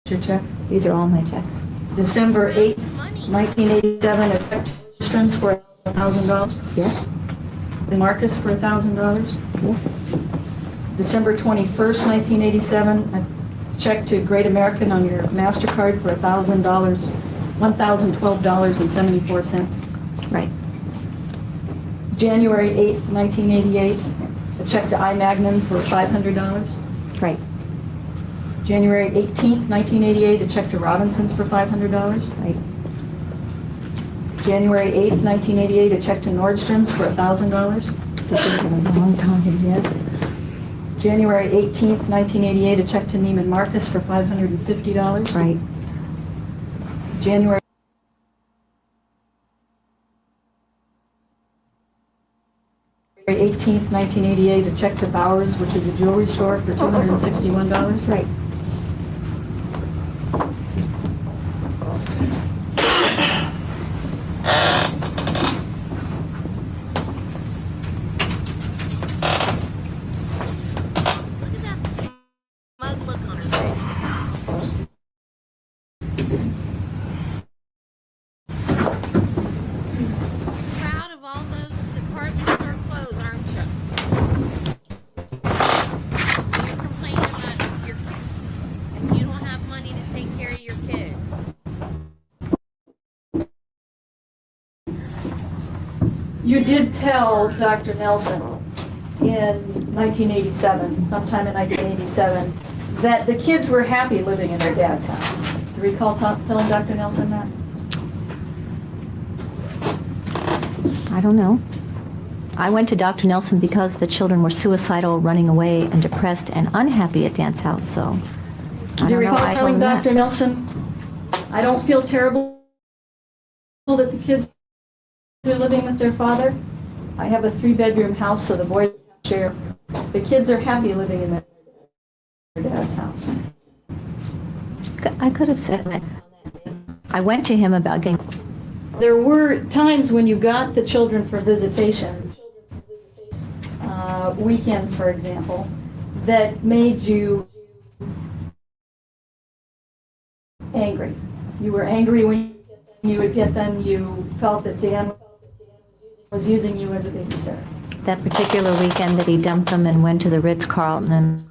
Your check? These are all my checks. December 8th, 1987, a check to Nordstrom's for $1,000. Yes. Marcus for $1,000. Yes. December 21st, 1987, a check to Great American on your MasterCard for $1,000, $1,012.74. Right. January 8th, 1988, a check to I. Magnin for $500. Right. January 18th, 1988, a check to Robinsons for $500. Right. January 8th, 1988, a check to Nordstrom's for $1,000. This has been a long time, yes. January 18th, 1988, a check to Neiman Marcus for $550. Right. January 18th, 1988, a check to Bowers, which is a jewelry store, for $261. Right. Smug look on her face. Proud of all those department store clothes, aren't you? You're complaining about your kids. And you don't have money to take care of your kids. You did tell Dr. Nelson in 1987, sometime in 1987, that the kids were happy living in their dad's house. Do you recall telling Dr. Nelson that? I don't know. I went to Dr. Nelson because the children were suicidal, running away, and depressed and unhappy at Dan's house, so Do I you don't know. recall I telling told him Dr. Nelson, I don't feel terrible that the kids are living with their father? I have a 3-bedroom house, so the boys share. The kids are happy living in their dad's house. I could have said that. I went to him about getting... There were times when you got the children for visitation, weekends, for example, that made you angry. You were angry when you would get them. You felt that Dan was using you as a babysitter. That particular weekend that he dumped them and went to the Ritz-Carlton, and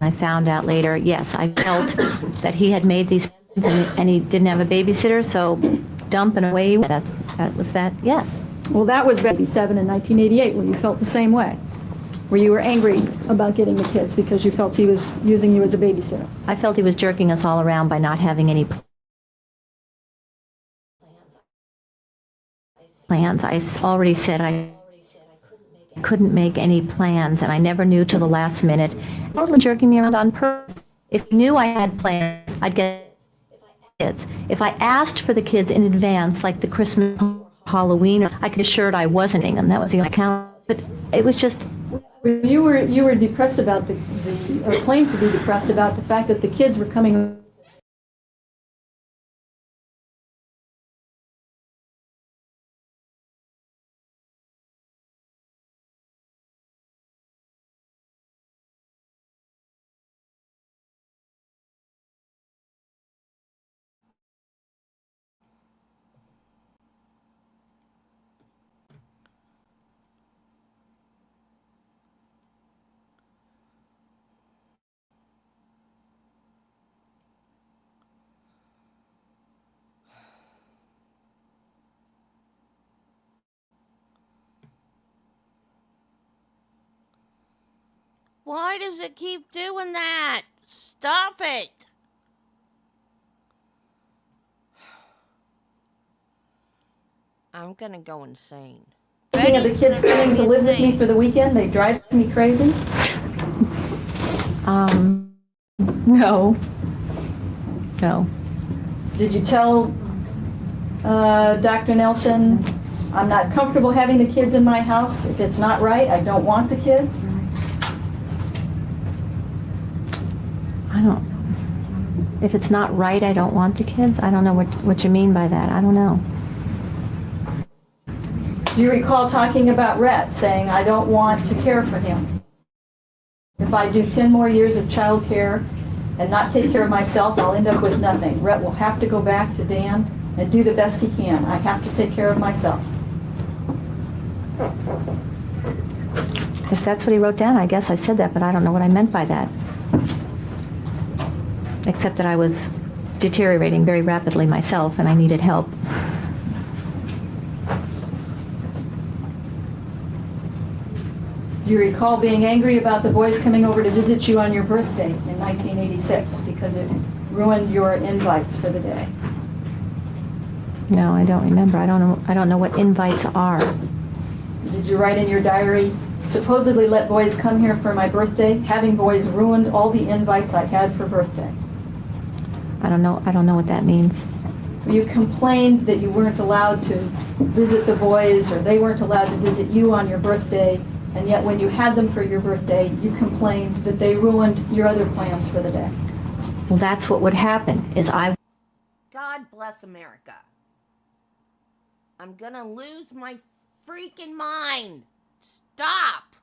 I found out later, yes, I felt that he had made these and he didn't have a babysitter, so dump and away. That was that, yes. Well, that was 87 in 1988, where you felt the same way, where you were angry about getting the kids because you felt he was using you as a babysitter. I felt he was jerking us all around by not having any plans. I already said I couldn't make any plans, and I never knew till the last minute. Totally jerking me around on purpose. If he knew I had plans, I'd get kids. If I asked for the kids in advance, like the Christmas, Halloween, I could assure I wasn't eating them. That was the account. But it was just... You were depressed about or claimed to be depressed about the fact that the kids were coming Why does it keep doing that? Stop it. I'm gonna go insane. thinking of the kids coming to live with me for the weekend. They drive me crazy. No. No. Did you tell Dr. Nelson, I'm not comfortable having the kids in my house. If it's not right, I don't want the kids? I don't... If it's not right, I don't want the kids? I don't know what you mean by that. I don't know. Do you recall talking about Rhett, saying, I don't want to care for him? If I do 10 more years of child care and not take care of myself, I'll end up with nothing. Rhett will have to go back to Dan and do the best he can. I have to take care of myself. If that's what he wrote down, I guess I said that, but I don't know what I meant by that. Except that I was deteriorating very rapidly myself and I needed help. Do you recall being angry about the boys coming over to visit you on your birthday in 1986 because it ruined your invites for the day? No, I don't remember. I don't know what invites are. Did you write in your diary, supposedly let boys come here for my birthday? Having boys ruined all the invites I had for birthday. I don't know what that means. You complained that you weren't allowed to visit the boys, or they weren't allowed to visit you on your birthday, and yet when you had them for your birthday, you complained that they ruined your other plans for the day. Well, that's what would happen, is I God bless America. I'm gonna lose my freaking mind. Stop.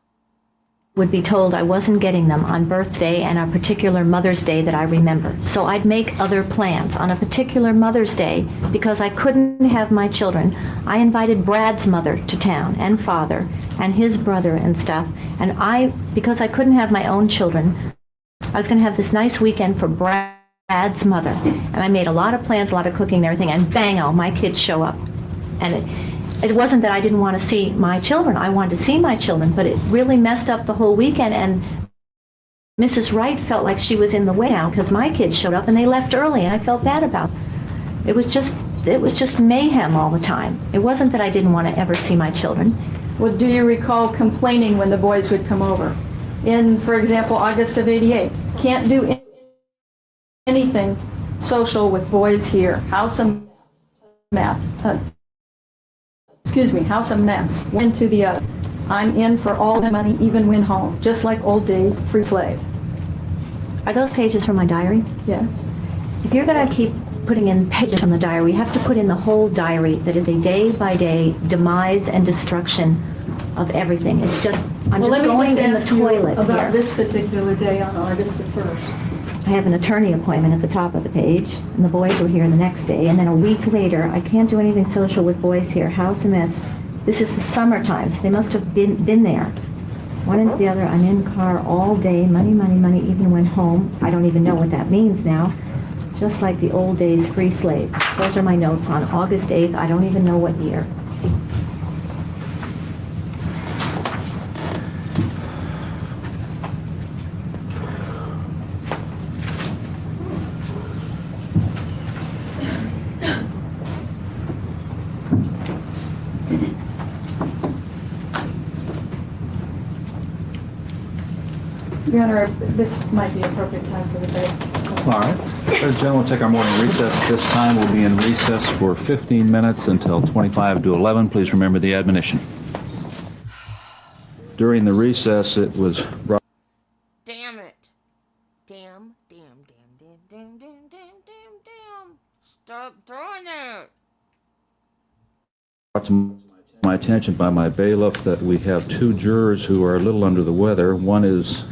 would be told I wasn't getting them on birthday and a particular Mother's Day that I remember. So I'd make other plans on a particular Mother's Day because I couldn't have my children. I invited Brad's mother to town and father and his brother and stuff. And because I couldn't have my own children, I was going to have this nice weekend for Brad's mother. And I made a lot of plans, a lot of cooking and everything, and bang-o, my kids show up. And it wasn't that I didn't want to see my children. I wanted to see my children, but it really messed up the whole weekend. And Mrs. Wright felt like she was in the way now because my kids showed up and they left early, and I felt bad about it. It was just mayhem all the time. It wasn't that I didn't want to ever see my children. Well, do you recall complaining when the boys would come over? In, for example, August of '88, can't do anything social with boys here. House a mess. House a mess. One to the other. I'm in for all the money, even when home. Just like old days, free slave. Are those pages from my diary? Yes. If you're going to keep putting in pages from the diary, we have to put in the whole diary that is a day-by-day demise and destruction of everything. It's just, I'm just going in the toilet about here. This particular day on August the 1st. I have an attorney appointment at the top of the page, and the boys were here the next day, and then a week later, I can't do anything social with boys here. House a mess. This is the summertime, so they must have been there. One into the other, I'm in car all day, money, money, money, even when home. I don't even know what that means now. Just like the old days, free slave. Those are my notes on August 8th. I don't even know what year. Your Honor, this might be appropriate time for the break. All right. Ladies and gentlemen, we'll take our morning recess. At this time, we'll be in recess for 15 minutes until 25 to 11. Please remember the admonition. During the recess, it was brought... Damn it. Damn. Stop doing it. brought to my attention by my bailiff that we have two jurors who are a little under the weather. One is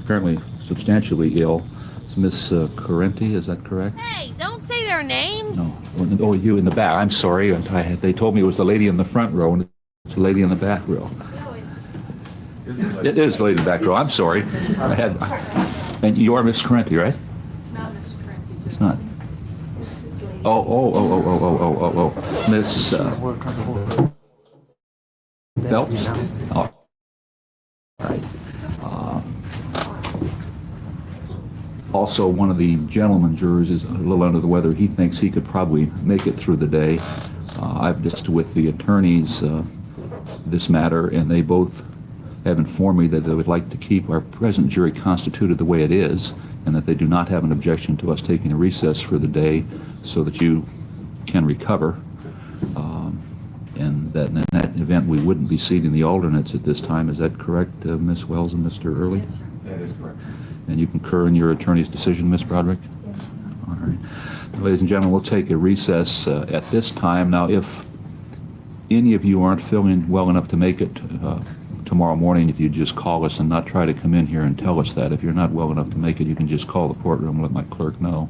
apparently substantially ill. It's Miss Correnti, is that correct? Hey, don't say their names. No. Oh, you in the back. I'm sorry. They told me it was the lady in the front row, and it's the lady in the back row. It is the lady in the back row. I'm sorry. And you are Miss Correnti, right? It's not Mr. Correnti. It's not. Oh. Miss Phelps? Oh. All right. Also, one of the gentleman jurors is a little under the weather. He thinks he could probably make it through the day. I've discussed with the attorneys this matter, and they both have informed me that they would like to keep our present jury constituted the way it is, and that they do not have an objection to us taking a recess for the day so that you can recover. And that in that event, we wouldn't be seating the alternates at this time. Is that correct, Ms. Wells and Mr. Early? Yes, sir. That is correct. And you concur in your attorney's decision, Ms. Broderick? Yes. All right. Ladies and gentlemen, we'll take a recess at this time. Now, if any of you aren't feeling well enough to make it tomorrow morning, if you just call us and not try to come in here and tell us that. If you're not well enough to make it, you can just call the courtroom and let my clerk know.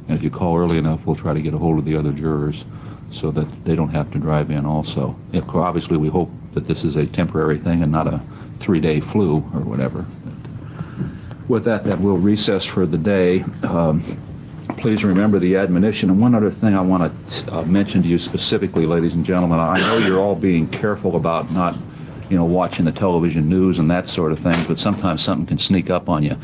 And if you call early enough, we'll try to get a hold of the other jurors so that they don't have to drive in also. Obviously, we hope that this is a temporary thing and not a 3-day flu or whatever. With that, then we'll recess for the day. Please remember the admonition. And one other thing I want to mention to you specifically, ladies and gentlemen, I know you're all being careful about not watching the television news and that sort of thing, but sometimes something can sneak up on you.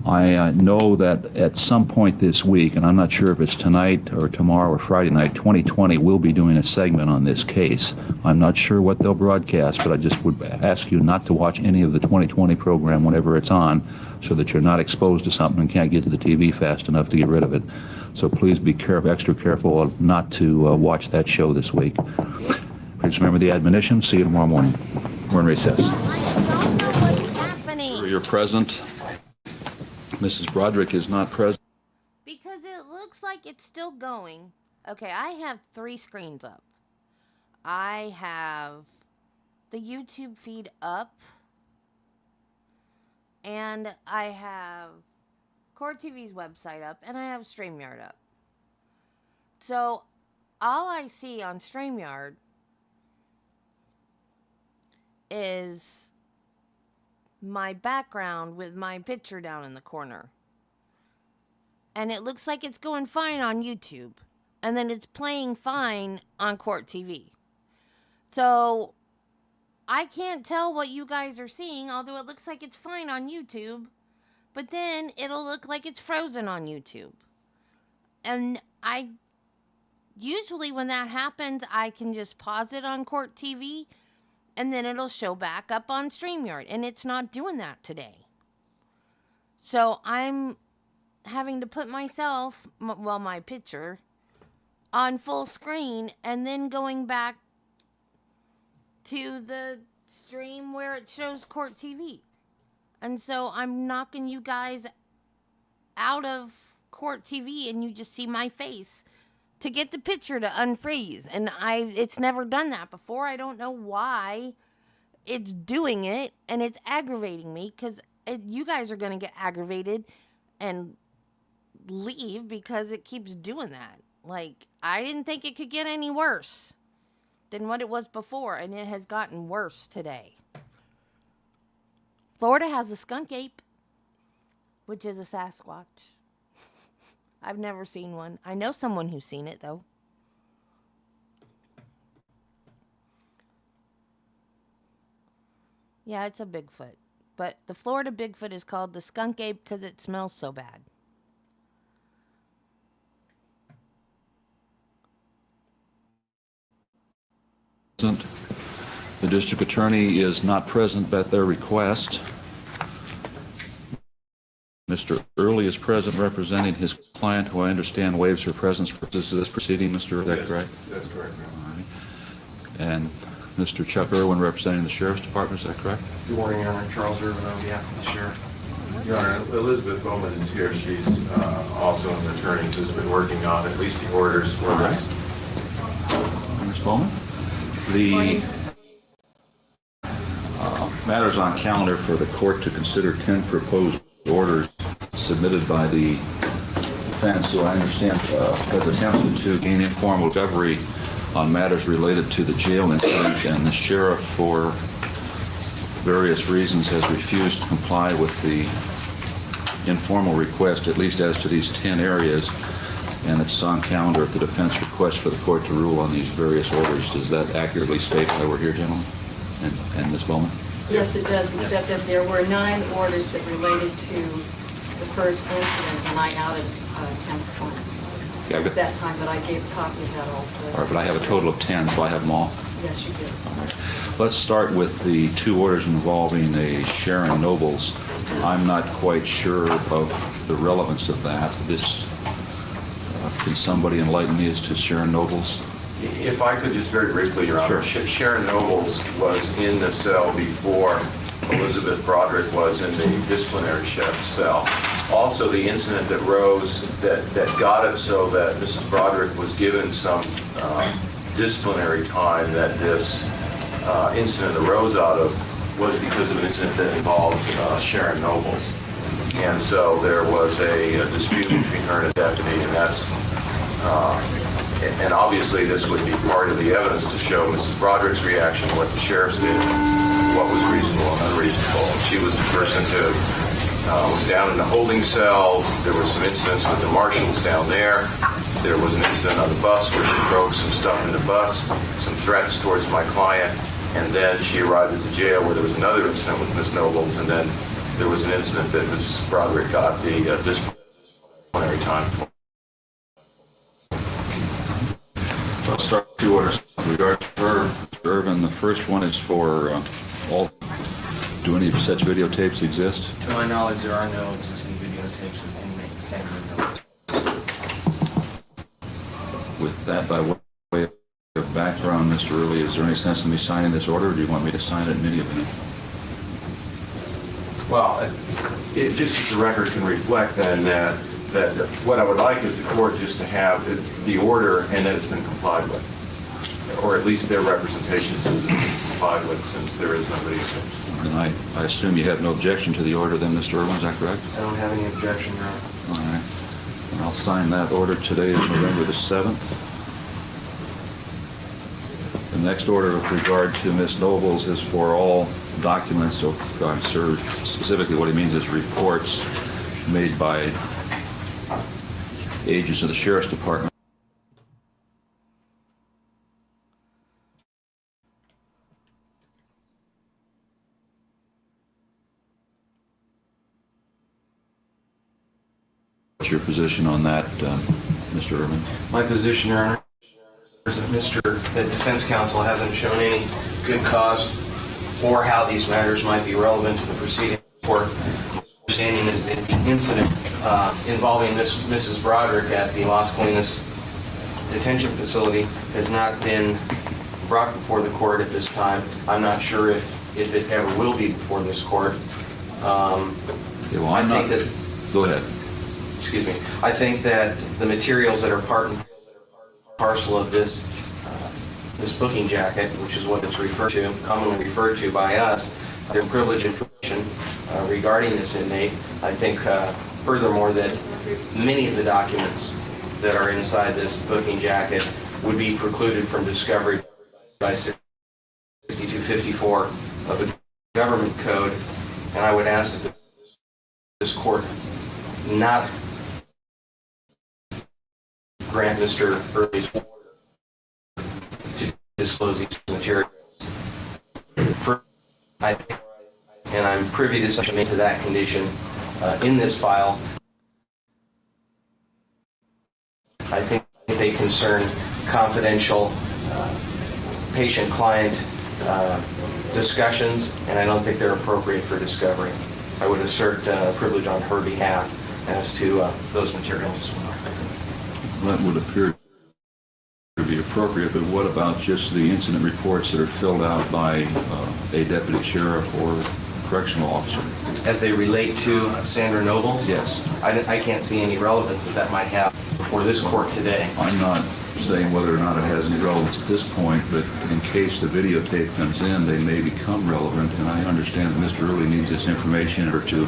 I know that at some point this week, and I'm not sure if it's tonight or tomorrow or Friday night, 2020 will be doing a segment on this case. I'm not sure what they'll broadcast, but I just would ask you not to watch any of the 2020 program whenever it's on, so that you're not exposed to something and can't get to the TV fast enough to get rid of it. So please be extra careful not to watch that show this week. Please remember the admonition. See you tomorrow morning. We're in recess. You're present. Mrs. Broderick is not present. Because it looks like it's still going. Okay, I have 3 screens up. I have the YouTube feed up. And I have Court TV's website up. And I have StreamYard up. So, all I see on StreamYard is my background with my picture down in the corner. And it looks like it's going fine on YouTube. And then it's playing fine on Court TV. So, I can't tell what you guys are seeing, although it looks like it's fine on YouTube. But then it'll look like it's frozen on YouTube. And usually when that happens, I can just pause it on Court TV. And then it'll show back up on StreamYard. And it's not doing that today. So I'm having to put myself, my picture, on full screen. And then going back to the stream where it shows Court TV. And so I'm knocking you guys out of Court TV. And you just see my face to get the picture to unfreeze. And it's never done that before. I don't know why it's doing it, and it's aggravating me, because you guys are going to get aggravated and leave because it keeps doing that. Like, I didn't think it could get any worse than what it was before, and it has gotten worse today. Florida has a skunk ape, which is a Sasquatch. I've never seen one. I know someone who's seen it, though. Yeah, it's a Bigfoot. But the Florida Bigfoot is called the skunk ape because it smells so bad. The district attorney is not present at their request. Mr. Early is present representing his client, who I understand waives her presence for this proceeding. Mr. Is that correct? That's correct, Your Honor. And Mr. Chuck Irwin representing the Sheriff's Department, is that correct? Good morning, Your Honor. Charles Irwin on behalf of the Sheriff. Your Honor, Elisabeth Bowman is here. She's also an attorney who's been working on at least the orders for this. Ms. Bowman? The matters on calendar for the court to consider 10 proposed orders submitted by the defense, so I understand has attempted to gain informal discovery on matters related to the jail incident, and the sheriff, for various reasons, has refused to comply with the informal request, at least as to these 10 areas, and it's on calendar at the defense request for the court to rule on these various orders. Does that accurately state why we're here, gentlemen? And Ms. Bowman? Yes, it does, except that there were 9 orders that related to the first incident, and I added 10th one since that time, but I gave a copy of that also. All right, but I have a total of 10, so I have them all. Yes, you did. All right. Let's start with the 2 orders involving a Sharon Nobles. I'm not quite sure of the relevance of that. Can somebody enlighten me as to Sharon Nobles? If I could just very briefly, Your Honor. Sure. Sharon Nobles was in the cell before Elisabeth Broderick was in the disciplinary chef's cell. Also, the incident that rose, that got it so that Mrs. Broderick was given some disciplinary time that this incident arose out of, was because of an incident that involved Sharon Nobles. And so there was a dispute between her and a deputy, and that's and obviously this would be part of the evidence to show Mrs. Broderick's reaction, what the sheriffs did, what was reasonable and unreasonable. She was the person who was down in the holding cell. There were some incidents with the marshals down there. There was an incident on the bus where she broke some stuff in the bus, some threats towards my client. and then she arrived at the jail where there was another incident with Ms. Nobles, and then there was an incident that Ms. Broderick got the disciplinary time for. I'll start two orders with regard to her. Mr. Irvin, the first one is for all. Do any such videotapes exist? To my knowledge, there are no existing videotapes of inmates Sandra Nobles. With that, by way of background, Mr. Early, is there any sense in me signing this order, or do you want me to sign it in any event? Well, it just the record can reflect then that what I would like is the court just to have the order and that it's been complied with, or at least their representations has been complied with, since there is no videotapes. And I assume you have no objection to the order then, Mr. Irwin, is that correct? I don't have any objection, Your Honor. All right. And I'll sign that order. Today is November the 7th. The next order with regard to Ms. Nobles is for all documents, so I'm sure specifically what he means is reports made by agents of the Sheriff's Department. What's your position on that, Mr. Irvin? My position, Your Honor, is that the defense counsel hasn't shown any good cause or how these matters might be relevant to the proceeding court. My understanding is that the incident involving Mrs. Broderick at the Las Colinas detention facility has not been brought before the court at this time. I'm not sure if it ever will be before this court. Okay, well, go ahead. Excuse me. I think that the materials that are part and parcel of this booking jacket, which is what it's commonly referred to by us, they're privileged information regarding this inmate. I think, furthermore, that many of the documents that are inside this booking jacket would be precluded from discovery by 6254 of the government code, and I would ask that this court not grant Mr. Early's order to disclose these materials. And I'm privy to submit to that condition in this file. I think they concern confidential patient-client discussions, and I don't think they're appropriate for discovery. I would assert privilege on her behalf as to those materials as well. That would appear to be appropriate, but what about just the incident reports that are filled out by a deputy sheriff or correctional officer? As they relate to Sandra Nobles? Yes. I can't see any relevance that might have before this court today. I'm not saying whether or not it has any relevance at this point, but in case the videotape comes in, they may become relevant, and I understand that Mr. Early needs this information or to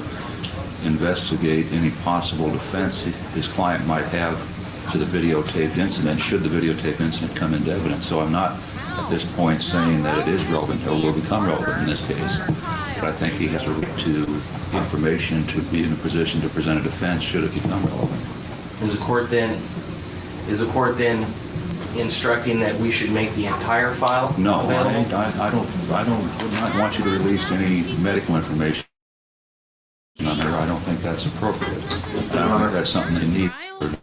investigate any possible defense his client might have to the videotaped incident, should the videotaped incident come into evidence. So I'm not at this point saying that it is relevant or will become relevant in this case, but I think he has a right to information to be in a position to present a defense should it become relevant. Is the court then instructing that we should make the entire file No, available? I would not want you to release any medical information on there. I don't think that's appropriate. I don't think that's something they need.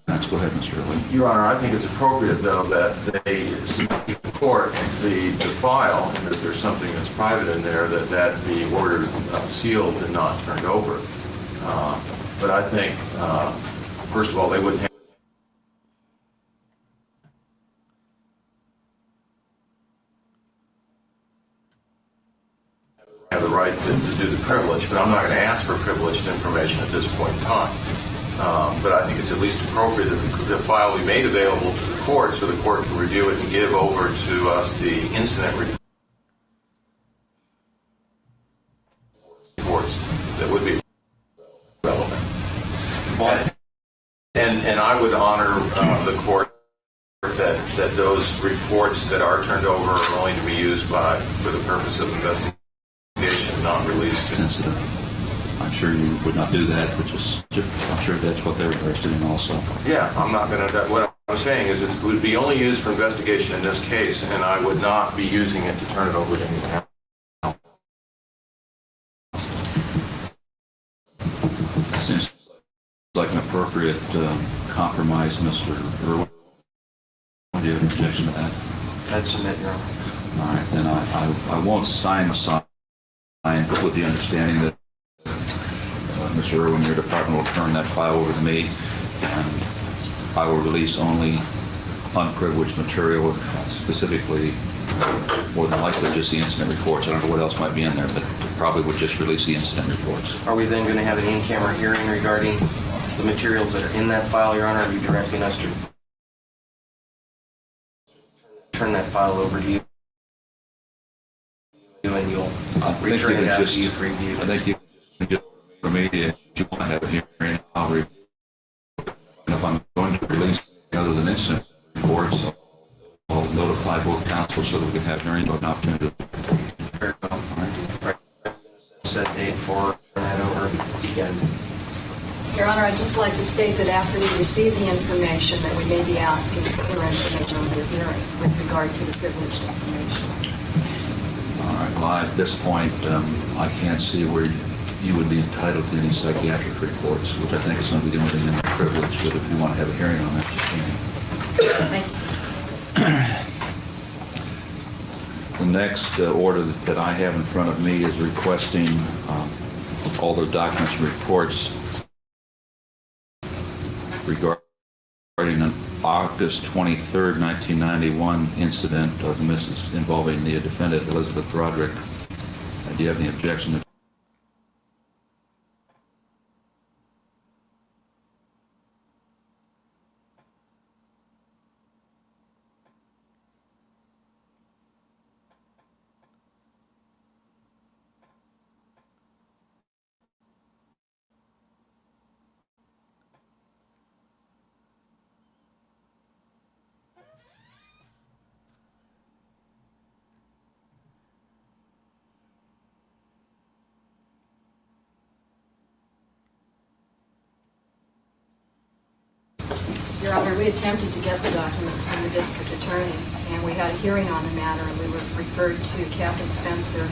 Let's go ahead, Mr. Early. Your Honor, I think it's appropriate, though, that they submit to the court the file, and if there's something that's private in there, that be ordered sealed and not turned over. But I think, first of all, they wouldn't have the right to do the privilege, but I'm not going to ask for privileged information at this point in time. But I think it's at least appropriate that the file be made available to the court so the court can review it and give over to us the incident reports that would be relevant. And I would honor the court that those reports that are turned over are only to be used for the purpose of investigation, not released. Incident. I'm sure you would not do that, but I'm sure that's what they're interested in also. Yeah, I'm not going to. I'm saying is it would be only used for investigation in this case, and I would not be using it to turn it over to anyone else. Seems like an appropriate compromise, Mr. Irwin. Do you have an objection to that? I'd submit, Your Honor. All right, then I won't sign the sign, but with the understanding that Mr. Irwin, your department will turn that file over to me, and I will release only unprivileged material, specifically, more than likely, just the incident reports. I don't know what else might be in there, but probably would just release the incident reports. Are we then going to have an in-camera hearing regarding the materials that are in that file, Your Honor? Are you directing us to turn that file over to you? And you'll return it out to you for review? I think you can just for me, if you want to have a hearing, I'll review. If I'm going to release other than incident reports, I'll notify both counsels so that we can have hearing and an opportunity. Very well. Right. Set date for that over again. Your Honor, I'd just like to state that after we receive the information, that we may be asking for further information on the hearing with regard to the privileged information. All right. Well, at this point, I can't see where you would be entitled to any psychiatric reports, which I think is going to be the only thing in the privilege. But if you want to have a hearing on that, you can. Thank you. The next order that I have in front of me is requesting all the documents and reports regarding an August 23rd, 1991 incident of Mrs. involving the defendant, Elisabeth Broderick. Do you have any objection? Your Honor, we attempted to get the documents from the district attorney, and we had a hearing on the matter, and we were referred to Captain Spencer,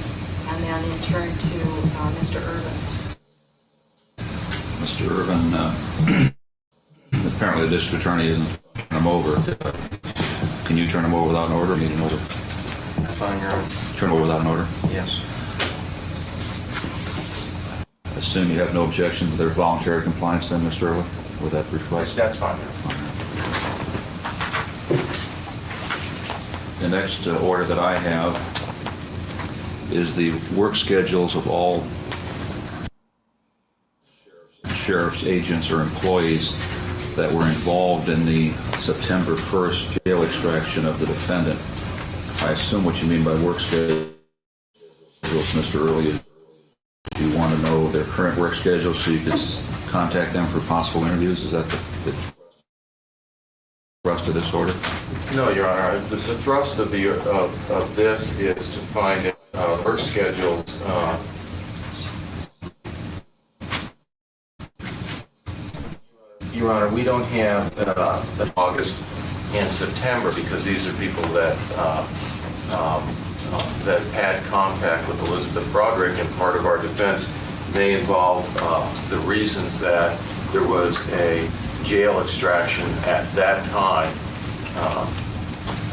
and then in turn to Mr. Irvin. Mr. Irvin, apparently the district attorney isn't turning them over. Can you turn them over without an order? You need an order. That's fine, Your Honor. Turn them over without an order? Yes. Assume you have no objection to their voluntary compliance then, Mr. Irwin, with that request? That's fine. The next order that I have is the work schedules of all sheriff's agents or employees that were involved in the September 1st jail extraction of the defendant. I assume what you mean by work schedules, Mr. Early, you want to know their current work schedule so you can contact them for possible interviews? Is that the thrust of this order? No, Your Honor. The thrust of this is to find work schedules. Your Honor, we don't have August and September because these are people that that had contact with Elisabeth Broderick, and part of our defense may involve the reasons that there was a jail extraction at that time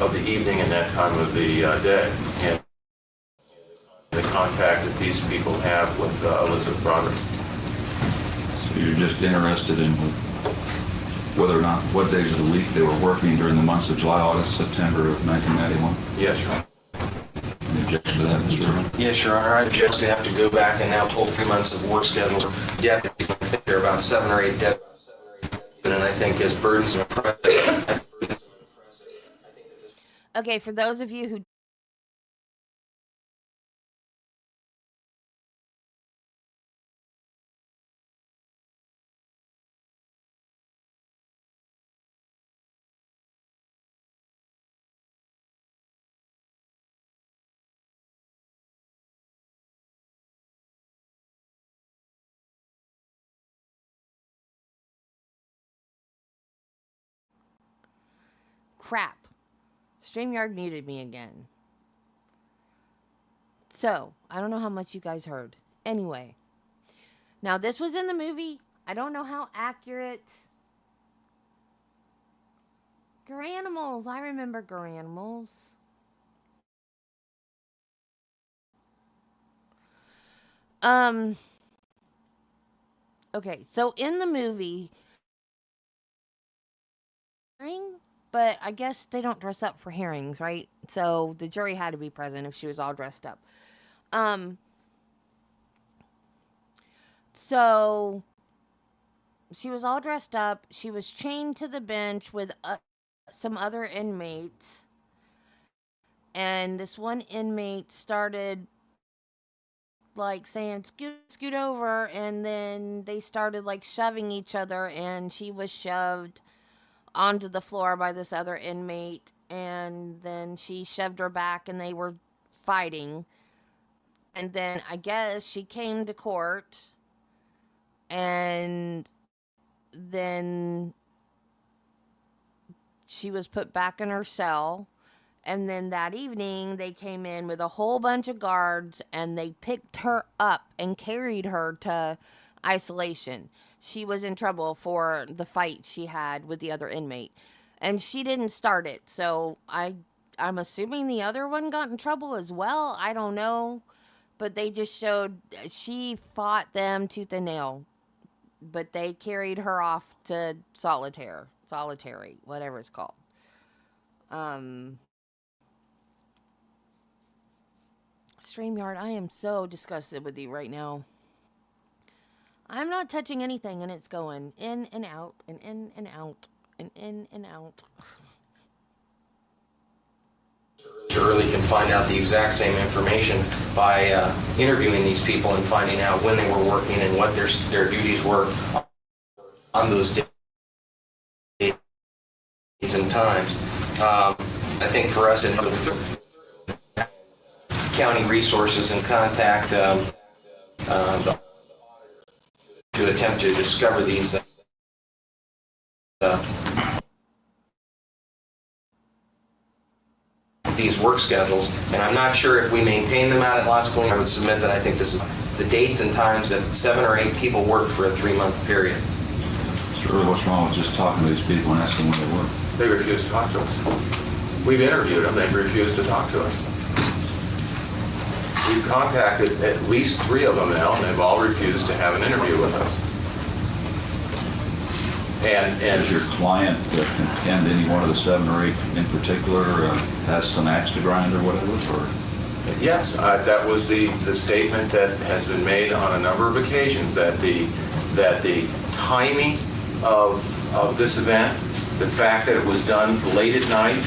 of the evening and that time of the day, and the contact that these people have with Elisabeth Broderick. So you're just interested in whether or not, what days of the week they were working during the months of July, August, September of 1991? Yes, Your Honor. Any objection to that, Mr. Irwin? Yes, Your Honor. I just have to go back and now pull 3 months of work schedule for deputies. I think there are about 7 or 8 deputies, and I think as burdensome. Okay, for those of you who Crap. StreamYard muted me again. So, I don't know how much you guys heard. Anyway. Now, this was in the movie. I don't know how accurate. Garanimals. I remember Garanimals. Okay, so in the movie, but I guess they don't dress up for hearings, right? So the jury had to be present if she was all dressed up. So she was all dressed up. She was chained to the bench with some other inmates. And this one inmate started like saying, scoot over. And then they started like shoving each other. And she was shoved onto the floor by this other inmate. And then she shoved her back and they were fighting. And then I guess she came to court. And then she was put back in her cell. And then that evening, they came in with a whole bunch of guards and they picked her up and carried her to isolation. She was in trouble for the fight she had with the other inmate. And she didn't start it. So I'm assuming the other one got in trouble as well. I don't know. But they just showed she fought them tooth and nail. But they carried her off to solitary, whatever it's called. StreamYard, I am so disgusted with you right now. I'm not touching anything and it's going in and out and in and out and in and out. Early can find out the exact same information by interviewing these people and finding out when they were working and what their duties were on those days and times. I think for us to know county resources and contact to attempt to discover these work schedules, and I'm not sure if we maintain them out at Las Colinas. I would submit that I think this is the dates and times that 7 or 8 people work for a 3-month period. Sure, what's wrong with just talking to these people and asking when they work? They refuse to talk to us. We've interviewed them, they've refused to talk to us. We've contacted at least 3 of them now, and they've all refused to have an interview with us. And does your client contend any one of the 7 or 8 in particular has some axe to grind or whatever? Or? Yes, that was the statement that has been made on a number of occasions, that the timing of this event, the fact that it was done late at night,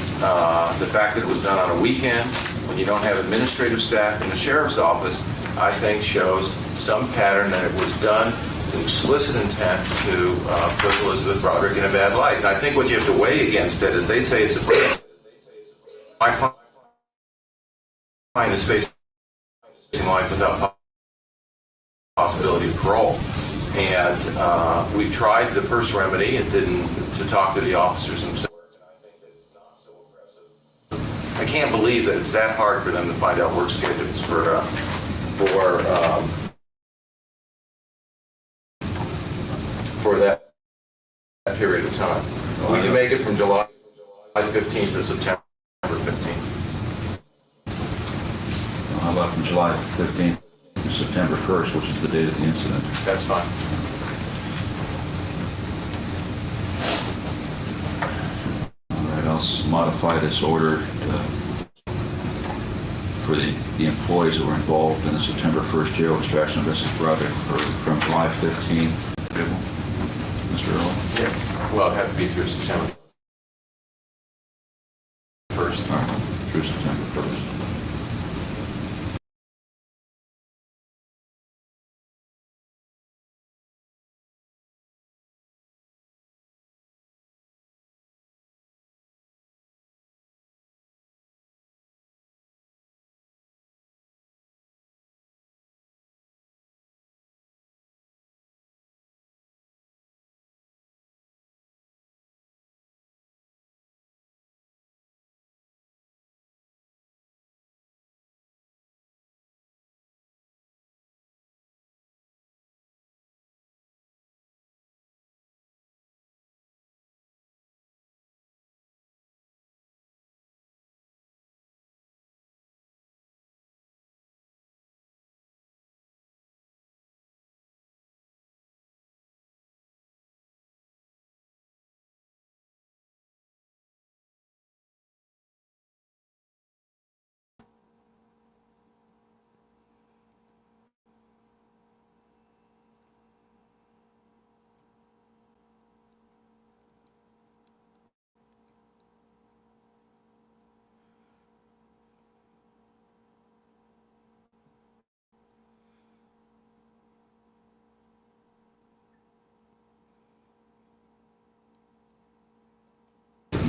the fact that it was done on a weekend when you don't have administrative staff in the sheriff's office, I think shows some pattern that it was done with explicit intent to put Elisabeth Broderick in a bad light. And I think what you have to weigh against it is they say it's a my client is facing life without possibility of parole. And we've tried the first remedy. It didn't, to talk to the officers themselves. I can't believe that it's that hard for them to find out work schedules for that period of time. We can make it from July 15th to September 15th. How about from July 15th to September 1st, which is the date of the incident? That's fine. All right, I'll modify this order for the employees that were involved in the September 1st jail extraction of Mrs. Broderick from July 15th. Mr. Earl? Yeah. Well, it'd have to be through September 1st. All right, through September 1st.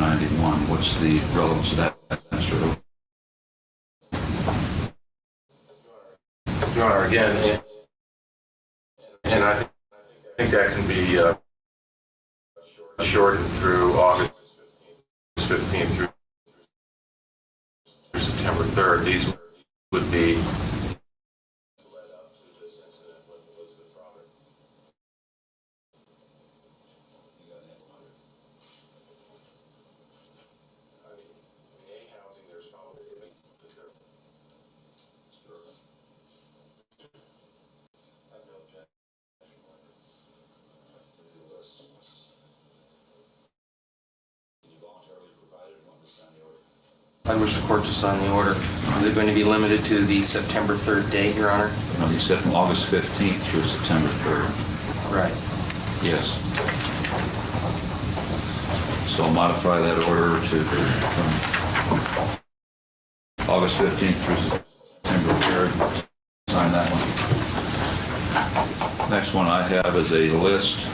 91. What's the relevance of that, Mr. Early? Your Honor, again, and I think that can be shortened through August 15th through September 3rd. These would be I wish the court to sign the order. Is it going to be limited to the September 3rd date, Your Honor? No, you said from August 15th through September 3rd. Right. Yes. So I'll modify that order to from August 15th through September 3rd. Sign that one. Next one I have is a list.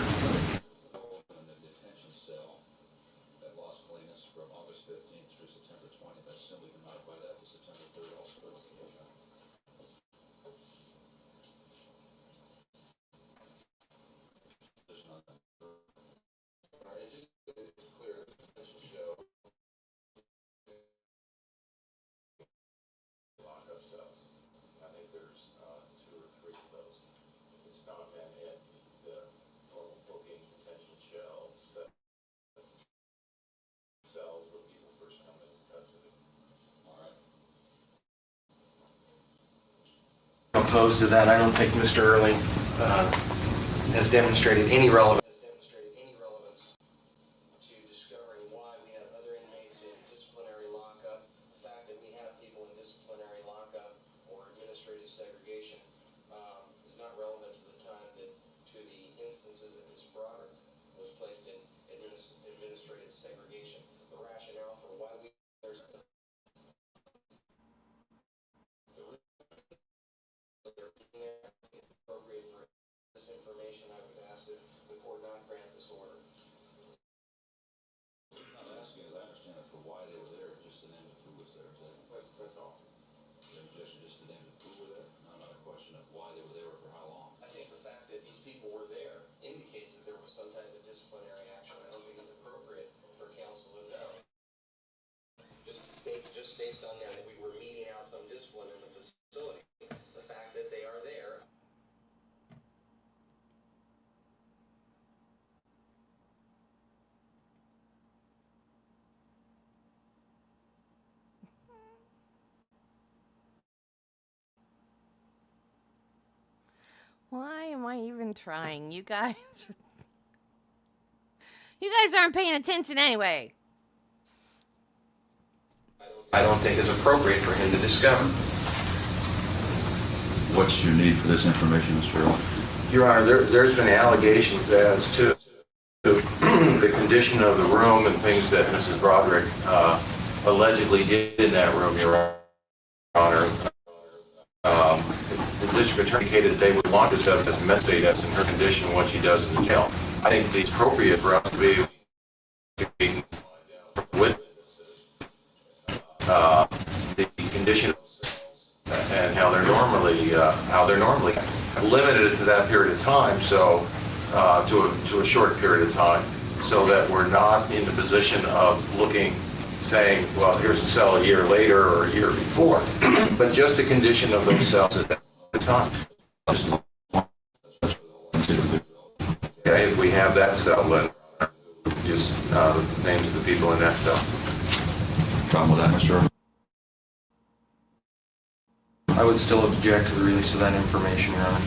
Opposed to that, I don't think Mr. Early has demonstrated any relevance to discovering why we have other inmates in disciplinary lockup. The fact that we have people in disciplinary lockup or administrative segregation is not relevant to the time that to the instances that Ms. Broderick was placed in administrative segregation. The rationale for why there's appropriate for this information, I would ask that the court not grant this order. I'm not asking, as I understand it, for why they were there, just the name of who was there. That's all. Just the name of who were there? Not a question of why they were there or for how long. I think the fact that these people were there indicates that there was some type of disciplinary action. I don't think it's appropriate for counsel to know. Just based on that we were meeting out some discipline in the facility. The fact that they are there. Why am I even trying? You guys aren't paying attention anyway. I don't think is appropriate for him to discover. What's your need for this information, Mr. Earl? Your Honor, there's been allegations as to the condition of the room and things that Mrs. Broderick allegedly did in that room, Your Honor. The district attorney indicated that they would want this evidence to investigate as in her condition and what she does in the jail. I think it's appropriate for us to be with the condition and how they're normally limited to that period of time, so to a short period of time, so that we're not in the position of saying, well, here's a cell a year later or a year before, but just the condition of those cells at that time. Okay, if we have that cell, then just the names of the people in that cell. Problem with that, Mr. Earl? I would still object to the release of that information, Your Honor.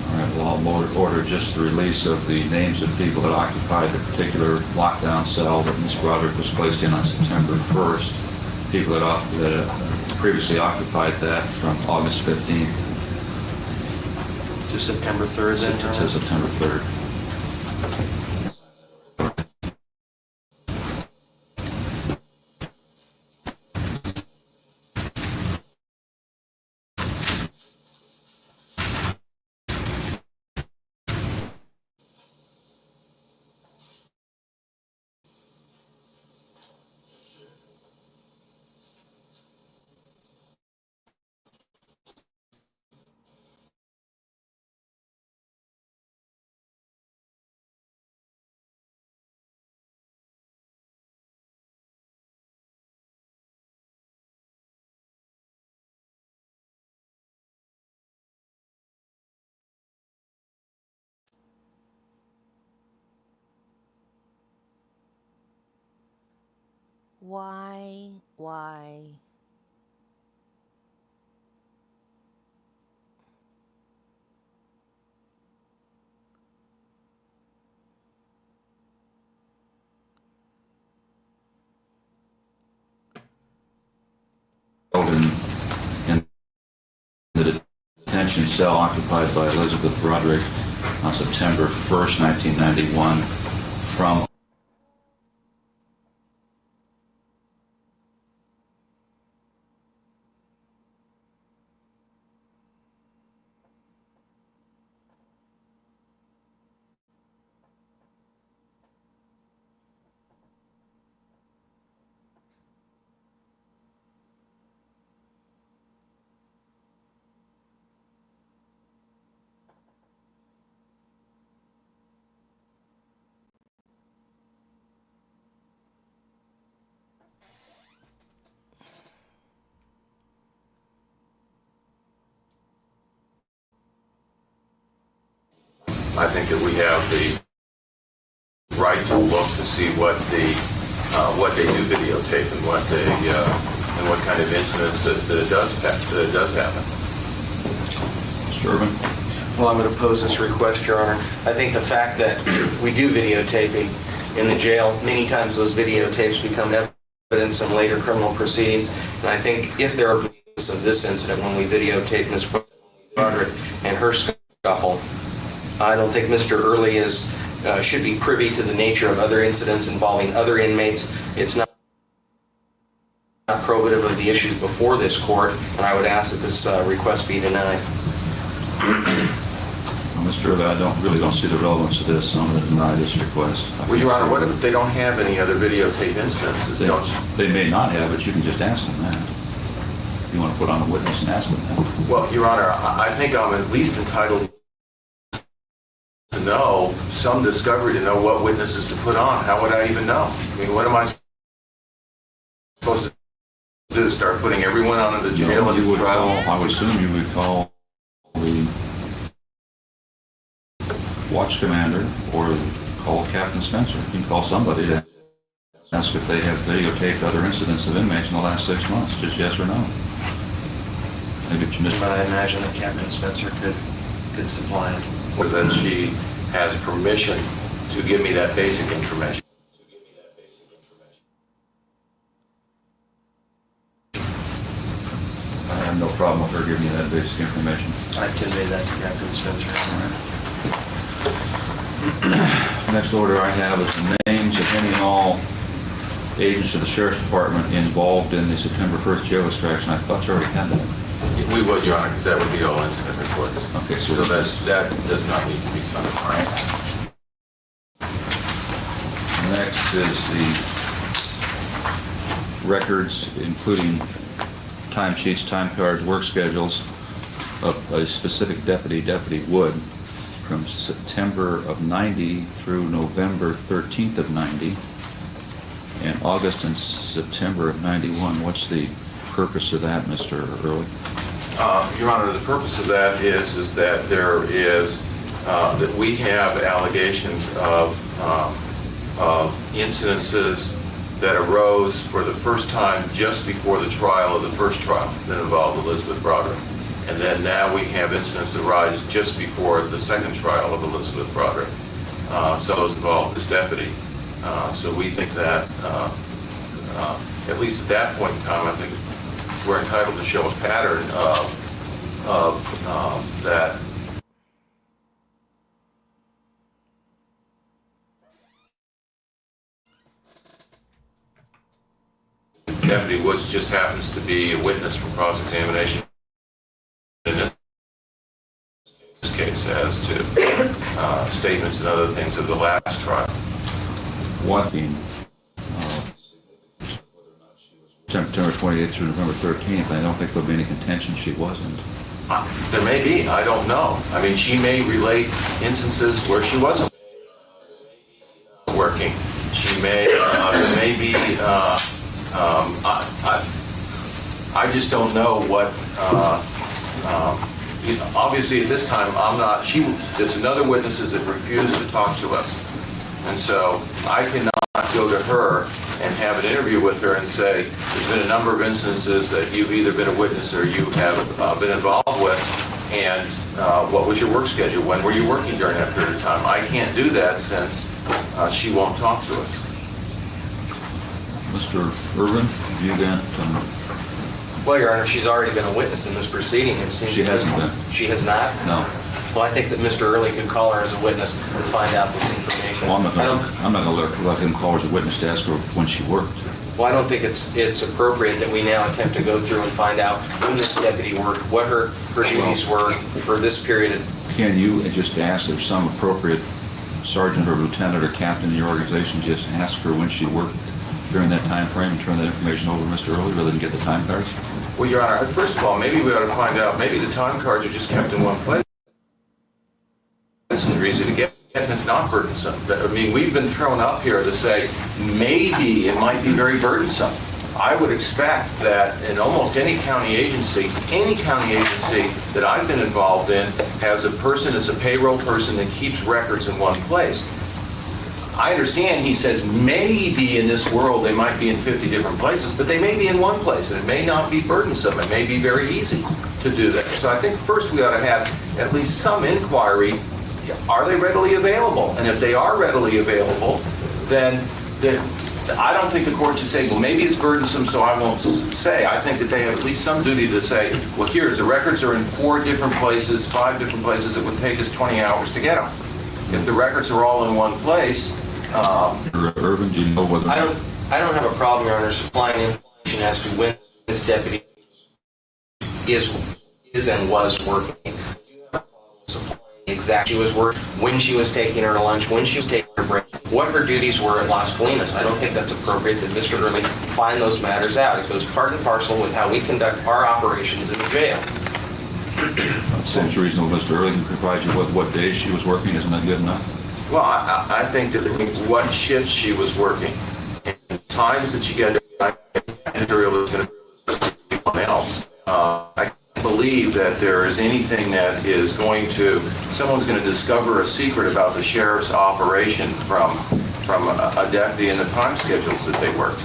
All right, well, I'll order just the release of the names of people that occupied the particular lockdown cell that Ms. Broderick was placed in on September 1st. People that previously occupied that from August 15th to September 3rd, then? To September 3rd. Why? In the detention cell occupied by Elisabeth Broderick on September 1st, 1991, from I think that we have the right to look to see what they do videotape and what kind of incidents that it does happen. Mr. Urban. Well, I would oppose this request, Your Honor. I think the fact that we do videotaping in the jail, many times those videotapes become evidence in later criminal proceedings. And I think if there are videos of this incident when we videotape Ms. Broderick and her scuffle, I don't think Mr. Early should be privy to the nature of other incidents involving other inmates. It's not probative of the issues before this court, and I would ask that this request be denied. Well, Mr. Urban, I don't see the relevance of this, so I'm going to deny this request. Well, Your Honor, what if they don't have any other videotape incidents? They may not have, but you can just ask them that. You want to put on a witness and ask them that. Well, Your Honor, I think I'm at least entitled to know some discovery to know what witnesses to put on. How would I even know? I mean, what am I supposed to do? Start putting everyone on the jail at the trial? I would assume you would call the watch commander or call Captain Spencer. You can call somebody to ask if they have videotaped other incidents of inmates in the last 6 months. Just yes or no. Maybe you missed. But I imagine that Captain Spencer could supply it. Or that she has permission to give me that basic information. I have no problem with her giving you that basic information. I convey that to Captain Spencer. All right. Next order I have is the names of any and all agents of the Sheriff's Department involved in the September 1st jail extraction. I thought you already had that. We would, Your Honor, because that would be all incident reports. Okay, so that does not need to be signed. All right. Next is the records, including timesheets, time cards, work schedules of a specific Deputy Wood from September of 90 through November 13th of 90 and August and September of 91. What's the purpose of that, Mr. Early? Your Honor, the purpose of that is that there is that we have allegations of incidences that arose for the first time just before the trial of the first trial that involved Elisabeth Broderick. And then now we have incidents that arise just before the second trial of Elisabeth Broderick. So those involved this deputy. So we think that, at least at that point in time, I think we're entitled to show a pattern of that. Deputy Woods just happens to be a witness for cross-examination in this case as to statements and other things of the last trial. What being September 28th through November 13th, I don't think there'll be any contention she wasn't. There may be, I don't know. I mean, she may relate instances where she wasn't working. She may, there may be, I just don't know what, obviously at this time, I'm not, it's another witnesses that refused to talk to us. And so I cannot go to her and have an interview with her and say, there's been a number of instances that you've either been a witness or you have been involved with, and what was your work schedule? When were you working during that period of time? I can't do that since she won't talk to us. Mr. Irvin, you then? Well, Your Honor, she's already been a witness in this proceeding. It seems She hasn't been. She has not? No. Well, I think that Mr. Early could call her as a witness and find out this information. Well, I'm not going to let him call her as a witness to ask her when she worked. Well, I don't think it's appropriate that we now attempt to go through and find out when this deputy worked, what her duties were for this period. Can you just ask if some appropriate sergeant or lieutenant or captain in your organization just ask her when she worked during that time frame and turn that information over to Mr. Early rather than get the time cards? Well, Your Honor, first of all, maybe we ought to find out, maybe the time cards are just kept in one place. It's easy to get, and it's not burdensome. I mean, we've been thrown up here to say maybe it might be very burdensome. I would expect that in almost any county agency that I've been involved in has a person that's a payroll person that keeps records in one place. I understand he says maybe in this world they might be in 50 different places, but they may be in one place, and it may not be burdensome. It may be very easy to do that. So I think first we ought to have at least some inquiry. Are they readily available? And if they are readily available, then I don't think the court should say, well, maybe it's burdensome, so I won't say. I think that they have at least some duty to say, well, here's the records are in 4 different places, 5 different places. It would take us 20 hours to get them. If the records are all in one place, Irvin, do you know whether I don't have a problem, Your Honor, supplying information as to when this deputy is and was working. I do have a problem supplying exactly she was working, when she was taking her lunch, when she was taking her break, what her duties were at Las Colinas. I don't think that's appropriate that Mr. Early find those matters out. It goes part and parcel with how we conduct our operations in the jail. It seems reasonable. Mr. Early can provide you with what days she was working. Isn't that good enough? well, I think that what shifts she was working, and times that she got material is going to be something else. I believe that there is anything that is going to, someone's going to discover a secret about the sheriff's operation from a deputy and the time schedules that they worked.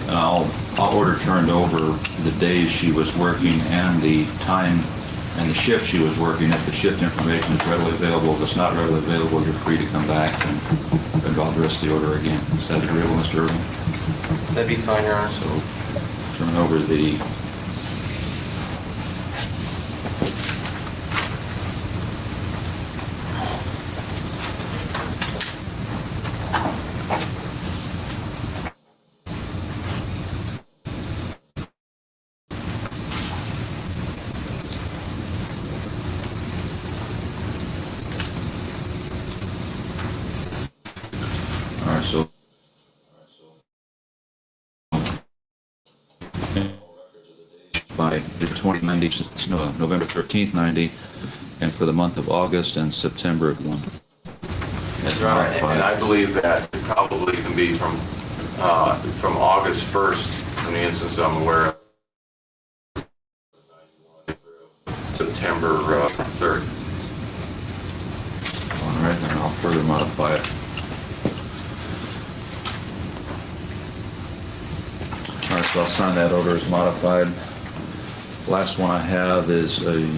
And I'll order turned over the days she was working and the time and the shift she was working. If the shift information is readily available, if it's not readily available, you're free to come back and I'll address the order again. Is that agreeable, Mr. Irvin? That'd be fine, Your Honor. So turn over the by the 2090, November 13th, 90, and for the month of August and September of 1. That's right, and I believe that it probably can be from August 1st, in the instance I'm aware of, September 3rd. All right, then I'll further modify it. All right, so I'll sign that order as modified. Last one I have is a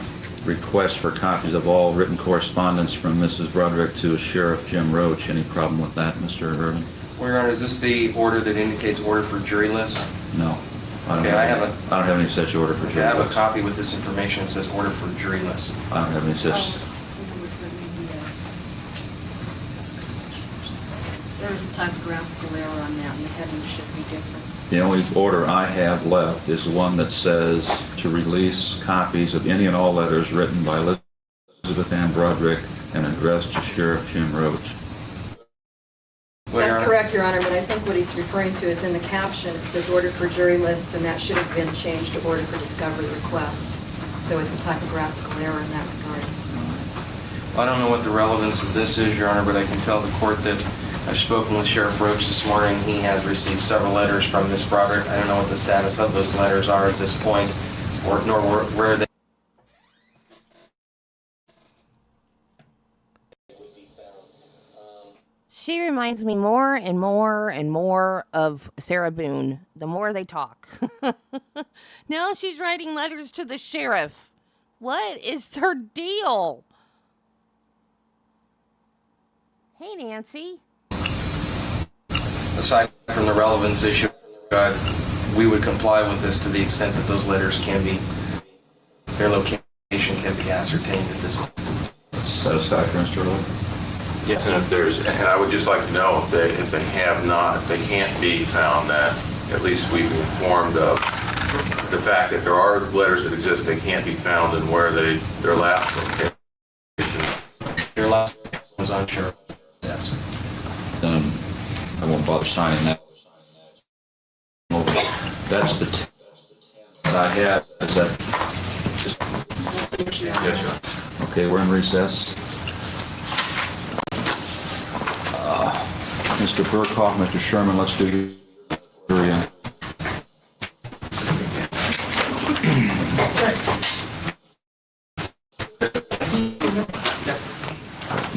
request for copies of all written correspondence from Mrs. Broderick to Sheriff Jim Roach. Any problem with that, Mr. Irvin? Well, Your Honor, is this the order that indicates order for jury lists? No. I don't have any such order for jury lists. I have a copy with this information that says order for jury lists. I don't have any such. There's a typographical error on that, and the heading should be different. The only order I have left is the one that says to release copies of any and all letters written by Elisabeth Ann Broderick and addressed to Sheriff Jim Roach. That's correct, Your Honor, but I think what he's referring to is in the caption, it says order for jury lists, and that should have been changed to order for discovery request. So it's a typographical error in that regard. I don't know what the relevance of this is, Your Honor, but I can tell the court that I've spoken with Sheriff Roach this morning. He has received several letters from Ms. Broderick. I don't know what the status of those letters are at this point, nor where they would be found. She reminds me more and more and more of Sarah Boone, the more they talk. Now she's writing letters to the sheriff. What is her deal? Hey, Nancy. Aside from the relevance issue, we would comply with this to the extent that those letters can be, their location can be ascertained at this time. Satisfactory, Mr. Early? Yes. And I would just like to know if they can't be found, that at least we've informed of the fact that there are letters that exist, they can't be found, and where their last location. Your last was unsure. Yes. I won't bother signing that. That's the that I had. Is that? Yes, sir. Okay, we're in recess. Mr. Burkhoff, Mr. Sherman, let's do the jury.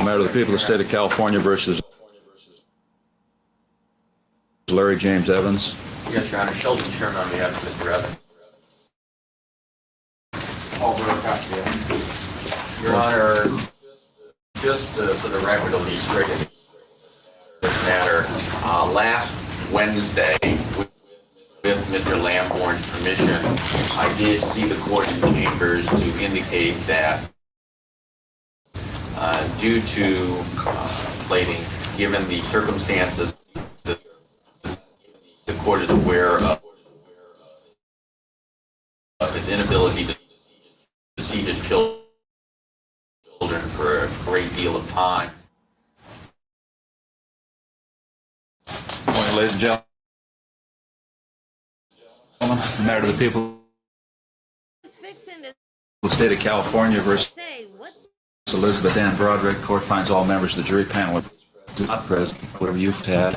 Matter of the people of the state of California versus Larry James Evans. Yes, Your Honor. Sheldon Sherman on behalf of Mr. Evans. Paul Burkhoff, Your Honor, just for the record, it'll be straight in this matter. Last Wednesday, with Mr. Lamborn's permission, I did see the court in chambers to indicate that due to plating, given the circumstances, the court is aware of its inability to see his children for a great deal of time. Good morning, ladies and gentlemen. Matter of the people of the state of California versus Elisabeth and Broderick. Court finds all members of the jury panel not present. Whatever you've had.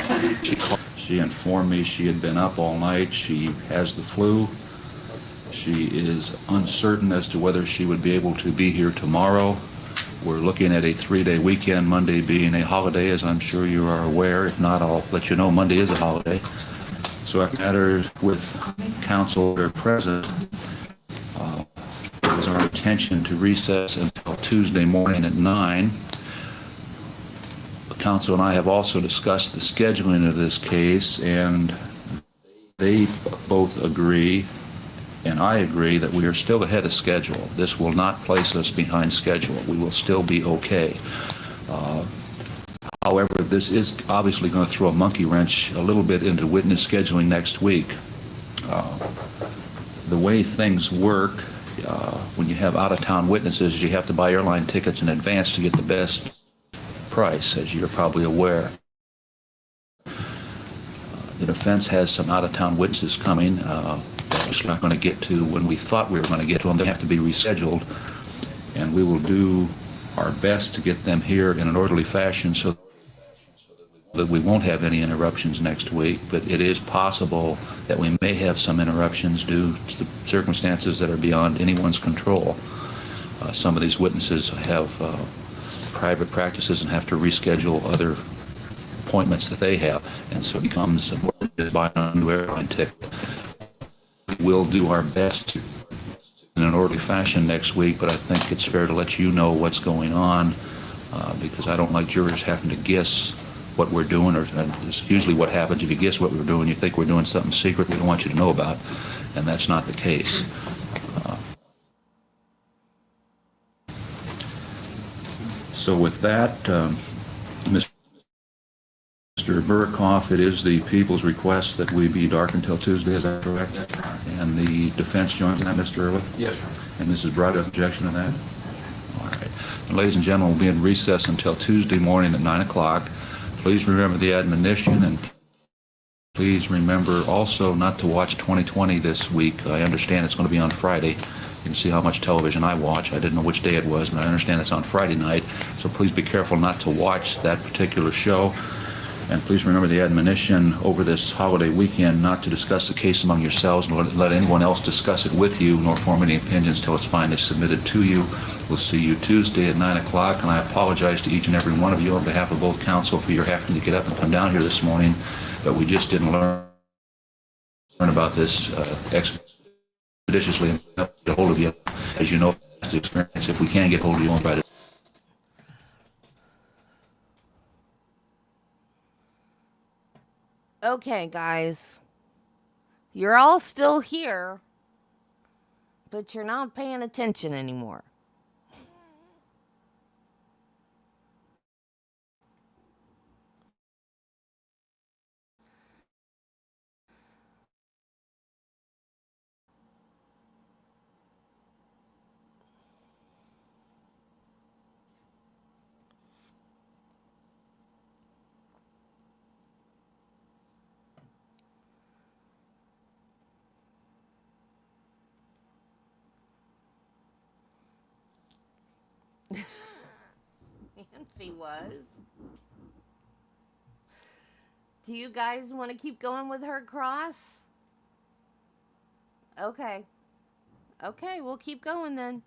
She informed me she had been up all night. She has the flu. She is uncertain as to whether she would be able to be here tomorrow. We're looking at a 3-day weekend, Monday being a holiday, as I'm sure you are aware. If not, I'll let you know Monday is a holiday. So after matter with counsel that are present, it was our intention to recess until Tuesday morning at 9. The counsel and I have also discussed the scheduling of this case, and they both agree, and I agree, that we are still ahead of schedule. This will not place us behind schedule. We will still be okay. However, this is obviously going to throw a monkey wrench a little bit into witness scheduling next week. The way things work, when you have out-of-town witnesses, you have to buy airline tickets in advance to get the best price, as you're probably aware. The defense has some out-of-town witnesses coming that we're not going to get to when we thought we were going to get to them. They have to be rescheduled, and we will do our best to get them here in an orderly fashion so that we won't have any interruptions next week. But it is possible that we may have some interruptions due to the circumstances that are beyond anyone's control. Some of these witnesses have private practices and have to reschedule other appointments that they have, and so it becomes important to buy a new airline ticket. We'll do our best to, in an orderly fashion next week, but I think it's fair to let you know what's going on, because I don't like jurors having to guess what we're doing, or it's usually what happens if you guess what we're doing. You think we're doing something secret we don't want you to know about, and that's not the case. So with that, Mr. Burkhoff, it is the people's request that we be dark until Tuesday, is that correct? And the defense joins in that, Mr. Early? Yes, sir. And Mrs. Broderick, objection to that? All right. And ladies and gentlemen, we'll be in recess until Tuesday morning at 9 o'clock. Please remember the admonition, and please remember also not to watch 2020 this week. I understand it's going to be on Friday. You can see how much television I watch. I didn't know which day it was, but I understand it's on Friday night. So please be careful not to watch that particular show. And please remember the admonition over this holiday weekend not to discuss the case among yourselves, nor let anyone else discuss it with you, nor form any opinions till it's finally submitted to you. We'll see you Tuesday at 9 o'clock, and I apologize to each and every one of you on behalf of both counsel for your having to get up and come down here this morning, but we just didn't learn about this expeditiously enough to get a hold of you. As you know, the experience, if we can get hold of you, we'll try to. Okay, guys. You're all still here, but you're not paying attention anymore. Nancy was. Do you guys want to keep going with her cross? Okay. Okay, we'll keep going then.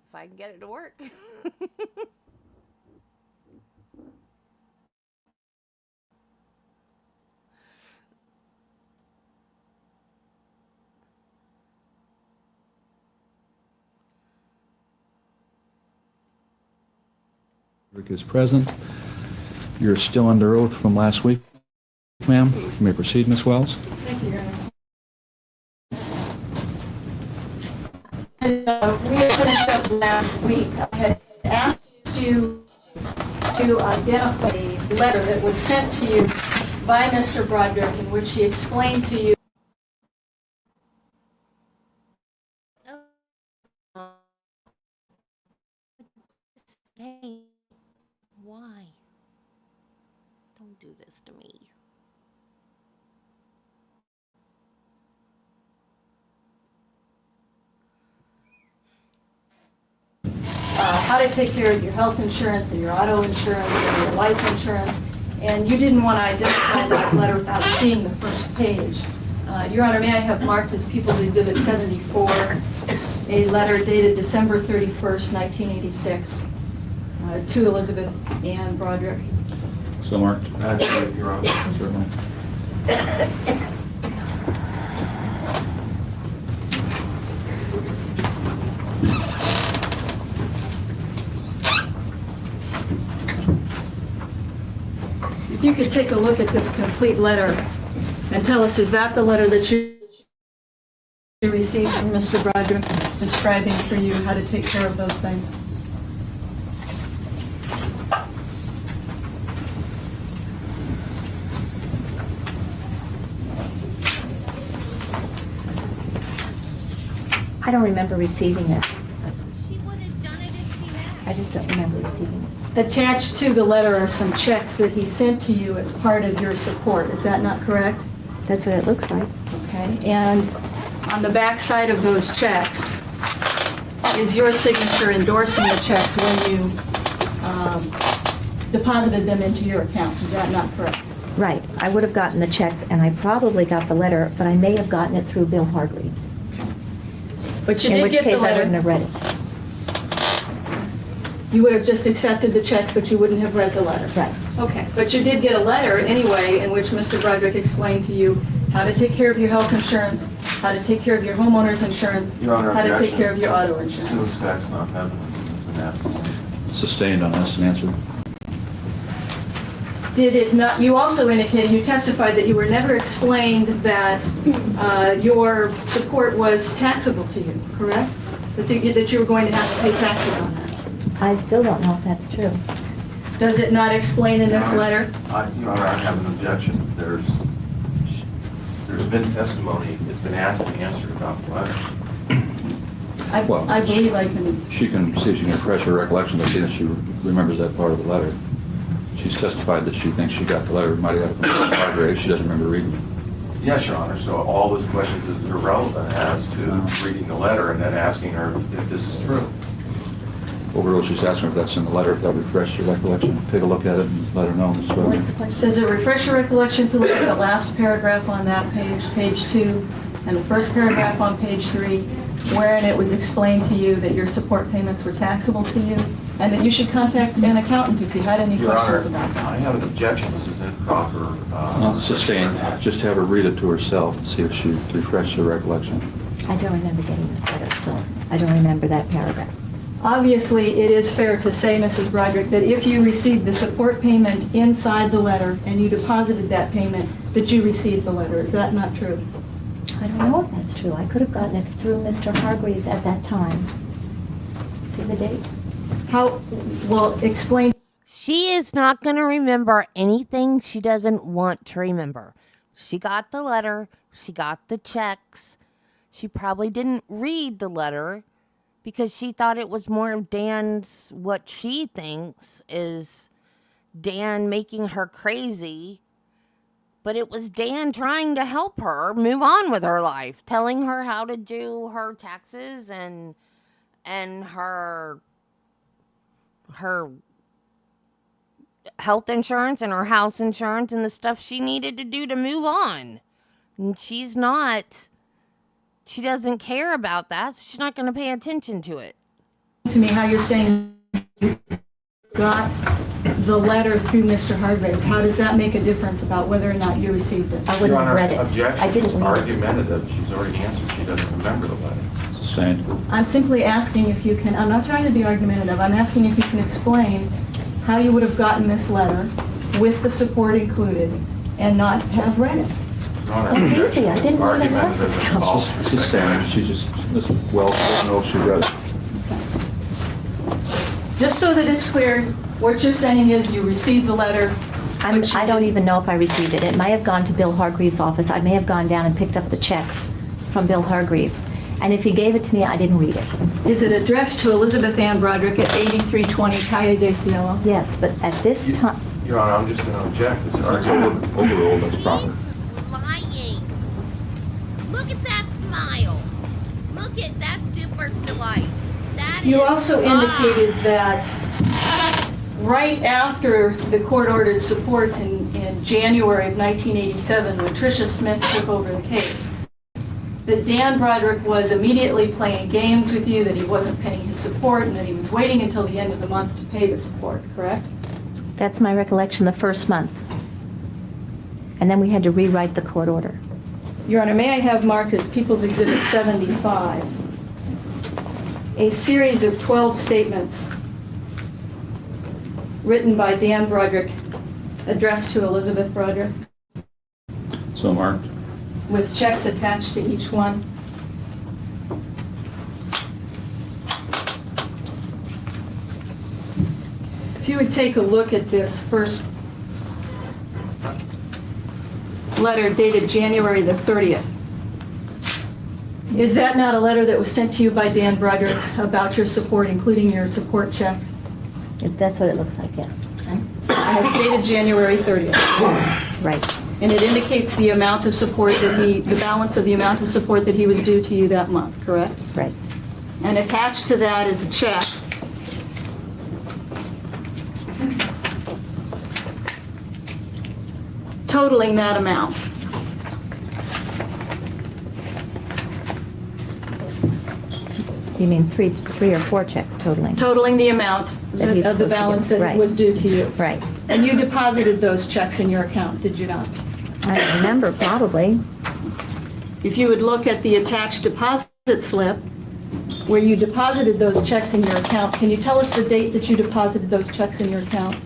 If I can get it to work. Rick is present. You're still under oath from last week, ma'am. You may proceed, Ms. Wells. Thank you, Your Honor. We had finished up last week. I had asked you to identify a letter that was sent to you by Mr. Broderick in which he explained to you Hey, why? Don't do this to me. how to take care of your health insurance and your auto insurance and your life insurance, and you didn't want to identify that letter without seeing the first page. Your Honor, may I have marked as People's Exhibit 74 a letter dated December 31st, 1986, to Elisabeth and Broderick. So marked. Absolutely, Your Honor. Certainly. If you could take a look at this complete letter and tell us, is that the letter that you received from Mr. Broderick describing for you how to take care of those things? I don't remember receiving this. I just don't remember receiving it. Attached to the letter are some checks that he sent to you as part of your support. Is that not correct? That's what it looks like. Okay. And on the back side of those checks is your signature endorsing the checks when you deposited them into your account. Is that not correct? Right. I would have gotten the checks, and I probably got the letter, but I may have gotten it through Bill Hargreaves. But you in did which get case the letter. I wouldn't have read it. You would have just accepted the checks, but you wouldn't have read the letter. Right. Okay. But you did get a letter anyway in which Mr. Broderick explained to you how to take care of your health insurance, how to take care of your homeowner's insurance, Your Honor, how to take objection. care of your auto As soon insurance. as that's not evidence, it's been asked. Sustained on this and answered. Did it not, you also indicated, you testified that you were never explained that your support was taxable to you, correct? That you were going to have to pay taxes on that. I still don't know if that's true. Does it not explain in this letter? Your Honor, I have an objection. There's been testimony, it's been asked and answered about the letter. I believe I can. She can see if she can refresh her recollection to see that she remembers that part of the letter. She's testified that she thinks she got the letter, might have got it from Hargreaves. She doesn't remember reading it. Yes, Your Honor, so all those questions is irrelevant as to reading the letter and then asking her if this is true. overall, she's asking if that's in the letter, if that refreshed your recollection. Take a look at it and let her know, Ms. Weber. What's the question? Does it refresh your recollection to look at the last paragraph on that page, page 2, and the first paragraph on page 3, wherein it was explained to you that your support payments were taxable to you, and that you should contact an accountant if you had any questions about that? I have an objection. This is improper. No, sustained. Just have her read it to herself and see if she refreshed her recollection. I don't remember getting this letter, so I don't remember that paragraph. Obviously, it is fair to say, Mrs. Broderick, that if you received the support payment inside the letter and you deposited that payment, that you received the letter. Is that not true? I don't know if that's true. I could have gotten it through Mr. Hargreaves at that time. See the date? How, well, explain. She is not going to remember anything she doesn't want to remember. She got the letter. She got the checks. She probably didn't read the letter because she thought it was more of Dan's, what she thinks is Dan making her crazy. But it was Dan trying to help her move on with her life, telling her how to do her taxes and her health insurance and her house insurance and the stuff she needed to do to move on. And she doesn't care about that, so she's not going to pay attention to it. To me, how you're saying you got the letter through Mr. Hargreaves. How does that make a difference about whether or not you received it? I wouldn't have read it. Objection. I didn't read it. Argumentative. She's already answered. She doesn't remember the letter. Sustained. I'm simply asking if you can, I'm not trying to be argumentative, I'm asking if you can explain how you would have gotten this letter with the support included and not have read it. That's easy. I didn't read about this stuff. Sustained. She just, Ms. Wells doesn't know if she read it. Just so that it's clear, what you're saying is you received the letter. I don't even know if I received it. It may have gone to Bill Hargreaves' office. I may have gone down and picked up the checks from Bill Hargreaves. And if he gave it to me, I didn't read it. Is it addressed to Elisabeth Ann Broderick at 8320 Calle de Cielo? Yes, but at this time... Your Honor, I'm just going to object. It's overruled. That's proper. Lying. Look at that smile. Look at that Stuper's delight. You also indicated that right after the court-ordered support in January of 1987, when Tricia Smith took over the case, that Dan Broderick was immediately playing games with you, that he wasn't paying his support, and that he was waiting until the end of the month to pay the support, correct? That's my recollection the first month. And then we had to rewrite the court order. Your Honor, may I have marked as People's Exhibit 75 a series of 12 statements written by Dan Broderick addressed to Elisabeth Broderick? So marked. With checks attached to each one. If you would take a look at this first letter dated January the 30th. Is that not a letter that was sent to you by Dan Broderick about your support, including your support check? That's what it looks like, yes. And it's dated January 30th. Right. And it indicates the amount of support that the balance of the amount of support that he was due to you that month, correct? Right. And attached to that is a check totaling that amount. You mean three or four checks totaling? Totaling the amount of the balance that was due to you. Right. And you deposited those checks in your account, did you not? I remember, probably. If you would look at the attached deposit slip where you deposited those checks in your account, can you tell us the date that you deposited those checks in your account?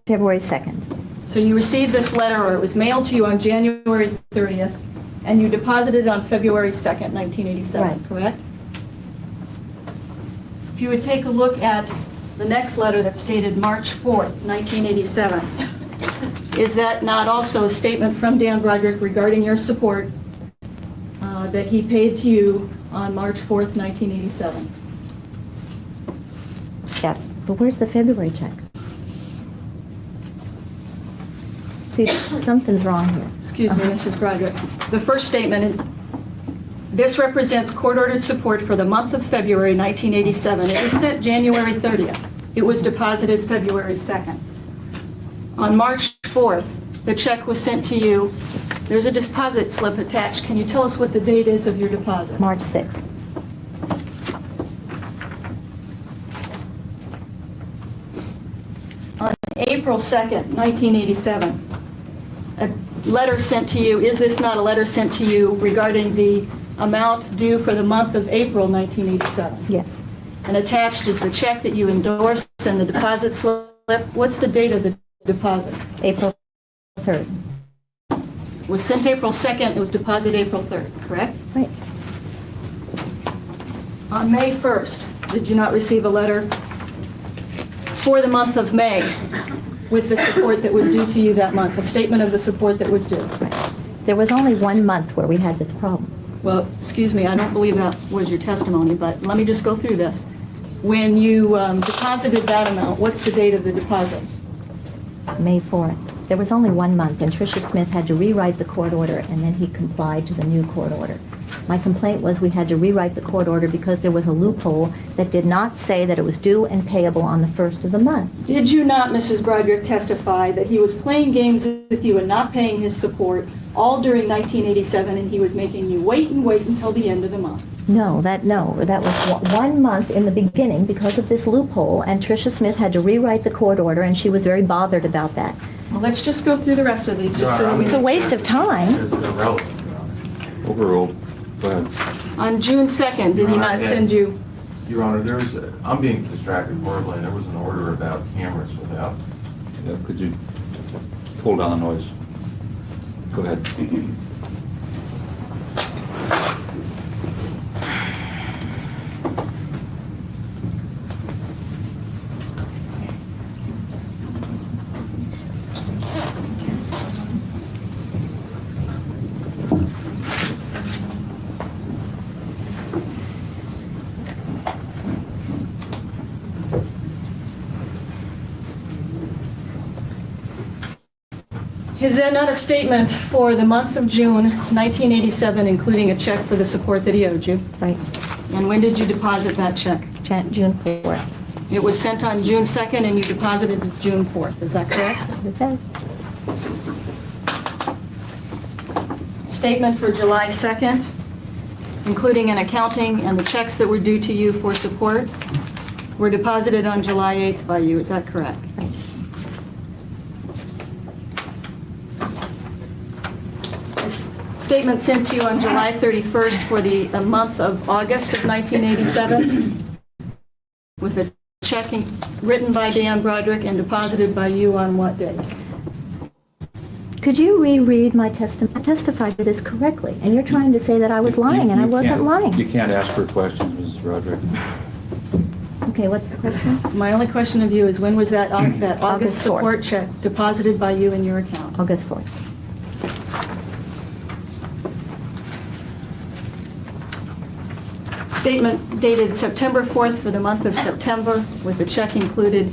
February 2nd. So you received this letter, or it was mailed to you on January 30th, and you deposited it on February 2nd, 1987, Right. correct? If you would take a look at the next letter that's dated March 4th, 1987, is that not also a statement from Dan Broderick regarding your support that he paid to you on March 4th, 1987? Yes, but where's the February check? See, something's wrong here. Excuse me, Mrs. Broderick. The first statement This represents court-ordered support for the month of February 1987. It was sent January 30th. It was deposited February 2nd. On March 4th, the check was sent to you. There's a deposit slip attached. Can you tell us what the date is of your deposit? March 6th. On April 2nd, 1987, a letter sent to you. Is this not a letter sent to you regarding the amount due for the month of April 1987? Yes. And attached is the check that you endorsed and the deposit slip. What's the date of the deposit? April 3rd. It was sent April 2nd. It was deposited April 3rd, correct? Right. On May 1st, did you not receive a letter for the month of May with the support that was due to you that month, a statement of the support that was due? There was only 1 month where we had this problem. Well, excuse me, I don't believe that was your testimony, but let me just go through this. When you deposited that amount, what's the date of the deposit? May 4th. There was only 1 month, and Tricia Smith had to rewrite the court order, and then he complied to the new court order. My complaint was we had to rewrite the court order because there was a loophole that did not say that it was due and payable on the first of the month. Did you not, Mrs. Broderick, testify that he was playing games with you and not paying his support all during 1987, and he was making you wait and wait until the end of the month? No, that was 1 month in the beginning because of this loophole, and Tricia Smith had to rewrite the court order, and she was very bothered about that. Well, let's just go through the rest of these. Just so It's a waste of time. It's irrelevant. Overruled. Go ahead. On June 2nd, did he not send you? Your Honor, I'm being distracted horribly, and there was an order about cameras without. Yeah, could you pull down the noise? Go ahead. Is there not a statement for the month of June 1987, including a check for the support that he owed you? Right. And when did you deposit that check? June 4th. It was sent on June 2nd, and you deposited it June 4th. Is that correct? It says. Statement for July 2nd, including an accounting and the checks that were due to you for support, were deposited on July 8th by you. Is that correct? Right. Statement sent to you on July 31st for the month of August of 1987 with a check written by Dan Broderick and deposited by you on what day? Could you reread my testimony? I testified to this correctly, and you're trying to say that I was lying, and I wasn't lying. You can't ask her questions, Mrs. Broderick. Okay, what's the question? My only question of you is when was that August 4th. support check deposited by you in your account? August 4th. Statement dated September 4th for the month of September with the check included.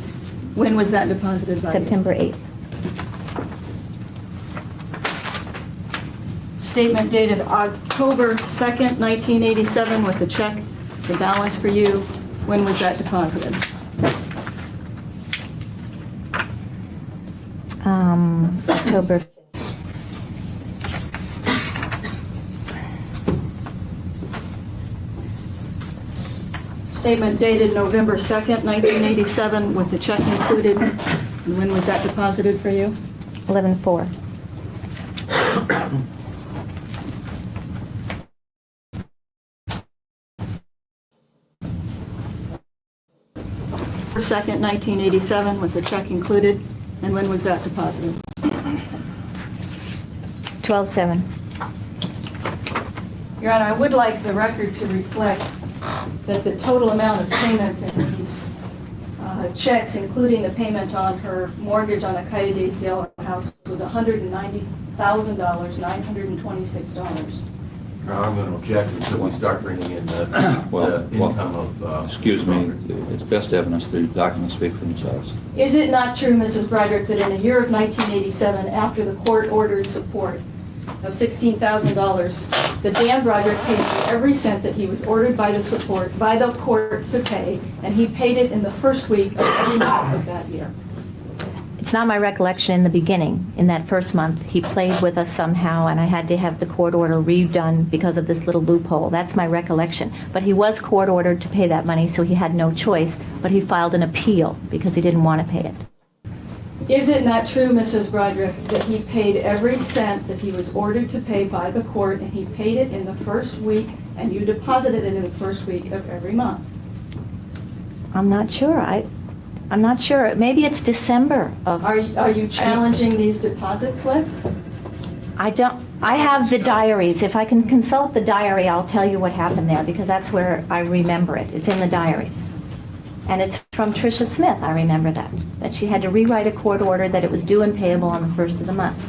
When was that deposited by you? September 8th. Statement dated October 2nd, 1987 with the check, the balance for you. When was that deposited? October. Statement dated November 2nd, 1987 with the check included. And when was that deposited for you? 11/4. November 2nd, 1987 with the check included. And when was that deposited? 12/7. Your Honor, I would like the record to reflect that the total amount of payments in these checks, including the payment on her mortgage on the Calle de Cielo house, was $190,000, $926. I'm going to object until we start bringing in the income of... Excuse me, it's best evidence the documents speak for themselves. Is it not true, Mrs. Broderick, that in the year of 1987, after the court ordered support, of $16,000 that Dan Broderick paid every cent that he was ordered by the court to pay, and he paid it in the first week of every month of that year. It's not my recollection in the beginning. In that first month, he played with us somehow, and I had to have the court order redone because of this little loophole. That's my recollection. But he was court ordered to pay that money, so he had no choice, but he filed an appeal because he didn't want to pay it. Is it not true, Mrs. Broderick, that he paid every cent that he was ordered to pay by the court, and he paid it in the first week, and you deposited it in the first week of every month? I'm not sure. I'm not sure. Maybe it's December of... Are you challenging these deposit slips? I have the diaries. If I can consult the diary, I'll tell you what happened there, because that's where I remember it. It's in the diaries. And it's from Tricia Smith, I remember that she had to rewrite a court order that it was due and payable on the first of the month.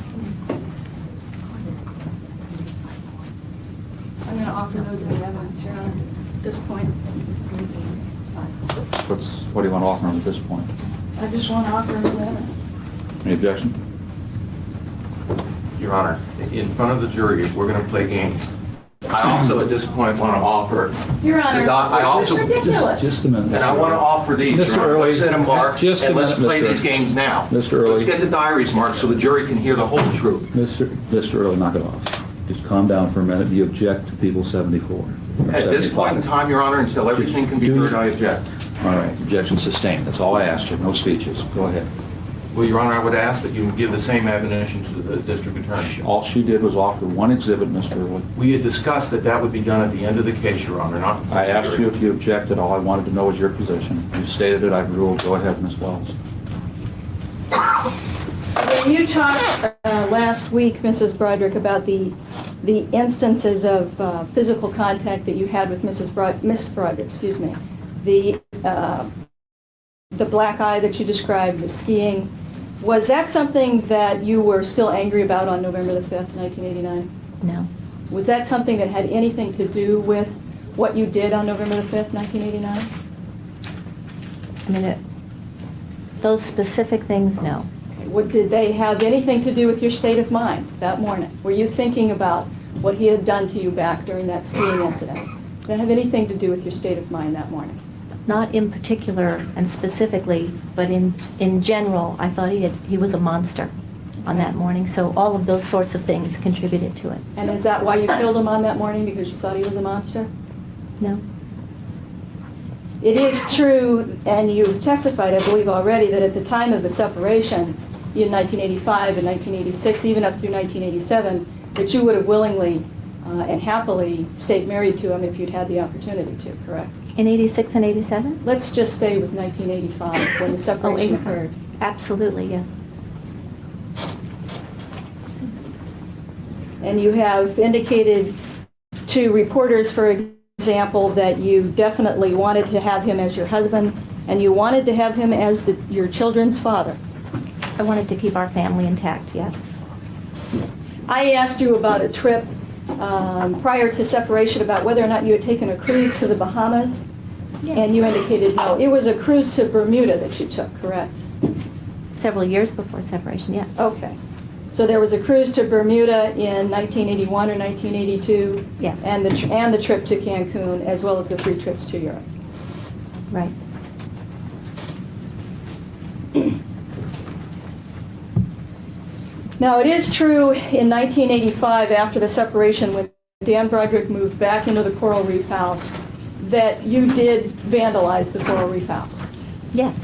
I'm going to offer those in evidence, Your Honor, at this point. What do you want to offer him at this point? I just want to offer them in evidence. Any objection? Your Honor, in front of the jury, we're going to play games. I also, at this point, want to offer... Your Honor, this is ridiculous. Just a minute. And I want to offer these, Mr. Your Honor. Early, Let's set them marked, just a and let's minute, play Mr. these games now. Mr. Early. Let's get the diaries marked so the jury can hear the whole truth. Mr. Early, knock it off. Just calm down for a minute. You object to People 74. At this point in time, Your Honor, until everything can be heard, I object. All right, objection sustained. That's all I asked you. No speeches. Go ahead. Well, Your Honor, I would ask that you give the same admonition to the district attorney. All she did was offer one exhibit, Mr. Early. We had discussed that that would be done at the end of the case, Your Honor, not before I the asked jury. you if you objected. All I wanted to know was your position. You stated it. I've ruled. Go ahead, Ms. Wells. When you talked last week, Mrs. Broderick, about the instances of physical contact that you had with Miss Broderick, excuse me, the black eye that you described, the skiing, was that something that you were still angry about on November the 5th, 1989? No. Was that something that had anything to do with what you did on November the 5th, 1989? I mean, those specific things, no. Did they have anything to do with your state of mind that morning? Were you thinking about what he had done to you back during that skiing incident? Did that have anything to do with your state of mind that morning? Not in particular and specifically, but in general, I thought he was a monster on that morning. So all of those sorts of things contributed to it. And is that why you killed him on that morning, because you thought he was a monster? No. It is true, and you've testified, I believe already, that at the time of the separation in 1985 and 1986, even up through 1987, that you would have willingly and happily stayed married to him if you'd had the opportunity to, correct? In 86 and 87? Let's just stay with 1985 when the separation occurred. Absolutely, yes. And you have indicated to reporters, for example, that you definitely wanted to have him as your husband, and you wanted to have him as your children's father. I wanted to keep our family intact, yes. I asked you about a trip prior to separation about whether or not you had taken a cruise to the Bahamas, and you indicated no. It was a cruise to Bermuda that you took, correct? Several years before separation, yes. Okay. So there was a cruise to Bermuda in 1981 or 1982? Yes. And the trip to Cancun, as well as the 3 trips to Europe? Right. Now, it is true in 1985, after the separation, when Dan Broderick moved back into the Coral Reef house, that you did vandalize the Coral Reef house. Yes.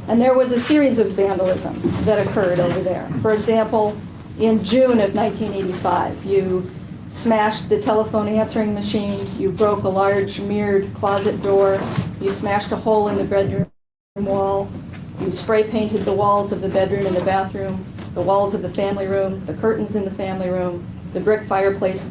And there was a series of vandalisms that occurred over there. For example, in June of 1985, you smashed the telephone answering machine, you broke a large mirrored closet door, you smashed a hole in the bedroom wall, you spray painted the walls of the bedroom and the bathroom, the walls of the family room, the curtains in the family room, the brick fireplace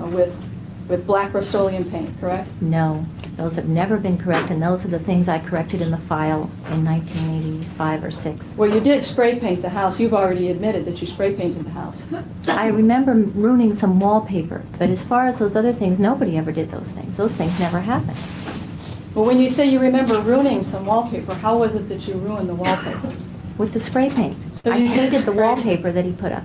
with black Rust-Oleum paint, correct? No, those have never been correct, and those are the things I corrected in the file in 1985 or 6. Well, you did spray paint the house. You've already admitted that you spray painted the house. I remember ruining some wallpaper, but as far as those other things, nobody ever did those things. Those things never happened. Well, when you say you remember ruining some wallpaper, how was it that you ruined the wallpaper? With the spray paint. So I you painted the sprayed- wallpaper that he put up.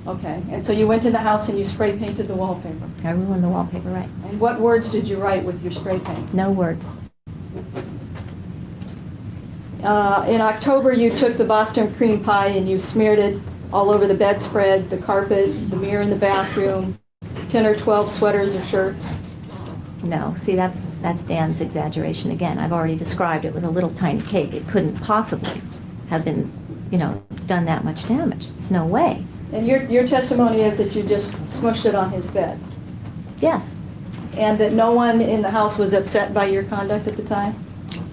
Okay, and so you went to the house and you spray painted the wallpaper? I ruined the wallpaper, right. And what words did you write with your spray paint? No words. In October, you took the Boston cream pie and you smeared it all over the bedspread, the carpet, the mirror in the bathroom, 10 or 12 sweaters or shirts. No, see, that's Dan's exaggeration again. I've already described it was a little tiny cake. It couldn't possibly have been, done that much damage. It's no way. And your testimony is that you just smushed it on his bed? Yes. And that no one in the house was upset by your conduct at the time?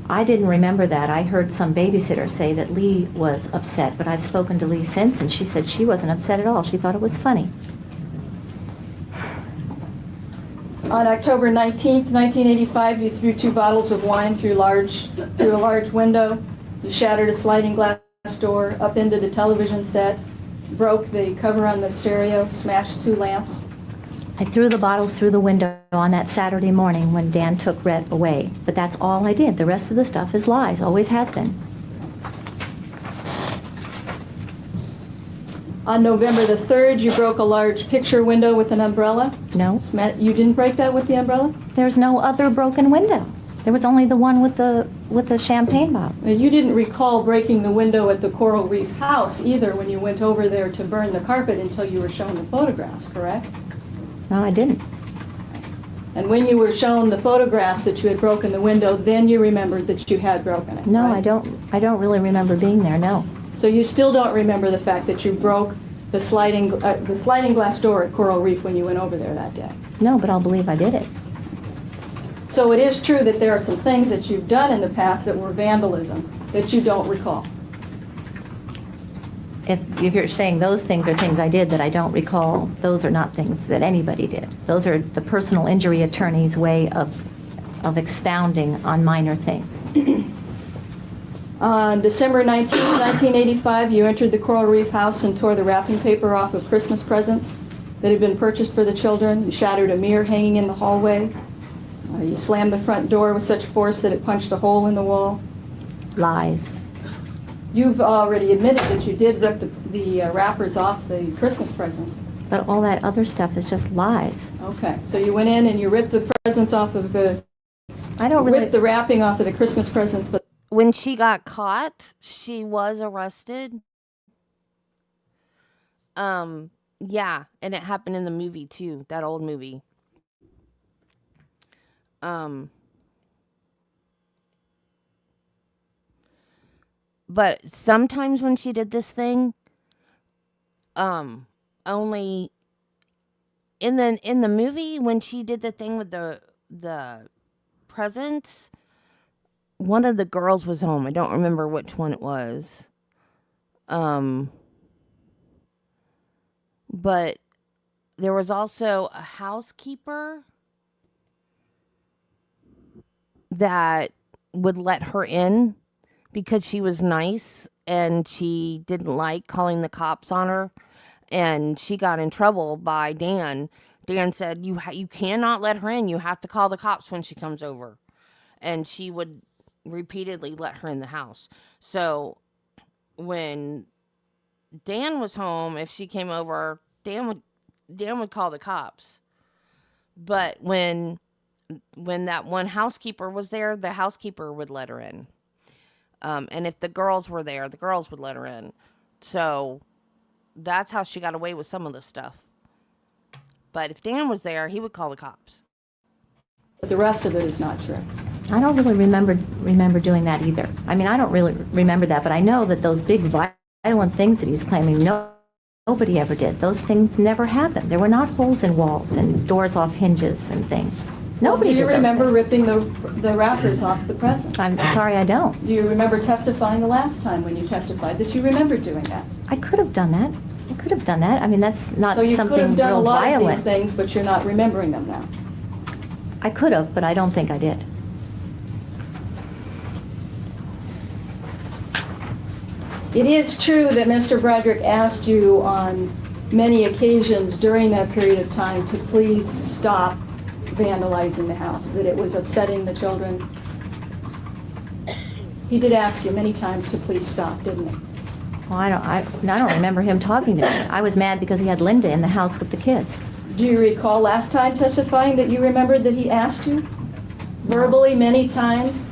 I didn't remember that. I heard some babysitter say that Lee was upset, but I've spoken to Lee since, and she said she wasn't upset at all. She thought it was funny. On October 19th, 1985, you threw 2 bottles of wine through a large window. You shattered a sliding glass door up into the television set, broke the cover on the stereo, smashed 2 lamps. I threw the bottles through the window on that Saturday morning when Dan took Rhett away. But that's all I did. The rest of the stuff is lies, always has been. On November the 3rd, you broke a large picture window with an umbrella? No. You didn't break that with the umbrella? There's no other broken window. There was only the one with the champagne bottle. You didn't recall breaking the window at the Coral Reef house either when you went over there to burn the carpet until you were shown the photographs, correct? No, I didn't. And when you were shown the photographs that you had broken the window, then you remembered that you had broken it, No, right? I don't really remember being there, no. So you still don't remember the fact that you broke the sliding glass door at Coral Reef when you went over there that day? No, but I'll believe I did it. So it is true that there are some things that you've done in the past that were vandalism that you don't recall? If you're saying those things are things I did that I don't recall, those are not things that anybody did. Those are the personal injury attorney's way of expounding on minor things. On December 19, 1985, you entered the Coral Reef house and tore the wrapping paper off of Christmas presents that had been purchased for the children. You shattered a mirror hanging in the hallway. You slammed the front door with such force that it punched a hole in the wall. Lies. You've already admitted that you did rip the wrappers off the Christmas presents. But all that other stuff is just lies. Okay, so you went in and you ripped the presents off of the... ripped the wrapping off of the Christmas presents, but... When she got caught, she was arrested. Yeah, and it happened in the movie too, that old movie. But sometimes when she did this thing, only in the movie when she did the thing with the presents, one of the girls was home. I don't remember which one it was. But there was also a housekeeper that would let her in because she was nice and she didn't like calling the cops on her, and she got in trouble by Dan. Dan said, you cannot let her in. You have to call the cops when she comes over. And she would repeatedly let her in the house. So when Dan was home, if she came over, Dan would call the cops. But when that one housekeeper was there, the housekeeper would let her in. And if the girls were there, the girls would let her in. So that's how she got away with some of the stuff. But if Dan was there, he would call the cops. But the rest of it is not true. I don't really remember doing that either. I mean, I don't really remember that, but I know that those big violent things that he's claiming, nobody ever did. Those things never happened. There were not holes in walls and doors off hinges and things. Nobody did. Do you remember ripping the wrappers off the present? I'm sorry, I don't. Do you remember testifying the last time when you testified that you remembered doing that? I could have done that. I mean, that's not So you something could have done a real lot violent. of these things, but you're not remembering them now. I could have, but I don't think I did. It is true that Mr. Broderick asked you on many occasions during that period of time to please stop vandalizing the house, that it was upsetting the children. He did ask you many times to please stop, didn't he? Well, I don't remember him talking to me. I was mad because he had Linda in the house with the kids. Do you recall last time testifying that you remembered that he asked you verbally many times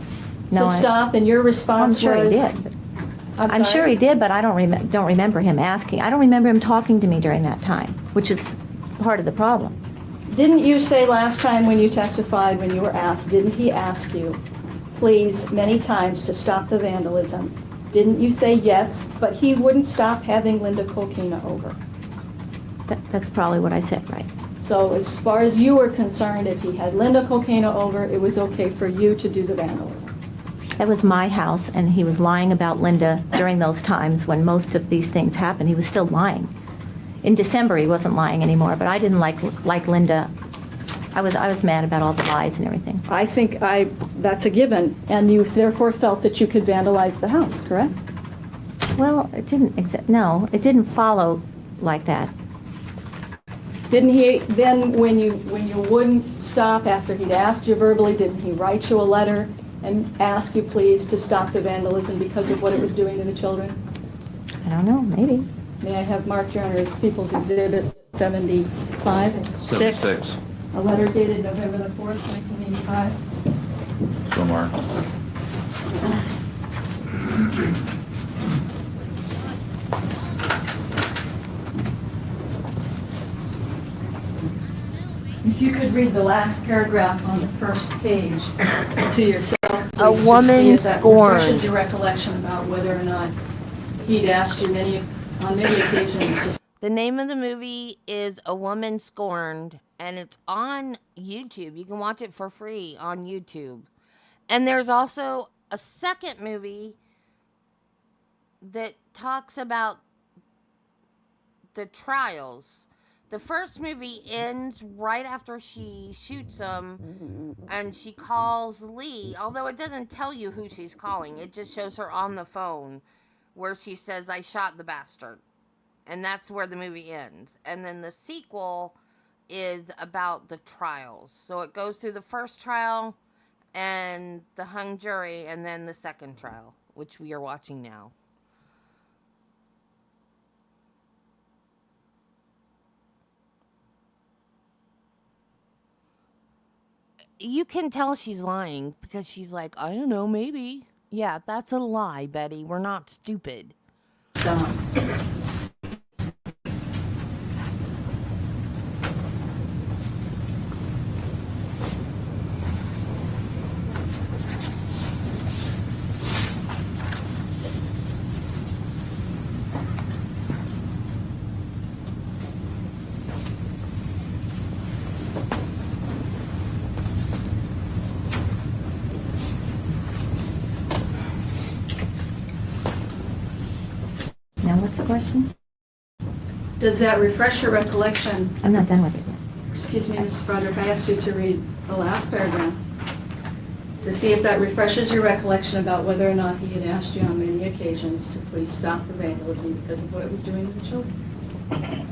No, to stop, and your response I'm sure was... he did. I'm sure he did, but I don't remember him asking. I don't remember him talking to me during that time, which is part of the problem. Didn't you say last time when you testified, when you were asked, didn't he ask you, please, many times to stop the vandalism? Didn't you say yes, but he wouldn't stop having Linda Kolkena over? That's probably what I said, right. So as far as you were concerned, if he had Linda Kolkena over, it was okay for you to do the vandalism? That was my house, and he was lying about Linda during those times when most of these things happened. He was still lying. In December, he wasn't lying anymore, but I didn't like Linda. I was mad about all the lies and everything. I think that's a given, and you therefore felt that you could vandalize the house, correct? Well, it didn't follow like that. Didn't he then, when you wouldn't stop after he'd asked you verbally, didn't he write you a letter and ask you please to stop the vandalism because of what it was doing to the children? I don't know, maybe. May I have marked your honor as People's Exhibit 75? 76. A letter dated November the 4th, 1985. So marked. If you could read the last paragraph on the first page to yourself, please, A to see woman if that scorned. refreshes your recollection about whether or not he'd asked you on many occasions to... The name of the movie is A Woman Scorned, and it's on YouTube. You can watch it for free on YouTube. And there's also a second movie that talks about the trials. The first movie ends right after she shoots him, and she calls Lee, although it doesn't tell you who she's calling. It just shows her on the phone where she says, I shot the bastard. And that's where the movie ends. And then the sequel is about the trials. So it goes through the first trial and the hung jury, and then the second trial, which we are watching now. You can tell she's lying because she's like, I don't know, maybe. Yeah, that's a lie, Betty. We're not stupid. Stop. Now, what's the question? Does that refresh your recollection? I'm not done with it yet. Excuse me, Mrs. Broderick, I asked you to read the last paragraph to see if that refreshes your recollection about whether or not he had asked you on many occasions to please stop the vandalism because of what it was doing to the children.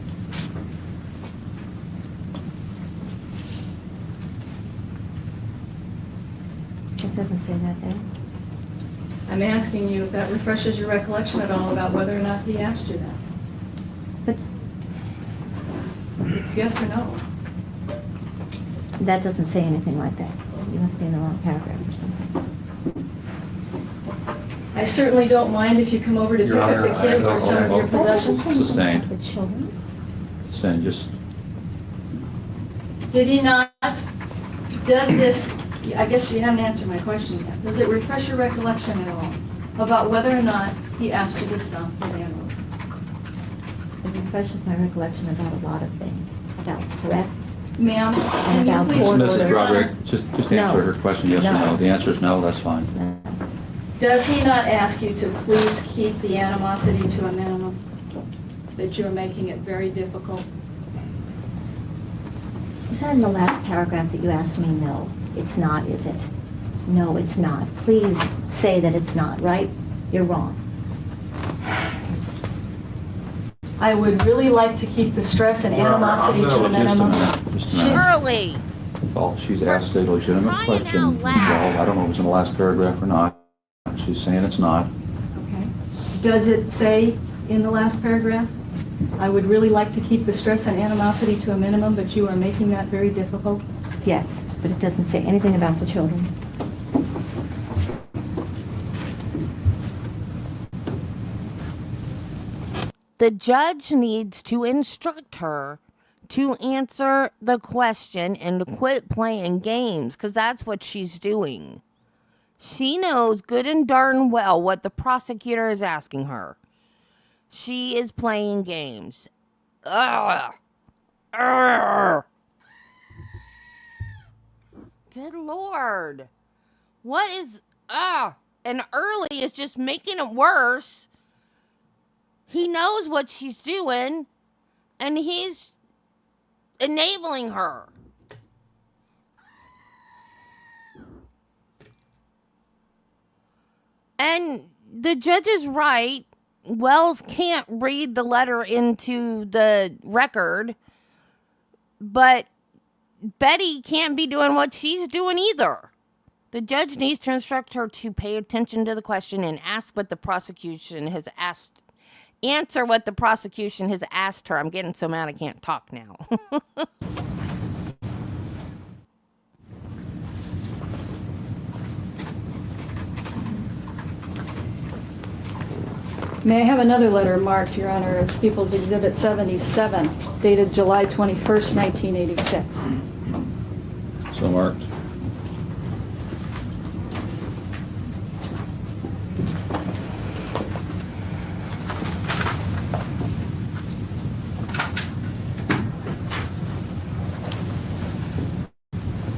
It doesn't say that there. I'm asking you if that refreshes your recollection at all about whether or not he asked you that. But It's yes or no. that doesn't say anything like that. You must be in the wrong paragraph or something. I certainly don't mind if you come over to pick Your up Honor, the kids or some of your possessions. Sustained. The children? Sustained, just, Did he not, does this, I guess you haven't answered my question yet. Does it refresh your recollection at all about whether or not he asked you to stop the vandalism? It refreshes my recollection about a lot of things, about threats. Ma'am, can you about please... court Mrs. order. Broderick, just answer No. her question, yes or No. no. The answer is no, that's fine. Does he not ask you to please keep the animosity to a minimum? That you are making it very difficult? Is that in the last paragraph that you asked me? No, it's not, is it? No, it's not. Please say that it's not, right? You're wrong. I would really like to keep the stress and animosity to a minimum. Just a minute. Early. Well, she's asked a legitimate question, Ms. Wall. I don't know if it's in the last paragraph or not. She's saying it's not. Okay. Does it say in the last paragraph. I would really like to keep the stress and animosity to a minimum, but you are making that very difficult. Yes, but it doesn't say anything about the children. The judge needs to instruct her to answer the question and to quit playing games, because that's what she's doing. She knows good and darn well what the prosecutor is asking her. She is playing games. Ugh. Ugh. Good Lord. What is... And Early is just making it worse. He knows what she's doing, and he's enabling her. And the judge is right. Wells can't read the letter into the record, but Betty can't be doing what she's doing either. The judge needs to instruct her to pay attention to the question and ask what the prosecution has asked. Answer what the prosecution has asked her. I'm getting so mad I can't talk now. May I have another letter marked, Your Honor, as People's Exhibit 77, dated July 21st, 1986. So marked.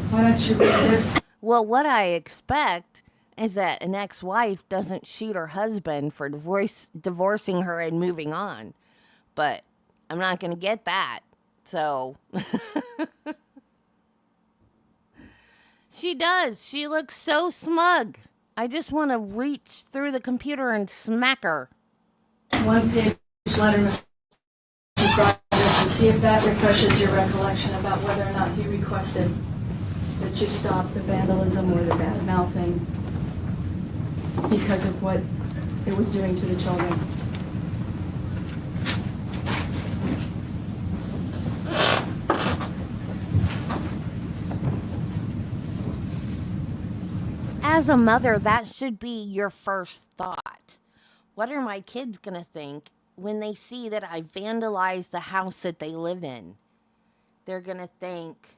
Why don't you read this? Well, what I expect is that an ex-wife doesn't shoot her husband for divorcing her and moving on. But I'm not going to get that. So... She does. She looks so smug. I just want to reach through the computer and smack her. One-page letter, Mrs. Broderick, and see if that refreshes your recollection about whether or not he requested that you stop the vandalism or the bad mouthing because of what it was doing to the children. As a mother, that should be your first thought. What are my kids going to think when they see that I vandalized the house that they live in? They're going to think,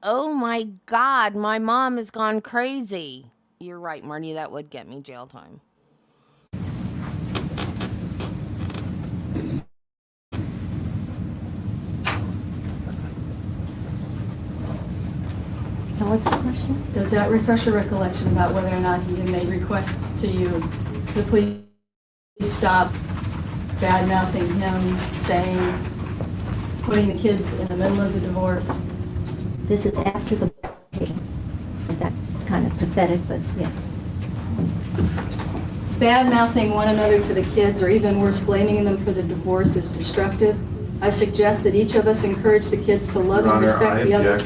oh my God, my mom has gone crazy. You're right, Marty, that would get me jail time. So what's the question? Does that refresh your recollection about whether or not he had made requests to you to please stop bad-mouthing him, saying, putting the kids in the middle of the divorce? This is after the That's kind of pathetic, but yes. Bad-mouthing one another to the kids, or even worse, blaming them for the divorce, is destructive. I suggest that each of us encourage the kids to love and respect the other.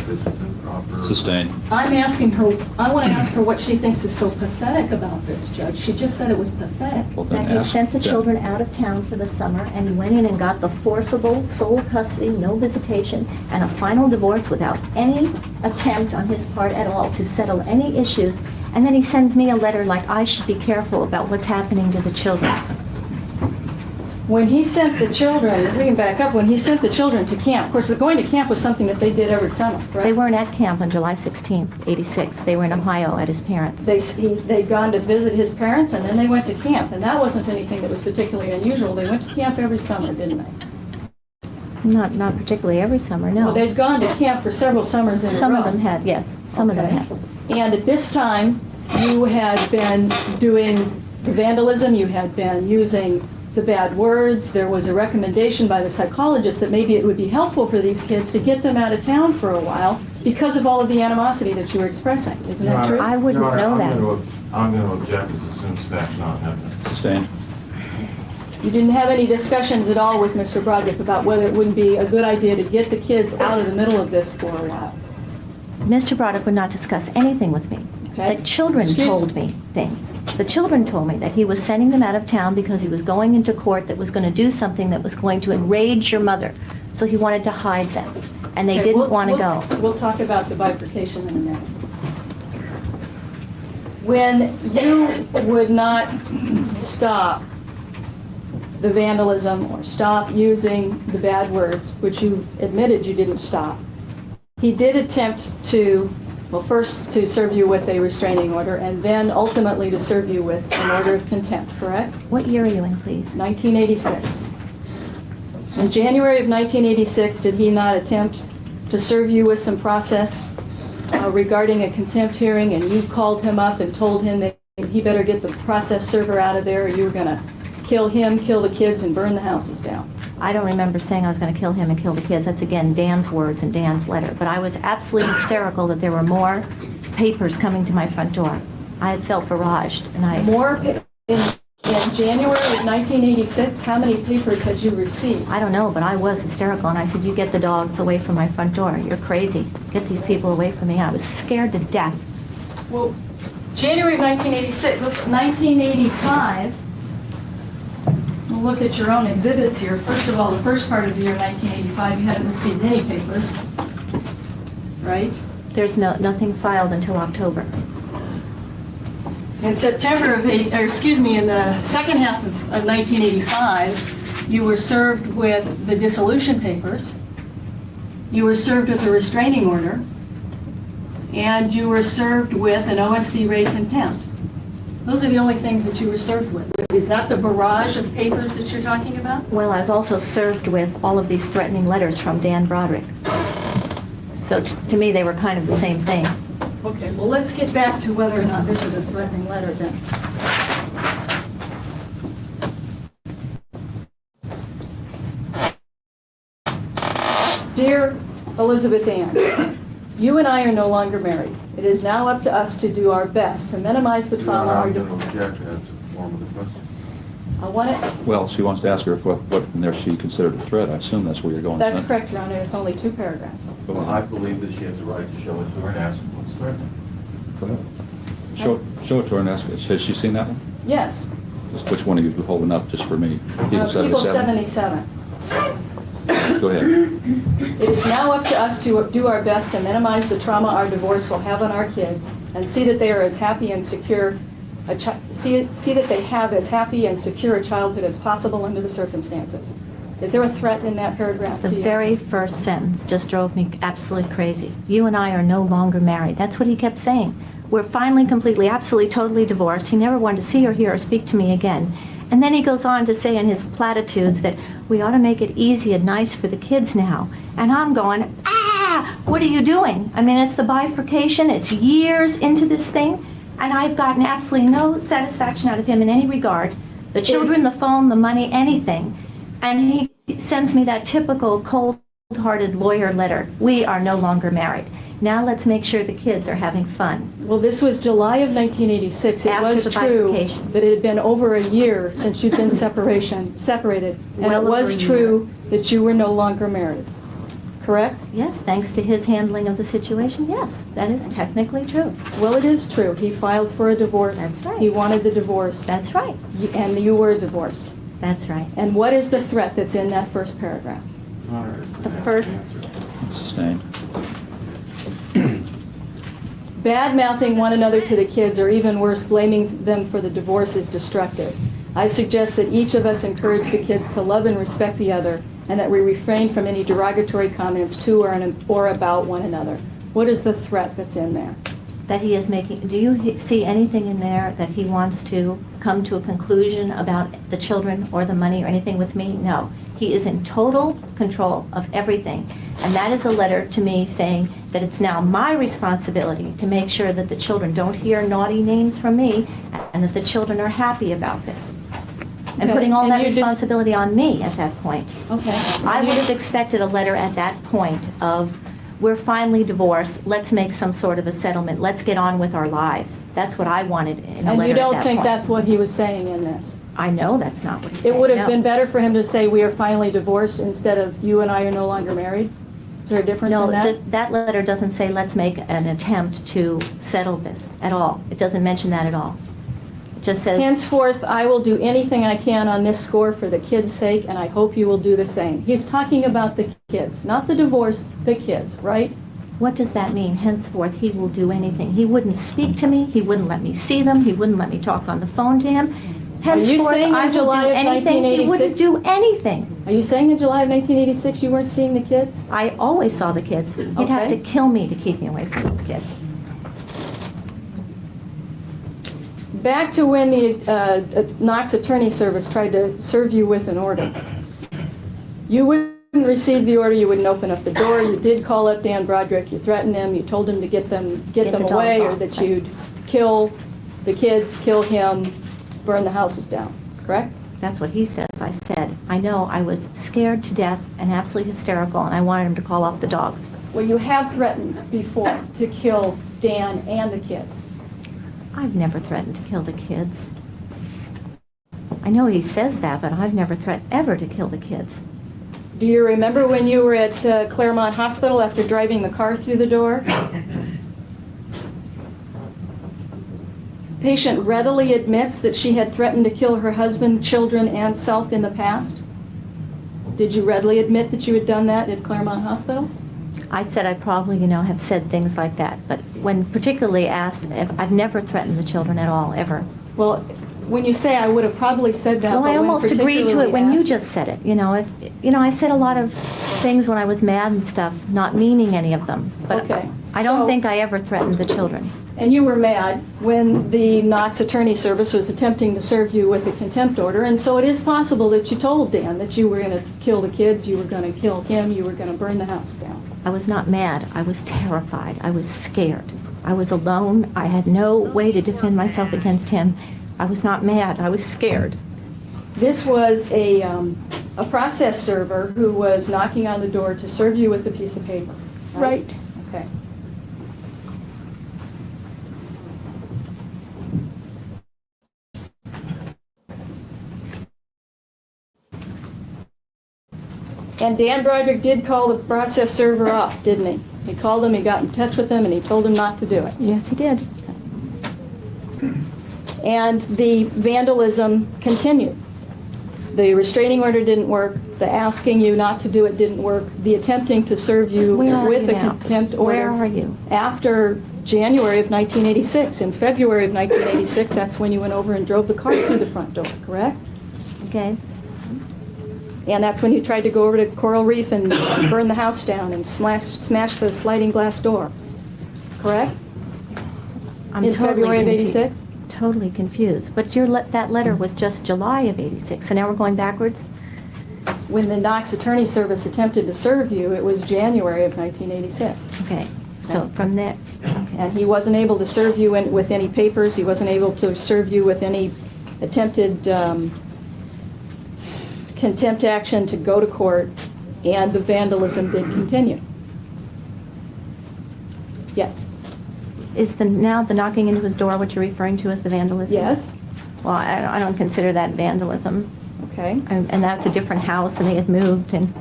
Sustained. I'm asking her, I want to ask her what she thinks is so pathetic about this, Judge. She just said it was pathetic. Well, then That he ask sent the them. children out of town for the summer and he went in and got the forcible sole custody, no visitation, and a final divorce without any attempt on his part at all to settle any issues. And then he sends me a letter like I should be careful about what's happening to the children. When he sent the children, we can back up, when he sent the children to camp, of course, going to camp was something that they did every summer, right? They weren't at camp on July 16th, 86. They were in Ohio at his parents'. They'd gone to visit his parents, and then they went to camp, and that wasn't anything that was particularly unusual. They went to camp every summer, didn't they? Not particularly every summer, no. Well, they'd gone to camp for several summers in a row. Some of them had, yes. Some of them had. And at this time, you had been doing vandalism, you had been using the bad words. There was a recommendation by the psychologist that maybe it would be helpful for these kids to get them out of town for a while because of all of the animosity that you were expressing. Isn't that true? I wouldn't know that. I'm going to object as soon as that's not happening. Sustained. You didn't have any discussions at all with Mr. Broderick about whether it wouldn't be a good idea to get the kids out of the middle of this for a while? Mr. Broderick would not discuss anything with me. The children told me things. The children told me that he was sending them out of town because he was going into court that was going to do something that was going to enrage your mother. So he wanted to hide them. And they didn't want to go. We'll talk about the bifurcation in a minute. When you would not stop the vandalism or stop using the bad words, which you've admitted you didn't stop, he did attempt to, well, first to serve you with a restraining order and then ultimately to serve you with an order of contempt, correct? What year are you in, please? 1986. In January of 1986, did he not attempt to serve you with some process regarding a contempt hearing, and you called him up and told him that he better get the process server out of there or you were going to kill him, kill the kids, and burn the houses down? I don't remember saying I was going to kill him and kill the kids. That's, again, Dan's words and Dan's letter. But I was absolutely hysterical that there were more papers coming to my front door. I had felt barraged, and I... In January of 1986, how many papers had you received? I don't know, but I was hysterical, and I said, you get the dogs away from my front door. You're crazy. Get these people away from me. I was scared to death. Well, January of 1986, 1985, we'll look at your own exhibits here. First of all, the first part of the year 1985, you hadn't received any papers, right? There's nothing filed until October. In September of, in the second half of 1985, you were served with the dissolution papers, you were served with a restraining order, and you were served with an OSC rate contempt. Those are the only things that you were served with. Is that the barrage of papers that you're talking about? Well, I was also served with all of these threatening letters from Dan Broderick. So to me, they were kind of the same thing. Okay, well, let's get back to whether or not this is a threatening letter then. Dear Elizabeth Ann, you and I are no longer married. It is now up to us to do our best to minimize the trauma. I want it. Well, she wants to ask her if what in there she considered a threat. I assume that's where you're going. That's correct, Your Honor. It's only 2 paragraphs. Well, I believe that she has the right to show it to her and ask what's threatening. Go ahead. Show it to her and ask her. Has she seen that one? Yes. Which one are you holding up just for me? People 77. Go ahead. It is now up to us to do our best to minimize the trauma our divorce will have on our kids and see that they are as happy and secure, see that they have as happy and secure a childhood as possible under the circumstances. Is there a threat in that paragraph? The very first sentence just drove me absolutely crazy. You and I are no longer married. That's what he kept saying. We're finally, completely, absolutely, totally divorced. He never wanted to see or hear or speak to me again. And then he goes on to say in his platitudes that we ought to make it easy and nice for the kids now. And I'm going, what are you doing? I mean, it's the bifurcation. It's years into this thing. And I've gotten absolutely no satisfaction out of him in any regard. The children, the phone, the money, anything. And he sends me that typical cold-hearted lawyer letter. We are no longer married. Now let's make sure the kids are having fun. Well, this was July of 1986. It was true that it had been over a year since you'd been separated. And it was true that you were no longer married. Correct? Yes, thanks to his handling of the situation, yes. That is technically true. Well, it is true. He filed for a divorce. That's right. He wanted the divorce. That's right. And you were divorced. That's right. And what is the threat that's in that first paragraph? The first... Sustained. Bad-mouthing one another to the kids, or even worse, blaming them for the divorce is destructive. I suggest that each of us encourage the kids to love and respect the other, and that we refrain from any derogatory comments to or about one another. What is the threat that's in there? That he is making... Do you see anything in there that he wants to come to a conclusion about the children or the money or anything with me? No. He is in total control of everything. And that is a letter to me saying that it's now my responsibility to make sure that the children don't hear naughty names from me and that the children are happy about this. And putting all that responsibility on me at that point. Okay. I would have expected a letter at that point of, we're finally divorced, let's make some sort of a settlement, let's get on with our lives. That's what I wanted in a letter at that point. And you don't think that's what he was saying in this? I know that's not what he's saying. It would have been better for him to say, we are finally divorced, instead of, you and I are no longer married? Is there a difference No, in that? that letter doesn't say, let's make an attempt to settle this at all. It doesn't mention that at all. It just says, Henceforth, I will do anything I can on this score for the kids' sake, and I hope you will do the same. He's talking about the kids, not the divorce, the kids, right? what does that mean? Henceforth, he will do anything. He wouldn't speak to me. He wouldn't let me see them. He wouldn't let me talk on the phone to him. Henceforth, I will do anything. He wouldn't do anything. Are you saying in July of 1986 you weren't seeing the kids? I always saw the kids. He'd have to kill me to keep me away from those kids. Back to when the Knox Attorney Service tried to serve you with an order. You wouldn't receive the order, you wouldn't open up the door, you did call up Dan Broderick, you threatened him, you told him to get them away, or that you'd kill the kids, kill him, burn the houses down, correct? That's what he says. I said, I know I was scared to death and absolutely hysterical, and I wanted him to call off the dogs. Well, you have threatened before to kill Dan and the kids. I've never threatened to kill the kids. I know he says that, but I've never threatened ever to kill the kids. Do you remember when you were at Claremont Hospital after driving the car through the door? Patient readily admits that she had threatened to kill her husband, children, and self in the past. Did you readily admit that you had done that at Claremont Hospital? I said I probably, have said things like that, but when particularly asked, I've never threatened the children at all, ever. Well, when you say I would have probably said that, well, I almost agreed to it when you just said it. I said a lot of things when I was mad and stuff, not meaning any of them. But okay. I don't think I ever threatened the children. And you were mad when the Knox Attorney Service was attempting to serve you with a contempt order, and so it is possible that you told Dan that you were going to kill the kids, you were going to kill him, you were going to burn the house down. I was not mad. I was terrified. I was scared. I was alone. I had no way to defend myself against him. I was not mad. I was scared. This was a process server who was knocking on the door to serve you with a piece of paper. Right. Okay. And Dan Broderick did call the process server up, didn't he? He called him, he got in touch with him, and he told him not to do it. Yes, he did. And the vandalism continued. The restraining order didn't work. The asking you not to do it didn't work. The attempting to serve you with a contempt order. Where are you? After January of 1986. In February of 1986, that's when you went over and drove the car through the front door, correct? Okay. And that's when you tried to go over to Coral Reef and burn the house down and smash the sliding glass door, correct? I'm in totally February of 86? Totally confused. But that letter was just July of 86, so now we're going backwards? When the Knox Attorney Service attempted to serve you, it was January of 1986. Okay, so from there. Okay. And he wasn't able to serve you with any papers, he wasn't able to serve you with any attempted contempt action to go to court, and the vandalism did continue. Yes. Is now the knocking into his door what you're referring to as the vandalism? Yes. Well, I don't consider that vandalism. Okay. And that's a different house, and they had moved. And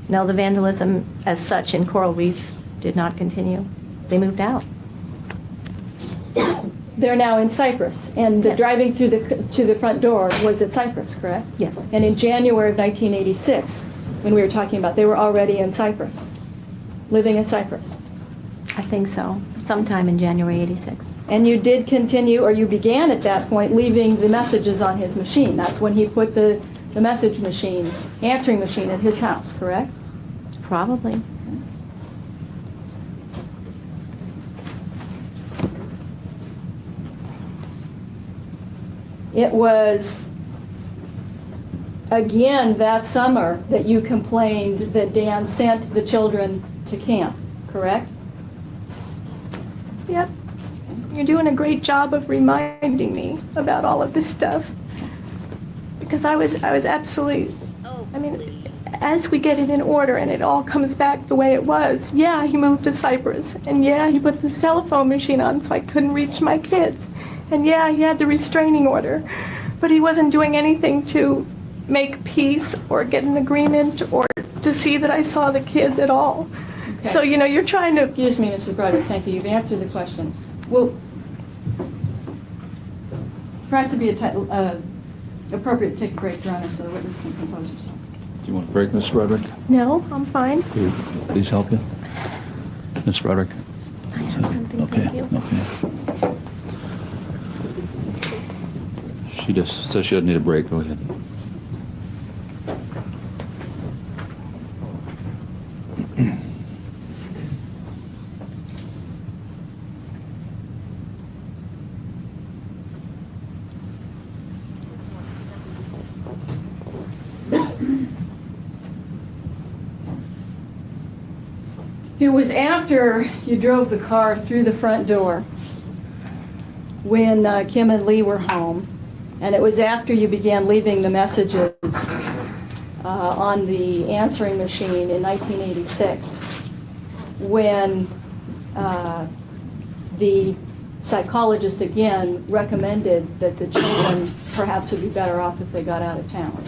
no, the vandalism as such in Coral Reef did not continue. They moved out. They're now in Cyprus, and the driving through the front door was at Cyprus, correct? Yes. And in January of 1986, when we were talking about, they were already in Cyprus, living in Cyprus. I think so. Sometime in January 86. And you did continue, or you began at that point, leaving the messages on his machine. That's when he put the message machine, answering machine at his house, correct? Probably. It was, again, that summer that you complained that Dan sent the children to camp, correct? Yep. You're doing a great job of reminding me about all of this stuff. Because I was absolutely, as we get it in order and it all comes back the way it was, yeah, he moved to Cyprus. And yeah, he put the telephone machine on so I couldn't reach my kids. And yeah, he had the restraining order. But he wasn't doing anything to make peace or get an agreement or to see that I saw the kids at all. Okay. So, you know, you're trying to... Excuse me, Mrs. Broderick, thank you. You've answered the question. Well, perhaps it'd be appropriate to take a break, Your Honor, so the witness can compose herself. Do you want a break, Ms. Broderick? No, I'm fine. Could you please help you? Ms. Broderick? I have something, Okay, thank you. okay. She just says she doesn't need a break. Go ahead. It was after you drove the car through the front door when Kim and Lee were home, and it was after you began leaving the messages on the answering machine in 1986 when the psychologist again recommended that the children perhaps would be better off if they got out of town,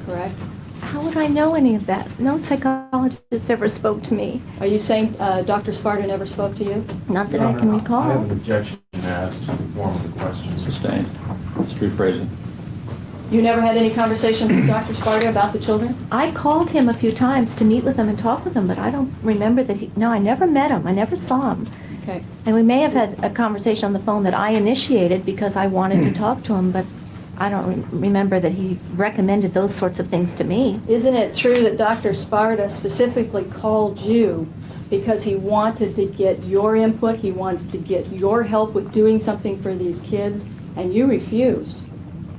correct? How would I know any of that? No psychologist ever spoke to me. Are you saying Dr. Sparta never spoke to you? Not that I can recall. I have an objection as to the form of the question. Sustained. Let's rephrase it. You never had any conversations with Dr. Sparta about the children? I called him a few times to meet with him and talk with him, but I don't remember that he... No, I never met him. I never saw him. Okay. And we may have had a conversation on the phone that I initiated because I wanted to talk to him, but I don't remember that he recommended those sorts of things to me. Isn't it true that Dr. Sparta specifically called you because he wanted to get your input, he wanted to get your help with doing something for these kids, and you refused?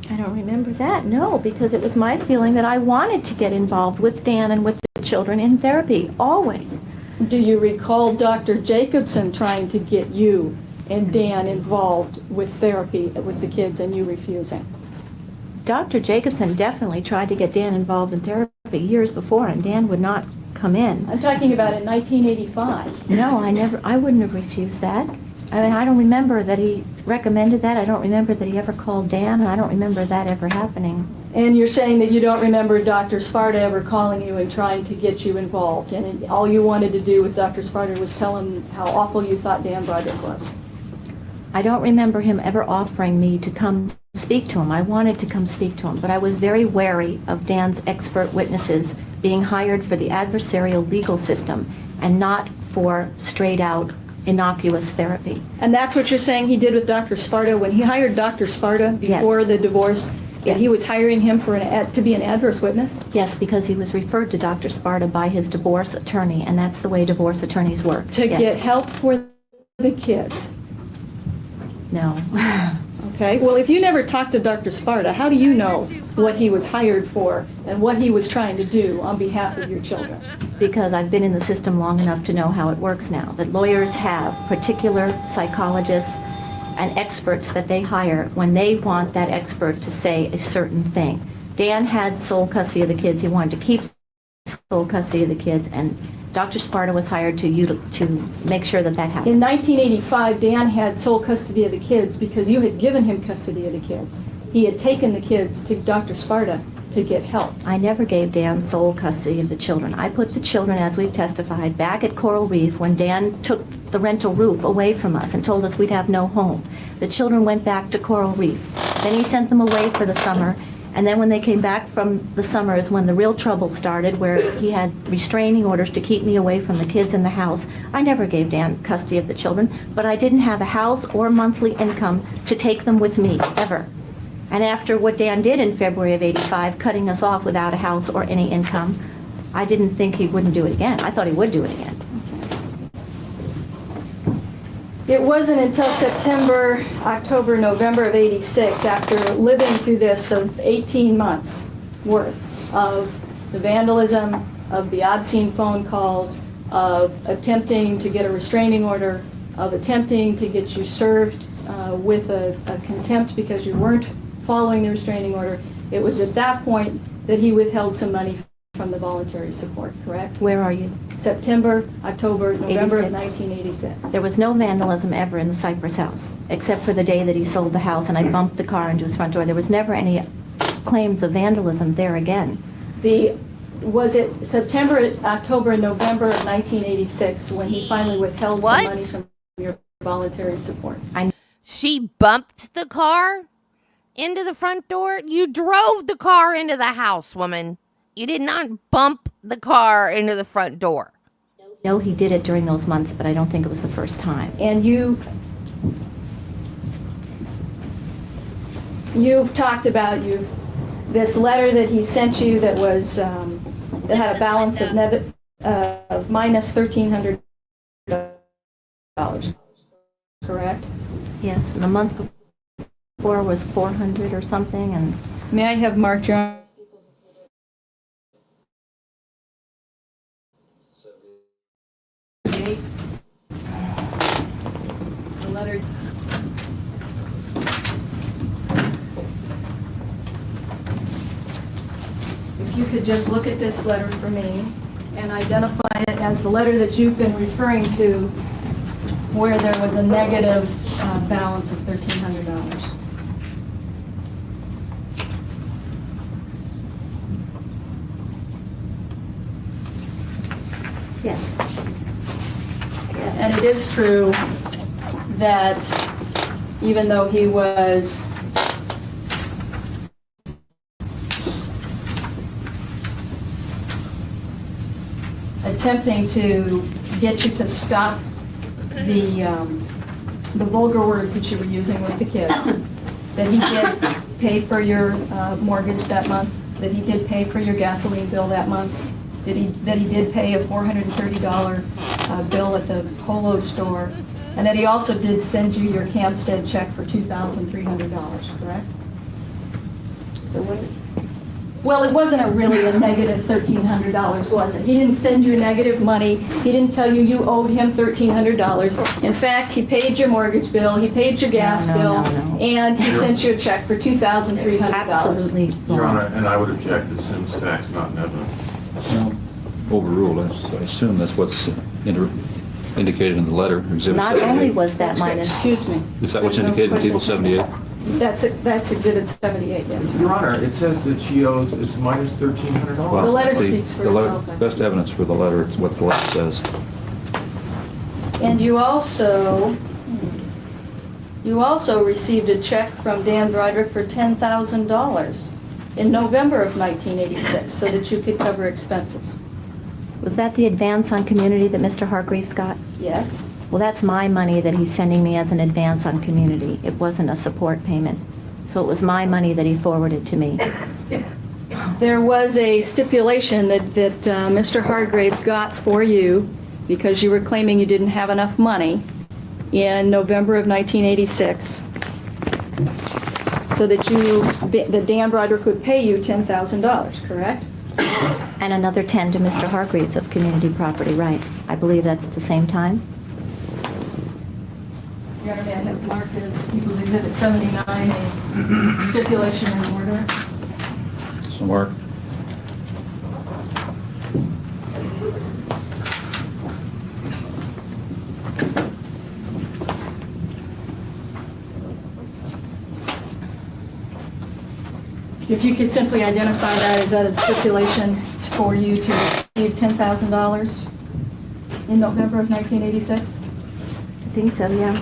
I don't remember that, no, because it was my feeling that I wanted to get involved with Dan and with the children in therapy, always. Do you recall Dr. Jacobson trying to get you and Dan involved with therapy with the kids and you refusing? Dr. Jacobson definitely tried to get Dan involved in therapy years before, and Dan would not come in. I'm talking about in 1985. No, I wouldn't have refused that. I mean, I don't remember that he recommended that. I don't remember that he ever called Dan, and I don't remember that ever happening. And you're saying that you don't remember Dr. Sparta ever calling you and trying to get you involved, and all you wanted to do with Dr. Sparta was tell him how awful you thought Dan Broderick was? I don't remember him ever offering me to come speak to him. I wanted to come speak to him, but I was very wary of Dan's expert witnesses being hired for the adversarial legal system and not for straight-out innocuous therapy. And that's what you're saying he did with Dr. Sparta when he hired Dr. Sparta before the divorce? Yes. He was hiring him for to be an adverse witness? Yes, because he was referred to Dr. Sparta by his divorce attorney, and that's the way divorce attorneys work. To get help for the kids? No. Okay, well, if you never talked to Dr. Sparta, how do you know what he was hired for and what he was trying to do on behalf of your children? Because I've been in the system long enough to know how it works now, that lawyers have particular psychologists and experts that they hire when they want that expert to say a certain thing. Dan had sole custody of the kids. He wanted to keep sole custody of the kids, and Dr. Sparta was hired to make sure that that happened. In 1985, Dan had sole custody of the kids because you had given him custody of the kids. He had taken the kids to Dr. Sparta to get help. I never gave Dan sole custody of the children. I put the children, as we've testified, back at Coral Reef when Dan took the rental roof away from us and told us we'd have no home. The children went back to Coral Reef. Then he sent them away for the summer. And then when they came back from the summer is when the real trouble started, where he had restraining orders to keep me away from the kids in the house. I never gave Dan custody of the children, but I didn't have a house or monthly income to take them with me, ever. And after what Dan did in February of '85, cutting us off without a house or any income, I didn't think he wouldn't do it again. I thought he would do it again. It wasn't until September, October, November of '86, after living through this of 18 months worth of the vandalism, of the obscene phone calls, of attempting to get a restraining order, of attempting to get you served with a contempt because you weren't following the restraining order. It was at that point that he withheld some money from the voluntary support, correct? Where are you? September, October, November 86. of 1986. There was no vandalism ever in the Cypress house, except for the day that he sold the house and I bumped the car into his front door. There was never any claims of vandalism there again. The Was it September, October, and November of 1986 when he finally withheld some money from your voluntary support? She bumped the car into the front door? You drove the car into the house, woman. You did not bump the car into the front door. No, he did it during those months, but I don't think it was the first time. And you've talked about this letter that he sent you that was that had a balance of minus $1,300, correct? Yes, and the month before was 400 or something, and... May I have marked your... The letter... If you could just look at this letter for me and identify it as the letter that you've been referring to where there was a negative balance of $1,300. Yes. And it is true that even though he was attempting to get you to stop the vulgar words that you were using with the kids, that he did pay for your mortgage that month, that he did pay for your gasoline bill that month, that he did pay a $430 bill at the Polo store, and that he also did send you your Campstead check for $2,300, correct? So what? Well, it wasn't really a negative $1,300, was it? He didn't send you negative money. He didn't tell you you owed him $1,300. In fact, he paid your mortgage bill, he paid your gas bill, and he sent you a check for $2,300. Absolutely. Your Honor, and I would object that Sims facts not in evidence. Overruled. I assume that's what's indicated in the letter, Exhibit Not 78. only was that minus... Excuse me. Is that what's indicated in Table 78? That's Exhibit 78, yes. Your Honor, it says that she owes, it's minus $1,300. The letter speaks for itself. Best evidence for the letter is what the letter says. And you also received a check from Dan Broderick for $10,000 in November of 1986 so that you could cover expenses. Was that the advance on community that Mr. Hargreaves got? Yes. Well, that's my money that he's sending me as an advance on community. It wasn't a support payment. So it was my money that he forwarded to me. There was a stipulation that Mr. Hargreaves got for you because you were claiming you didn't have enough money in November of 1986 so that Dan Broderick would pay you $10,000, correct? And another 10 to Mr. Hargreaves of community property, right. I believe that's at the same time. Your Honor, may I have marked as People's Exhibit 79 a stipulation in order? So mark. If you could simply identify that as a stipulation for you to receive $10,000 in November of 1986? I think so, yeah.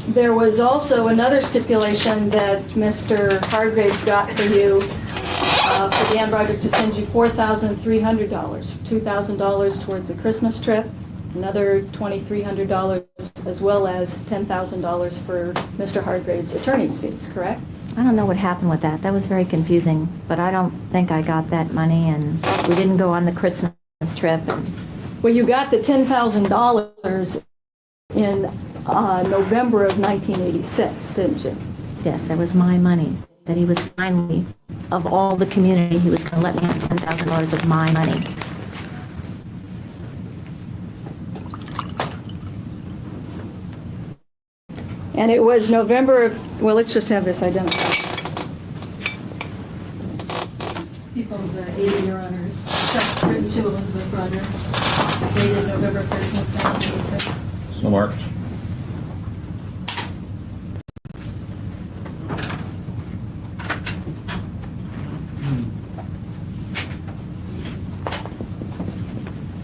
There was also another stipulation that Mr. Hargreaves got for you, for Dan Broderick to send you $4,300, $2,000 towards the Christmas trip, another $2,300, as well as $10,000 for Mr. Hargreaves' attorney's fees, correct? I don't know what happened with that. That was very confusing, but I don't think I got that money, and we didn't go on the Christmas trip. Well, you got the $10,000 in November of 1986, didn't you? Yes, that was my money. That he was finally, of all the community, he was going to let me have $10,000 of my money. And it was November of, well, let's just have this identified. People's 80, Your Honor. Check written to Elisabeth Broderick, dated November 13th, 1986. So marked.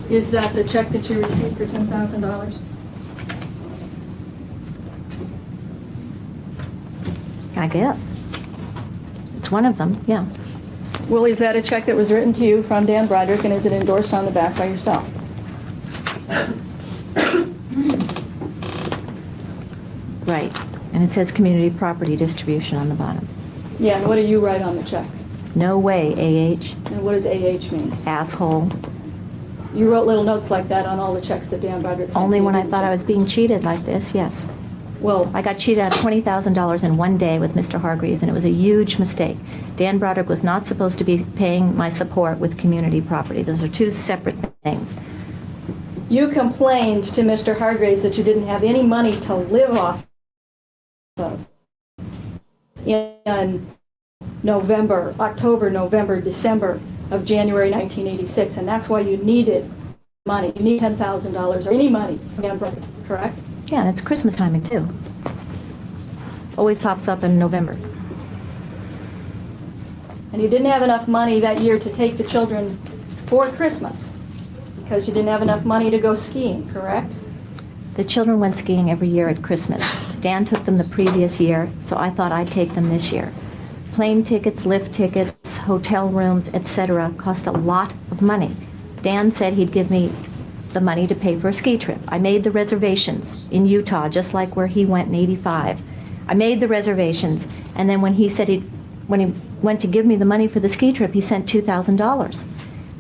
Is that the check that you received for $10,000? I guess. It's one of them, yeah. Well, is that a check that was written to you from Dan Broderick, and is it endorsed on the back by yourself? Right. And it says community property distribution on the bottom. Yeah, and what do you write on the check? No way, AH. And what does AH mean? Asshole. You wrote little notes like that on all the checks that Dan Broderick sent Only to you, when I didn't thought you? I was being cheated like this, yes. Well, I got cheated out of $20,000 in one day with Mr. Hargreaves, and it was a huge mistake. Dan Broderick was not supposed to be paying my support with community property. Those are two separate things. you complained to Mr. Hargreaves that you didn't have any money to live off of in October, November, December of January 1986, and that's why you needed money. You need $10,000 or any money from Dan Broderick, correct? Yeah, and it's Christmas timing too. Always pops up in November. And you didn't have enough money that year to take the children for Christmas because you didn't have enough money to go skiing, correct? The children went skiing every year at Christmas. Dan took them the previous year, so I thought I'd take them this year. Plane tickets, lift tickets, hotel rooms, etc. cost a lot of money. Dan said he'd give me the money to pay for a ski trip. I made the reservations in Utah, just like where he went in '85. I made the reservations, and then when he went to give me the money for the ski trip, he sent $2,000.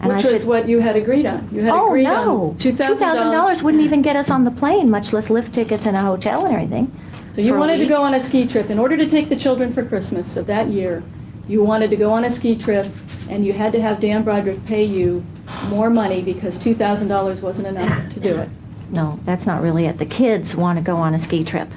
Which was what you had agreed on. You had agreed on $2,000 wouldn't even get us on the plane, much less lift tickets and a hotel and everything. So you for a wanted to week. go on a ski trip. In order to take the children for Christmas of that year, you wanted to go on a ski trip, and you had to have Dan Broderick pay you more money because $2,000 wasn't enough to do it. No, that's not really it. The kids want to go on a ski trip.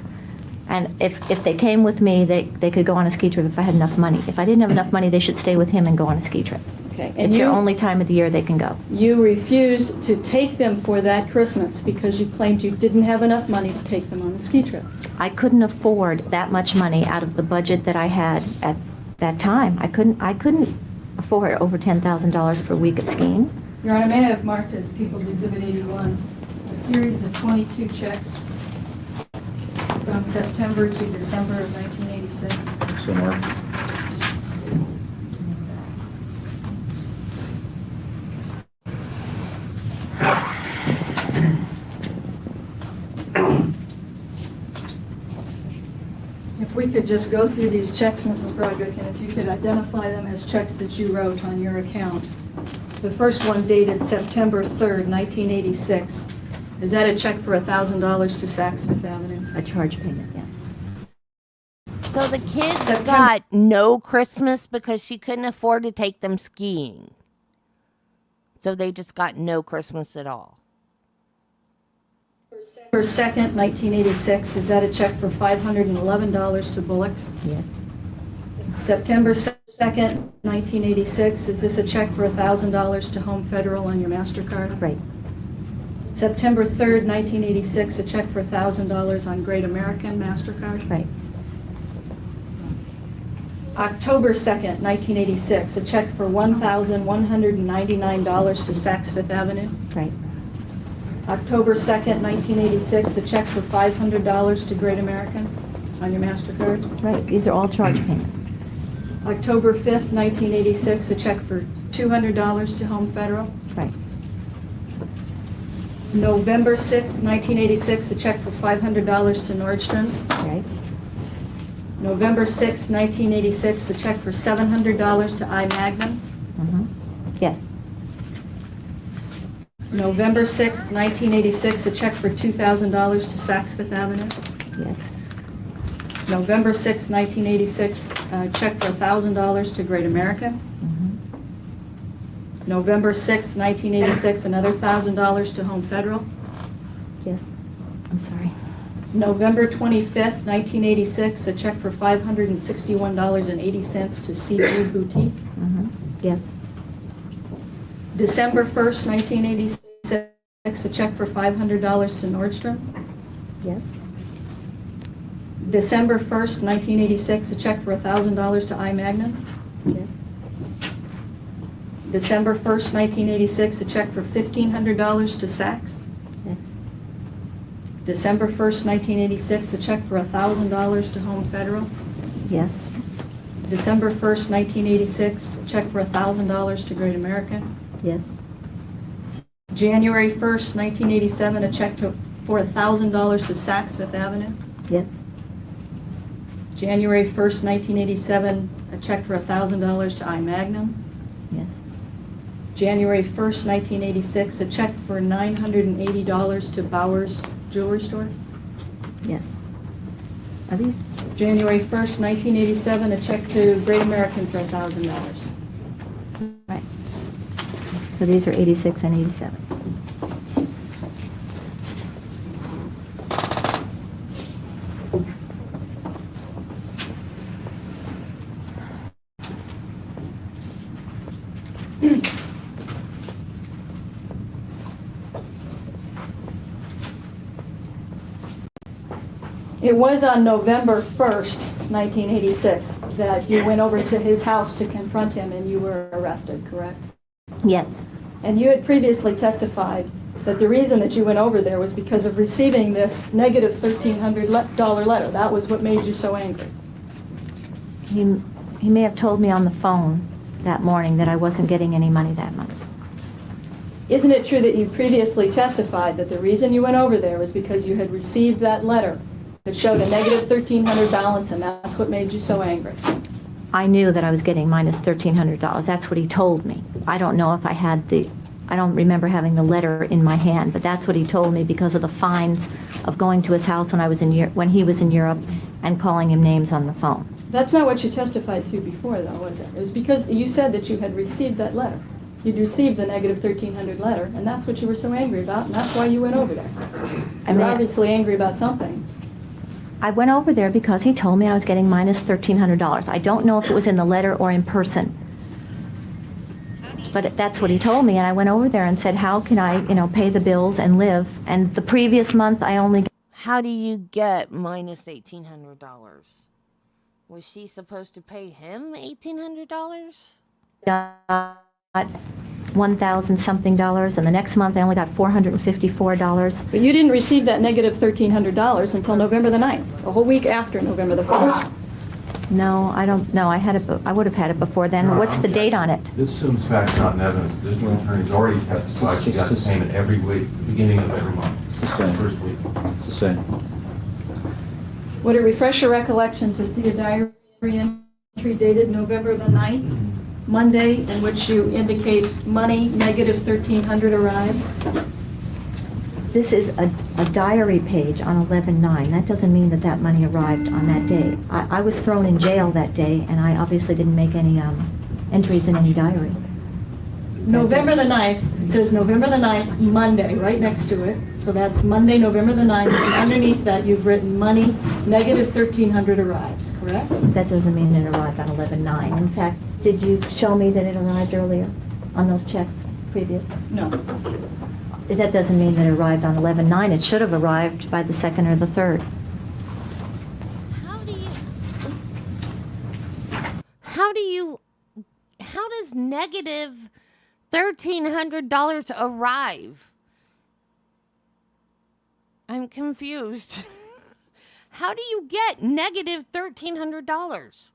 And if they came with me, they could go on a ski trip if I had enough money. If I didn't have enough money, they should stay with him and go on a ski trip. Okay. And It's their only time of the year they can go. You refused to take them for that Christmas because you claimed you didn't have enough money to take them on a ski trip. I couldn't afford that much money out of the budget that I had at that time. I couldn't afford over $10,000 for a week of skiing. Your Honor, may I have marked as People's Exhibit 81 a series of 22 checks from September to December of 1986. So marked. If we could just go through these checks, Mrs. Broderick, and if you could identify them as checks that you wrote on your account. The first one dated September 3rd, 1986. Is that a check for $1,000 to Saks Fifth Avenue? A charge payment, yeah. So the kids got no Christmas because she couldn't afford to take them skiing. So they just got no Christmas at all. September 2nd, 1986, is that a check for $511 to Bullock's? Yes. September 2nd, 1986, is this a check for $1,000 to Home Federal on your MasterCard? Right. September 3rd, 1986, a check for $1,000 on Great American MasterCard? Right. October 2nd, 1986, a check for $1,199 to Saks Fifth Avenue? Right. October 2nd, 1986, a check for $500 to Great American on your MasterCard? Right. These are all charge payments. October 5th, 1986, a check for $200 to Home Federal? Right. November 6th, 1986, a check for $500 to Nordstrom's? Right. November 6th, 1986, a check for $700 to I Magnum? Mm-hmm. Yes. November 6th, 1986, a check for $2,000 to Saks Fifth Avenue? Yes. November 6th, 1986, a check for $1,000 to Great American? Mm-hmm. November 6th, 1986, another $1,000 to Home Federal? Yes. I'm sorry. November 25th, 1986, a check for $561.80 to CG Boutique? Mm-hmm. Yes. December 1st, 1986, a check for $500 to Nordstrom? Yes. December 1st, 1986, a check for $1,000 to I. Magnum. Yes. December 1st, 1986, a check for $1,500 to Saks. Yes. December 1st, 1986, a check for $1,000 to Home Federal. Yes. December 1st, 1986, a check for $1,000 to Great American. Yes. January 1st, 1987, a check for $1,000 to Saks Fifth Avenue. Yes. January 1st, 1987, a check for $1,000 to I. Magnum. Yes. January 1st, 1986, a check for $980 to Bowers Jewelry Store. Yes. Are these? January 1st, 1987, a check to Great American for $1,000. Right. So these are 86 and 87. It was on November 1st, 1986, that you went over to his house to confront him and you were arrested, correct? Yes. And you had previously testified that the reason that you went over there was because of receiving this negative $1,300 letter. That was what made you so angry. He may have told me on the phone that morning that I wasn't getting any money that month. Isn't it true that you previously testified that the reason you went over there was because you had received that letter that showed a negative $1,300 balance, and that's what made you so angry? I knew that I was getting minus $1,300. That's what he told me. I don't know if I don't remember having the letter in my hand, but that's what he told me because of the fines of going to his house when he was in Europe and calling him names on the phone. That's not what you testified to before, though, was it? It was because you said that you had received that letter. You'd received the negative $1,300 letter, and that's what you were so angry about, and that's why you went over there. You're obviously angry about something. I went over there because he told me I was getting minus $1,300. I don't know if it was in the letter or in person, but that's what he told me, and I went over there and said, how can I, pay the bills and live? And the previous month I only... How do you get minus $1,800? Was she supposed to pay him $1,800? got $1,000 something, and the next month I only got $454. But you didn't receive that negative $1,300 until November the 9th, a whole week after November the 1st. No, I don't know. I would have had it before then. What's the date on it? This assumes facts, not in evidence. The district attorney's already testified she got the payment every week, beginning of every month. It's the same. First week. It's the same. Would it refresh your recollection to see a diary entry dated November the 9th, Monday, in which you indicate money, negative $1,300 arrives? This is a diary page on 11/9. That doesn't mean that money arrived on that day. I was thrown in jail that day, and I obviously didn't make any entries in any diary. November the 9th, it says November the 9th, Monday, right next to it. So that's Monday, November the 9th, and underneath that you've written money, negative $1,300 arrives, correct? That doesn't mean it arrived on 11/9. In fact, did you show me that it arrived earlier on those checks previous? No. That doesn't mean that it arrived on 11/9. It should have arrived by the 2nd or the 3rd. How does negative $1,300 arrive? I'm confused. How do you get negative $1,300?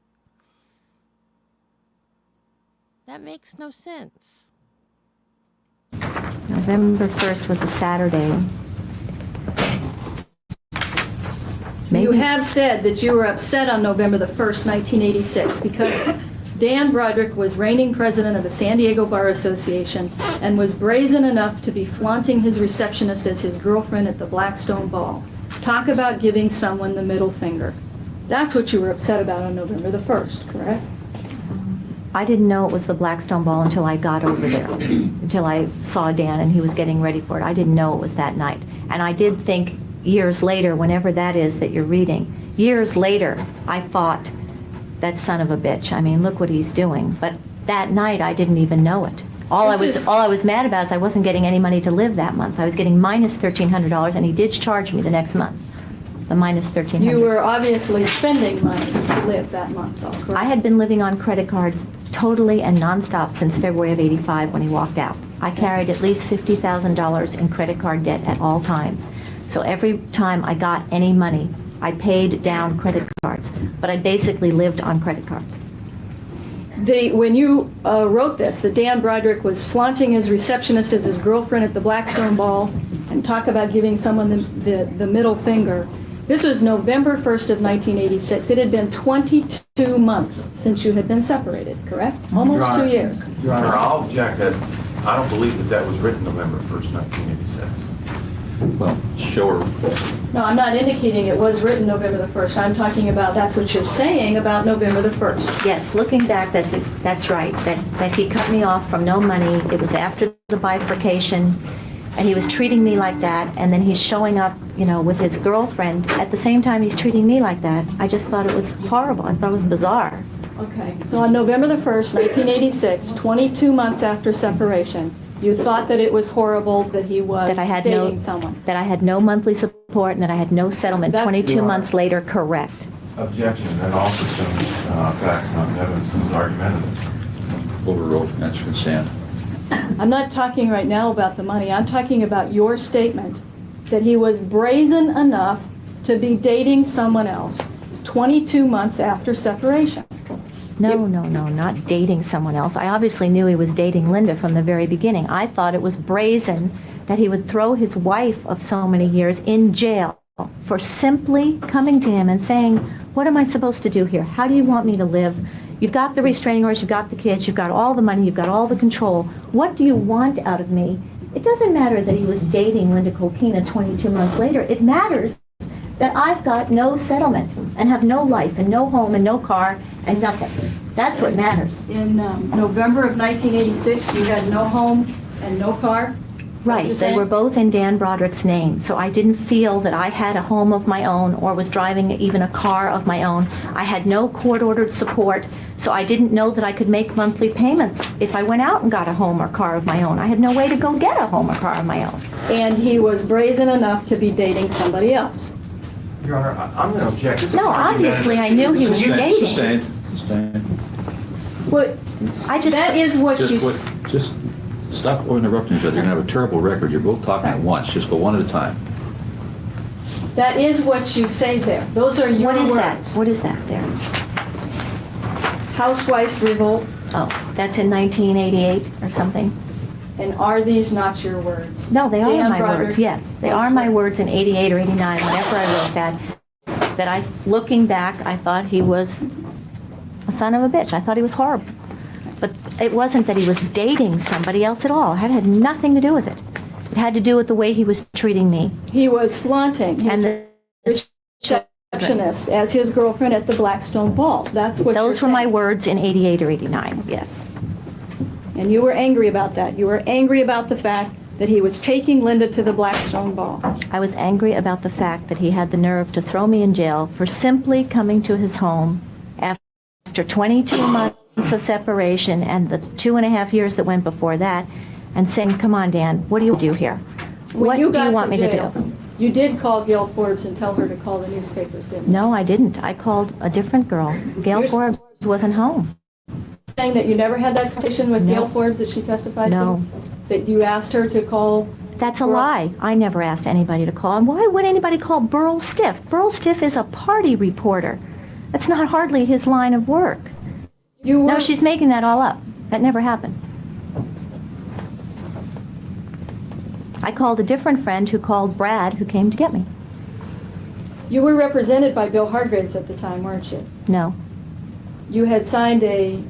That makes no sense. November 1st was a Saturday. You have said that you were upset on November the 1st, 1986, because Dan Broderick was reigning president of the San Diego Bar Association and was brazen enough to be flaunting his receptionist as his girlfriend at the Blackstone Ball. Talk about giving someone the middle finger. That's what you were upset about on November the 1st, correct? I didn't know it was the Blackstone Ball until I got over there, until I saw Dan and he was getting ready for it. I didn't know it was that night. And I did think years later, whenever that is that you're reading, years later, I thought, that son of a bitch. I mean, look what he's doing. But that night, I didn't even know it. All I was mad about is I wasn't getting any money to live that month. I was getting minus $1,300, and he did charge me the next month. the minus $1,300. You were obviously spending money to live that month, though, correct? I had been living on credit cards totally and nonstop since February of '85 when he walked out. I carried at least $50,000 in credit card debt at all times. So every time I got any money, I paid down credit cards. But I basically lived on credit cards. When you wrote this, that Dan Broderick was flaunting his receptionist as his girlfriend at the Blackstone Ball and talk about giving someone the middle finger. This was November 1st of 1986. It had been 22 months since you had been separated, correct? Almost Your Honor, 2 years. Your Honor, I'll object that I don't believe that was written November 1st, 1986. Well, show her. No, I'm not indicating it was written November the 1st. I'm talking about, that's what you're saying about November the 1st. Yes, looking back, that's right. That he cut me off from no money. It was after the bifurcation, and he was treating me like that. And then he's showing up, with his girlfriend at the same time he's treating me like that. I just thought it was horrible. I thought it was bizarre. Okay, so on November the 1st, 1986, 22 months after separation, you thought that it was horrible that he was dating someone. That I had no monthly support and that I had no settlement. 22 months later, correct. Objection. That also assumes facts, not evidence, and is argumentative. Overruled. That's consent. I'm not talking right now about the money. I'm talking about your statement that he was brazen enough to be dating someone else 22 months after separation. No, not dating someone else. I obviously knew he was dating Linda from the very beginning. I thought it was brazen that he would throw his wife of so many years in jail for simply coming to him and saying, what am I supposed to do here? How do you want me to live? You've got the restraining orders, you've got the kids, you've got all the money, you've got all the control. What do you want out of me? It doesn't matter that he was dating Linda Kolkena 22 months later. It matters that I've got no settlement and have no life and no home and no car and nothing. That's what matters. In November of 1986, you had no home and no car? Right, they were both in Dan Broderick's name, so I didn't feel that I had a home of my own or was driving even a car of my own. I had no court-ordered support, so I didn't know that I could make monthly payments if I went out and got a home or car of my own. I had no way to go get a home or car of my own. And he was brazen enough to be dating somebody else? Your Honor, I'm going to object. No, obviously I knew he was dating. Sustained. What? That is what you... Just stop interrupting each other. You're going to have a terrible record. You're both talking at once. Just go one at a time. That is what you say there. Those are your words. What is that there? Housewife's revolt. Oh, that's in 1988 or something. And are these not your words? No, they Dan are my Broderick, words, yes. They are my words in 88 or 89, whenever I wrote that looking back, I thought he was a son of a bitch. I thought he was horrible. But it wasn't that he was dating somebody else at all. It had nothing to do with it. It had to do with the way he was treating me. He was flaunting his receptionist as his girlfriend at the Blackstone Ball. That's what Those were my words in 88 or 89, yes. And you were angry about that. You were angry about the fact that he was taking Linda to the Blackstone Ball. I was angry about the fact that he had the nerve to throw me in jail for simply coming to his home after 22 months of separation and the 2.5 years that went before that and saying, come on, Dan, what do you do here? What do you want me to do? You did call Gail Forbes and tell her to call the newspapers, didn't you? No, I didn't. I called a different girl. Gail Forbes wasn't home. Saying that you never had that conversation with Gail Forbes that she testified to? That you asked her to call? That's a lie. I never asked anybody to call. And why would anybody call Burl Stiff? Burl Stiff is a party reporter. That's not hardly his line of work. No, she's making that all up. That never happened. I called a different friend who called Brad, who came to get me. You were represented by Bill Hargraves at the time, weren't you? No. You had signed a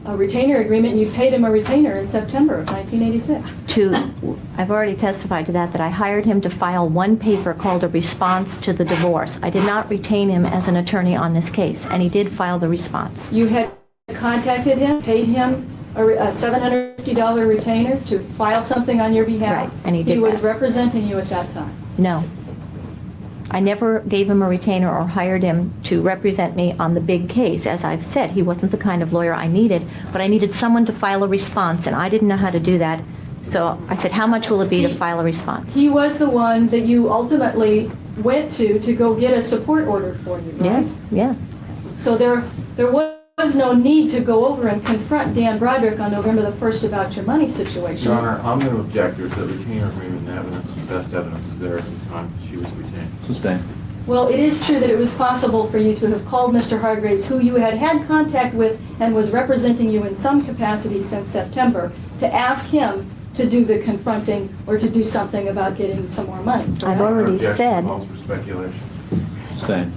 retainer agreement, and you paid him a retainer in September of 1986. I've already testified to that I hired him to file one paper called a response to the divorce. I did not retain him as an attorney on this case, and he did file the response. You had contacted him, paid him a $750 retainer to file something on your behalf? Right, and he did He was that. representing you at that time? No. I never gave him a retainer or hired him to represent me on the big case. As I've said, he wasn't the kind of lawyer I needed, but I needed someone to file a response, and I didn't know how to do that. So I said, how much will it be to file a response? He was the one that you ultimately went to go get a support order for you, right? Yes, yes. So there was no need to go over and confront Dan Broderick on November the 1st about your money situation. Your Honor, I'm going to object. There's a retainer agreement and evidence, and best evidence is there at the time she was retained. Sustained. Well, it is true that it was possible for you to have called Mr. Hargraves, who you had had contact with and was representing you in some capacity since September, to ask him to do the confronting or to do something about getting some more money. Correct? I've already said. Calls for speculation. Sustained.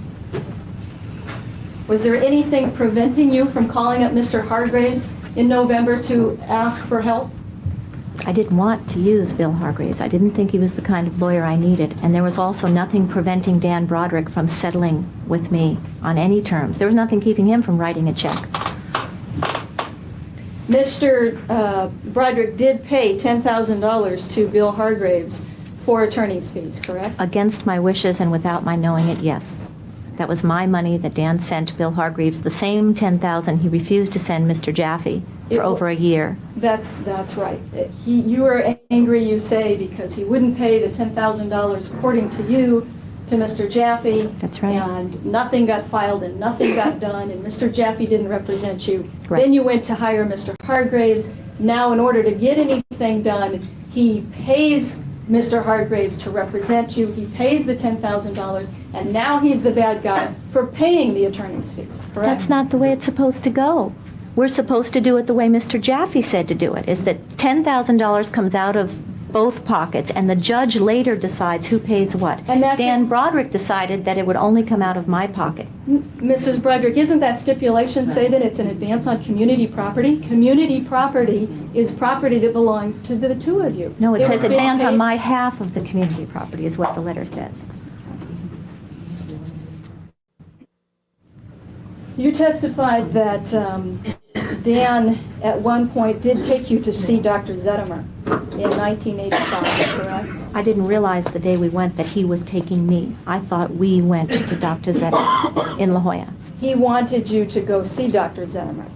Was there anything preventing you from calling up Mr. Hargraves in November to ask for help? I didn't want to use Bill Hargraves. I didn't think he was the kind of lawyer I needed. And there was also nothing preventing Dan Broderick from settling with me on any terms. There was nothing keeping him from writing a check. Mr. Broderick did pay $10,000 to Bill Hargraves for attorney's fees, correct? Against my wishes and without my knowing it, yes. That was my money that Dan sent Bill Hargraves, the same $10,000 he refused to send Mr. Jaffe for over a year. That's right. You were angry, you say, because he wouldn't pay the $10,000 according to you to Mr. Jaffe. That's right. And nothing got filed and nothing got done, and Mr. Jaffe didn't represent you. Right. Then you went to hire Mr. Hargraves. Now, in order to get anything done, he pays Mr. Hargraves to represent you. He pays the $10,000, and now he's the bad guy for paying the attorney's fees, correct? That's not the way it's supposed to go. We're supposed to do it the way Mr. Jaffe said to do it, is that $10,000 comes out of both pockets, and the judge later decides who pays what. And that's Dan Broderick decided that it would only come out of my pocket. Mrs. Broderick, isn't that stipulation say that it's an advance on community property? Community property is property that belongs to the two of you. No, it says was being advance on paid- my half of the community property is what the letter says. You testified that Dan at one point did take you to see Dr. Zedimer in 1985, correct? I didn't realize the day we went that he was taking me. I thought we went to Dr. Zedimer in La Jolla. He wanted you to go see Dr. Zedimer.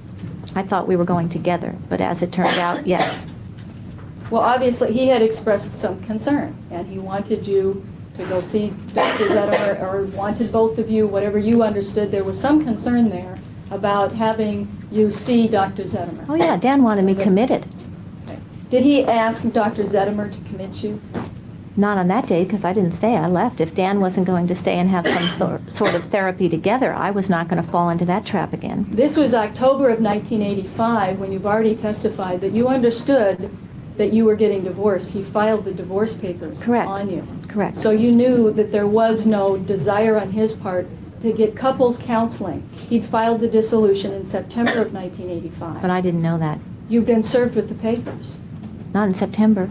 I thought we were going together, but as it turned out, yes. Well, obviously, he had expressed some concern, and he wanted you to go see Dr. Zedimer, or wanted both of you, whatever you understood. There was some concern there about having you see Dr. Zedimer. Oh yeah, Dan wanted me committed. Did he ask Dr. Zedimer to commit you? Not on that day, because I didn't stay. I left. If Dan wasn't going to stay and have some sort of therapy together, I was not going to fall into that trap again. This was October of 1985, when you've already testified that you understood that you were getting divorced. He filed the divorce papers on you. Correct. So you knew that there was no desire on his part to get couples counseling. He'd filed the dissolution in September of 1985. But I didn't know that. You've been served with the papers. Not in September.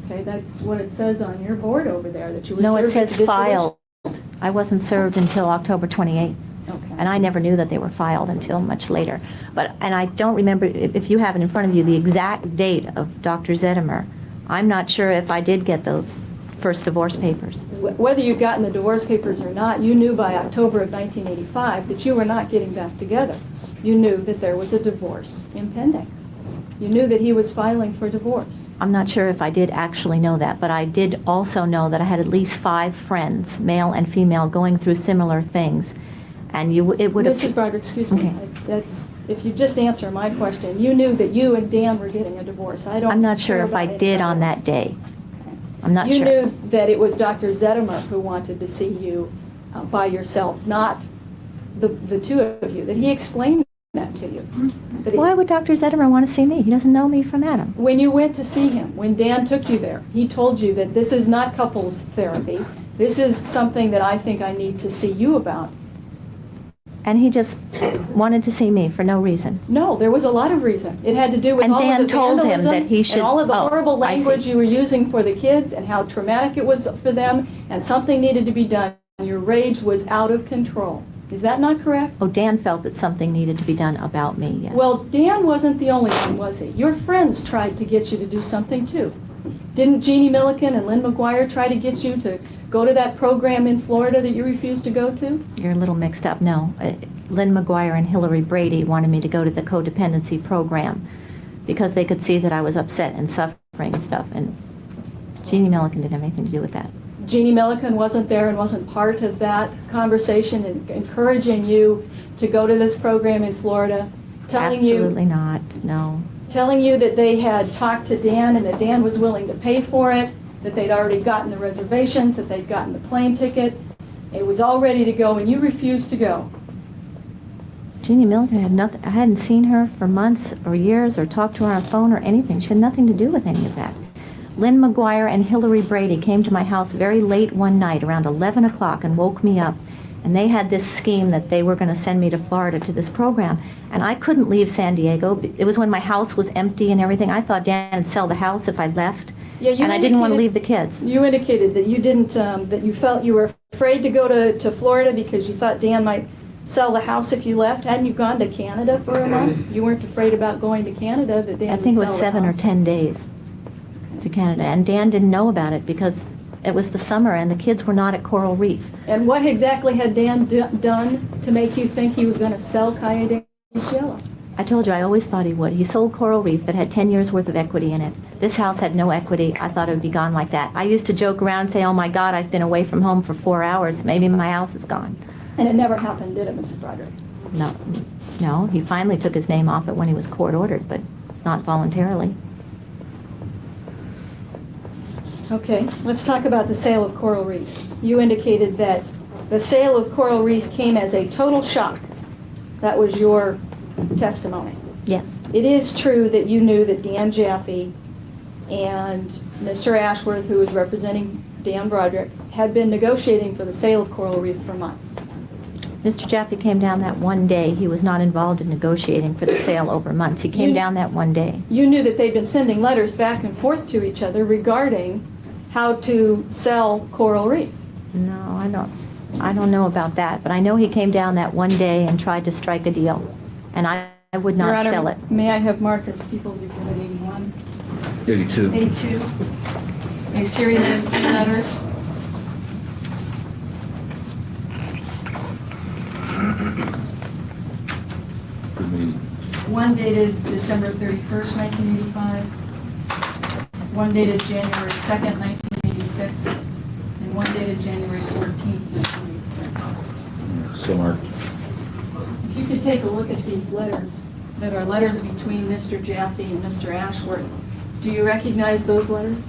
Okay, that's what it says on your board over there, that you were No, served it says with the dissolution. filed. I wasn't served until October 28th. Okay. And I never knew that they were filed until much later. And I don't remember, if you have it in front of you, the exact date of Dr. Zedimer. I'm not sure if I did get those first divorce papers. Whether you'd gotten the divorce papers or not, you knew by October of 1985 that you were not getting back together. You knew that there was a divorce impending. You knew that he was filing for divorce. I'm not sure if I did actually know that, but I did also know that I had at least 5 friends, male and female, going through similar things. And it would have... Mrs. Broderick, excuse me. Okay. If you just answer my question, you knew that you and Dan were getting a divorce. I'm not sure if I did on that day. I'm not sure. You sure. knew that it was Dr. Zedimer who wanted to see you by yourself, not the two of you, that he explained that to you. Why would Dr. Zedimer want to see me? He doesn't know me from Adam. When you went to see him, when Dan took you there, he told you that this is not couples therapy. This is something that I think I need to see you about. And he just wanted to see me for no reason. No, there was a lot of reason. It had to do with And all Dan of the told him vandalism that he should... and all of the oh, horrible I see. language you were using for the kids and how traumatic it was for them, and something needed to be done. Your rage was out of control. Is that not correct? Oh, Dan felt that something needed to be done about me, yes. Well, Dan wasn't the only one, was he? Your friends tried to get you to do something too. Didn't Jeannie Milliken and Lynn McGuire try to get you to go to that program in Florida that you refused to go to? You're a little mixed up. No. Lynn McGuire and Hillary Brady wanted me to go to the codependency program because they could see that I was upset and suffering and stuff. And Jeannie Milliken didn't have anything to do with that. Jeannie Milliken wasn't there and wasn't part of that conversation and encouraging you to go to this program in Florida, telling you... Absolutely not, no. Telling you that they had talked to Dan and that Dan was willing to pay for it, that they'd already gotten the reservations, that they'd gotten the plane ticket. It was all ready to go, and you refused to go. Jeannie Milliken had nothing, I hadn't seen her for months or years or talked to her on the phone or anything. She had nothing to do with any of that. Lynn McGuire and Hillary Brady came to my house very late one night, around 11 o'clock, and woke me up. And they had this scheme that they were going to send me to Florida to this program. And I couldn't leave San Diego. It was when my house was empty and everything. I thought Dan would sell the house if I left. Yeah, and I didn't want to leave the kids. You indicated that you didn't, that you felt you were afraid to go to Florida because you thought Dan might sell the house if you left. Hadn't you gone to Canada for a month? You weren't afraid about going to Canada, that Dan I think it would was sell the 7 or house. 10 days to Canada. And Dan didn't know about it because it was the summer and the kids were not at Coral Reef. And what exactly had Dan done to make you think he was going to sell Coyote Cielo? I told you, I always thought he would. He sold Coral Reef that had 10 years worth of equity in it. This house had no equity. I thought it would be gone like that. I used to joke around and say, oh my God, I've been away from home for 4 hours. Maybe my house is gone. And it never happened, did it, Mrs. Broderick? No, he finally took his name off it when he was court ordered, but not voluntarily. Okay, let's talk about the sale of Coral Reef. You indicated that the sale of Coral Reef came as a total shock. That was your testimony. Yes. It is true that you knew that Dan Jaffe and Mr. Ashworth, who was representing Dan Broderick, had been negotiating for the sale of Coral Reef for months. Mr. Jaffe came down that one day. He was not involved in negotiating for the sale over months. He came down that one day. You knew that they'd been sending letters back and forth to each other regarding how to sell Coral Reef. No, I don't know about that, but I know he came down that one day and tried to strike a deal, and I would Your not Honor, sell it. May I have Marcus Peoples Exhibit 81? 82. 82. A series of 3 letters. One dated December 31st, 1985. One dated January 2nd, 1986. And one dated January 14th, 1986. So marked. If you could take a look at these letters, that are letters between Mr. Jaffe and Mr. Ashworth, do you recognize those letters?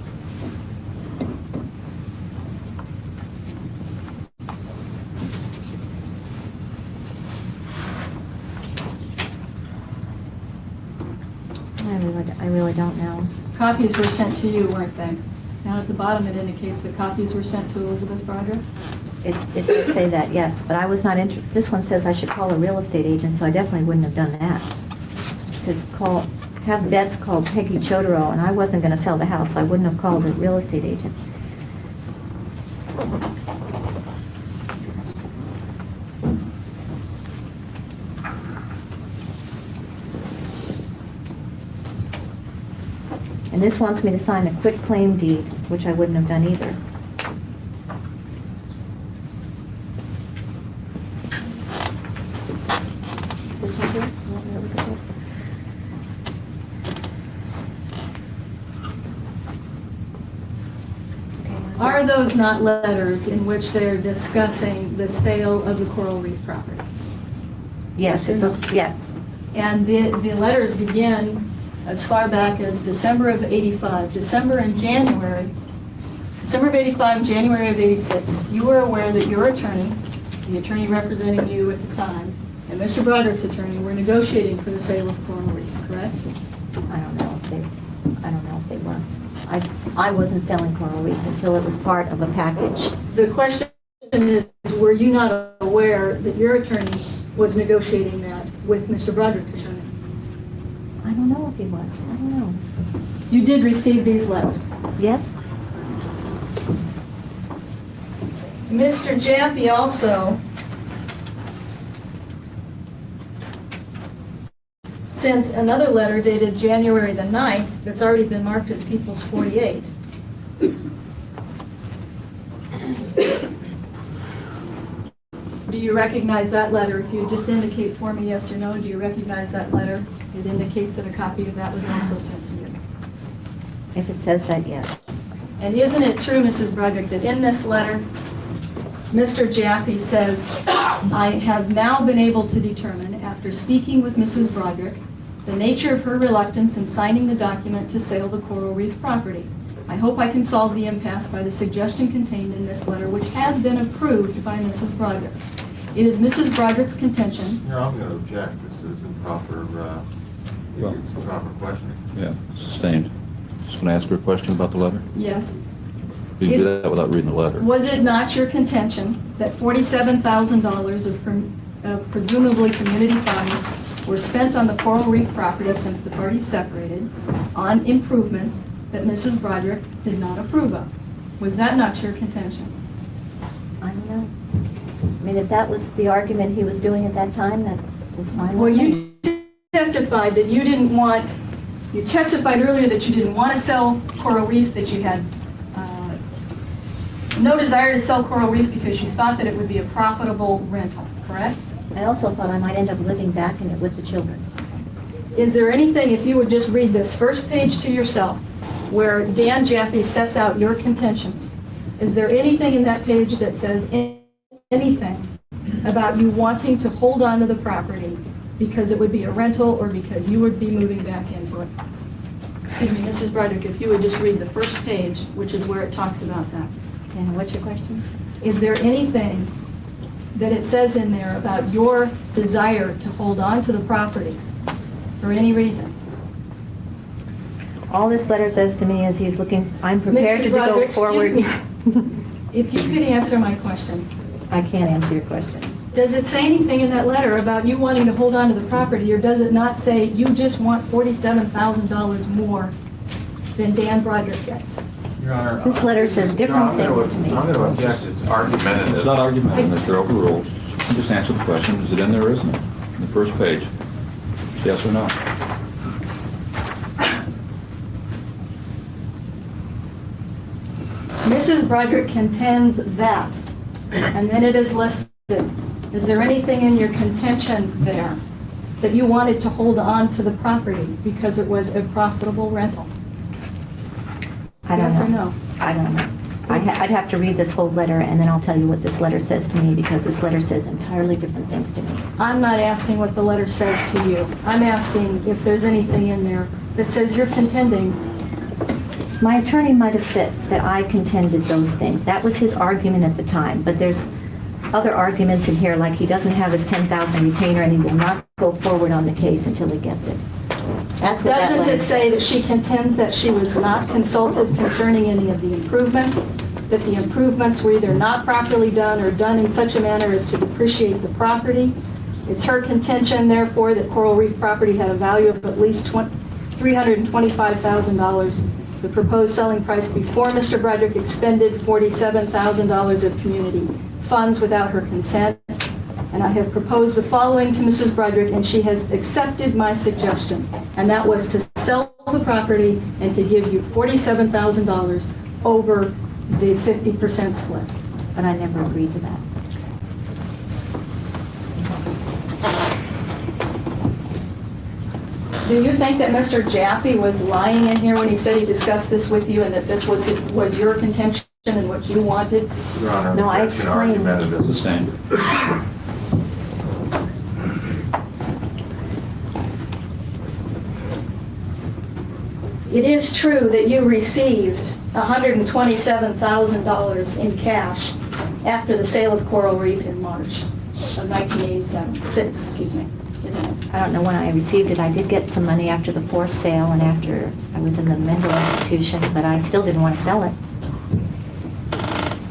I really don't know. Copies were sent to you, weren't they? Down at the bottom it indicates that copies were sent to Elisabeth Broderick. It does say that, yes, but I was not interested. This one says I should call a real estate agent, so I definitely wouldn't have done that. It says have Betts call Peggy Chodorow, and I wasn't going to sell the house, so I wouldn't have called a real estate agent. And this wants me to sign a quitclaim deed, which I wouldn't have done either. This one here? You want me to look at that? Are those not letters in which they're discussing the sale of the Coral Reef property? Yes, it looks, yes. And the letters begin as far back as December of 85, December and January, December of 85 and January of 86. You were aware that your attorney, the attorney representing you at the time, and Mr. Broderick's attorney were negotiating for the sale of Coral Reef, correct? I don't know if they were. I wasn't selling Coral Reef until it was part of a package. The question is, were you not aware that your attorney was negotiating that with Mr. Broderick's attorney? I don't know if he was. I don't know. You did receive these letters? Yes. Mr. Jaffe also sent another letter dated January the 9th that's already been marked as People's 48. Do you recognize that letter? If you just indicate for me yes or no, do you recognize that letter? It indicates that a copy of that was also sent to you. If it says that, yes. And isn't it true, Mrs. Broderick, that in this letter, Mr. Jaffe says, I have now been able to determine, after speaking with Mrs. Broderick, the nature of her reluctance in signing the document to sale the Coral Reef property. I hope I can solve the impasse by the suggestion contained in this letter, which has been approved by Mrs. Broderick. It is Mrs. Broderick's contention. No, I'm going to object. This is improper, it's improper questioning. Yeah, sustained. Just going to ask her a question about the letter. Yes. You can do that without reading the letter. Was it not your contention that $47,000 of presumably community funds were spent on the Coral Reef property since the parties separated on improvements that Mrs. Broderick did not approve of? Was that not your contention? I don't know. I mean, if that was the argument he was doing at that time, that was fine. Well, you testified that you didn't want, you testified earlier that you didn't want to sell Coral Reef, that you had no desire to sell Coral Reef because you thought that it would be a profitable rental, correct? I also thought I might end up living back in it with the children. Is there anything, if you would just read this first page to yourself, where Dan Jaffe sets out your contentions, is there anything in that page that says anything about you wanting to hold on to the property because it would be a rental or because you would be moving back into it? Excuse me, Mrs. Broderick, if you would just read the first page, which is where it talks about that. And what's your question? Is there anything that it says in there about your desire to hold on to the property for any reason? All this letter says to me is he's looking, I'm prepared Mrs. to Broderick, go forward. excuse me. If you could answer my question. I can't answer your question. Does it say anything in that letter about you wanting to hold on to the property, or does it not say you just want $47,000 more than Dan Broderick gets? Your Honor. This letter says different things to me. I'm going to object. It's argumentative. It's not argumentative. You're overruled. Just answer the question. Is it in there or isn't it? In the first page. Yes or no? Mrs. Broderick contends that, and then it is listed. Is there anything in your contention there that you wanted to hold on to the property because it was a profitable rental? I don't Yes know. or no? I don't know. I'd have to read this whole letter and then I'll tell you what this letter says to me, because this letter says entirely different things to me. I'm not asking what the letter says to you. I'm asking if there's anything in there that says you're contending. My attorney might have said that I contended those things. That was his argument at the time, but there's other arguments in here, like he doesn't have his $10,000 retainer and he will not go forward on the case until he gets it. That's what that Doesn't letter it say that she contends that she was not consulted concerning any of the improvements, that the improvements were either not properly done or done in such a manner as to depreciate the property? It's her contention, therefore, that Coral Reef property had a value of at least $325,000. The proposed selling price before Mr. Broderick expended $47,000 of community funds without her consent. And I have proposed the following to Mrs. Broderick, and she has accepted my suggestion. And that was to sell the property and to give you $47,000 over the 50% split. But I never agreed to that. Do you think that Mr. Jaffe was lying in here when he said he discussed this with you and that this was your contention and what you wanted? Your Honor, no, I explained. Argumentative. Sustained. It is true that you received $127,000 in cash after the sale of Coral Reef in March of 1987. Excuse me, isn't it? I don't know when I received it. I did get some money after the forced sale and after I was in the mental institution, but I still didn't want to sell it.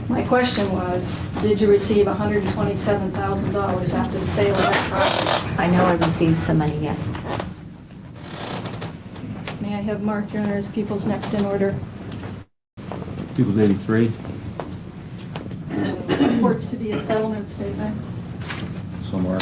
My question was, did you receive $127,000 after the sale of that property? I know I received some money, yes. May I have Mark Joyner as people's next in order? People's 83. Reports to be a settlement statement. Somewhere.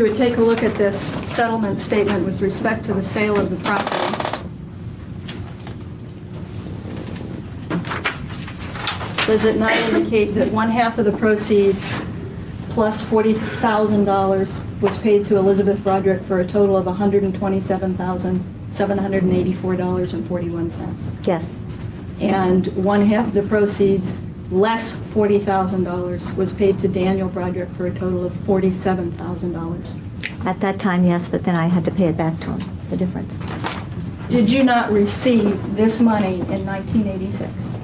you would take a look at this settlement statement with respect to the sale of the property. Does it not indicate that one half of the proceeds plus $40,000 was paid to Elisabeth Broderick for a total of $127,784.41? Yes. And one half of the proceeds less $40,000 was paid to Daniel Broderick for a total of $47,000. At that time, yes, but then I had to pay it back to him, the difference. Did you not receive this money in 1986?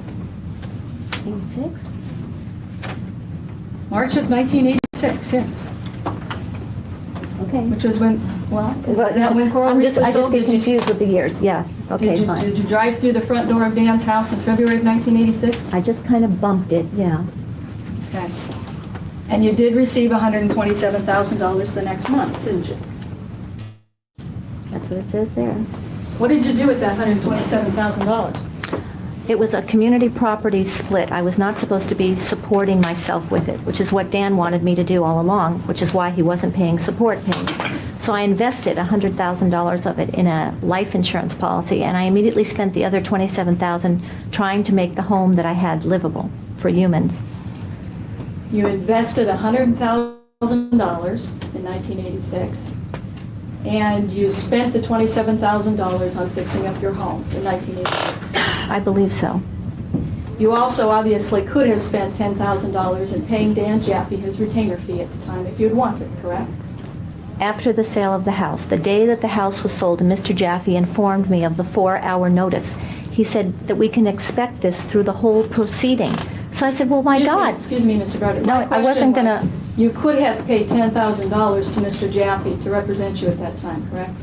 86? March of 1986, yes. Okay. Which was when, well, was that when Coral I Reef was just sold? get confused with the years, yeah. Okay, fine. Did you drive through the front door of Dan's house in February of 1986? I just kind of bumped it, yeah. Okay. And you did receive $127,000 the next month, didn't you? That's what it says there. What did you do with that $127,000? It was a community property split. I was not supposed to be supporting myself with it, which is what Dan wanted me to do all along, which is why he wasn't paying support payments. So I invested $100,000 of it in a life insurance policy, and I immediately spent the other $27,000 trying to make the home that I had livable for humans. You invested $100,000 in 1986, and you spent the $27,000 on fixing up your home in 1986. I believe so. You also obviously could have spent $10,000 in paying Dan Jaffe his retainer fee at the time if you'd wanted, correct? After the sale of the house, the day that the house was sold, Mr. Jaffe informed me of the 4-hour notice. He said that we can expect this through the whole proceeding. So I said, well, my God. Excuse me, Mr. Broderick. No, I wasn't going to. You could have paid $10,000 to Mr. Jaffe to represent you at that time, correct?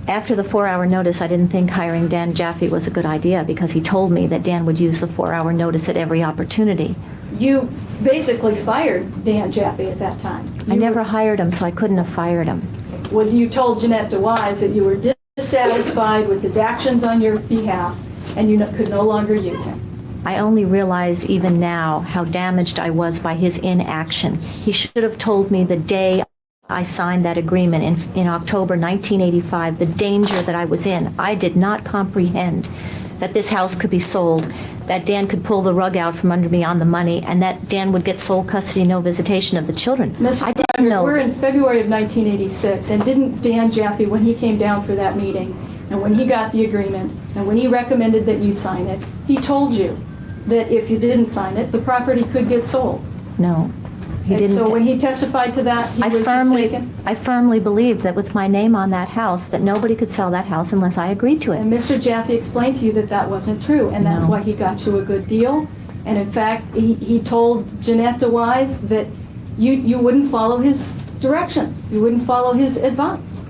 After the 4-hour notice, I didn't think hiring Dan Jaffe was a good idea because he told me that Dan would use the 4-hour notice at every opportunity. You basically fired Dan Jaffe at that time. I never hired him, so I couldn't have fired him. Well, you told Jeanette DeWise that you were dissatisfied with his actions on your behalf and you could no longer use him. I only realize even now how damaged I was by his inaction. He should have told me the day I signed that agreement in October 1985, the danger that I was in. I did not comprehend that this house could be sold, that Dan could pull the rug out from under me on the money, and that Dan would get sole custody, no visitation of the children. I didn't know. We're in February of 1986, and didn't Dan Jaffe, when he came down for that meeting, and when he got the agreement, and when he recommended that you sign it, he told you that if you didn't sign it, the property could get sold? No. He didn't. So when he testified to that, he was mistaken? I firmly believed that with my name on that house, that nobody could sell that house unless I agreed to it. And Mr. Jaffe explained to you that that wasn't true, and that's why he got you a good deal. And in fact, he told Jeanette DeWise that you wouldn't follow his directions. You wouldn't follow his advice.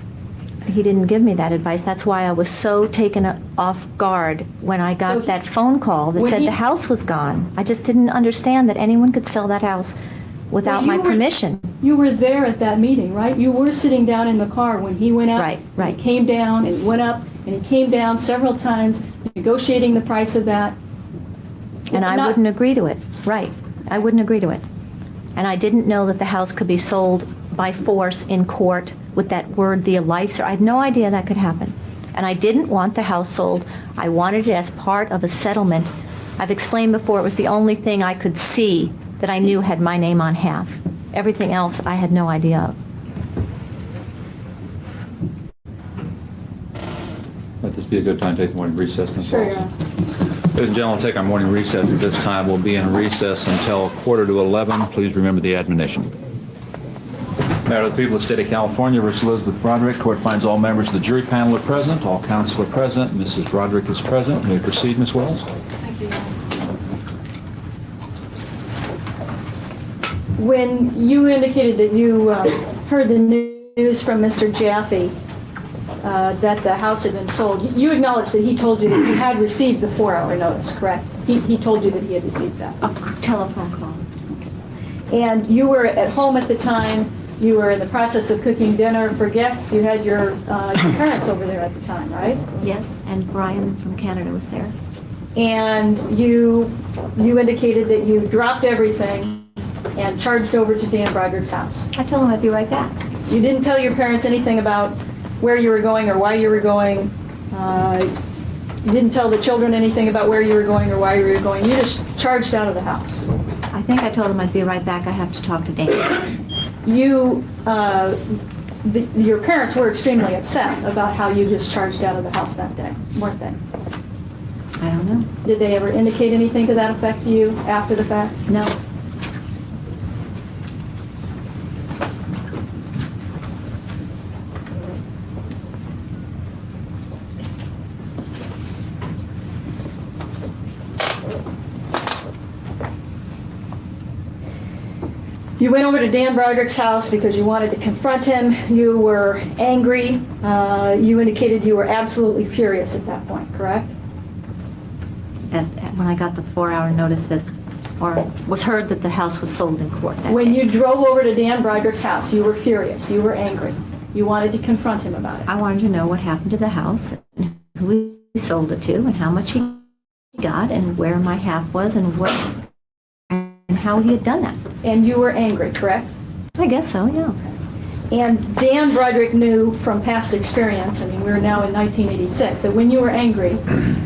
He didn't give me that advice. That's why I was so taken off guard when I got that phone call that said the house was gone. I just didn't understand that anyone could sell that house without my permission. You were there at that meeting, right? You were sitting down in the car when he went up. Right. He came down and went up, and he came down several times, negotiating the price of that. And I wouldn't agree to it. Right. I wouldn't agree to it. And I didn't know that the house could be sold by force in court with that word, the Elisabeth. I had no idea that could happen. And I didn't want the house sold. I wanted it as part of a settlement. I've explained before, it was the only thing I could see that I knew had my name on half. Everything else I had no idea of. Let this be a good time to take the morning recess. Sure, yeah. Ladies and gentlemen, we'll take our morning recess at this time. We'll be in recess until 11:15. Please remember the admonition. Matter of the people of the State of California versus Elisabeth Broderick. Court finds all members of the jury panel are present. All counsel are present. Mrs. Broderick is present. May we proceed, Ms. Wells? Thank you. When you indicated that you heard the news from Mr. Jaffe that the house had been sold, you acknowledged that he told you that he had received the 4-hour notice, correct? He told you that he had received that. A telephone call. Okay. And you were at home at the time. You were in the process of cooking dinner for guests. You had your parents over there at the time, right? Yes, and Brian from Canada was there. And you indicated that you dropped everything and charged over to Dan Broderick's house. I told him I'd be right back. You didn't tell your parents anything about where you were going or why you were going. You didn't tell the children anything about where you were going or why you were going. You just charged out of the house. I think I told him I'd be right back. I have to talk to Dan. You, your parents were extremely upset about how you just charged out of the house that day, weren't they? I don't know. Did they ever indicate anything to that effect to you after the fact? No. You went over to Dan Broderick's house because you wanted to confront him. You were angry. You indicated you were absolutely furious at that point, correct? When I got the 4-hour notice that, or was heard that the house was sold in court that When day. you drove over to Dan Broderick's house, you were furious. You were angry. You wanted to confront him about it. I wanted to know what happened to the house, and who he sold it to, and how much he got, and where my half was, and what, and how he had done that. And you were angry, correct? I guess so, yeah. And Dan Broderick knew from past experience, I mean, we're now in 1986, that when you were angry,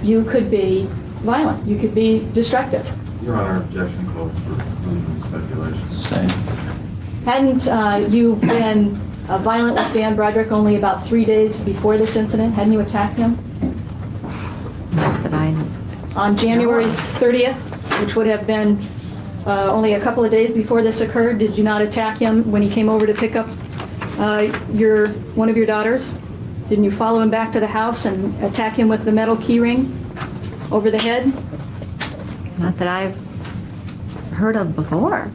you could be violent. You could be destructive. Your Honor, objection calls for conclusion speculations. Same. Hadn't you been violent with Dan Broderick only about 3 days before this incident? Hadn't you attacked him? Not that I... On January 30th, which would have been only a couple of days before this occurred, did you not attack him when he came over to pick up one of your daughters? Didn't you follow him back to the house and attack him with the metal key ring over the head? Not that I've heard of before.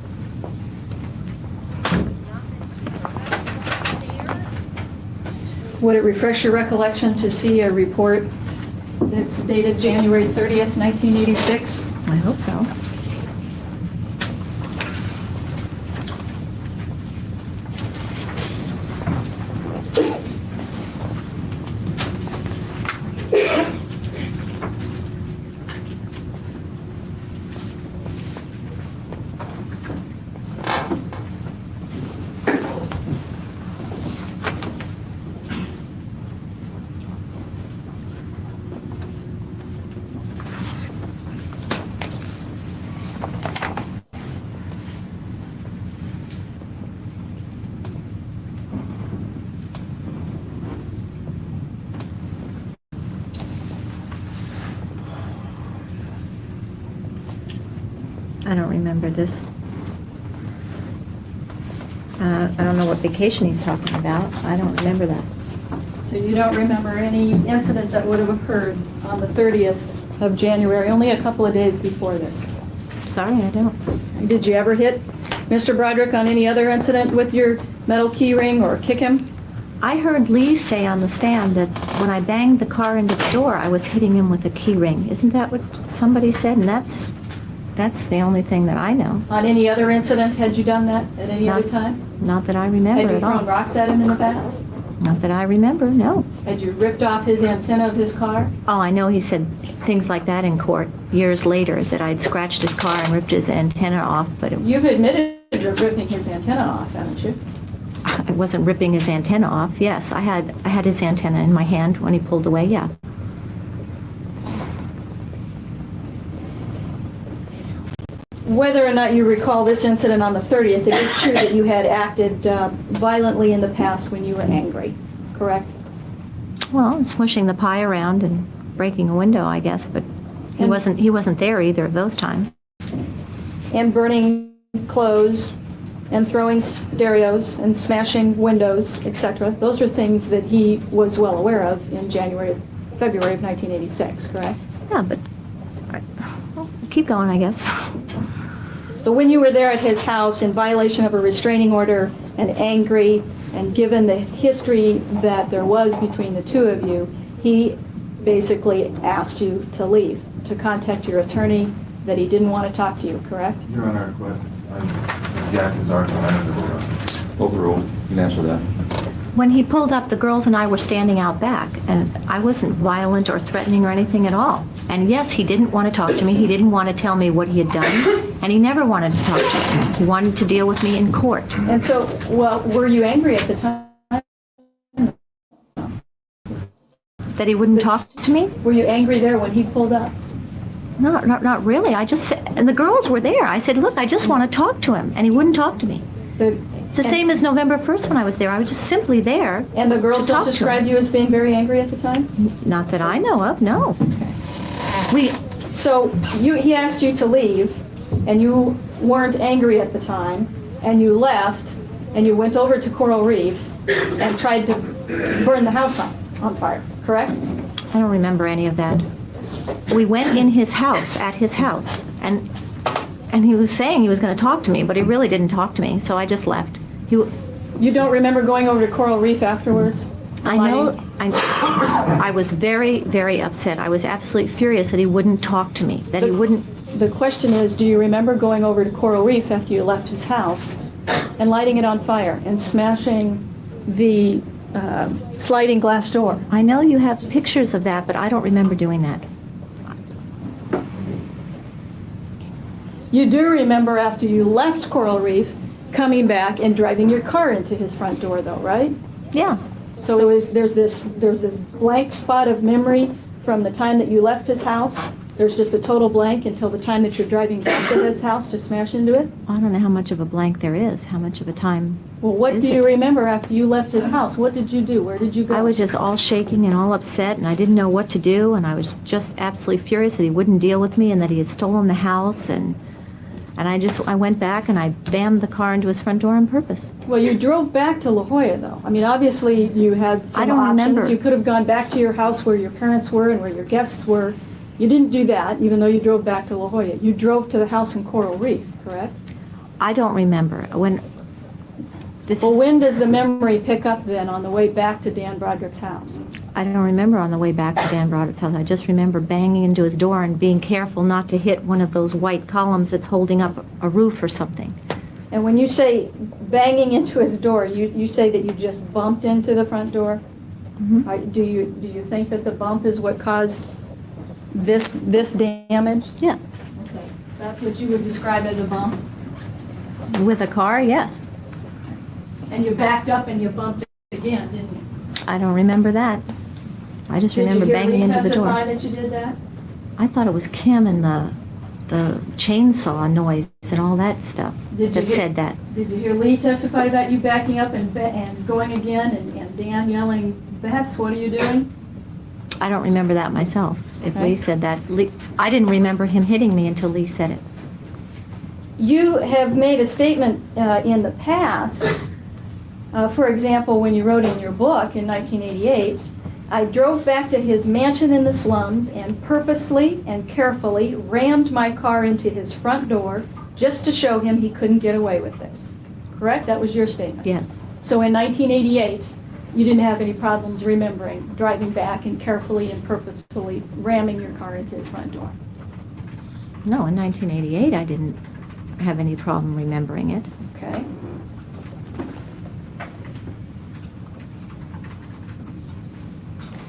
Would it refresh your recollection to see a report that's dated January 30th, 1986? I hope so. I don't remember this. I don't know what vacation he's talking about. I don't remember that. So you don't remember any incident that would have occurred on the 30th of January, only a couple of days before this? Sorry, I don't. Did you ever hit Mr. Broderick on any other incident with your metal key ring or kick him? I heard Lee say on the stand that when I banged the car into the door, I was hitting him with a key ring. Isn't that what somebody said? And that's the only thing that I know. On any other incident, had you done that at any other time? Not that I remember Had you at all. thrown rocks at him in the past? Not that I remember, no. Had you ripped off his antenna of his car? Oh, I know he said things like that in court years later, that I'd scratched his car and ripped his antenna off, but You've admitted you're ripping his antenna off, haven't you? I wasn't ripping his antenna off. Yes, I had his antenna in my hand when he pulled away, yeah. Whether or not you recall this incident on the 30th, it is true that you had acted violently in the past when you were angry, correct? Well, smushing the pie around and breaking a window, I guess, but he wasn't there either of those times. And burning clothes and throwing stereos and smashing windows, etc. Those are things that he was well aware of in February of 1986, correct? Yeah, but well, keep going, I guess. So when you were there at his house in violation of a restraining order and angry, and given the history that there was between the two of you, he basically asked you to leave, to contact your attorney, that he didn't want to talk to you, correct? Your Honor, Jack is arguing. Overruled. You can answer that. When he pulled up, the girls and I were standing out back, and I wasn't violent or threatening or anything at all. And yes, he didn't want to talk to me. He didn't want to tell me what he had done, and he never wanted to talk to me. He wanted to deal with me in court. And so, well, were you angry at the time That he wouldn't talk to me? Were you angry there when he pulled up? Not really. I just said, and the girls were there. I said, look, I just want to talk to him. And he wouldn't talk to me. It's the same as November 1st when I was there. I was just simply there. And the girls don't describe you as being very angry at the time? Not that I know of, no. So he asked you to leave, and you weren't angry at the time, and you left, and you went over to Coral Reef and tried to burn the house on fire, correct? I don't remember any of that. We went in his house, at his house, and he was saying he was going to talk to me, but he really didn't talk to me, so I just left. You don't remember going over to Coral Reef afterwards? I know. I was very, very upset. I was absolutely furious that he wouldn't talk to me, that he wouldn't. The question is, do you remember going over to Coral Reef after you left his house and lighting it on fire and smashing the sliding glass door? I know you have pictures of that, but I don't remember doing that. You do remember after you left Coral Reef coming back and driving your car into his front door, though, right? Yeah. So there's this blank spot of memory from the time that you left his house. There's just a total blank until the time that you're driving back to his house to smash into it? I don't know how much of a blank there is, how much of a time. Well, what do you remember after you left his house? What did you do? Where did you go? I was just all shaking and all upset, and I didn't know what to do, and I was just absolutely furious that he wouldn't deal with me and that he had stolen the house, and I went back and I bammed the car into his front door on purpose. Well, you drove back to La Jolla, though. I mean, obviously you had some options. Remember. You could have gone back to your house where your parents were and where your guests were. You didn't do that, even though you drove back to La Jolla. You drove to the house in Coral Reef, correct? I don't remember. When does the memory pick up then on the way back to Dan Broderick's house? I don't remember on the way back to Dan Broderick's house. I just remember banging into his door and being careful not to hit one of those white columns that's holding up a roof or something. And when you say banging into his door, you say that you just bumped into the front door? Mm-hmm. Do you think that the bump is what caused this damage? Yes. Okay. That's what you would describe as a bump? With a car, yes. And you backed up and you bumped it again, didn't you? I don't remember that. I just remember banging into the door. Did you hear Lee testify that you did that? I thought it was Kim and the chainsaw noise and all that stuff said that. Did you hear Lee testify about you backing up and going again and Dan yelling, "Beth, what are you doing?" I don't remember that myself. If Lee said that, I didn't remember him hitting me until Lee said it. You have made a statement in the past. For example, when you wrote in your book in 1988, I drove back to his mansion in the slums and purposely and carefully rammed my car into his front door just to show him he couldn't get away with this. Correct? That was your statement? Yes. So in 1988, you didn't have any problems remembering driving back and carefully and purposefully ramming your car into his front door? No, in 1988 I didn't have any problem remembering it. Okay.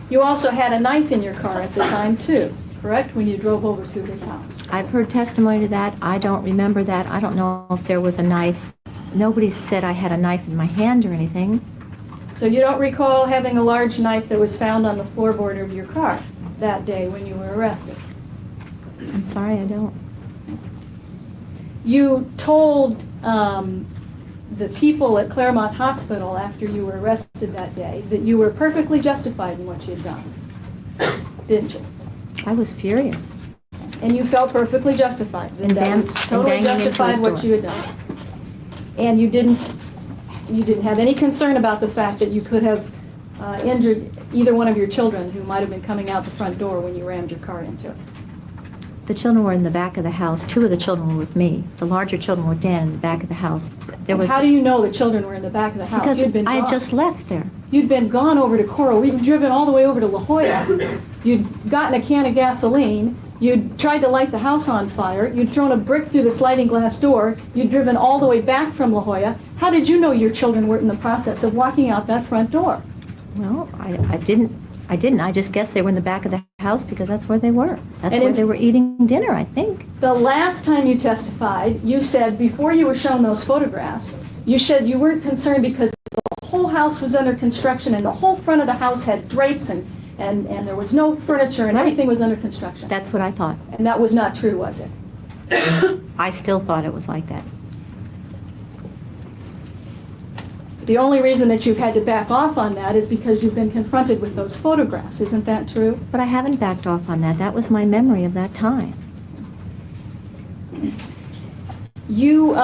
You also had a knife in your car at the time, too, correct, when you drove over to his house? I've heard testimony to that. I don't remember that. I don't know if there was a knife. Nobody said I had a knife in my hand or anything. So you don't recall having a large knife that was found on the floorboard of your car that day when you were arrested? I'm sorry, I don't. You told the people at Claremont Hospital after you were arrested that day that you were perfectly justified in what you had done, didn't you? I was furious. And you felt perfectly justified. That was totally justified what you had done. And you didn't have any concern about the fact that you could have injured either one of your children who might have been coming out the front door when you rammed your car into it. The children were in the back of the house. Two of the children were with me. The larger children were Dan in the back of the house. How do you know the children were in the back of the house? Because I had just left there. You'd been gone over to Coral. You'd driven all the way over to La Jolla. You'd gotten a can of gasoline. You'd tried to light the house on fire. You'd thrown a brick through the sliding glass door. You'd driven all the way back from La Jolla. How did you know your children were in the process of walking out that front door? Well, I didn't. I just guessed they were in the back of the house because that's where they were. That's where they were eating dinner, I think. The last time you testified, you said, before you were shown those photographs, you said you weren't concerned because the whole house was under construction and the whole front of the house had drapes and and there was no furniture and everything was under construction. That's what I thought. And that was not true, was it? I still thought it was like that. The only reason that you've had to back off on that is because you've been confronted with those photographs. Isn't that true? But I haven't backed off on that. That was my memory of that time. You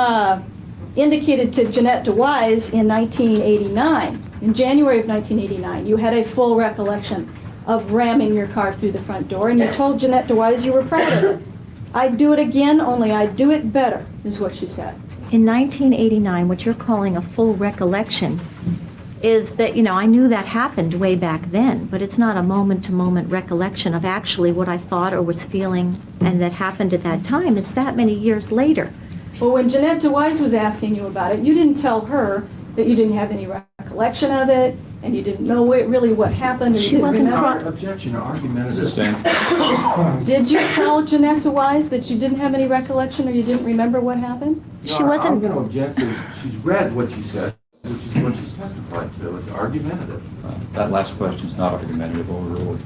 indicated to Jeanette DeWise in 1989, in January of 1989, you had a full recollection of ramming your car through the front door, and you told Jeanette DeWise you were proud of it. I'd do it again, only I'd do it better, is what you said. In 1989, what you're calling a full recollection is that, I knew that happened way back then, but it's not a moment-to-moment recollection of actually what I thought or was feeling and that happened at that time. It's that many years later. Well, when Jeanette DeWise was asking you about it, you didn't tell her that you didn't have any recollection of it, and you didn't know really what happened, and you didn't remember. Objection or argumentative. Did you tell Jeanette DeWise that you didn't have any recollection or you didn't remember what happened? She wasn't. I'm going to object because she's read what she said, which is what she's testified to. It's argumentative. That last question is not argumentative overruled.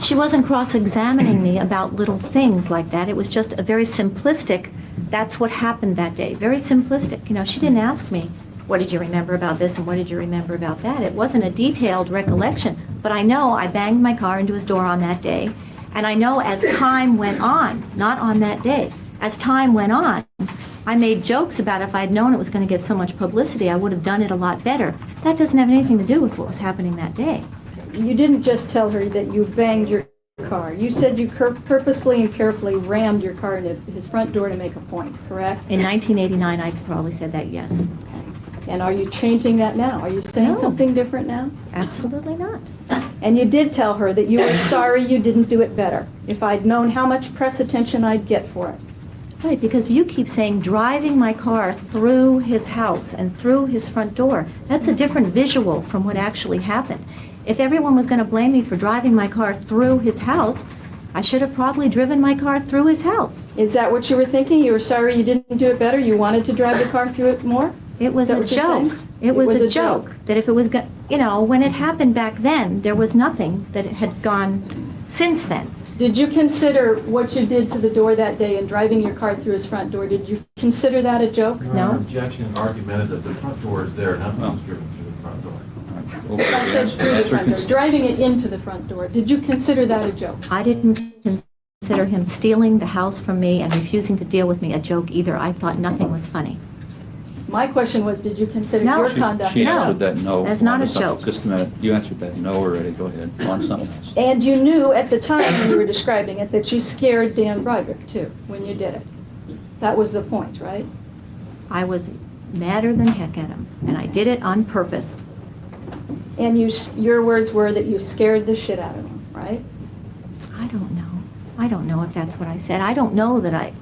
She wasn't cross-examining me about little things like that. It was just a very simplistic, that's what happened that day. Very simplistic. She didn't ask me, what did you remember about this and what did you remember about that? It wasn't a detailed recollection, but I know I banged my car into his door on that day, and I know as time went on, not on that day, as time went on, I made jokes about if I had known it was going to get so much publicity, I would have done it a lot better. That doesn't have anything to do with what was happening that day. You didn't just tell her that you banged your car. You said you purposefully and carefully rammed your car into his front door to make a point, correct? In 1989, I probably said that, yes. And are you changing that now? Are you saying something different now? Absolutely not. And you did tell her that you were sorry you didn't do it better. If I'd known how much press attention I'd get for it. Right, because you keep saying driving my car through his house and through his front door. That's a different visual from what actually happened. If everyone was going to blame me for driving my car through his house, I should have probably driven my car through his house. Is that what you were thinking? You were sorry you didn't do it better? You wanted to drive the car through it more? It was a joke. It was a joke. That if it was, when it happened back then, there was nothing that had gone since then. Did you consider what you did to the door that day and driving your car through his front door? Did you consider that a joke? No. Objection argumentative. The front door is there. Nothing's driven through the front door. I said through the front door. Driving it into the front door. Did you consider that a joke? I didn't consider him stealing the house from me and refusing to deal with me a joke either. I thought nothing was funny. My question was, did you consider your conduct? She answered that no. That's not a joke. Just a minute. You answered that no already. Go ahead. On something else. And you knew at the time when you were describing it that you scared Dan Broderick, too, when you did it. That was the point, right? I was madder than heck at him, and I did it on purpose. And your words were that you scared the shit out of him, right? I don't know. I don't know if that's what I said. I don't know that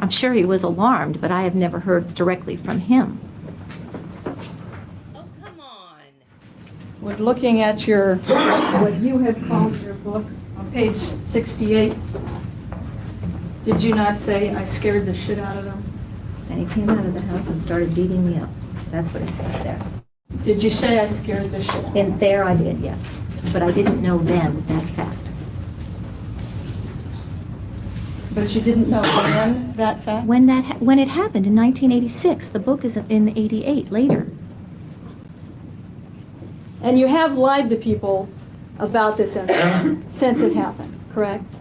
I'm sure he was alarmed, but I have never heard directly from him. Oh, come on. When looking at what you have called your book on page 68, did you not say, I scared the shit out of him? And he came out of the house and started beating me up. That's what it says there. Did you say I scared the shit out of him? In there I did, yes. But I didn't know then that fact. But you didn't know when that fact? When it happened in 1986. The book is in 88, later. And you have lied to people about this incident since it happened, correct?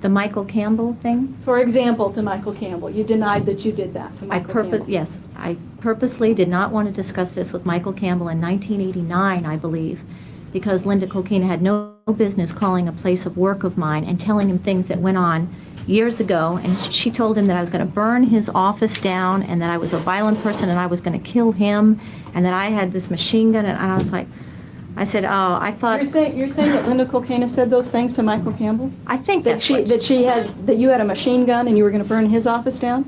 The Michael Campbell thing? For example, to Michael Campbell. You denied that you did that to Michael Campbell. Yes, I purposely did not want to discuss this with Michael Campbell in 1989, I believe, because Linda Kolkena had no business calling a place of work of mine and telling him things that went on years ago, and she told him that I was going to burn his office down and that I was a violent person and I was going to kill him and that I had this machine gun, and I was like, I said, oh, I thought... You're saying that Linda Kolkena said those things to Michael Campbell? I think that you had a machine gun and you were going to burn his office down?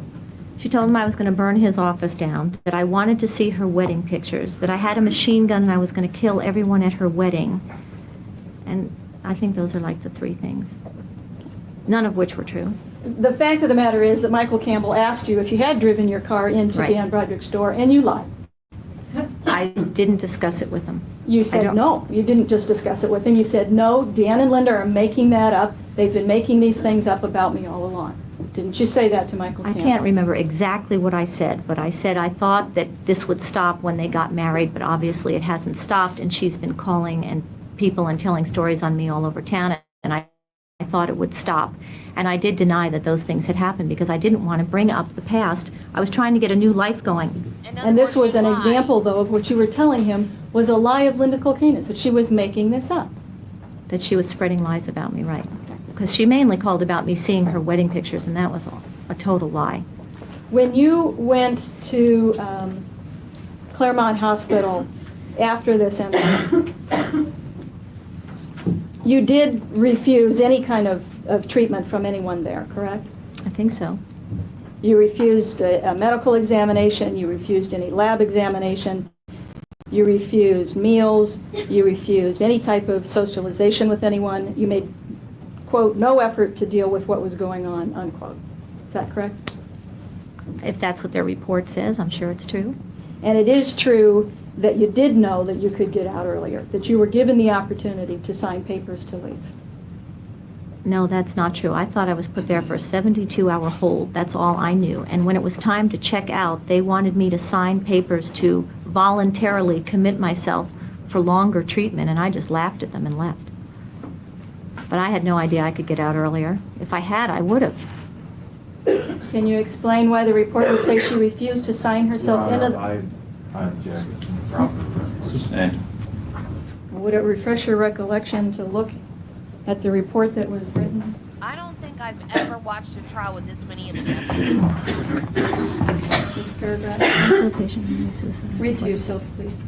She told him I was going to burn his office down, that I wanted to see her wedding pictures, that I had a machine gun and I was going to kill everyone at her wedding. And I think those are like the three things, none of which were true. The fact of the matter is that Michael Campbell asked you if you had driven your car into Dan Broderick's door, and you lied. I I didn't discuss it with him. You said no. You didn't just discuss it with him. You said, no, Dan and Linda are making that up. They've been making these things up about me all along. Didn't you say that to Michael I Campbell? can't remember exactly what I said, but I said I thought that this would stop when they got married, but obviously it hasn't stopped, and she's been calling and people and telling stories on me all over town, and I thought it would stop. And I did deny that those things had happened because I didn't want to bring up the past. I was trying to get a new life going. And this was an example, though, of what you were telling him was a lie of Linda Kolkena's, that she was making this up. That she was spreading lies about me, right. Because she mainly called about me seeing her wedding pictures, and that was a total lie. When you went to Claremont Hospital after this incident, you did refuse any kind of treatment from anyone there, correct? I think so. You refused a medical examination, you refused any lab examination, you refused meals, you refused any type of socialization with anyone, you made, quote, no effort to deal with what was going on, unquote. Is that correct? If that's what their report says, I'm sure it's true. And it is true that you did know that you could get out earlier, that you were given the opportunity to sign papers to leave. No, that's not true. I thought I was put there for a 72-hour hold. That's all I knew. And when it was time to check out, they wanted me to sign papers to voluntarily commit myself for longer treatment, and I just laughed at them and left. But I had no idea I could get out earlier. If I had, I would have. Can you explain why the report would say she refused to sign herself into... I object. Would it refresh your recollection to look at the report that was written? I don't think I've ever watched a trial with this many objections. This paragraph. Read to yourself, please.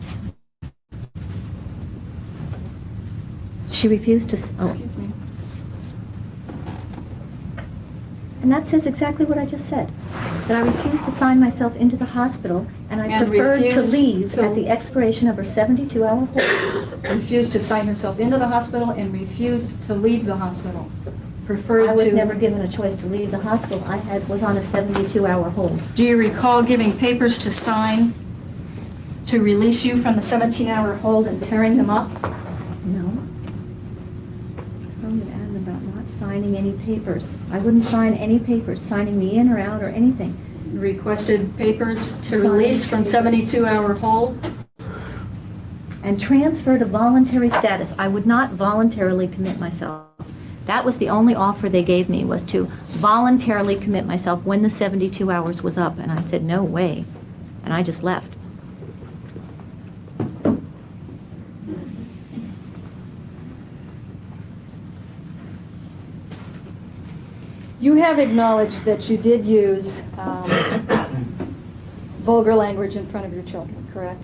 She refused to... Excuse me. And that says exactly what I just said. That I refused to sign myself into the hospital, and I preferred to leave at the expiration of her 72-hour hold. Refused to sign herself into the hospital and refused to leave the hospital. Preferred I was to... never given a choice to leave the hospital. I was on a 72-hour hold. Do you recall giving papers to sign to release you from the 17-hour hold and tearing them up? No. I'm adamant about not signing any papers. I wouldn't sign any papers, signing me in or out or anything. Requested papers to release from 72-hour hold? And transfer to voluntary status. I would not voluntarily commit myself. That was the only offer they gave me, was to voluntarily commit myself when the 72 hours was up. And I said, no way. And I just left. You have acknowledged that you did use vulgar language in front of your children, correct?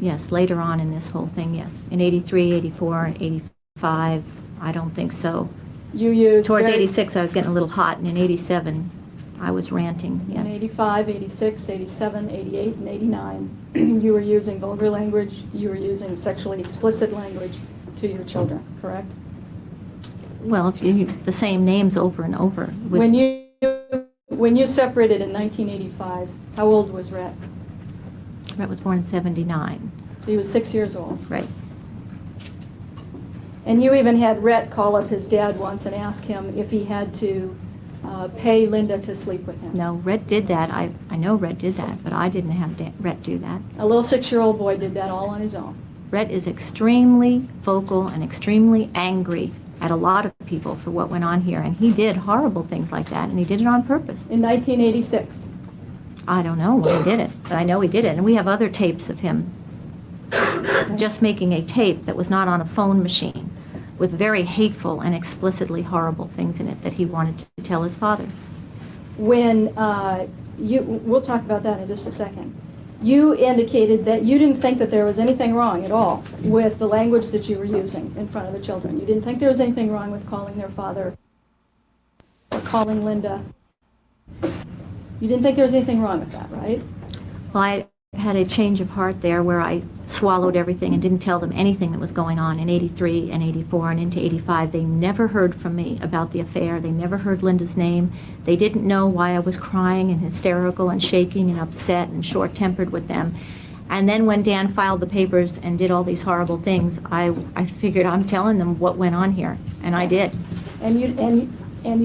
Yes, later on in this whole thing, yes. In 83, 84, 85, I don't think so. You used... Towards 86, I was getting a little hot, and in 87, I was ranting, yes. In 85, 86, 87, 88, and 89, you were using vulgar language, you were using sexually explicit language to your children, correct? Well, if you the same names over and over. When you separated in 1985, how old was Rhett? Rhett was born in 79. He was 6 years old. Right. And you even had Rhett call up his dad once and ask him if he had to pay Linda to sleep with him. No, Rhett did that. I know Rhett did that, but I didn't have Rhett do that. A little 6-year-old boy did that all on his own. Rhett is extremely vocal and extremely angry at a lot of people for what went on here, and he did horrible things like that, and he did it on purpose. In 1986? I don't know when he did it, but I know he did it, and we have other tapes of him just making a tape that was not on a phone machine with very hateful and explicitly horrible things in it that he wanted to tell his father. When we'll talk about that in just a second. You indicated that you didn't think that there was anything wrong at all with the language that you were using in front of the children. You didn't think there was anything wrong with calling their father or calling Linda. You didn't think there was anything wrong with that, right? Well, I had a change of heart there where I swallowed everything and didn't tell them anything that was going on in 83 and 84 and into 85. They never heard from me about the affair. They never heard Linda's name. They didn't know why I was crying and hysterical and shaking and upset and short-tempered with them. And then when Dan filed the papers and did all these horrible things, I figured I'm telling them what went on here, and I did. And you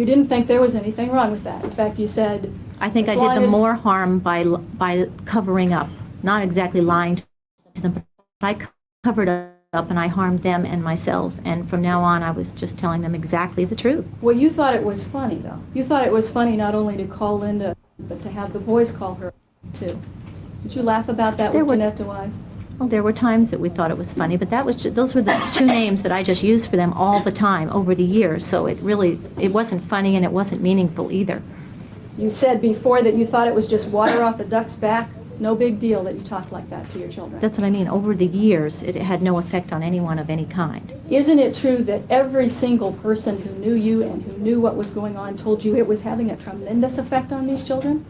didn't think there was anything wrong with that. In fact, you said... I think I did them more harm by covering up, not exactly lying to them, but I covered up and I harmed them and myself, and from now on I was just telling them exactly the truth. Well, you thought it was funny, though. You thought it was funny not only to call Linda, but to have the boys call her, too. Did you laugh about that with Jeanette DeWise? Well, there were times that we thought it was funny, but that was those were the two names that I just used for them all the time over the years, so it wasn't funny and it wasn't meaningful either. You said before that you thought it was just water off a duck's back. No big deal that you talked like that to your children. That's what I mean. Over the years, it had no effect on anyone of any kind. Isn't it true that every single person who knew you and who knew what was going on told you it was having a tremendous effect on these children?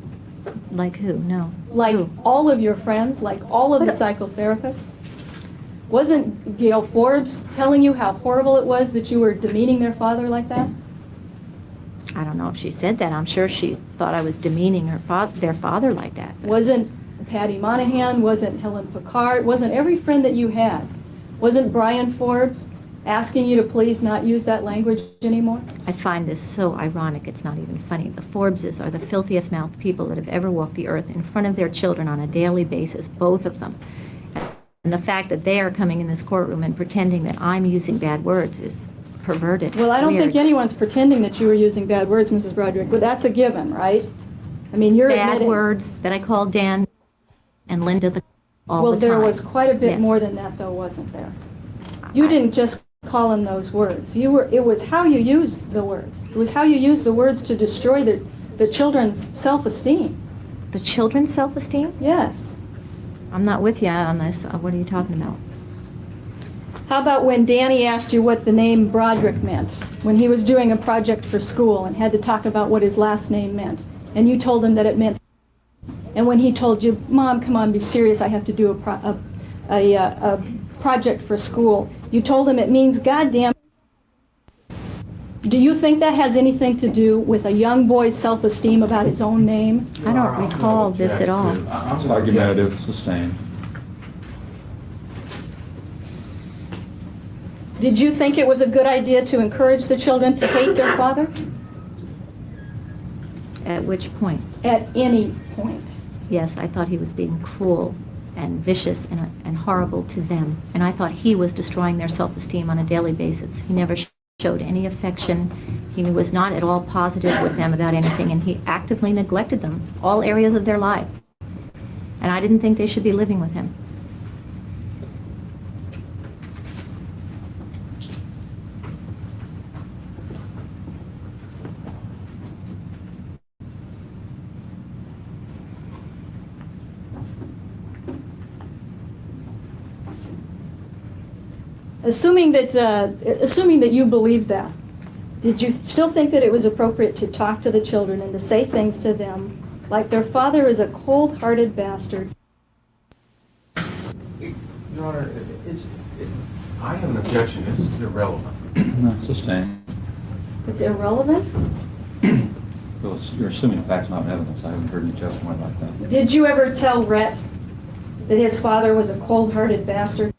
Like who? No. Like who? All of your friends, like all of the psychotherapists? Wasn't Gail Forbes telling you how horrible it was that you were demeaning their father like that? I don't know if she said that. I'm sure she thought I was demeaning their father like that. Wasn't Patty Monahan, wasn't Helen Picard, wasn't every friend that you had, wasn't Brian Forbes asking you to please not use that language anymore? I find this so ironic, it's not even funny. The Forbeses are the filthiest mouthed people that have ever walked the earth in front of their children on a daily basis, both of them. And the fact that they are coming in this courtroom and pretending that I'm using bad words is perverted. Well, I don't think anyone's pretending that you were using bad words, Mrs. Broderick, but that's a given, right? I mean, you're bad admitting... words that I called Dan and Linda all the time. Well, there was quite a bit more than that, though, wasn't there? You didn't just call him those words. It was how you used the words. It was how you used the words to destroy the children's self-esteem. The children's self-esteem? Yes. I'm not with you on this. What are you talking about? How about when Danny asked you what the name Broderick meant, when he was doing a project for school and had to talk about what his last name meant, and you told him that it meant, and when he told you, Mom, come on, be serious, I have to do a project for school, you told him it means goddamn. Do you think that has anything to do with a young boy's self-esteem about his own name? I don't recall this at all. Argumentative, sustained. Did you think it was a good idea to encourage the children to hate their father? At which point? At any point. Yes, I thought he was being cruel and vicious and horrible to them. And I thought he was destroying their self-esteem on a daily basis. He never showed any affection. He was not at all positive with them about anything, and he actively neglected them, all areas of their life. And I didn't think they should be living with him. Assuming that you believe that, did you still think that it was appropriate to talk to the children and to say things to them like their father is a cold-hearted bastard? Your Honor, I have an objection. This is irrelevant. No, sustained. It's irrelevant? Well, you're assuming facts, not evidence. I haven't heard any testimony like that. Did you ever tell Rhett that his father was a cold-hearted bastard?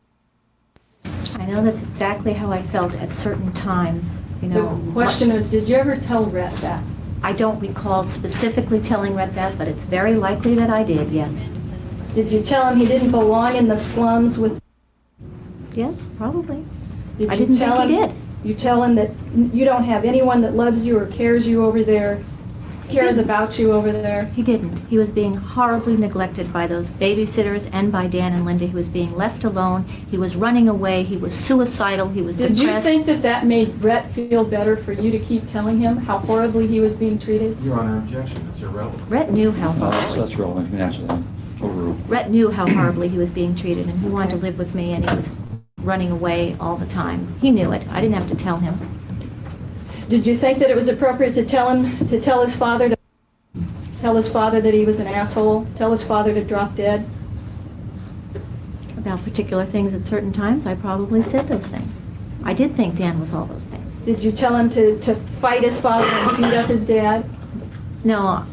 I know that's exactly how I felt at certain times. You know, the question is, did you ever tell Rhett that? I don't recall specifically telling Rhett that, but it's very likely that I did, yes. Did you tell him he didn't belong in the slums with... Yes, probably. I didn't think he did. You tell him that you don't have anyone that loves you or cares you over there, cares about you over there? He didn't. He was being horribly neglected by those babysitters and by Dan and Linda. He was being left alone. He was running away. He was suicidal. He was depressed. Did you think that that made Rhett feel better for you to keep telling him how horribly he was being treated? Your Honor, objection. It's irrelevant. Rhett knew how horribly. That's relevant. You can answer that. Overruled. Rhett knew how horribly he was being treated, and he wanted to live with me, and he was running away all the time. He knew it. I didn't have to tell him. Did you think that it was appropriate to tell his father that he was an asshole? Tell his father to drop dead? About particular things at certain times, I probably said those things. I did think Dan was all those things. Did you tell him to fight his father and beat up his dad? No,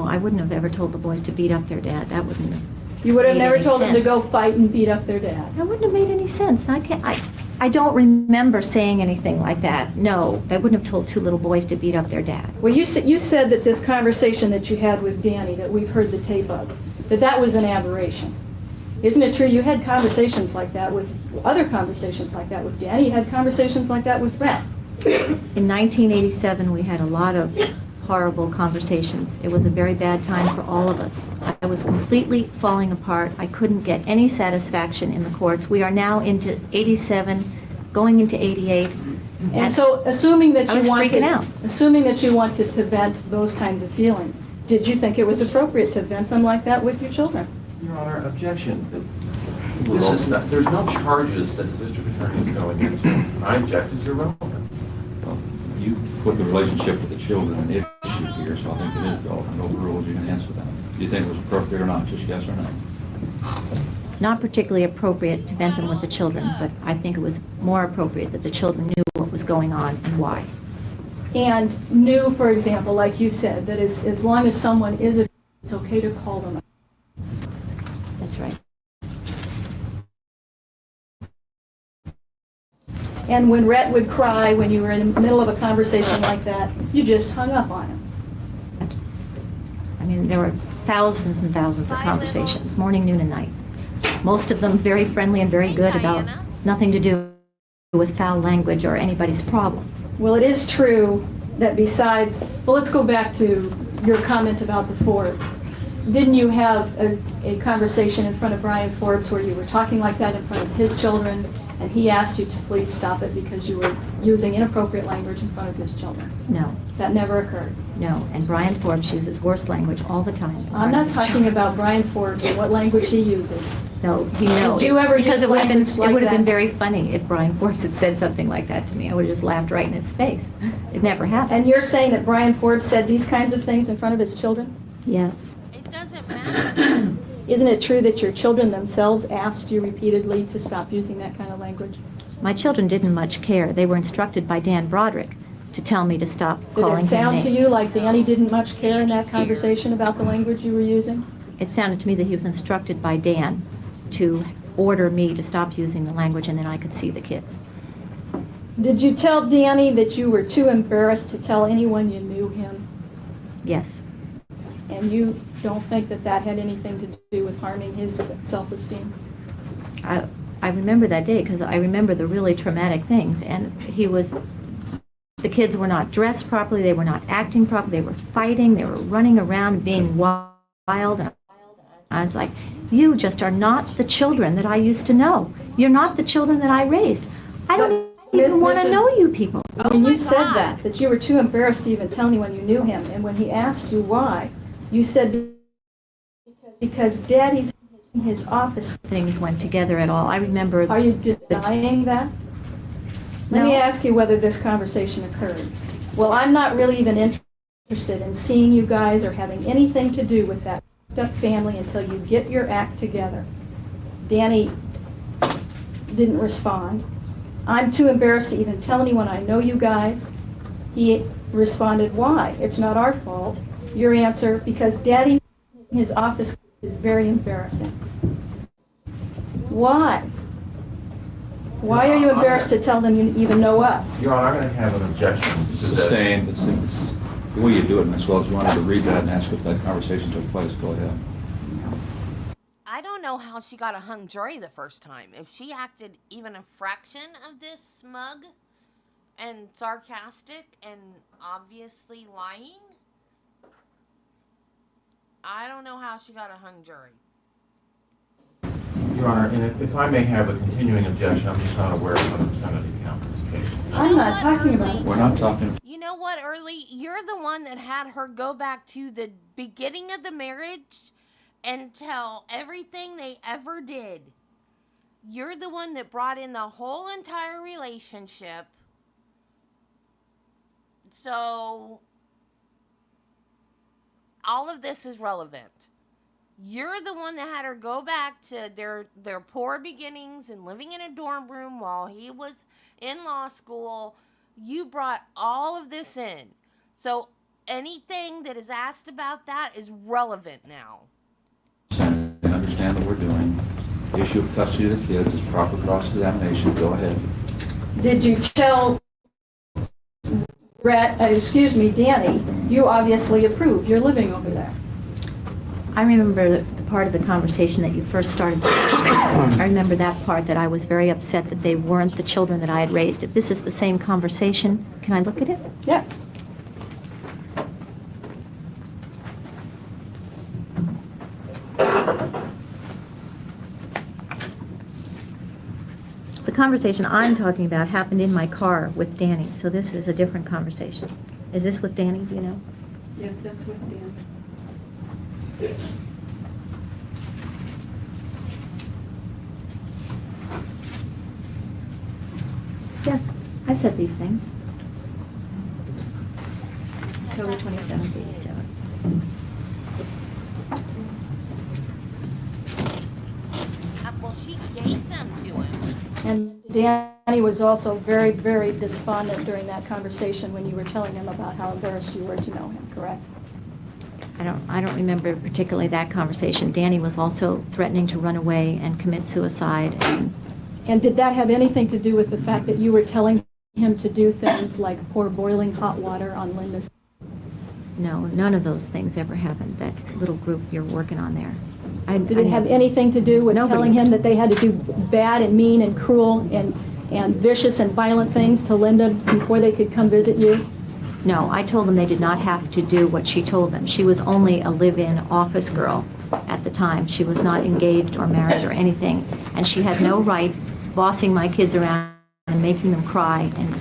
I wouldn't have ever told the boys to beat up their dad. That wouldn't have You would have made never any told them to sense. go fight and beat up their dad. That wouldn't have made any sense. I don't remember saying anything like that. No, I wouldn't have told two little boys to beat up their dad. Well, you said that this conversation that you had with Danny, that we've heard the tape of, that was an aberration. Isn't it true you had conversations like that with, other conversations like that with Danny? You had conversations like that with Brett. In 1987, we had a lot of horrible conversations. It was a very bad time for all of us. I was completely falling apart. I couldn't get any satisfaction in the courts. We are now into 87, going into 88. And so, assuming that I was freaking out. Assuming that you wanted to vent those kinds of feelings, did you think it was appropriate to vent them like that with your children? Your Honor, objection. This is not, there's no charges that the district attorney is going into. I object is irrelevant. Well, you put the relationship with the children in issue here, so I think it is relevant. Overruled, you can answer that. Do you think it was appropriate or not? Just yes or no? Not particularly appropriate to vent them with the children, but I think it was more appropriate that the children knew what was going on and why. And knew, for example, like you said, that as long as someone is a, it's okay to call them. That's right. And when Rhett would cry when you were in the middle of a conversation like that, you just hung up on him. I mean, there were thousands and thousands of conversations, morning, noon, and night. Most of them very friendly and very good about nothing to do with foul language or anybody's problems. Well, it is true that besides, well, let's go back to your comment about the Fords. Didn't you have a conversation in front of Brian Forbes where you were talking like that in front of his children, and he asked you to please stop it because you were using inappropriate language in front of his children? No. That never occurred? No, and Brian Forbes uses worse language all the time. I'm not talking about Brian Forbes and what language he uses. No, he knows. Did you ever because use it would have been language like it would have been that? very funny if Brian Forbes had said something like that to me. I would have just laughed right in his face. It never happened. And you're saying that Brian Forbes said these kinds of things in front of his children? Yes. It doesn't matter. Isn't it true that your children themselves asked you repeatedly to stop using that kind of language? My children didn't much care. They were instructed by Dan Broderick to tell me to stop Did calling it him sound to names. you like Danny didn't much care in that conversation about the language you were using? It sounded to me that he was instructed by Dan to order me to stop using the language, and then I could see the kids. Did you tell Danny that you were too embarrassed to tell anyone you knew him? Yes. And you don't think that that had anything to do with harming his self-esteem? I remember that day because I remember the really traumatic things, and the kids were not dressed properly, they were not acting properly, they were fighting, they were running around being wild. And I was like, you just are not the children that I used to know. You're not the children that I raised. I don't even want to know you people. When you said that you were too embarrassed to even tell anyone you knew him, and when he asked you why, you said because Daddy's in his office. Things went together at all. I remember. Are you denying that? Let me ask you whether this conversation occurred. Well, I'm not really even interested in seeing you guys or having anything to do with that family until you get your act together. Danny didn't respond. I'm too embarrassed to even tell anyone I know you guys. He responded, why? It's not our fault. Your answer, because Daddy in his office is very embarrassing. Why? Why are you embarrassed to tell them you even know us? Your Honor, I'm going to have an objection to this. Sustained. It's the way you do it, Ms. Wells. You wanted to read that and ask if that conversation took place. Go ahead. I don't know how she got a hung jury the first time. If she acted even a fraction of this smug and sarcastic and obviously lying, I don't know how she got a hung jury. Your Honor, and if I may have a continuing objection, I'm just not aware of 100% of the count in this case. I'm not talking about it. We're not talking. You know what, Early? You're the one that had her go back to the beginning of the marriage and tell everything they ever did. You're the one that brought in the whole entire relationship. So all of this is relevant. You're the one that had her go back to their poor beginnings and living in a dorm room while he was in law school. You brought all of this in. So anything that is asked about that is relevant now. Understandable. issue of custody of the kids is proper cross-examination. Go ahead. Did you tell Danny, you obviously approve, you're living over there? I remember the part of the conversation that you first started. I remember that part, that I was very upset that they weren't the children that I had raised. If this is the same conversation, can I look at it? Yes. The conversation I'm talking about happened in my car with Danny, so this is a different conversation. Is this with Danny, do you know? Yes, that's with Dan. Yes, I said these things. October 27th, 87. Well, she gave them to him. And Danny was also very, very despondent during that conversation when you were telling him about how embarrassed you were to know him, correct? I don't remember particularly that conversation. Danny was also threatening to run away and commit suicide. And did that have anything to do with the fact that you were telling him to do things like pour boiling hot water on Linda's? No, none of those things ever happened, that little group you're working on there. Did it have anything to do with telling him that they had to do bad and mean and cruel and vicious and violent things to Linda before they could come visit you? No, I told them they did not have to do what she told them. She was only a live-in office girl at the time. She was not engaged or married or anything, and she had no right bossing my kids around and making them cry. And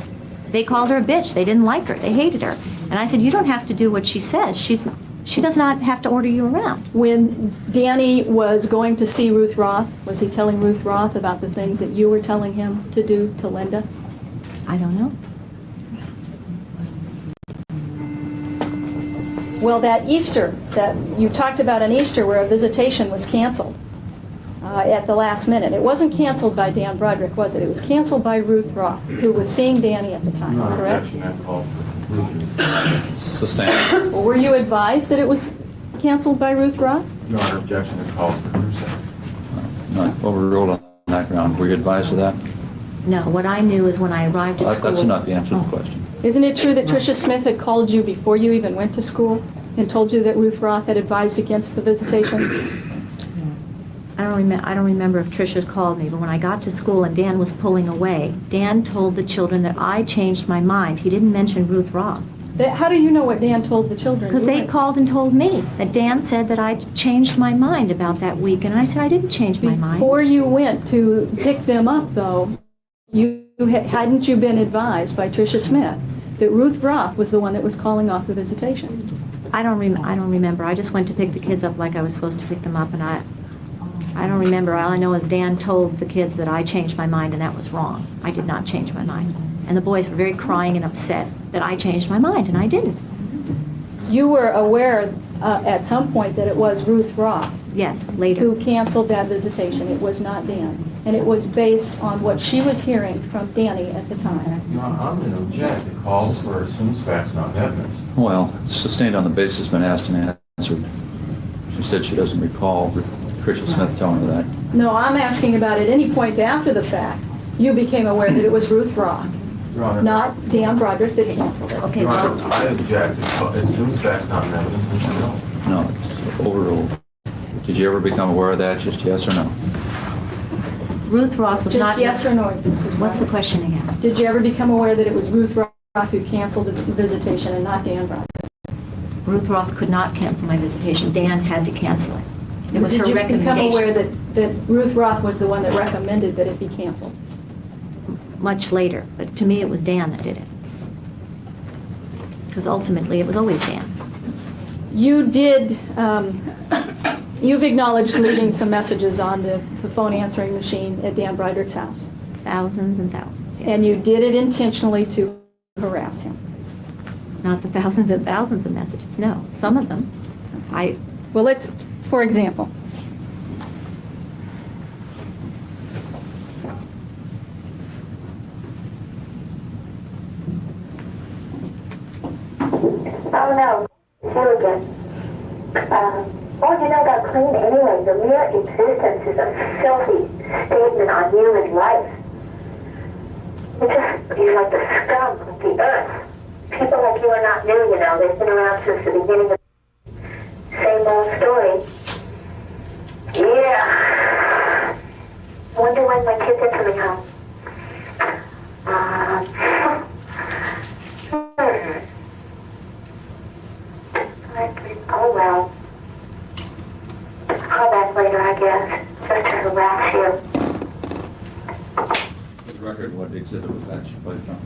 they called her a bitch. They didn't like her. They hated her. And I said, you don't have to do what she says. She does not have to order you around. When Danny was going to see Ruth Roth, was he telling Ruth Roth about the things that you were telling him to do to Linda? I don't know. Well, that Easter, that you talked about an Easter where a visitation was canceled at the last minute. It wasn't canceled by Dan Broderick, was it? It was canceled by Ruth Roth, who was seeing Danny at the time, correct? Sustained. Were you advised that it was canceled by Ruth Roth? Your Honor, objection is called for consent. Not overruled on that ground. Were you advised of that? No, what I knew is when I arrived at school... That's enough. You answered the question. Isn't it true that Tricia Smith had called you before you even went to school and told you that Ruth Roth had advised against the visitation? I don't remember if Tricia called me, but when I got to school and Dan was pulling away, Dan told the children that I changed my mind. He didn't mention Ruth Roth. How do you know what Dan told the children? Because they called and told me that Dan said that I changed my mind about that week, and I said I didn't change my mind. Before you went to pick them up, though, hadn't you been advised by Tricia Smith that Ruth Roth was the one that was calling off the visitation? I don't remember. I just went to pick the kids up like I was supposed to pick them up, and I don't remember. All I know is Dan told the kids that I changed my mind, and that was wrong. I did not change my mind. And the boys were very crying and upset that I changed my mind, and I didn't. You were aware at some point that it was Ruth Roth. Yes, later. Who canceled that visitation. It was not Dan. And it was based on what she was hearing from Danny at the time. Your Honor, I'm going to object. It calls for assumes facts, not evidence. Well, it's sustained on the basis been asked and answered. She said she doesn't recall Tricia Smith telling her that. No, I'm asking about at any point after the fact, you became aware that it was Ruth Roth, Your Honor, not Dan Broderick that canceled it. Okay, Your Honor, I object. It assumes facts, not evidence. We should know. No, it's overruled. Did you ever become aware of that? Just yes or no? Ruth Roth was Just not... yes or no, Mrs. What's the question again? Did you ever become aware that it was Ruth Roth who canceled the visitation and not Dan Broderick? Ruth Roth could not cancel my visitation. Dan had to cancel it. It was her recommendation. Did you become aware that Ruth Roth was the one that recommended that it be canceled? Much later, but to me it was Dan that did it. Because ultimately it was always Dan. You did, you've acknowledged leaving some messages on the phone answering machine at Dan Broderick's house. Thousands and thousands, yes. And you did it intentionally to harass him. Not the thousands and thousands of messages, no. Some of them. Well, let's, for example. Oh no, you again. Oh, you know that clean anyway. The mere existence is a filthy statement on human life. You're like the scum of the earth. People like you are not new, you know. They've been around since the beginning of the same old story. Yeah. Wonder when my kids are coming home. Oh well. Call back later, I guess. Just to harass you. For the record, what exhibit was that you played from?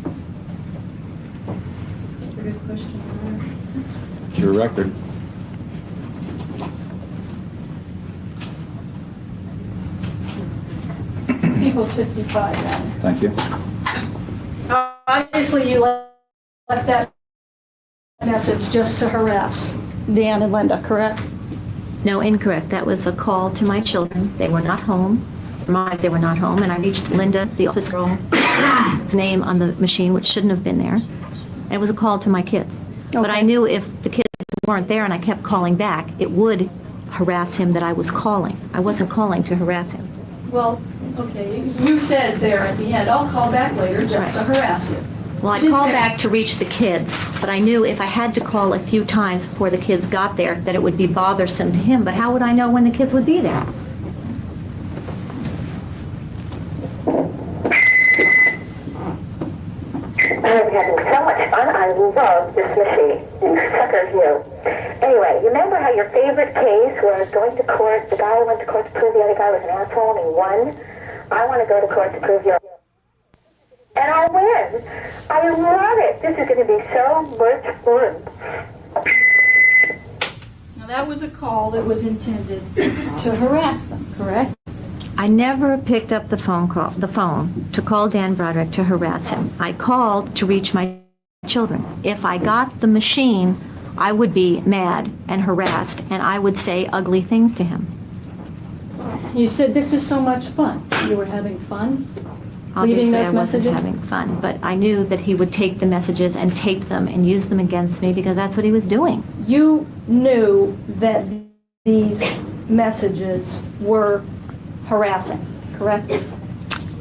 That's a good question. It's your record. People's 55 then. Thank you. Obviously, you left that message just to harass Dan and Linda, correct? No, incorrect. That was a call to my children. They were not home. They were not home, and I reached Linda, the office girl's name on the machine, which shouldn't have been there. And it was a call to my kids. Okay. But I knew if the kids weren't there and I kept calling back, it would harass him that I was calling. I wasn't calling to harass him. Well, okay, you said there at the end, I'll call back later just to harass you. Well, I called back to reach the kids, but I knew if I had to call a few times before the kids got there, that it would be bothersome to him. But how would I know when the kids would be there? I'm having so much fun. I love this machine. You suckers, you. Anyway, you remember how your favorite case was going to court, the guy who went to court to prove the other guy was an asshole and he won? I want to go to court to prove you're... And I'll win. I love it. This is going to be so much fun. Now that was a call that was intended to harass them, correct? I never picked up the phone to call Dan Broderick to harass him. I called to reach my children. If I got the machine, I would be mad and harassed, and I would say ugly things to him. You said this is so much fun. You were having fun? Obviously, Leaving those I wasn't messages? having fun, but I knew that he would take the messages and tape them and use them against me because that's what he was doing. You knew that these messages were harassing, correct?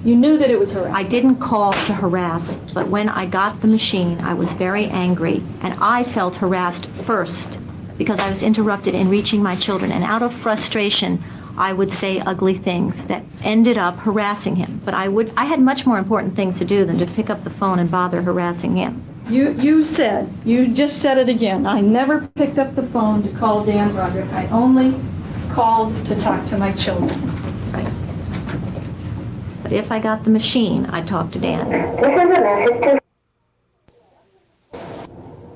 You knew that it was harassing. I didn't call to harass, but when I got the machine, I was very angry, and I felt harassed first because I was interrupted in reaching my children, and out of frustration, I would say ugly things that ended up harassing him. But I had much more important things to do than to pick up the phone and bother harassing him. You just said it again. I never picked up the phone to call Dan Broderick. I only called to talk to my children. Right. But if I got the machine, I'd talk to Dan. This is a message to...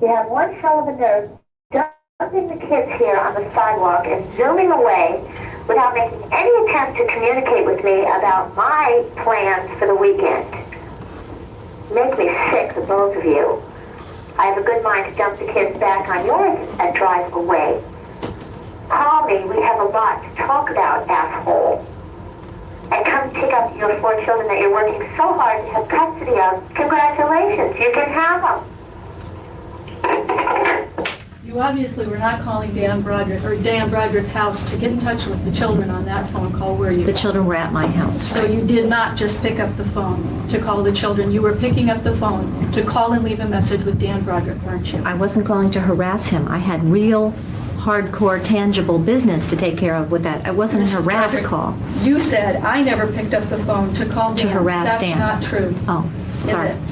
You have one hell of a nerve dumping the kids here on the sidewalk and zooming away without making any attempt to communicate with me about my plans for the weekend. Make me sick, the both of you. I have a good mind to dump the kids back on yours and drive away. Call me, we have a lot to talk about, asshole. And come pick up your 4 children that you're working so hard to have custody of. Congratulations, you can have them. You obviously were not calling Dan Broderick or Dan Broderick's house to get in touch with the children on that phone call, were you? The children were at my house. So you did not just pick up the phone to call the children. You were picking up the phone to call and leave a message with Dan Broderick, weren't you? I wasn't calling to harass him. I had real, hardcore, tangible business to take care of with that. It wasn't a harass call. You said, I never picked up the phone to call Dan. To harass Dan. That's not true. Oh, sorry. Is it?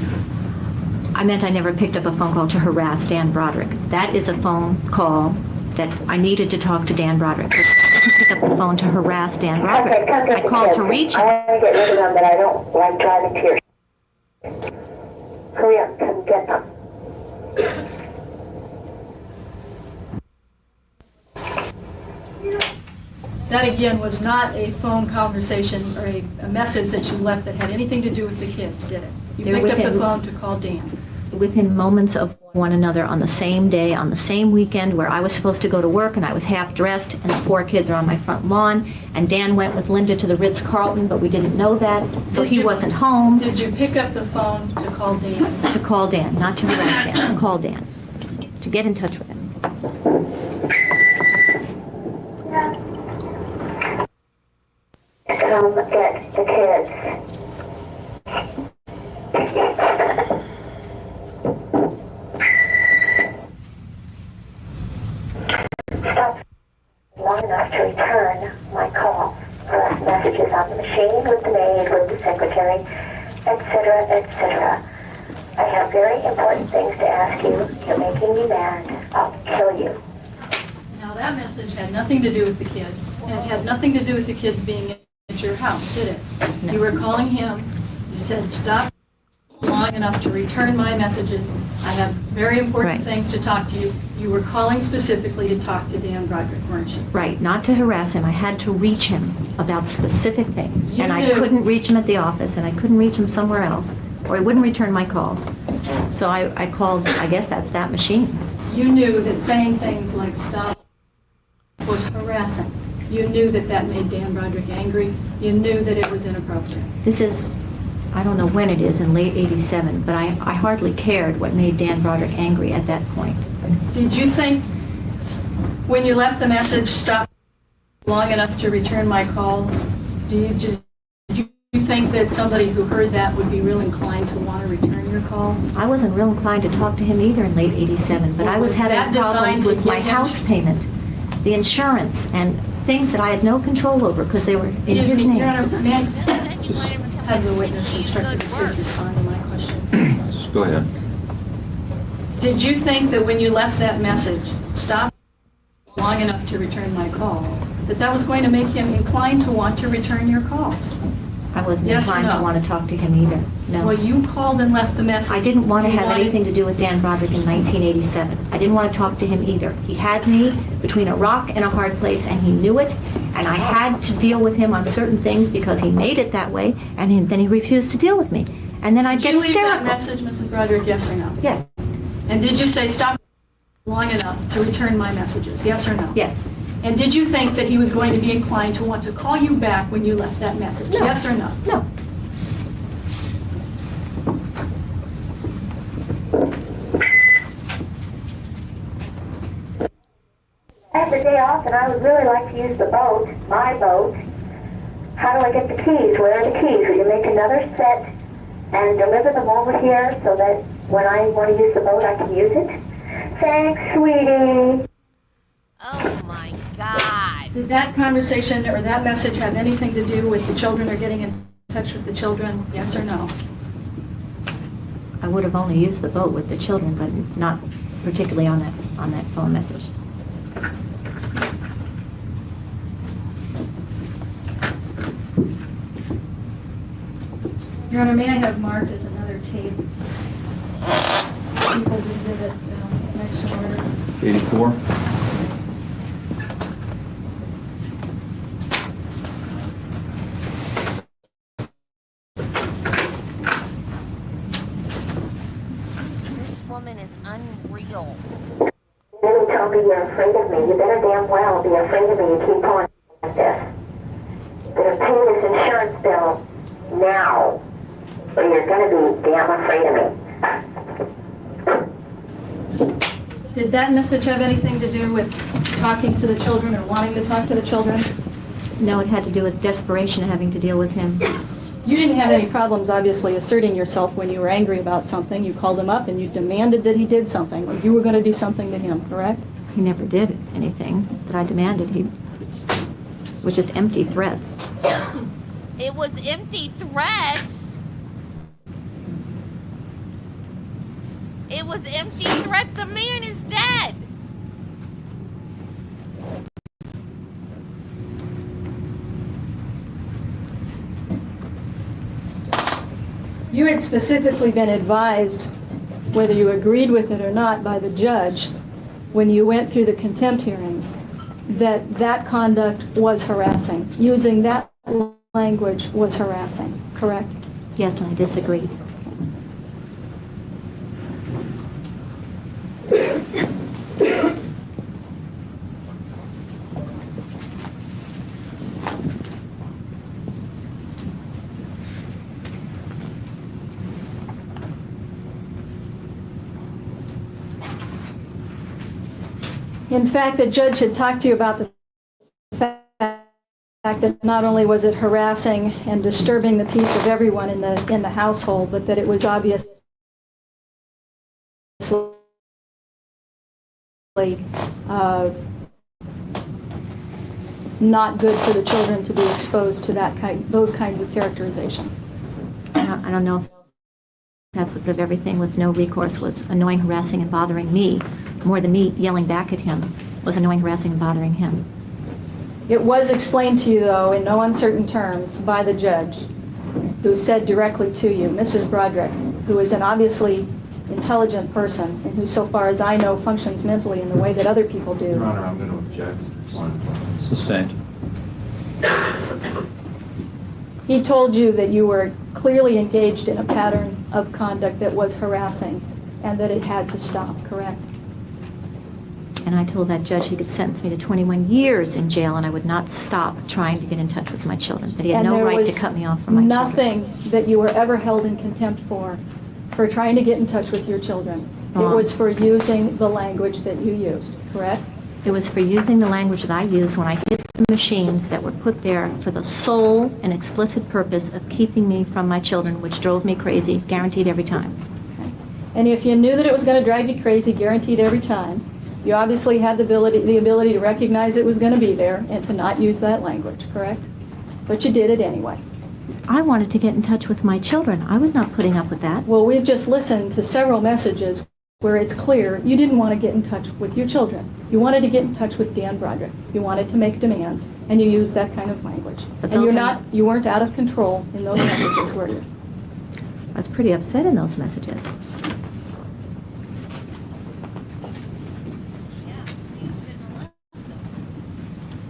I meant I never picked up a phone call to harass Dan Broderick. That is a phone call that I needed to talk to Dan Broderick. I didn't pick up the phone to harass Dan Broderick. Okay, I called to reach him. I want to get rid of them, but I don't like driving to your... Hurry up, come get them. That again was not a phone conversation or a message that you left that had anything to do with the kids, did it? You They're picked up within- the phone to call Dan. Within moments of one another on the same day, on the same weekend, where I was supposed to go to work and I was half dressed and the 4 kids are on my front lawn, and Dan went with Linda to the Ritz-Carlton, but we didn't know that, so he wasn't home. Did you pick up the phone to call Dan? To call Dan, not to harass Dan, to call Dan, to get in touch with him. come get the kids. Stop long enough to return my call. I left messages on the machine, with the maid, with the secretary, etc., etc. I have very important things to ask you. You're making me mad. I'll kill you. Now, that message had nothing to do with the kids. It had nothing to do with the kids being at your house, did it? No. You were calling him. You said, stop long enough to return my messages. I have very important things to talk to you. You were calling specifically to talk to Dan Broderick, weren't you? Right, not to harass him. I had to reach him about specific things. You and I knew. couldn't reach him at the office, and I couldn't reach him somewhere else, or he wouldn't return my calls. So I called, I guess that's that machine. You knew that saying things like stop was harassing. You knew that that made Dan Broderick angry. You knew that it was inappropriate. This is, I don't know when it is, in late 87, but I hardly cared what made Dan Broderick angry at that point. Did you think when you left the message, stop long enough to return my calls, did you think that somebody who heard that would be real inclined to want to return your calls? I wasn't real inclined to talk to him either in late 87, but I was having problems with my house payment, the insurance, and things that I had no control over because they were in his name. Your Honor, may I have the witness instructed to please respond to my question? Just go ahead. Did you think that when you left that message, stop long enough to return my calls, that that was going to make him inclined to want to return your calls? I wasn't inclined to want to talk to him either. No. Well, you called and left the message. I didn't want to have anything to do with Dan Broderick in 1987. I didn't want to talk to him either. He had me between a rock and a hard place, and he knew it, and I had to deal with him on certain things because he made it that way, and then he refused to deal with me. And then I'd get hysterical. Did you leave that message, Mrs. Broderick, yes or no? Yes. And did you say stop long enough to return my messages, yes or no? Yes. And did you think that he was going to be inclined to want to call you back when you left that message, No. yes or no? No. I have the day off and I would really like to use the boat, my boat. How do I get the keys? Where are the keys? Will you make another set and deliver them over here so that when I want to use the boat I can use it? Thanks, sweetie. Oh my God. Did that conversation or that message have anything to do with the children or getting in touch with the children, yes or no? I would have only used the boat with the children, but not particularly on that phone message. Your Honor, may I have marked as another tape? People's Exhibit next order. 84. This woman is unreal. You really tell me you're afraid of me. You better damn well be afraid of me. You keep on like this. You better pay this insurance bill now, or you're going to be damn afraid of me. Did that message have anything to do with talking to the children or wanting to talk to the children? No, it had to do with desperation of having to deal with him. You didn't have any problems, obviously, asserting yourself when you were angry about something. You called him up and you demanded that he did something, or you were going to do something to him, correct? He never did anything that I demanded. He was just empty threats. It was empty threats. It was empty threats. The man is dead. You had specifically been advised, whether you agreed with it or not, by the judge when you went through the contempt hearings, that that conduct was harassing. Using that language was harassing, correct? Yes, and I disagreed. In fact, the judge had talked to you about the fact fact that not only was it harassing and disturbing the peace of everyone in the household, but that it was obviously not good for the children to be exposed to those kinds of characterization. I don't know if that's what of everything with no recourse was annoying, harassing, and bothering me. More than me yelling back at him was annoying, harassing, and bothering him. It was explained to you, though, in no uncertain terms by the judge, who said directly to you, Mrs. Broderick, who is an obviously intelligent person, and who, so far as I know, functions mentally in the way that other people do. Your Honor, I'm going to object. Sustained. He told you that you were clearly engaged in a pattern of conduct that was harassing, and that it had to stop, correct? And I told that judge he could sentence me to 21 years in jail, and I would not stop trying to get in touch with my children, that he had no right to cut me off from my children. Nothing that you were ever held in contempt for trying to get in touch with your children. It was for using the language that you used, correct? It was for using the language that I used when I hit the machines that were put there for the sole and explicit purpose of keeping me from my children, which drove me crazy, guaranteed every time. Okay. And if you knew that it was going to drive you crazy, guaranteed every time, you obviously had the ability to recognize it was going to be there and to not use that language, correct? But you did it anyway. I wanted to get in touch with my children. I was not putting up with that. Well, we've just listened to several messages where it's clear you didn't want to get in touch with your children. You wanted to get in touch with Dan Broderick. You wanted to make demands, and you used that kind of language. But and you weren't out of control in those messages, were you? I was pretty upset in those messages.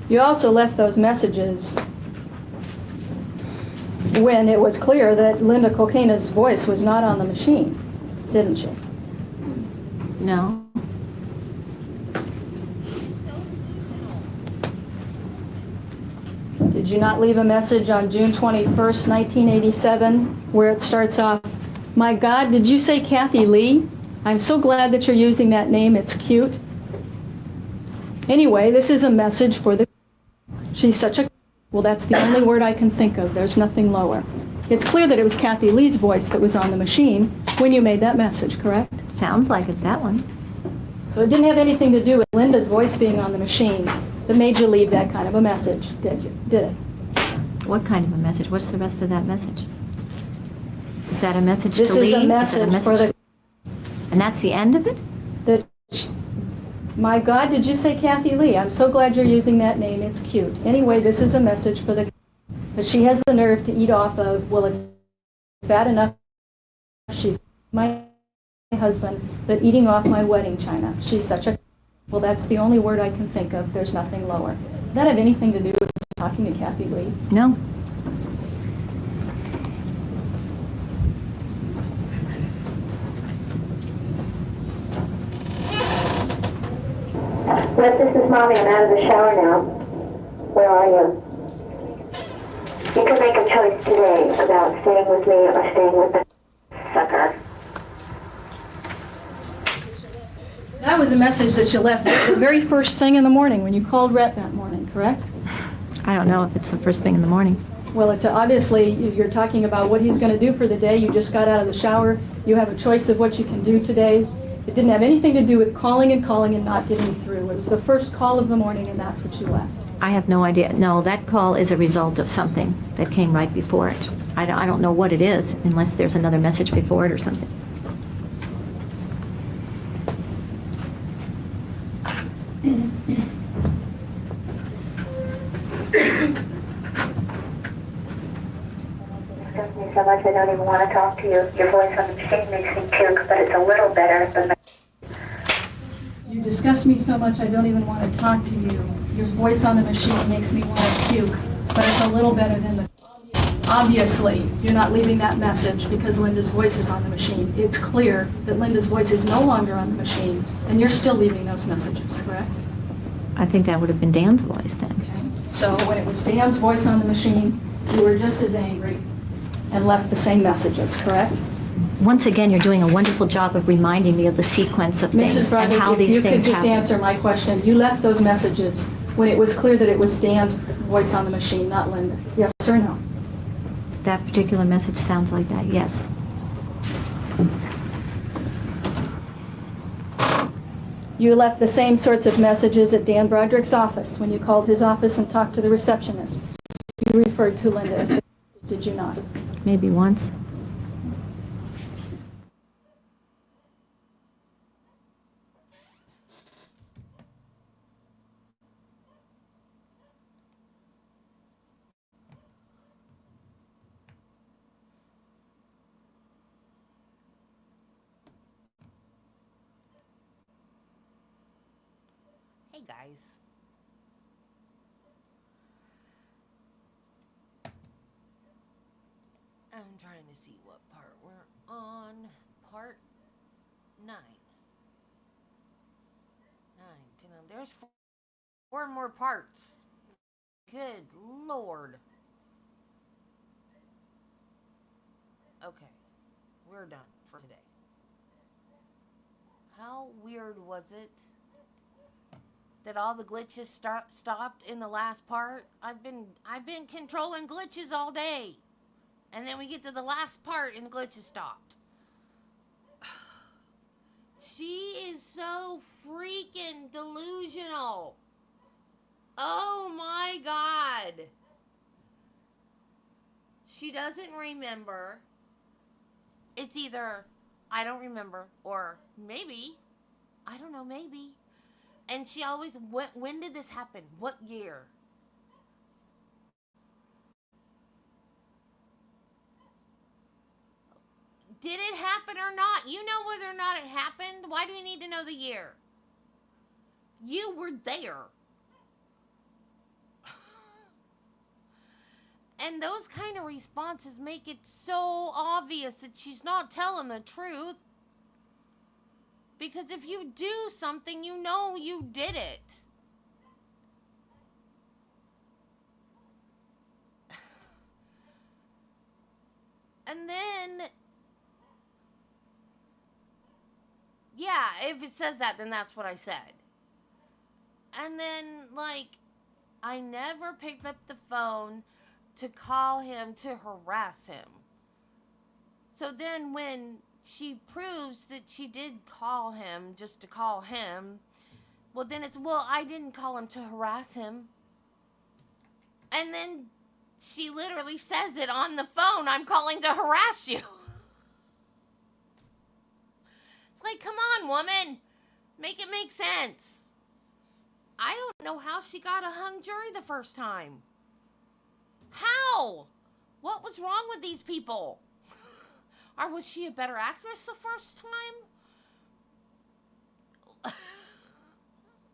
You also left those messages when it was clear that Linda Kolkena's voice was not on the machine, didn't you? No. Did you not leave a message on June 21st, 1987, where it starts off, "My God, did you say Kathy Lee? I'm so glad that you're using that name. It's cute." Anyway, this is a message for the... She's such a... Well, that's the only word I can think of. There's nothing lower. It's clear that it was Kathy Lee's voice that was on the machine when you made that message, correct? Sounds like it, that one. So it didn't have anything to do with Linda's voice being on the machine that made you leave that kind of a message, did it? What kind of a message? What's the rest of that message? Is that a message This to Lee? is a message for the... And that's the end of it? That, my God, did you say Kathy Lee? I'm so glad you're using that name. It's cute. Anyway, this is a message for the... That she has the nerve to eat off of, well, it's bad enough she's my husband, but eating off my wedding china. She's such a... Well, that's the only word I can think of. There's nothing lower. Did that have anything to do with talking to Kathy Lee? No. This is Mommy. I'm out of the shower now. Where are you? You can make a choice today about staying with me or staying with the sucker. That was a message that you left the very first thing in the morning when you called Rhett that morning, correct? I don't know if it's the first thing in the morning. Well, it's obviously, you're talking about what he's going to do for the day. You just got out of the shower. You have a choice of what you can do today. It didn't have anything to do with calling and not getting through. It was the first call of the morning, and that's what you left. I have no idea. No, that call is a result of something that came right before it. I don't know what it is, unless there's another message before it or something. Disgust me so much I don't even want to talk to you. Your voice on the machine makes me puke, but it's a little better than the... You disgust me so much I don't even want to talk to you. Your voice on the machine makes me want to puke, but it's a little better than the... Obviously, you're not leaving that message because Linda's voice is on the machine. It's clear that Linda's voice is no longer on the machine, and you're still leaving those messages, correct? I think that would have been Dan's voice then. Okay. So when it was Dan's voice on the machine, you were just as angry and left the same messages, correct? Once again, you're doing a wonderful job of reminding me of the sequence of things Mrs. Broderick, and how if these you could things just happen. answer my question. You left those messages when it was clear that it was Dan's voice on the machine, not Linda? Yes or no? That particular message sounds like that, yes. You left the same sorts of messages at Dan Broderick's office when you called his office and talked to the receptionist. You referred to Linda as the, did you not? Maybe once. Hey guys. I'm trying to see what part we're on. Part 9. 9, 10, there's 4 more parts. Good Lord. Okay, we're done for today. How weird was it that all the glitches stopped in the last part? I've been controlling glitches all day. And then we get to the last part and the glitches stopped. She is so freaking delusional. Oh my God. She doesn't remember. It's either I don't remember or maybe, I don't know, maybe. And she always, when did this happen? What year? Did it happen or not? You know whether or not it happened. Why do we need to know the year? You were there. And those kind of responses make it so obvious that she's not telling the truth. Because if you do something, you know you did it. And then, yeah, if it says that, then that's what I said. And then, like, I never picked up the phone to call him to harass him. So then when she proves that she did call him just to call him, well, then it's, well, I didn't call him to harass him. And then she literally says it on the phone, I'm calling to harass you. It's like, come on, woman. Make it make sense. I don't know how she got a hung jury the first time. How? What was wrong with these people? Or was she a better actress the first time?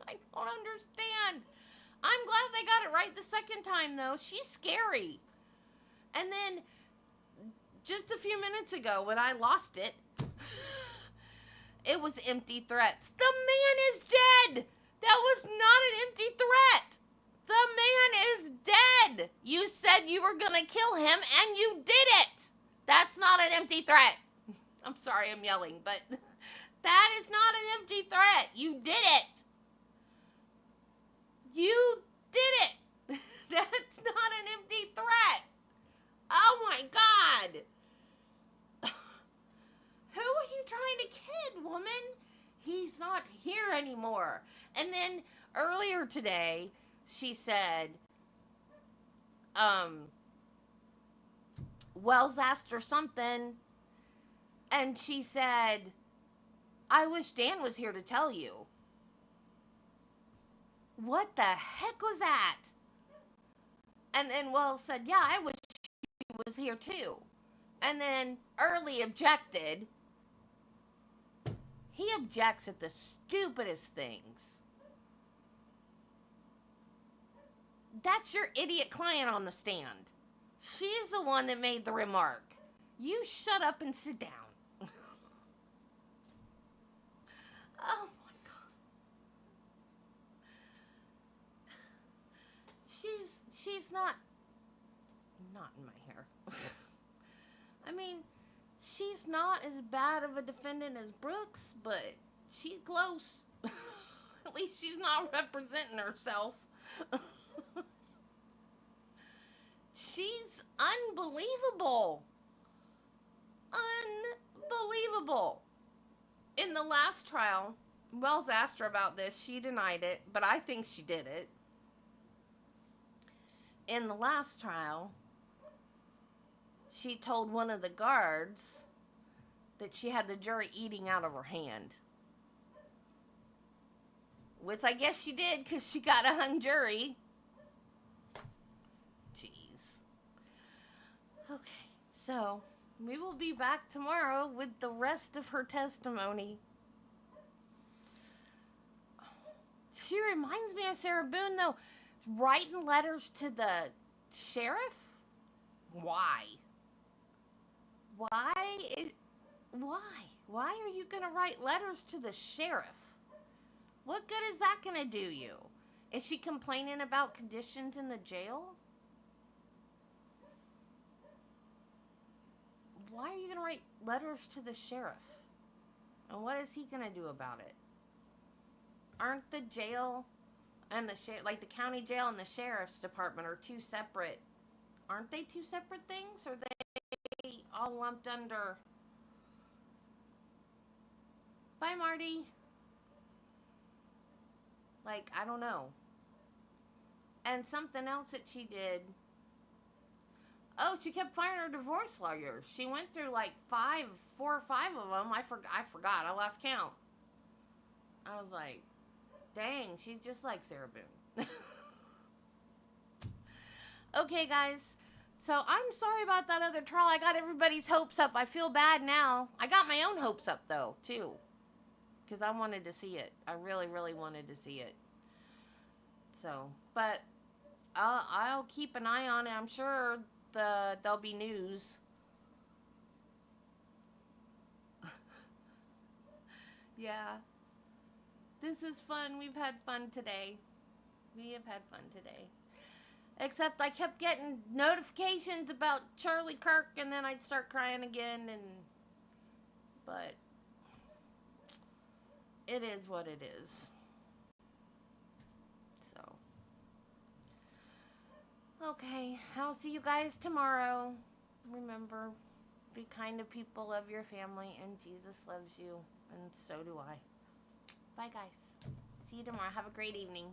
I don't understand. I'm glad they got it right the second time, though. She's scary. And then, just a few minutes ago, when I lost it, it was empty threats. The man is dead! That was not an empty threat! The man is dead! You said you were gonna kill him, and you did it! That's not an empty threat. I'm sorry I'm yelling, but that is not an empty threat. You did it. You did it. That's not an empty threat. Oh my God. Who are you trying to kid, woman? He's not here anymore. And then earlier today, she said, Wells asked her something, and she said, I wish Dan was here to tell you. What the heck was that? And then Wells said, yeah, I wish he was here too. And then Early objected. He objects at the stupidest things. That's your idiot client on the stand. She's the one that made the remark. You shut up and sit down. Oh my God. She's not in my hair. I mean, she's not as bad of a defendant as Brooks, but she's close. At least she's not representing herself. She's unbelievable. Unbelievable. In the last trial, Wells asked her about this. She denied it, but I think she did it. In the last trial, she told one of the guards that she had the jury eating out of her hand. Which I guess she did because she got a hung jury. Jeez. Okay, so we will be back tomorrow with the rest of her testimony. She reminds me of Sarah Boone, though. Writing letters to the sheriff? Why? Why? Why are you going to write letters to the sheriff? What good is that going to do you? Is she complaining about conditions in the jail? Why are you going to write letters to the sheriff? And what is he going to do about it? Aren't the jail and the like the county jail and the sheriff's department are two separate? Aren't they two separate things? Or are they all lumped under? Bye, Marty. Like, I don't know. And something else that she did. Oh, she kept firing her divorce lawyers. She went through like 4 or 5 of them. I forgot. I lost count. I was like, dang, she's just like Sarah Boone. Okay, guys. So I'm sorry about that other trial. I got everybody's hopes up. I feel bad now. I got my own hopes up, though, too. Because I wanted to see it. I really, really wanted to see it. So, but I'll keep an eye on it. I'm sure there'll be news. Yeah. This is fun. We've had fun today. We have had fun today. Except I kept getting notifications about Charlie Kirk, and then I'd start crying again, but it is what it is. So, okay, I'll see you guys tomorrow. Remember, be kind to people, love your family, and Jesus loves you, and so do I. Bye, guys. See you tomorrow. Have a great evening.